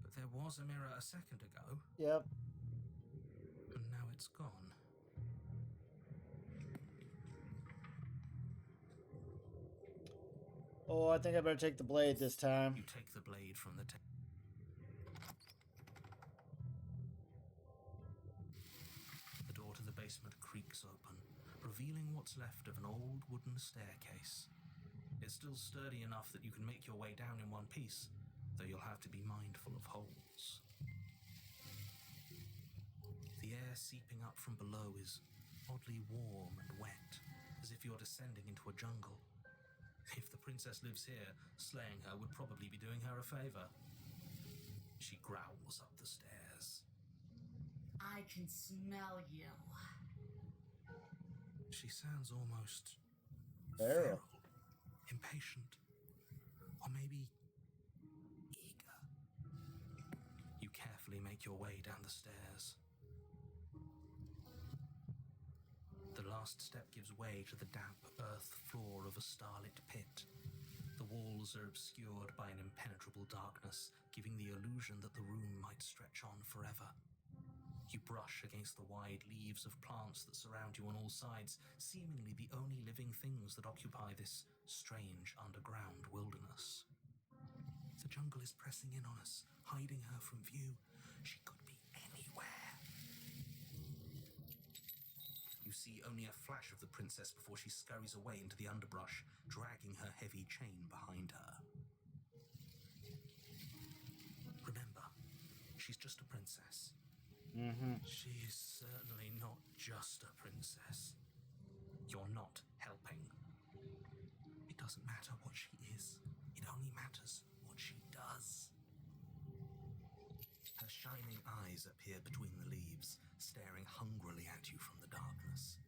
But there was a mirror a second ago, Yep. and now it's gone. Oh, I think I better take the blade this time. You take the blade from the The door to the basement creaks open, revealing what's left of an old wooden staircase. It's still sturdy enough that you can make your way down in one piece, though you'll have to be mindful of holes. The air seeping up from below is oddly warm and wet, as if you're descending into a jungle. If the princess lives here, slaying her would probably be doing her a favor. She growls up the stairs. I can smell you. She sounds almost Feral. impatient, or maybe eager. You carefully make your way down the stairs. The last step gives way to the damp earth floor of a starlit pit. The walls are obscured by an impenetrable darkness, giving the illusion that the room might stretch on forever. You brush against the wide leaves of plants that surround you on all sides, seemingly the only living things that occupy this strange underground wilderness. The jungle is pressing in on us, hiding her from view. She could be anywhere. You see only a flash of the princess before she scurries away into the underbrush, dragging her heavy chain behind her. Remember, she's just a princess. She is certainly not just a princess. You're not helping. It doesn't matter what she is. It only matters what she does. Her shining eyes appear between the leaves, staring hungrily at you from the darkness.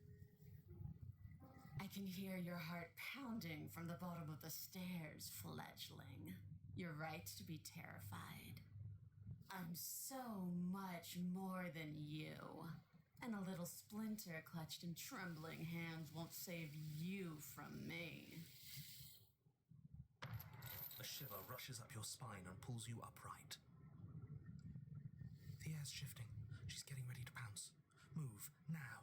I can hear your heart pounding from the bottom of the stairs, fledgling. You're right to be terrified. I'm so much more than you. And a little splinter clutched in trembling hands won't save you from me. A shiver rushes up your spine and pulls you upright. The air's shifting. She's getting ready to pounce. Move, now.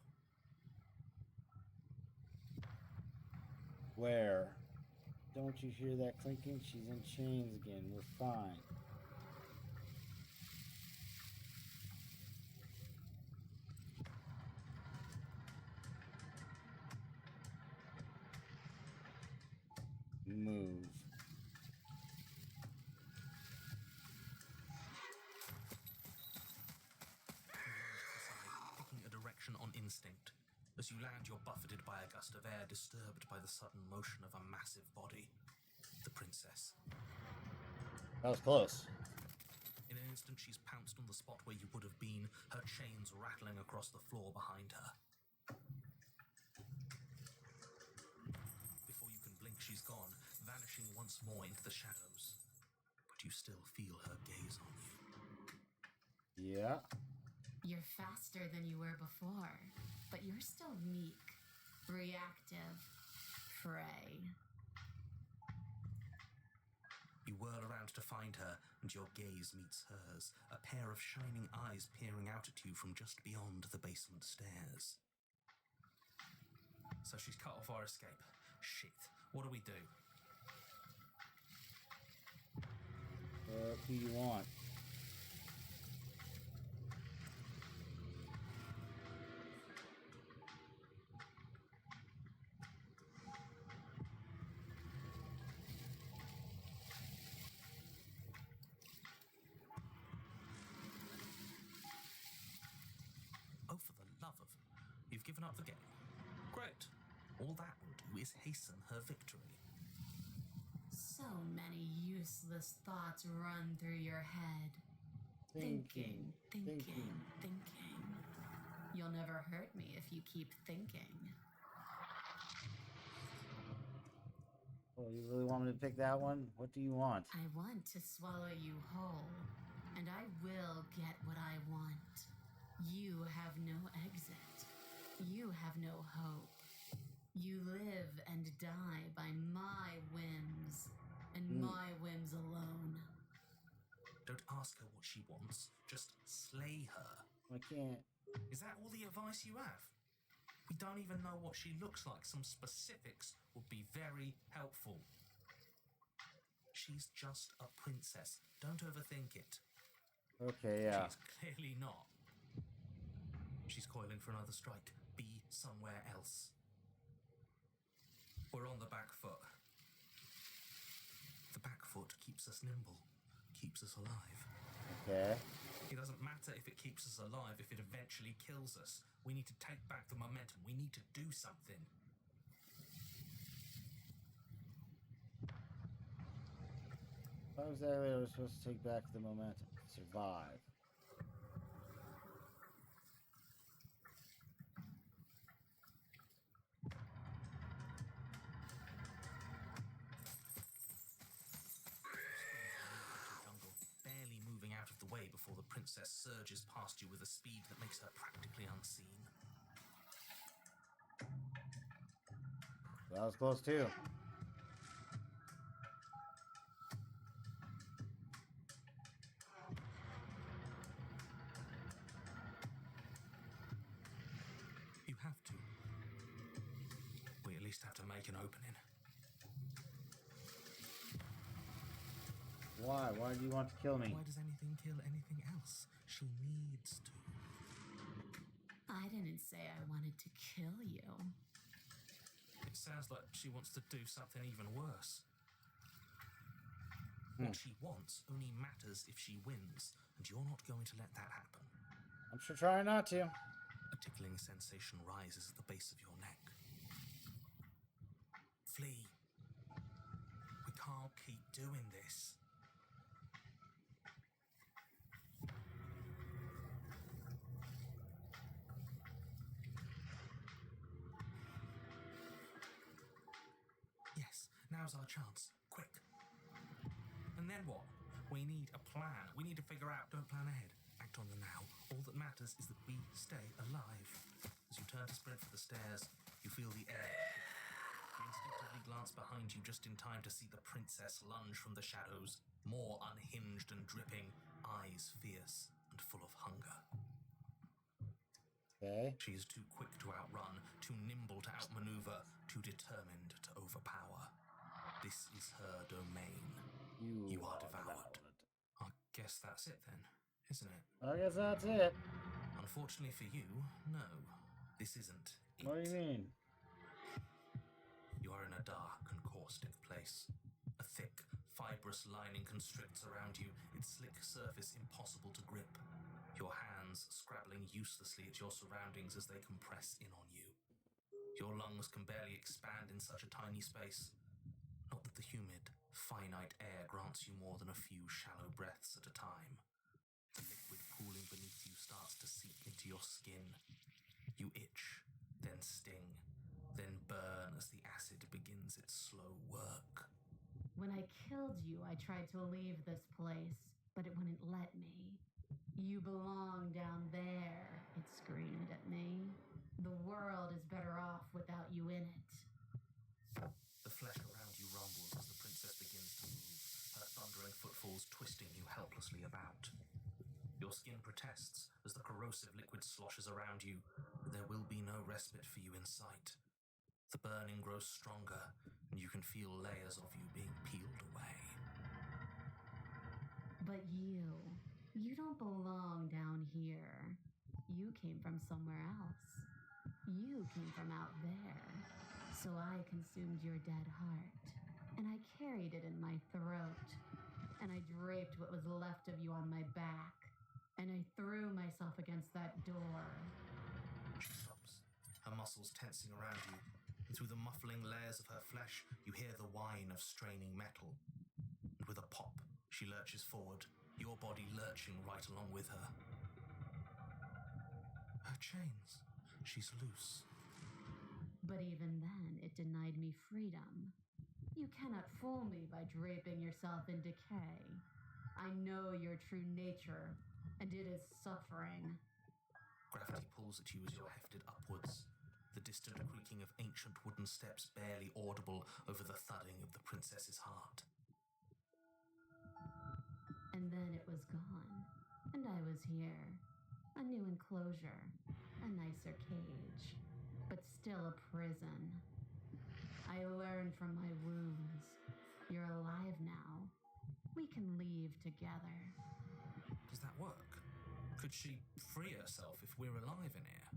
Where? Don't you hear that clinking? She's in chains again. We're fine. Move. Picking a direction on instinct. As you land, you're buffeted by a gust of air, disturbed by the sudden motion of a massive body. The princess. That was close. In an instant, she's pounced on the spot where you would have been, her chains rattling across the floor behind her. Before you can blink, she's gone, vanishing once more into the shadows. But you still feel her gaze on you. Yeah. You're faster than you were before, but you're still meek, reactive, prey. You whirl around to find her, and your gaze meets hers, a pair of shining eyes peering out at you from just beyond the basement stairs. So she's cut off our escape. Shit, what do we do? Who you want? Oh, for the love of... You've given up the game. Great. All that will do is hasten her victory. So many useless thoughts run through your head. Thinking. You'll never hurt me if you keep thinking. Oh, you really want me to pick that one? What do you want? I want to swallow you whole, and I will get what I want. You have no exit. You have no hope. You live and die by my whims, and my whims alone. Don't ask her what she wants, just slay her. I can't. Is that all the advice you have? We don't even know what she looks like. Some specifics would be very helpful. She's just a princess. Don't overthink it. Okay, yeah. She's clearly not. She's coiling for another strike. Be somewhere else. We're on the back foot. The back foot keeps us nimble, keeps us alive. Okay. It doesn't matter if it keeps us alive, if it eventually kills us. We need to take back the momentum. We need to do something. How exactly are we supposed to take back the momentum? Survive. Jungle, barely moving out of the way before the princess surges past you with a speed that makes her practically unseen. That was close too. You have to. We at least have to make an opening. Why? Why do you want to kill me? Why does anything kill anything else? She needs to. I didn't say I wanted to kill you. It sounds like she wants to do something even worse. What she wants only matters if she wins, and you're not going to let that happen. I'm sure trying not to. A tickling sensation rises at the base of your neck. Flee. We can't keep doing this. Yes, now's our chance. Quick. And then what? We need a plan. We need to figure out. Don't plan ahead. Act on the now. All that matters is that we stay alive. As you turn to sprint for the stairs, you feel the air. You instinctively glance behind you just in time to see the princess lunge from the shadows, more unhinged and dripping, eyes fierce and full of hunger. Okay. She is too quick to outrun, too nimble to outmaneuver, too determined to overpower. This is her domain. You are devoured. I guess that's it then, isn't it? I guess that's it. Unfortunately for you, no. This isn't it. What do you mean? You are in a dark and caustic place. A thick, fibrous lining constricts around you, its slick surface impossible to grip. Your hands scrabbling uselessly at your surroundings as they compress in on you. Your lungs can barely expand in such a tiny space. Not that the humid, finite air grants you more than a few shallow breaths at a time. The liquid pooling beneath you starts to seep into your skin. You itch, then sting, then burn as the acid begins its slow work. When I killed you, I tried to leave this place, but it wouldn't let me. You belong down there, it screamed at me. The world is better off without you in it. The flesh around you rumbles as the princess begins to move, her thundering footfalls twisting you helplessly about. Your skin protests as the corrosive liquid sloshes around you, but there will be no respite for you in sight. The burning grows stronger, and you can feel layers of you being peeled away. But you don't belong down here. You came from somewhere else. You came from out there. So I consumed your dead heart, and I carried it in my throat, and I draped what was left of you on my back, and I threw myself against that door. She stops, her muscles tensing around you, and through the muffling layers of her flesh, you hear the whine of straining metal. And with a pop, she lurches forward, your body lurching right along with her. Her chains. She's loose. But even then, it denied me freedom. You cannot fool me by draping yourself in decay. I know your true nature, and it is suffering. Gravity pulls at you as you're hefted upwards. the distant creaking of ancient wooden steps barely audible over the thudding of the princess's heart. And then it was gone, and I was here. A new enclosure, a nicer cage, but still a prison. I learned from my wounds. You're alive now. We can leave together. Does that work? Could she free herself if we're alive in here?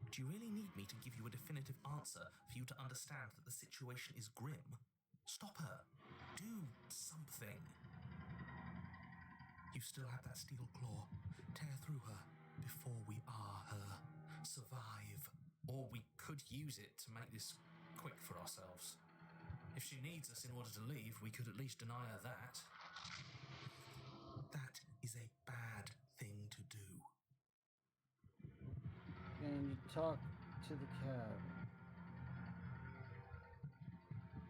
Do you really need me to give you a definitive answer for you to understand that the situation is grim? Stop her. Do something. You still have that steel claw. Tear through her before we are her. Survive. Or we could use it to make this quick for ourselves. If she needs us in order to leave, we could at least deny her that. That is a bad thing to do. And you talk to the cab.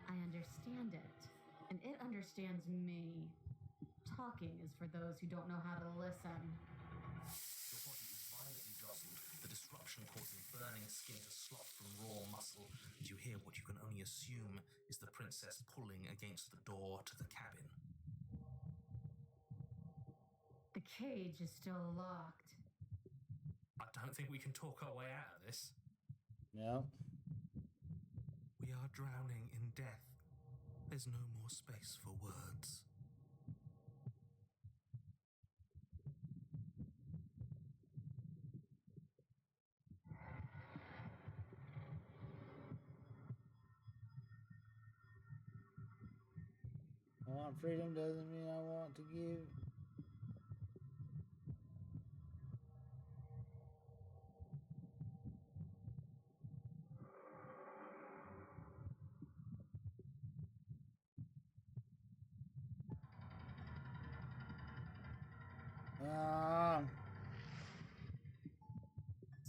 I understand it, and it understands me. Talking is for those who don't know how to listen. Your body is violently jostled, the disruption causing burning skin to slop from raw muscle, and you hear what you can only assume is the princess pulling against the door to the cabin. The cage is still locked. I don't think we can talk our way out of this. No. We are drowning in death. There's no more space for words. I want freedom doesn't mean I want to give.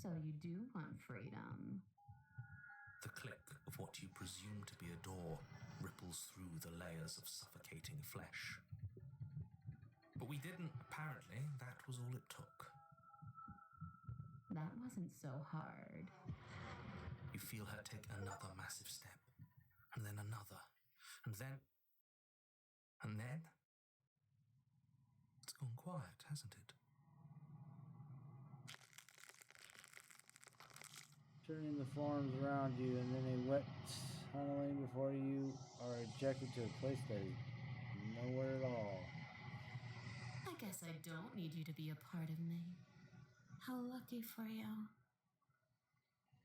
So you do want freedom. The click of what you presume to be a door ripples through the layers of suffocating flesh. But we didn't, apparently. That was all it took. That wasn't so hard. You feel her take another massive step, and then another, and then... And then... It's gone quiet, hasn't it? Turning the forms around you, and then a wet tunneling before you are ejected to a place that is nowhere at all. I guess I don't need you to be a part of me. How lucky for you.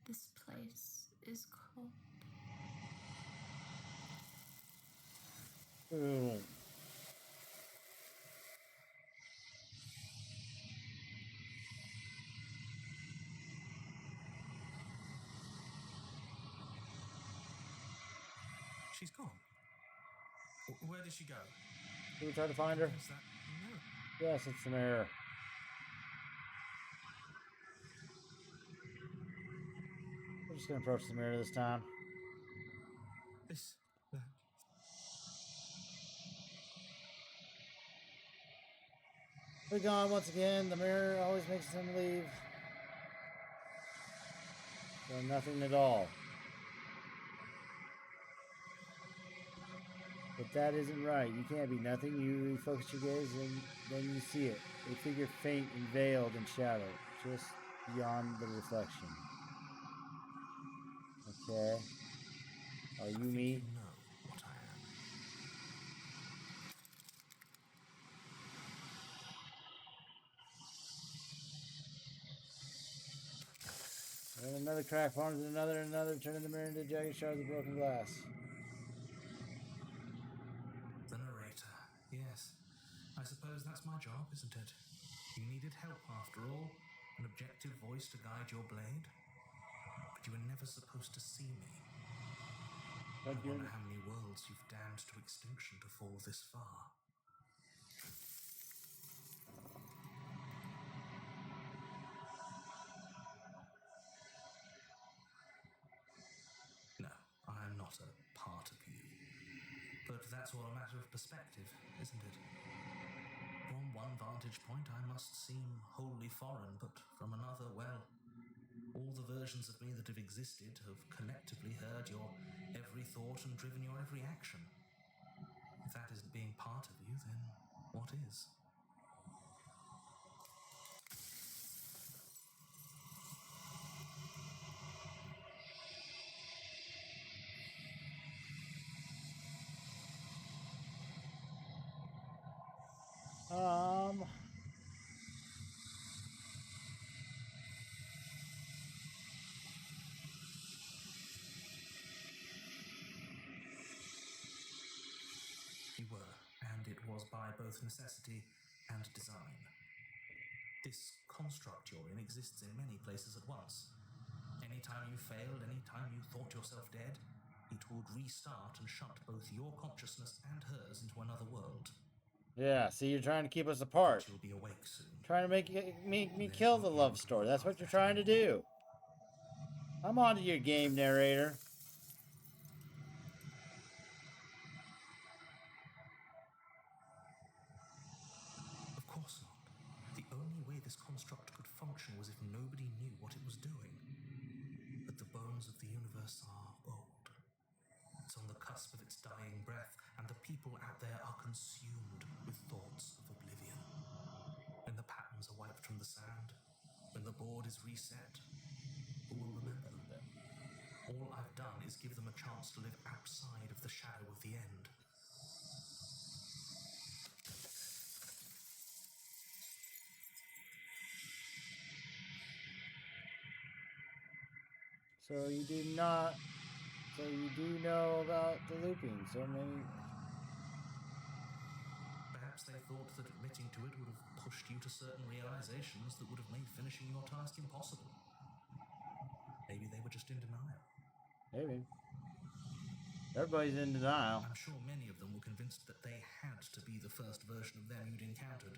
This place is cold. Ooh. She's gone. Where did she go? Should we try to find her? Is that... No. Yes, it's the mirror. We're just gonna approach the mirror this time. That... We're gone once again. The mirror always makes him leave. So nothing at all. But that isn't right. You can't be nothing. You refocus your gaze and then you see it. A figure faint and veiled in shadow, just beyond the reflection. Okay. Are you me? You know what I am. And another crack forms in another, turning the mirror into jagged shards of broken glass. The narrator. Yes. I suppose that's my job, isn't it? You needed help after all. An objective voice to guide your blade. But you were never supposed to see me. I wonder how many worlds you've damned to extinction to fall this far. No, I am not a part of you. But that's all a matter of perspective, isn't it? From one vantage point I must seem wholly foreign, but from another, well, All the versions of me that have existed have collectively heard your every thought and driven your every action. If that isn't being part of you, then what is? You were, and it was by both necessity and design. This construct you're in exists in many places at once. Anytime you failed, anytime you thought yourself dead, it would restart and shut both your consciousness and hers into another world. Yeah, see, you're trying to keep us apart. But you'll be awake soon. Trying to make me kill the love story. That's what you're trying to do. I'm onto your game, narrator. Of course not. The only way this construct could function was if nobody knew what it was doing. But the bones of the universe are old. It's on the cusp of its dying breath, and the people out there are consumed with thoughts of oblivion. When the patterns are wiped from the sand, when the board is reset, who will remember them? All I've done is give them a chance to live outside of the shadow of the end. So you do not. So you do know about the looping. So many. Perhaps they thought that admitting to it would have pushed you to certain realizations that would have made finishing your task impossible. Maybe they were just in denial. Maybe. Everybody's in denial. I'm sure many of them were convinced that they had to be the first version of them you'd encountered.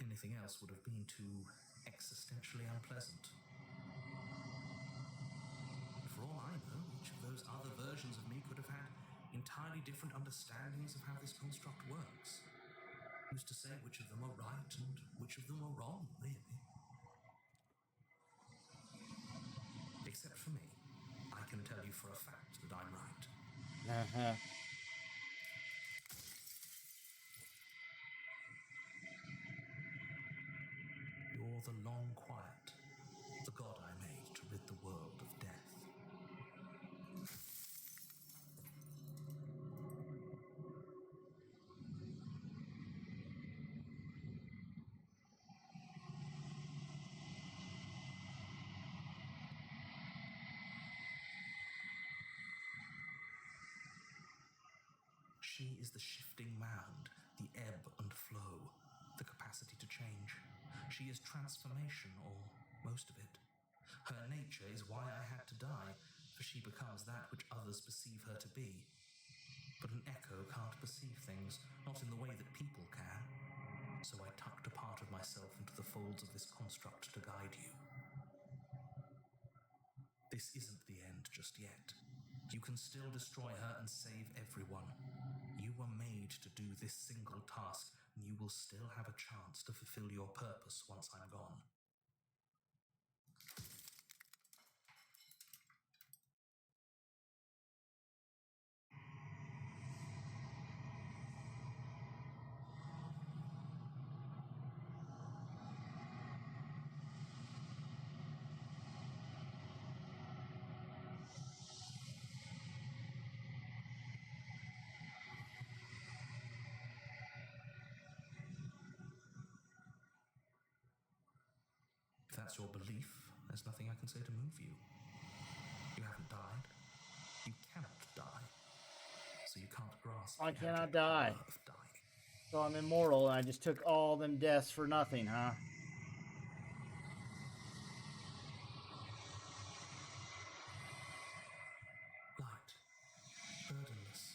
Anything else would have been too existentially unpleasant. For all I know, each of those other versions of me could have had entirely different understandings of how this construct works. Who's to say which of them are right and which of them are wrong, really? Except for me, I can tell you for a fact that I'm right. You're the long quiet, the god I made to rid the world of death. She is the shifting mound, the ebb and flow, the capacity to change. She is transformation, or most of it. Her nature is why I had to die, for she becomes that which others perceive her to be. But an echo can't perceive things, not in the way that people can. So I tucked a part of myself into the folds of this construct to guide you. This isn't the end just yet. You can still destroy her and save everyone. You were made to do this single task, and you will still have a chance to fulfill your purpose once I'm gone. If that's your belief, there's nothing I can say to move you. You haven't died. You cannot die. So you can't grasp I the cannot abject die. horror of dying. So I'm immortal and I just took all them deaths for nothing, huh? Light, burdenless,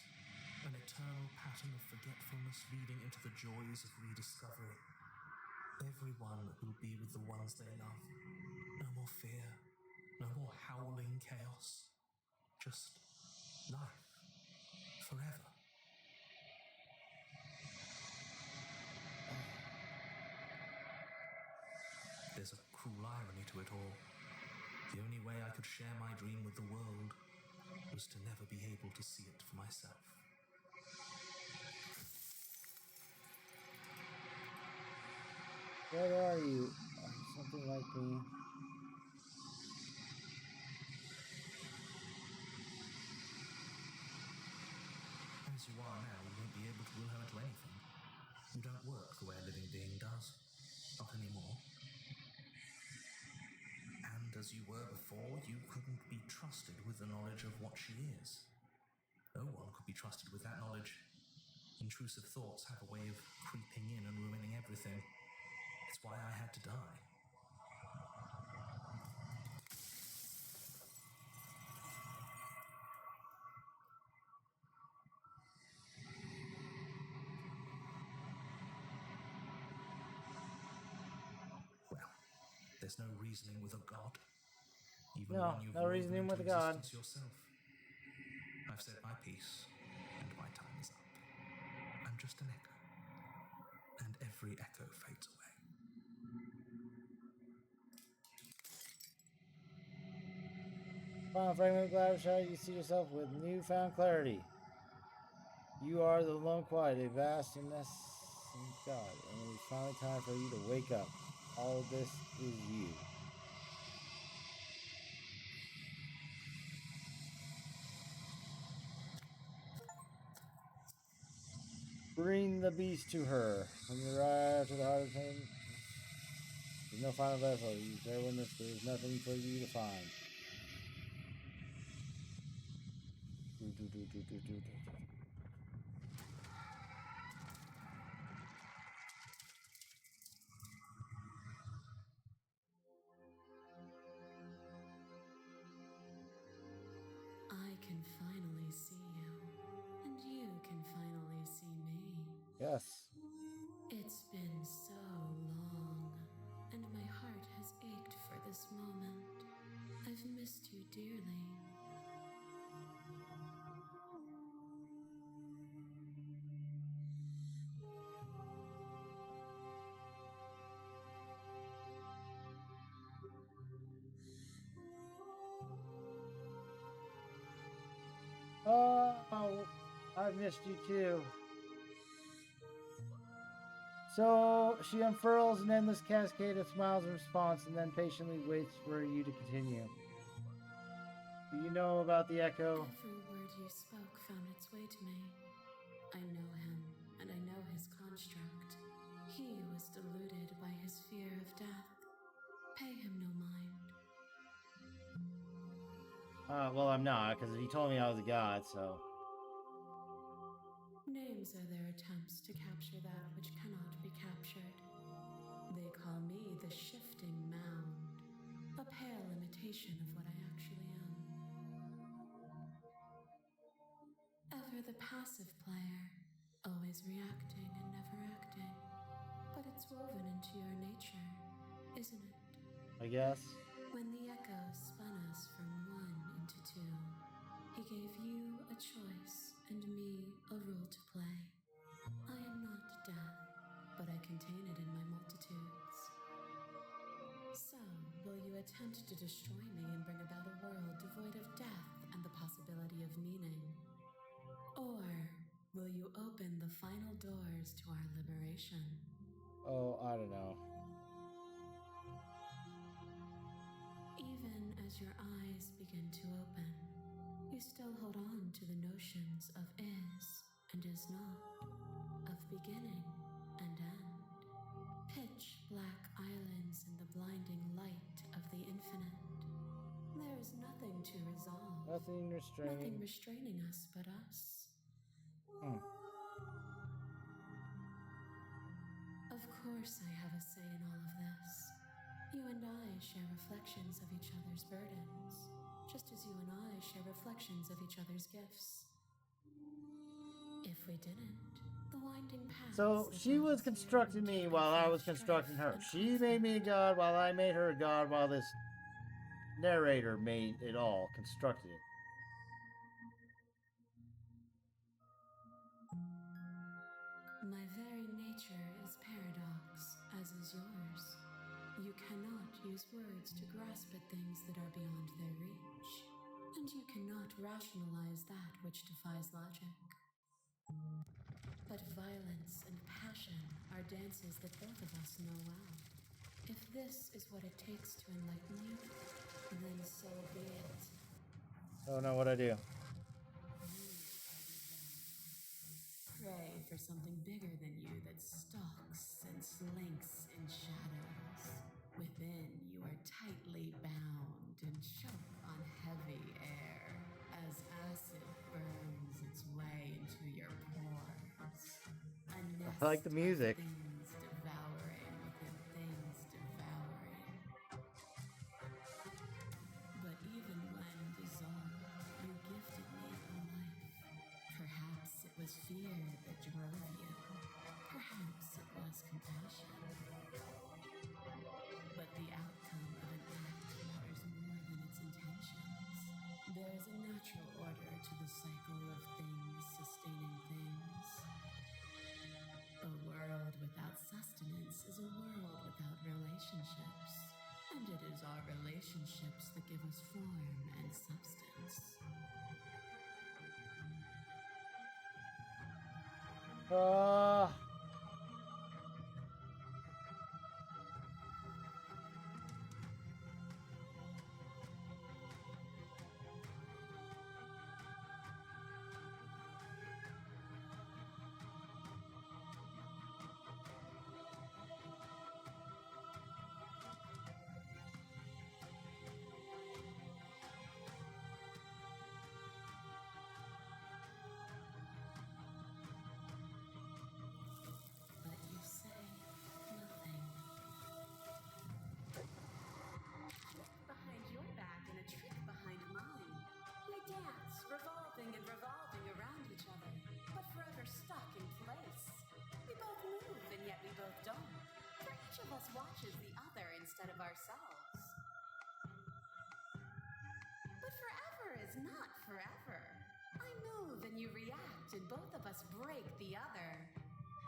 an eternal pattern of forgetfulness leading into the joys of rediscovery. Everyone who'll be with the ones they love. No more fear, no more howling chaos. Just life, forever. There's a cruel irony to it all. The only way I could share my dream with the world was to never be able to see it for myself. What are you? Are you something like me? As you are now, you won't be able to will her into anything. You don't work the way a living being does. Not anymore. And as you were before, you couldn't be trusted with the knowledge of what she is. No one could be trusted with that knowledge. Intrusive thoughts have a way of creeping in and ruining everything. It's why I had to die. Well, there's no reasoning with a god. Even No, one you've no woven reasoning into with a god. existence yourself. I've said my piece, and my time is up. I'm just an echo. And every echo fades away. Final fragment of Gladys Shot, you see yourself with newfound clarity. You are the lone quiet, a vast and nescent God, and it is finally time for you to wake up. All of this is you. Bring the beast to her. When you arrive to the heart of him, there's no final vessel. You bear witness, there is nothing for you to find. I can finally see you, and you can finally see me. Yes. It's been so long, and my heart has ached for this moment. I've missed you dearly. Oh, I've missed you too. So she unfurls an endless cascade of smiles in response and then patiently waits for you to continue. Do you know about the echo? Every word you spoke found its way to me. I know him, and I know his construct. He was deluded by his fear of death. Pay him no mind. Well, I'm not, because he told me I was a god, so. Names are their attempts to capture that which cannot be captured. They call me the shifting mound, a pale imitation of what I actually am. Ever the passive player, always reacting and never acting. But it's woven into your nature, isn't it? I guess. When the echo spun us from one into two, he gave you a choice and me a role to play. I am not death, but I contain it in my multitudes. So, will you attempt to destroy me and bring about a world devoid of death and the possibility of meaning? Or will you open the final doors to our liberation? Oh, I don't know. Even as your eyes begin to open, you still hold on to the notions of is and is not, of beginning and end. Pitch black islands in the blinding light of the infinite. There is nothing to resolve. Nothing Nothing restraining. restraining us but us. Of course I have a say in all of this. You and I share reflections of each other's burdens, just as you and I share reflections of each other's gifts. If we didn't, the winding path. So she was constructing me while I was constructing her. She made me a god while I made her a god while this narrator made it all, constructed it. My very nature is paradox, as is yours. You cannot use words to grasp at things that are beyond their reach, and you cannot rationalize that which defies logic. But violence and passion are dances that both of us know well. If this is what it takes to enlighten you, then so be it. I don't know what I do. You are the prey for something bigger than you that stalks and slinks in shadows. Within, you are tightly bound and choke on heavy air as acid burns its way into your pores. A nest I like the music. of things devouring within things devouring. But even when dissolved, you gifted me a life. Perhaps it was fear that drove you. Perhaps it was compassion. But the outcome of an act matters more than its intentions. There is a natural order to the cycle of things sustaining things. A world without sustenance is a world without relationships. And it is our relationships that give us form and substance. But you say nothing. Behind your back and a trick behind mine. We dance, revolving and revolving around each other, but forever stuck in place. We both move and yet we both don't. For each of us watches the other instead of ourselves. But forever is not forever. I move and you react and both of us break the other.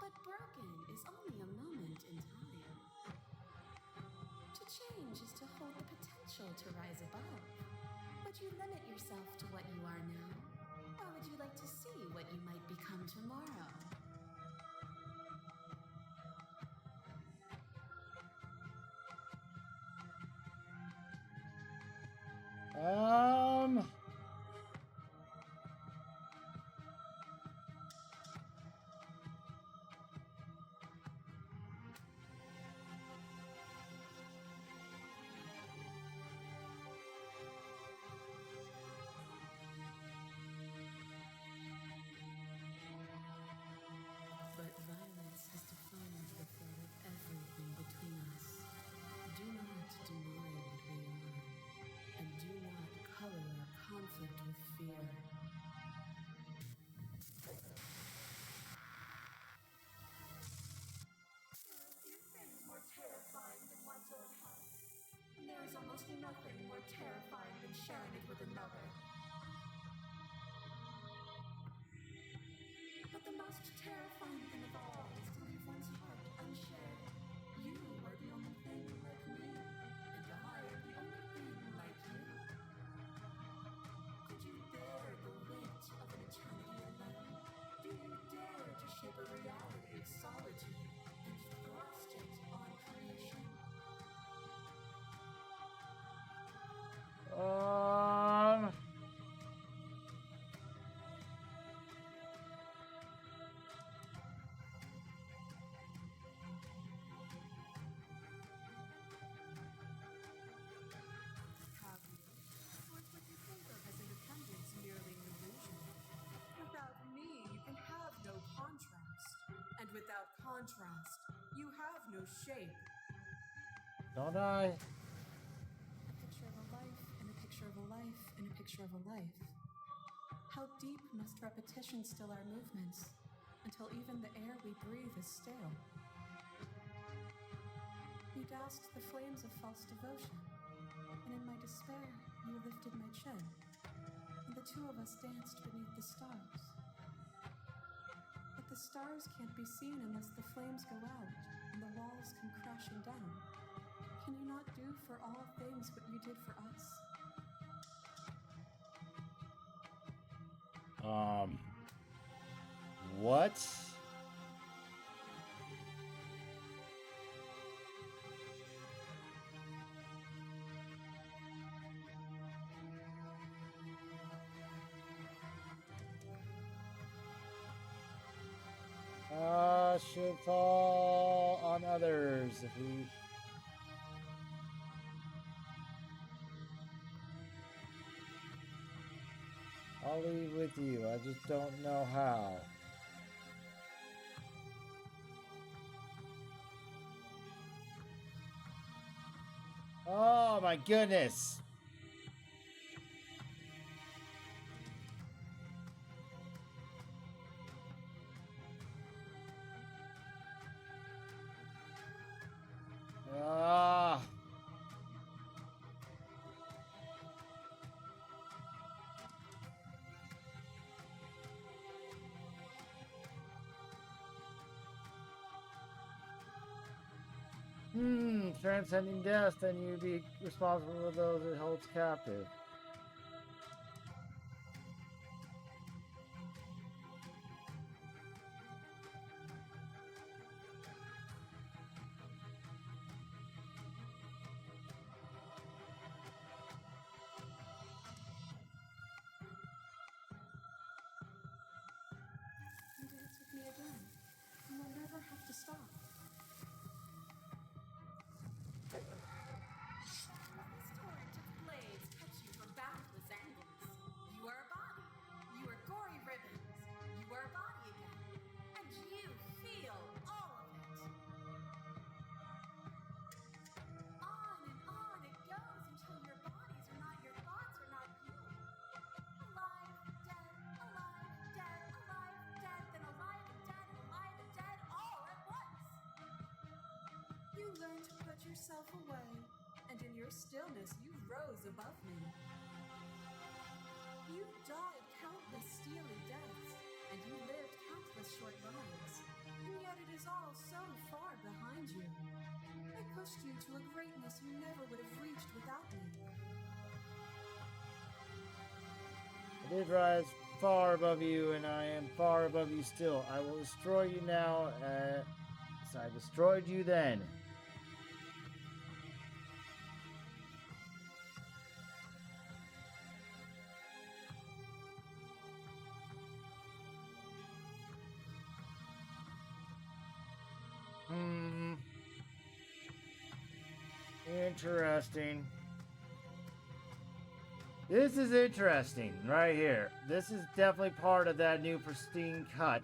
But broken is only a moment in time. To change is to hold the potential to rise above. Would you limit yourself to what you are now? Or would you like to see what you might become tomorrow? But violence has defined the thread of everything between us. Do not deny what we are, and do not color our conflict with fear. Few things more terrifying than one's own house, and there is almost nothing more terrifying than sharing it with another. But the most terrifying thing of all is to leave one's heart unshared. You are the only thing like me, and I am the only thing like you. Could you bear the weight of an eternity alone? Do you dare to shape a reality of solitude and thrust it on creation? Have you? Or is what you think of as independence merely an illusion? Without me, you can have no contrast. And without contrast, you have no shape. Don't I? A picture of a life, and a picture of a life, and a picture of a life. How deep must repetition still our movements, until even the air we breathe is stale? You doused the flames of false devotion, and in my despair, you lifted my chin, and the two of us danced beneath the stars. But the stars can't be seen unless the flames go out, and the walls come crashing down. Can you not do for all things what you did for us? What? Should fall on others if we... I'll leave with you. I just don't know how. Oh my goodness. Ah. Transcending death, then you'd be responsible for those it holds captive. You dance with me again, and we'll never have to stop. This torrent of blades cuts you from boundless angles. You are a body. You are gory ribbons. You are a body again. And you feel all of it. On it goes until your bodies are not your thoughts, are not you. Alive, dead, alive, dead, alive, dead, then alive and dead, all at once. You learn to put yourself away, and in your stillness you rose above me. You died countless steely deaths, and you lived countless short lives, and yet it is all so far behind you. I pushed you to a greatness you never would have reached without me. I did rise far above you, and I am far above you still. I will destroy you now, as I destroyed you then. Interesting. This is interesting right here. This is definitely part of that new pristine cut.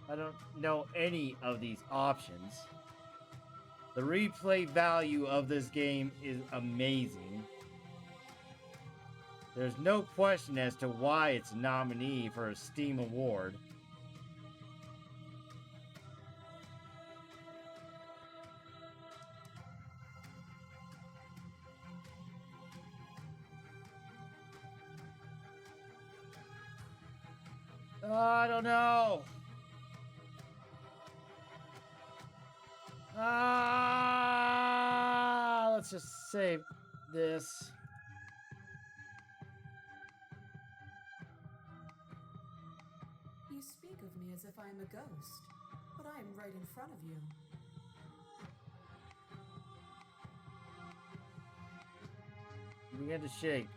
I don't know any of these options. The replay value of this game is amazing. There's no question as to why it's a nominee for a Steam Award. I don't know. Let's just save this. You speak of me as if I am a ghost, but I am right in front of you. You begin to shake.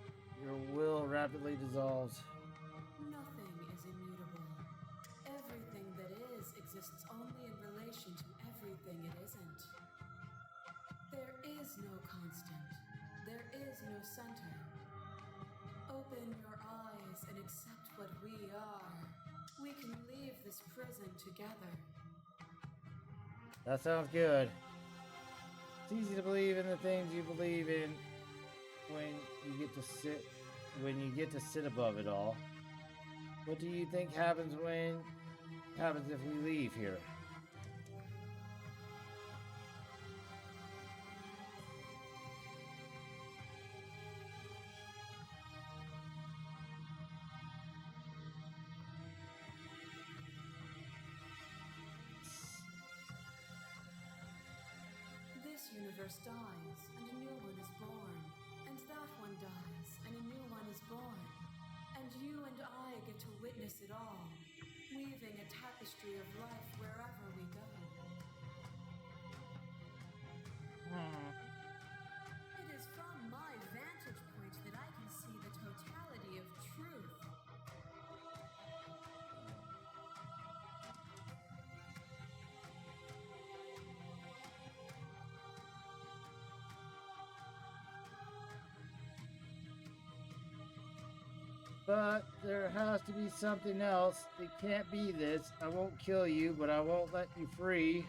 Your will rapidly dissolves. Nothing is immutable. Everything that is exists only in relation to everything it isn't. There is no constant. There is no center. Open your eyes and accept what we are. We can leave this prison together. That sounds good. It's easy to believe in the things you believe in when you get to sit above it all. What do you think happens if we leave here? This universe universe dies, and a new one is born. And that one dies, and a new one is born. And you and I get to witness it all, weaving a tapestry of life wherever we go. It is from my vantage point that I can see the totality of truth. But there has to be something else. It can't be this. I won't kill you, but I won't let you free.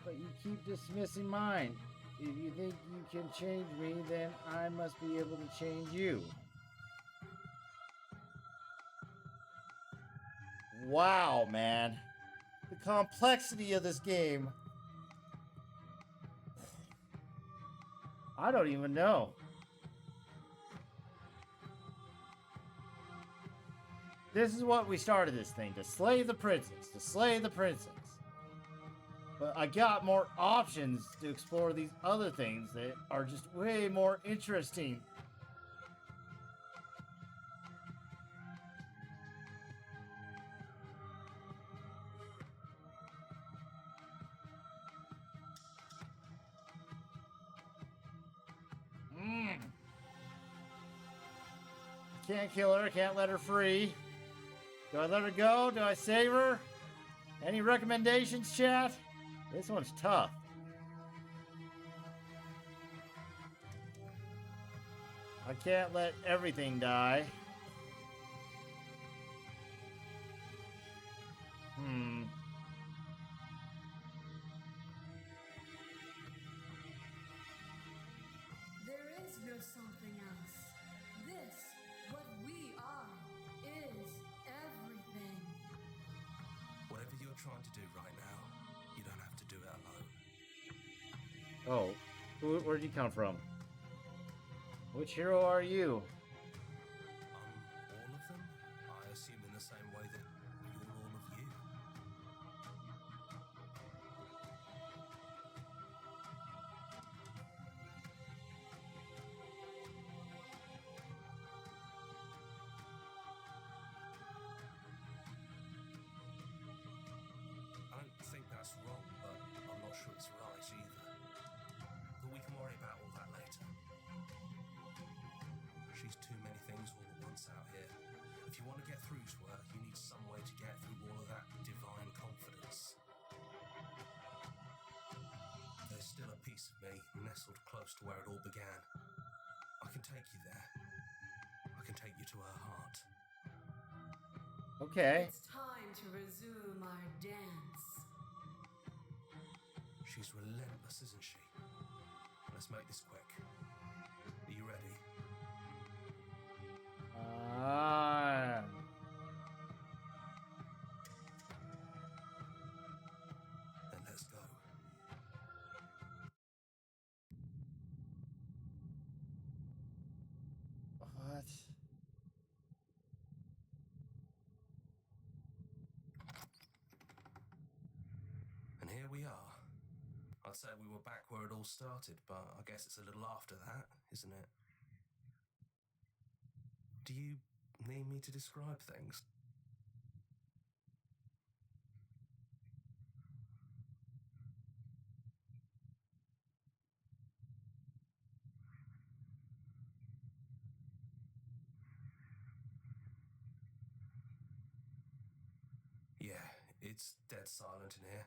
But you keep dismissing mine. If you think you can change me, then I must be able to change you. Wow, man. The complexity of this game. I don't even know. This is what we started this thing, to slay the princess, to slay the princess. But I got more options to explore these other things that are just way more interesting. Can't kill her, can't let her free. Do I let her go? Do I save her? Any recommendations, chat? This one's tough. I can't let everything die. There is no something else. This, what we are, is everything. Whatever you're trying to do right now, you don't have to do it Oh, alone. where'd you come from? Which hero are you? All of them? I assume in the same way that you're all of you. I don't think that's wrong, but I'm not sure it's right either. But we can worry about all that later. She's too many things all at once out here. If you want to get through to her, you need some way to get through all of that divine confidence. There's still a piece of me nestled close to where it all began. I can take you there. I can take you to her heart. Okay. It's time to resume our dance. She's relentless, isn't she? Let's make this quick. Are you ready? Then let's go. What? And here we are. I'd say we were back where it all started, but I guess it's a little after that, isn't it? Do you need me to describe things? Yeah, it's dead silent in here.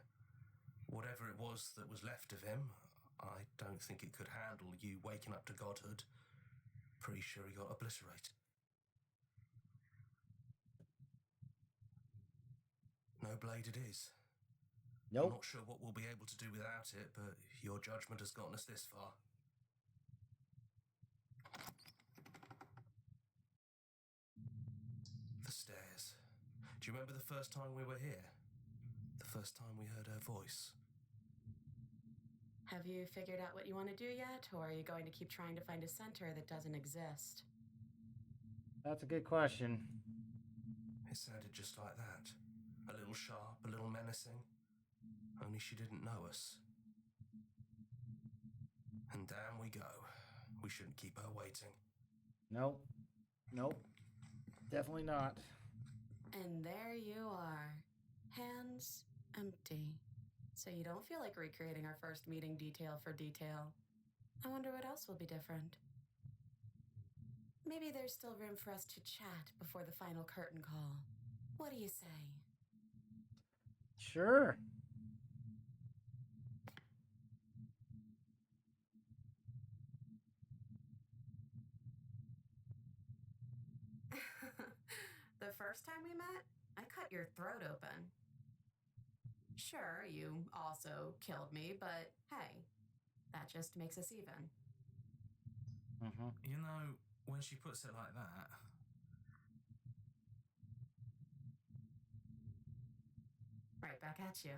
Whatever it was that was left of him, I don't think it could handle you waking up to godhood. Pretty sure he got obliterated. No blade it is. I'm Nope. not sure what we'll be able to do without it, but your judgment has gotten us this far. The stairs. Do you remember the first time we were here? The first time we heard her voice? Have you figured out what you want to do yet, or are you going to keep trying to find a center that doesn't exist? That's a good question. It sounded just like that. A little sharp, a little menacing. Only she didn't know us. And down we go. We shouldn't keep her waiting. Nope. Nope. Definitely not. And there you are. Hands empty. So you don't feel like recreating our first meeting detail for detail. I wonder what else will be different. Maybe there's still room for us to chat before the final curtain call. What do you say? Sure. The first time we met, I cut your throat open. Sure, you also killed me, but hey, that just makes us even. Mm-hmm. You know, when she puts it like that, Right back at you.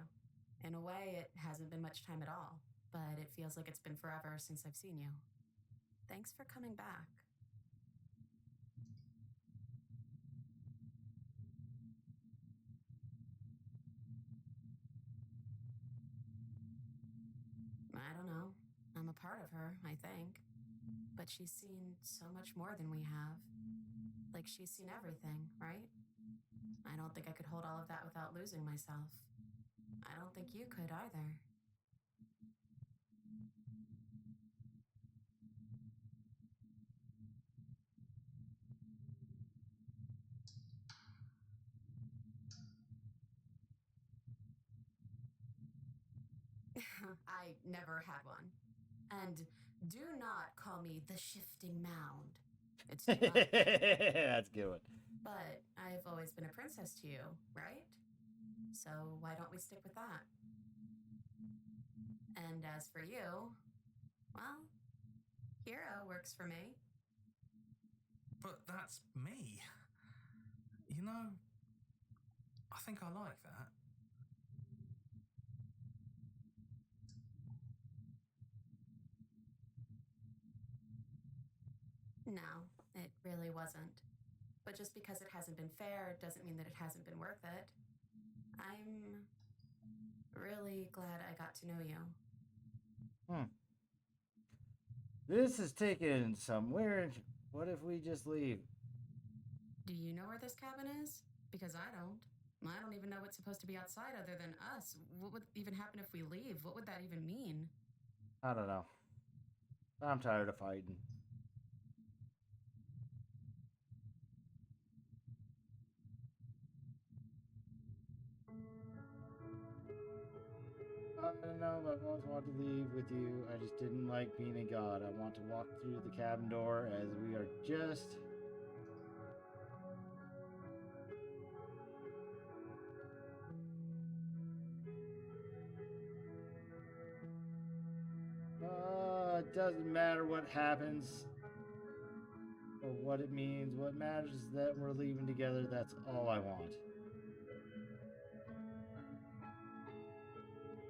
In a way, it hasn't been much time at all, but it feels like it's been forever since I've seen you. Thanks for coming back. I don't know. I'm a part of her, I think. But she's seen so much more than we have. Like she's seen everything, right? I don't think I could hold all of that without losing myself. I don't think you could either. I never had one. And do not call me the shifting mound. It's too much. That's a good one. But I've always been a princess to you, right? So why don't we stick with that? And as for you, well, hero works for me. but that's me. You know, I think I like that. No, it really wasn't. But just because it hasn't been fair doesn't mean that it hasn't been worth it. I'm really glad I got to know you. This is taking some weird. What if we just leave? Do you know where this cabin is? Because I don't. I don't even know what's supposed to be outside other than us. What would even happen if we leave? What would that even mean? I don't know. I'm tired of fighting. I don't know. I've always wanted to leave with you. I just didn't like being a god. I want to walk through the cabin door as we are just. It doesn't matter what happens or what it means. What matters is that we're leaving together. That's all I want.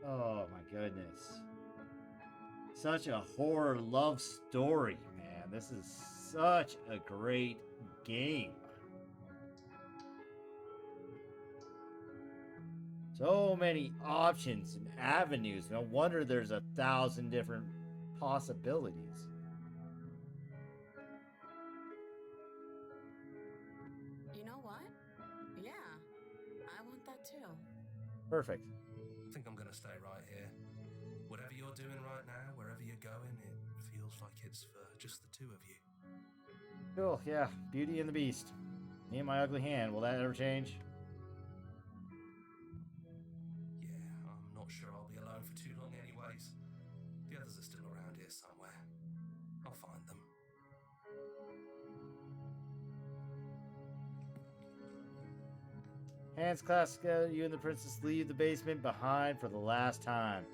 Oh my goodness. Such a horror love story, man. This is such a great game. So many options and avenues. No wonder there's 1,000 different possibilities. You know what? Yeah, I want that too. Perfect. I think I'm going to stay right here. Whatever you're doing right now, wherever you're going, it feels like it's for just the two of you. Cool, yeah. Beauty and the Beast. Me and my ugly hand. Will that ever change? Yeah, I'm not sure I'll be alone for too long anyways. The others are still around here somewhere. I'll find them. Hands clasped together, you and the princess leave the basement behind for the last time.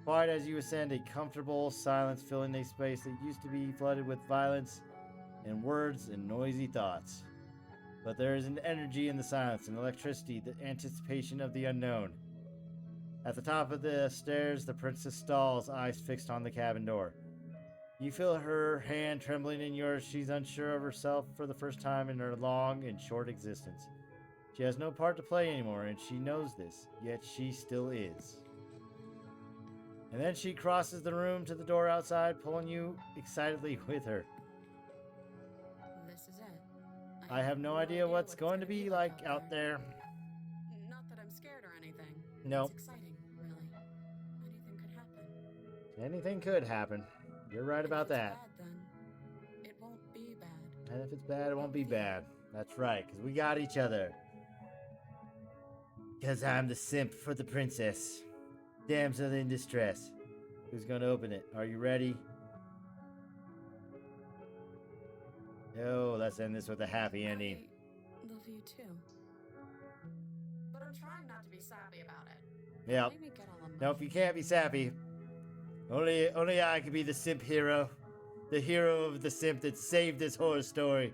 Quiet as you ascend, a comfortable silence filling a space that used to be flooded with violence and words and noisy thoughts. But there is an energy in the silence, an electricity, the anticipation of the unknown. At the top of the stairs, the princess stalls, eyes fixed on the cabin door. You feel her hand trembling in yours. She's unsure of herself for the first time in her long and short existence. She has no part to play anymore, and she knows this, yet she still is. And then she crosses the room to the door outside, pulling you excitedly with her. This is it. I have no idea what's going to be like out there. Not that I'm scared or anything. Nope. It's exciting, really. Anything could happen. Anything could happen. You're right about that. If it's bad, then it won't be bad. And if it's bad, it won't be bad. That's right, because we got each other. Because I'm the simp for the princess. Damsel in distress. Who's going to open it? Are you ready? Oh, let's end this with a happy ending. I love you too. But I'm trying not to be sappy about it. Yep. Maybe get all emotional. Nope, you can't be sappy. Only I can be the simp hero. The hero of the simp that saved this horror story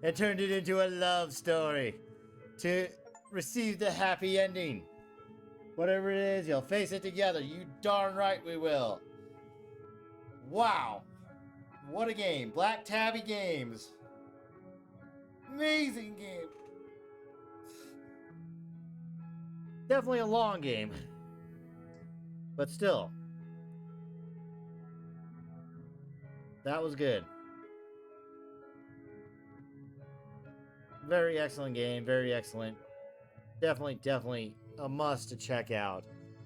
and turned it into a love story to receive the happy ending. Whatever it is, you'll face it together. You darn right we will. Wow. What a game. Black Tabby Games. Amazing game. Definitely a long game. But still. That was good. Very excellent game. Very excellent. Definitely a must to check out.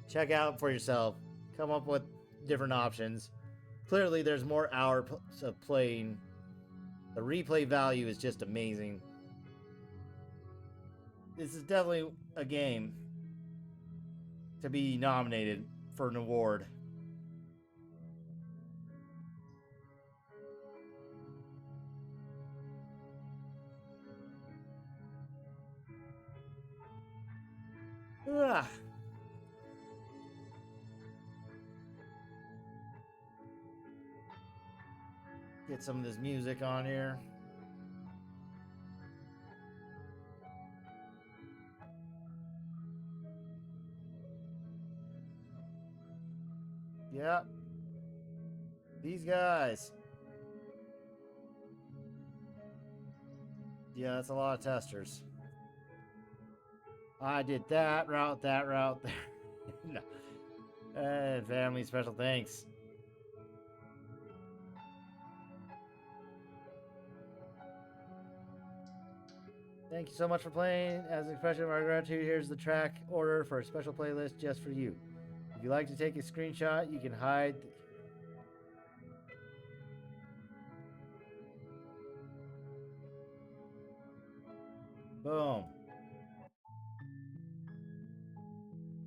Check out for yourself. Come up with different options. Clearly, there's more hours of playing. The replay value is just amazing. This is definitely a game to be nominated for an award. Ugh. Get some of this music on here. Yep. These guys. Yeah, that's a lot of testers. I did that route there. No. Family special thanks. Thank you so much for playing. As an expression of our gratitude, here's the track order for a special playlist just for you. If you'd like to take a screenshot, you can hide. Boom.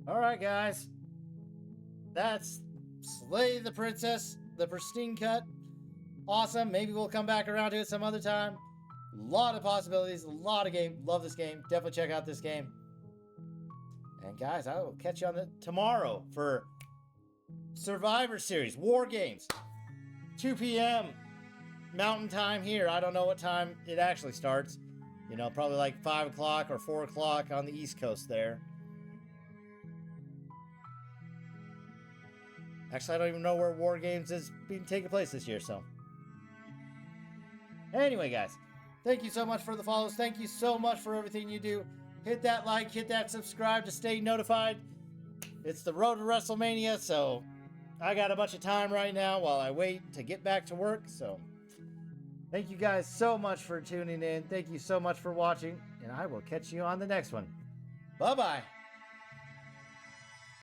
Alright, guys. That's Slay the Princess, the pristine cut. Awesome. Maybe we'll come back around to it some other time. A lot of possibilities, a lot of game. Love this game. Definitely check out this game. And guys, I will catch you on tomorrow for Survivor Series, War Games. 2 p.m. Mountain Time here. I don't know what time it actually starts. You know, probably like 5 o'clock or 4 o'clock on the East Coast there. Actually, I don't even know where War Games is being taking place this year, so. Anyway, guys, thank you so much for the follows. Thank you so much for everything you do. Hit that like, hit that subscribe to stay notified. It's the road to WrestleMania, so I got a bunch of time right now while I wait to get back to work, so. Thank you guys so much for tuning in. Thank you so much for watching, and I will catch you on the next one. Bye-bye.